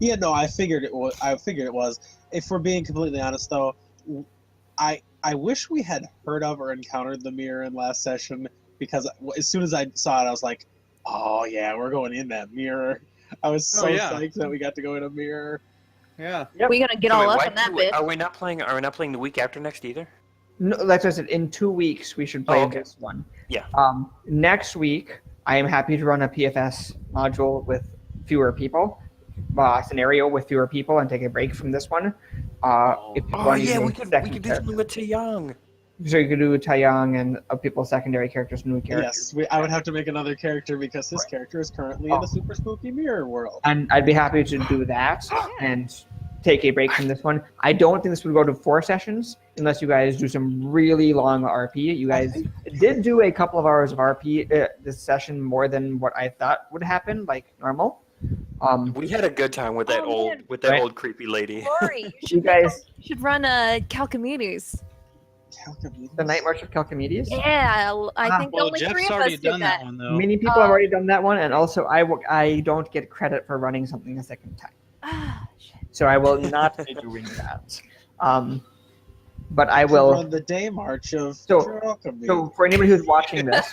Yeah, no, I figured it was. If we're being completely honest, though, I wish we had heard of or encountered the mirror in last session, because as soon as I saw it, I was like, "Oh yeah, we're going in that mirror." I was so psyched that we got to go in a mirror. Yeah. We're gonna get So all wait, up why in that two- bit. Are we not playing? Are we not playing the week after next either? No, like I said, in 2 weeks we should play Oh, okay. this one. Yeah. Next week, I am happy to run a PFS module with fewer people, scenario with fewer people, and take a break from this one. If you Oh want to yeah, do we a could second do character. something with Taeyang. So you could do Taeyang and people's secondary characters, new characters. Yes, I would have to make another character because this character is currently in the super spooky mirror world. And I'd be happy to do that and take a break from this one. I don't think this would go to 4 sessions unless you guys do some really long RP. You guys did do a couple of hours of RP this session, more than what I thought would happen, like normal. We had a good time with that Oh, man. Right. old creepy lady. Rory, you You should, guys, you should run a Calcamedes. the Night March of Calcamedes. Yeah, I think Well, only 3 Jeff's of already us did done that one though. Many people have already done that one, and also I don't get credit for running something a second time. Ah, shit. So I will not be doing that. But I will. Run the day march of So Dracomir. for anybody who's watching this,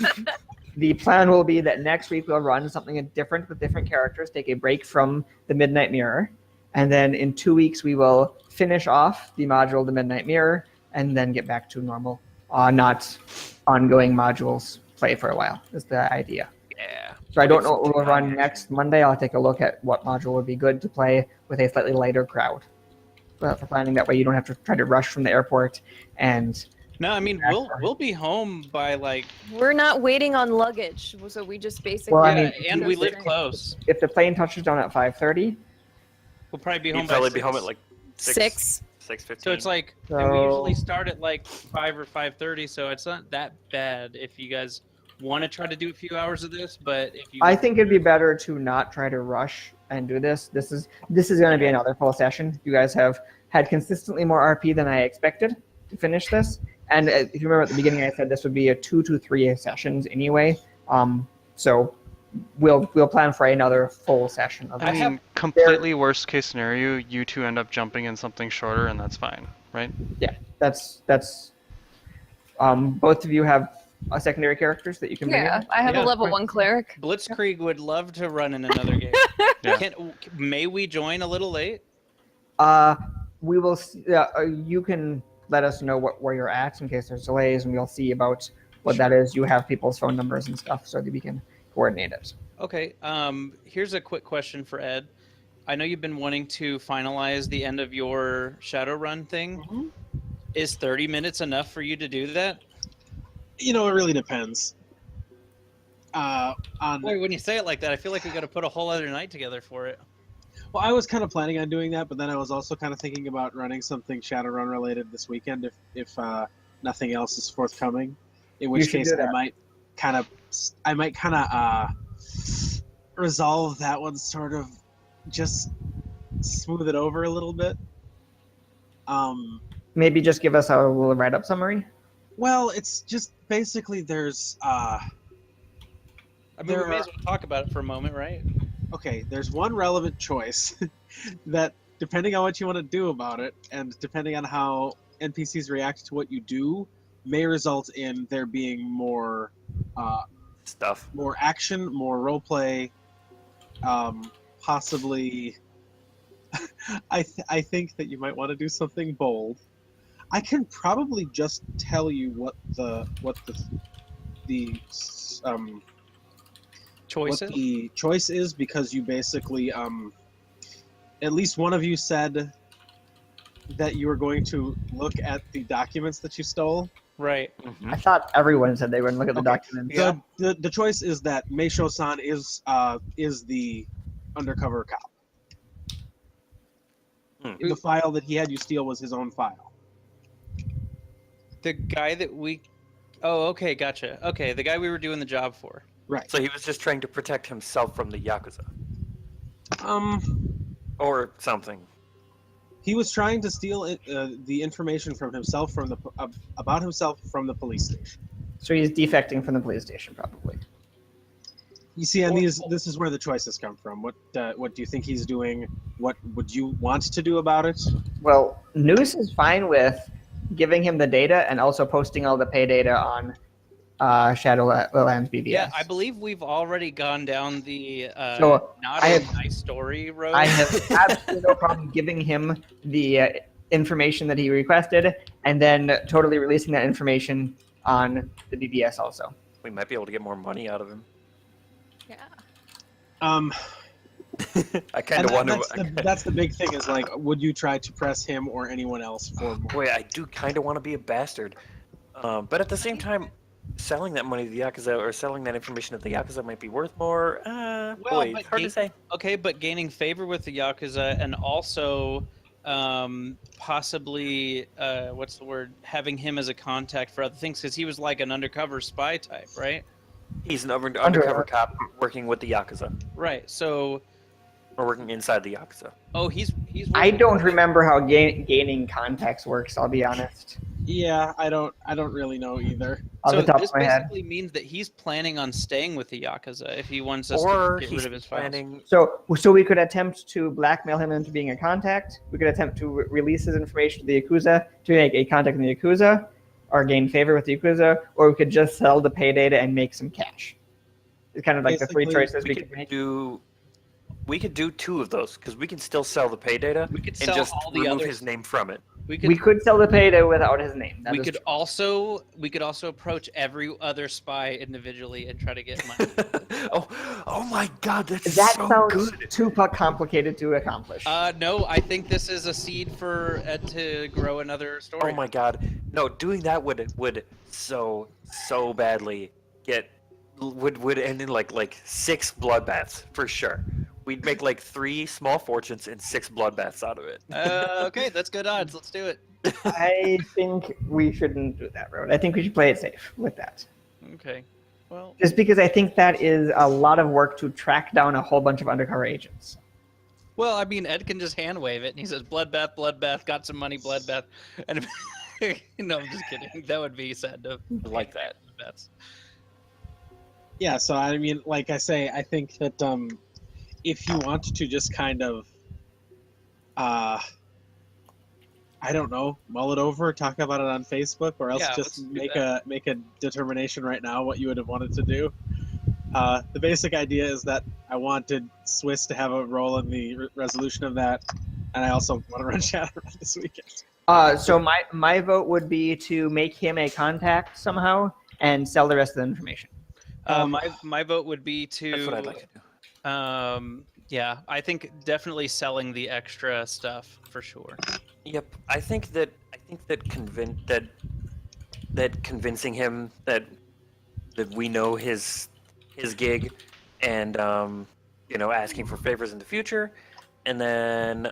the plan will be that next week we'll run something different with different characters, take a break from the Midnight Mirror, and then in 2 weeks we will finish off the module, the Midnight Mirror, and then get back to normal, not ongoing modules play for a while, is the idea. Yeah. So I don't know what we'll run next Monday. I'll take a look at what module would be good to play with a slightly lighter crowd. For planning that way, you don't have to try to rush from the airport. And No, I mean we'll be home by like We're not waiting on luggage, so we just basically. Well, I yeah, mean, and we live Just- close. if the plane touches down at 5:30, We'll probably be You'd home by probably be 6. home at like 6. 6:15. So it's like and we usually start at like 5 or 5:30, so it's not that bad if you guys want to try to do a few hours of this. But if you, I think it'd be better to not try to rush and do this. This is going to be another full session. You guys have had consistently more RP than I expected to finish this. And if you remember at the beginning, I said this would be a 2 to 3 sessions anyway. So we'll plan for another full session of I this. mean, completely worst case scenario, you two end up jumping in something shorter, and that's fine, right? That's both of you have secondary characters that you can bring Yeah, in. I have Yeah. a level 1 cleric. Blitzkrieg would love to run in another game. Yeah. May we join a little late? We will. You can let us know where you're at in case there's delays, and we'll see about what that is. You have people's phone numbers and stuff, so that we can coordinate it. Okay. Here's a quick question for Ed. I know you've been wanting to finalize the end of your Shadowrun thing. Is 30 minutes enough for you to do that? You know, it really depends. On Boy, when you say it like that, I feel like we got to put a whole other night together for it. well, I was kind of planning on doing that, but then I was also kind of thinking about running something Shadowrun related this weekend if nothing else is forthcoming. In which should case, do that. I might kind of resolve that one, sort of just smooth it over a little bit. Maybe just give us a little write-up summary. Well, it's just basically there's I mean, There we may are- as well talk about it for a moment, right? okay, there's one relevant choice that, depending on what you want to do about it, and depending on how NPCs react to what you do, may result in there being more stuff. more action, more roleplay, possibly. I think that you might want to do something bold. I can probably just tell you what the Choices. what the choice is, because you basically at least one of you said that you were going to look at the documents that you stole. Right. I thought everyone said they were going to look at the Okay. documents. Yeah. The choice is that Meisho-san is the undercover cop. The file that he had you steal was his own file. The guy that we. Oh, okay, gotcha. Okay, the guy we were doing the job for. Right. So he was just trying to protect himself from the Yakuza. Or something. He was trying to steal the information from himself about himself from the police station. So he's defecting from the police station, probably. You see, and this is where the choices come from. What do you think he's doing? What would you want to do about it? Well, Noose is fine with giving him the data and also posting all the pay data on Shadowlands BBS. Yeah, I believe we've already gone down the So, not I a have- nice story road. I have absolutely no problem giving him the information that he requested and then totally releasing that information on the BBS also. We might be able to get more money out of him. Yeah. I kind of and wonder. that's the big thing is like, would you try to press him or anyone else for more? Boy, I do kind of want to be a bastard. But at the same time, selling that money to the Yakuza or selling that information to the Yakuza might be worth more. Boy, it's hard to say. Okay, but gaining favor with the Yakuza and also possibly what's the word? Having him as a contact for other things, because he was like an undercover spy type, right? He's an undercover cop working with the Yakuza. Right. So. Or working inside the Yakuza. Oh, he's. I don't remember how gaining contacts works, I'll be honest. Yeah, I don't really know either. Off the top this of my head. basically means that he's planning on staying with the Yakuza if he wants us Or to get he's rid of his files. planning. So we could attempt to blackmail him into being a contact. We could attempt to release his information to the Yakuza to make a contact in the Yakuza, or gain favor with the Yakuza, or we could just sell the pay data and make some cash. It's kind of like the three Basically, choices we could make. We could do two of those because we can still sell the pay data We could and sell just all the remove others. his name from it. We could. We could sell the pay data without his name. That We is could true. also approach every other spy individually and try to get money. oh my God, that's That so sounds good. too complicated to accomplish. No, I think this is a seed for Ed to grow another story. Oh my God, no! Doing that would so badly would end in like 6 bloodbaths for sure. We'd make like 3 small fortunes and 6 bloodbaths out of it. Okay, that's good odds. Let's do it. I think we shouldn't do that road. I think we should play it safe with that. Okay. Well, Just because I think that is a lot of work to track down a whole bunch of undercover agents. I mean, Ed can just hand wave it, and he says, "Bloodbath, bloodbath, got some money, bloodbath," and no, I'm just kidding. That would be sad to Like that. Bloodbaths. Yeah, so I mean, like I say, I think that if you want to just kind of, I don't know, mull it over, talk about it on Facebook, or else Yeah, let's just do make a determination right now what you would have wanted to do. The basic idea is that I wanted Swiss to have a role in the resolution of that, and I also want to run Shadowrun this weekend. So my vote would be to make him a contact somehow and sell the rest of the information. My vote would be to. That's what I'd like to do. Yeah, I think definitely selling the extra stuff for sure. Yep, I think that convincing him that we know his gig, and asking for favors in the future, and then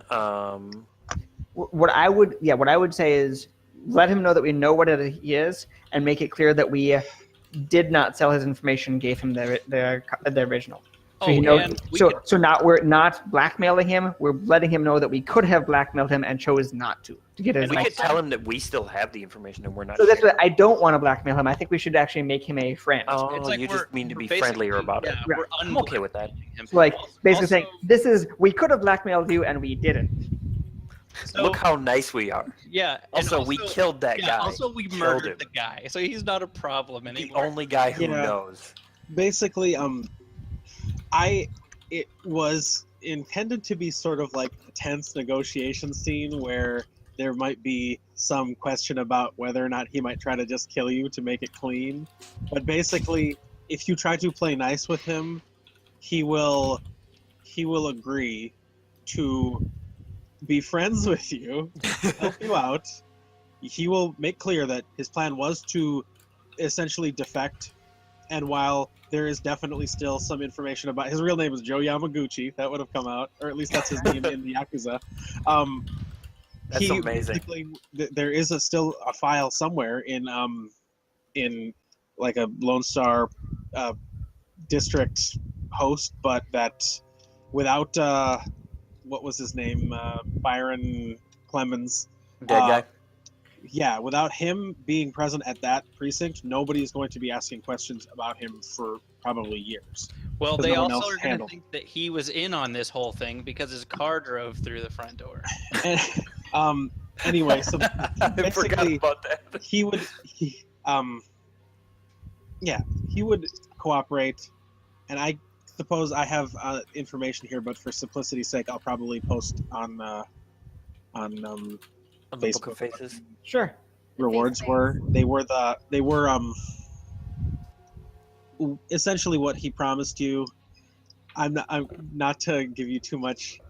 What I would say is let him know that we know what he is and make it clear that we did not sell his information, gave him the original. So Oh, he knows. and we So not we're not blackmailing him. We're letting him know that we could have blackmailed him and chose not to get his. we life could back. tell him that we still have the information and we're not. So that's sharing. what I don't want to blackmail him. I think we should actually make him a friend. Oh, It's like you we're- just mean to we're be basically- friendlier about it. yeah, Right. we're I'm okay with that. unblackmailing him. So like basically Also- saying this is we could have blackmailed you and we didn't. So, Look how nice we are. yeah. and Also, we killed that guy. Also, we Killed murdered him. the guy, so he's not a problem The anymore. only guy who Yeah. knows. Basically, it was intended to be sort of like a tense negotiation scene where there might be some question about whether or not he might try to just kill you to make it clean. But basically, if you try to play nice with him, he will agree to be friends with you, help you out. He will make clear that his plan was to essentially defect, and while there is definitely still some information about his real name is Joe Yamaguchi, that would have come out, or at least that's his name in the Yakuza. That's amazing. Basically, there is still a file somewhere in like a Lone Star district host, but that without what was his name, Byron Clemens, Dead guy. yeah, without him being present at that precinct, nobody's going to be asking questions about him for probably years. Well, 'Cause they no one also else are going to handled think that he was in on this whole thing because his car drove through the front door. Anyway, so I forgot basically, about that. he would cooperate, and I suppose I have information here, but for simplicity's sake, I'll probably post on On the Book Facebook. of Faces. Sure. Rewards were essentially what he promised you. I'm not to give you too much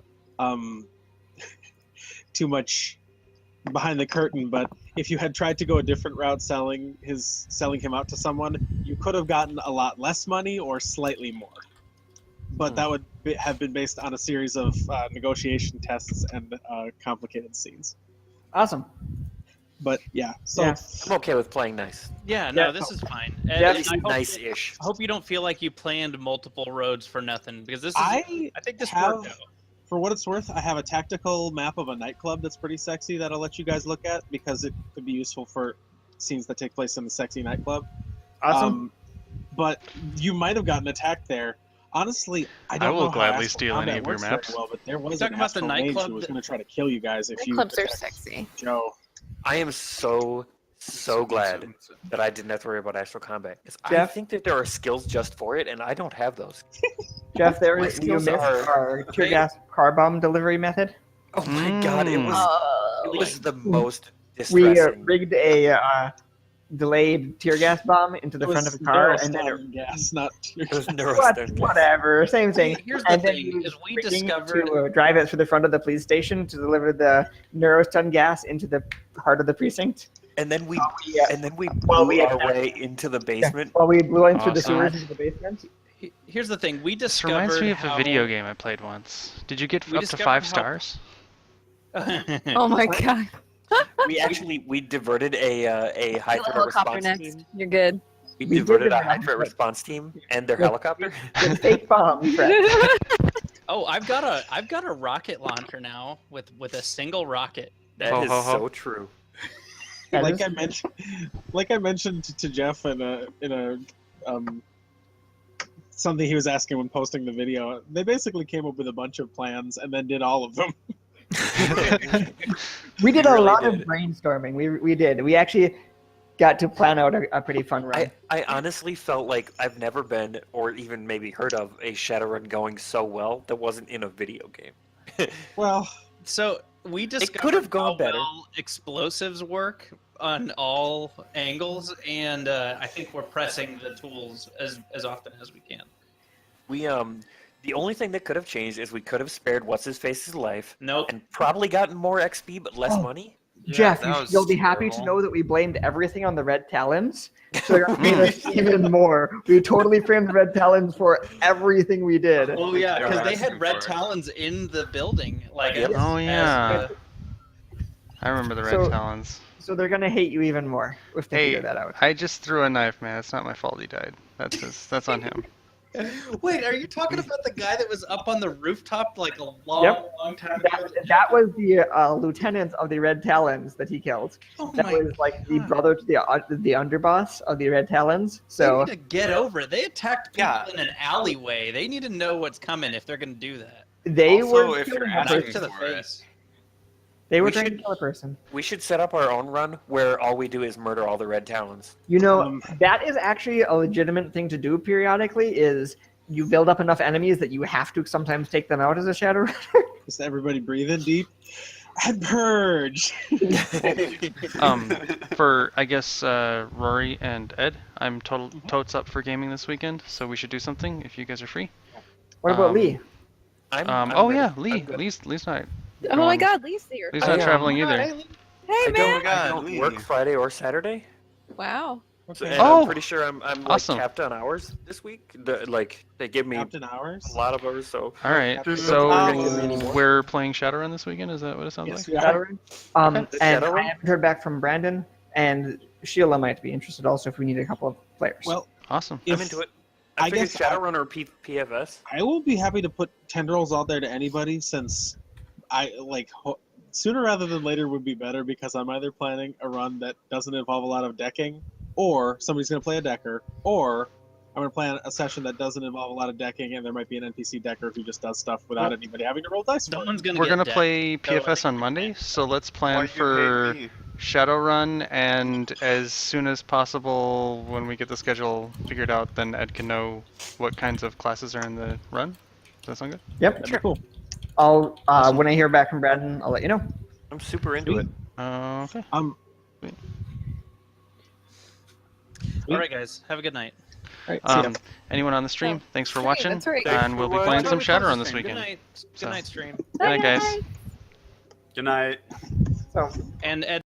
behind the curtain, but if you had tried to go a different route selling him out to someone, you could have gotten a lot less money or slightly more, but that would have been based on a series of negotiation tests and complicated scenes. Awesome. But yeah, so Yeah. I'm okay with playing nice. Yeah, no, Yeah. this is fine. Yeah. And I hope, Nice-ish. I hope you don't feel like you planned multiple roads for nothing because this is. I I think this have, worked out. for what it's worth, I have a tactical map of a nightclub that's pretty sexy that I'll let you guys look at because it could be useful for scenes that take place in the sexy nightclub. Awesome. But you might have gotten attacked there. Honestly, I don't will know how gladly Astral steal any Combat of your works very maps. Well, but there was talking an about the Astral Mage nightclub who was that- going to try to kill you guys if you Nightclubs are attacked sexy. Joe. I am so glad that I didn't have to worry about Astral Combat because I Jeff? think that there are skills just for it, and I don't have those. Jeff, there My is you skills missed are- our tear okay. gas car bomb delivery method. Oh my god, it was the most We distressing. rigged a delayed tear gas bomb into the It front was of a car, and then neurostun gas, not It was what, neurostun. whatever, same thing. Here's the And then thing: we is we rigging discovered. to drive it through the front of the police station to deliver the neurostun gas into the heart of the precinct. And then we Well, blew we our had- way into the basement. While we blew into the Awesome. sewers into the basement. Here's the thing: we This discovered. reminds me of how... a video game I played once. Did you get We up to discovered 5 how- stars? Oh my god. We diverted a high Kill a threat helicopter response next. team. You're good. We We did diverted a divert high a threat high- response team and their With- helicopter. The fake bomb threat. Oh, I've got a rocket launcher now with a single rocket. That Ho, is ho, ho. so true. That like is- I mentioned to Jeff in a something he was asking when posting the video. They basically came up with a bunch of plans and then did all of them. We did a really lot did. of brainstorming. We did. We actually got to plan out a pretty fun run. I honestly felt like I've never been, or even maybe heard of, a Shadowrun going so well that wasn't in a video game. Well, So we discovered could have gone how better. well explosives work on all angles, and I think we're pressing the tools as often as we can. We the only thing that could have changed is we could have spared what's his face's life Nope. and probably gotten more XP but less Oh. money. Jeff, that was you'll be happy to terrible. know that we blamed everything on the Red Talons. So they're going to pay us even more. We totally framed the Red Talons for everything we did. Oh yeah, They were because they asking had red for it. talons in the building. Like Yep. Oh, yeah. as, I remember the Red So- Talons. So they're going to hate you even more if they Hey, figure that out. I just threw a knife, man. It's not my fault he died. That's on him. Wait, are you talking about the guy that was up on the rooftop like a long time ago? That was the lieutenant of the Red Talons that he killed. Oh That my was like the God. brother to the underboss of the Red Talons. They So need to get over it. They attacked people Yeah. in an alleyway. They need to know what's coming if they're going to do that. they Also, were if you're killing a asking Knife person. to the for it. face. They were We trying to should- kill a person. We should set up our own run where all we do is murder all the Red Talons. You know, Um, that is actually a legitimate thing to do periodically. Is you build up enough enemies that you have to sometimes take them out as a Shadowrunner. just everybody breathe in deep. Ed Purge. For I guess Rory and Ed, I'm totes up for gaming this weekend, so we should do something if you guys are free. What about Lee? I'm oh ready. yeah, I'm Lee. good. Lee's not. Oh my going- God, Lee's here. Lee's not traveling either. Hey I man. don't work Friday or Saturday. Wow. So, Okay. and Oh! I'm pretty sure I'm like Awesome. capped on hours this week. They give me Captain Hours. a lot of hours, so All right. Don't So give me any more. we're playing Shadowrun this weekend. Is that what it sounds Yes, like? we are. Shadowrun. The And Shadowrun? I haven't heard back from Brandon, and Sheila might be interested also if we need a couple of players. Well, Awesome. I'm if into it. I I figured guess Shadowrun or PFS. I will be happy to put tendrils out there to anybody, since I sooner rather than later would be better, because I'm either planning a run that doesn't involve a lot of decking, or somebody's going to play a decker, or I'm going to plan a session that doesn't involve a lot of decking, and there might be an NPC decker who just does stuff without anybody having to roll dice for it. Someone's gonna We're get gonna decked. play PFS So, on Monday, so let's Why plan you for hate me? Shadowrun, and as soon as possible, when we get the schedule figured out, then Ed can know what kinds of classes are in the run. Does that sound good? Yep. That'd be cool. I'll Awesome. when I hear back from Brandon, I'll let you know. I'm super into it. Okay. All right, guys. Have a good night. All right, see ya. Anyone on the stream? Thanks for right, watching, that's right. and we'll be Thanks for playing some Probably close Shadowrun the this stream. weekend. Good night. So- Good night, stream. Good night, guys. So Good night. So And Ed.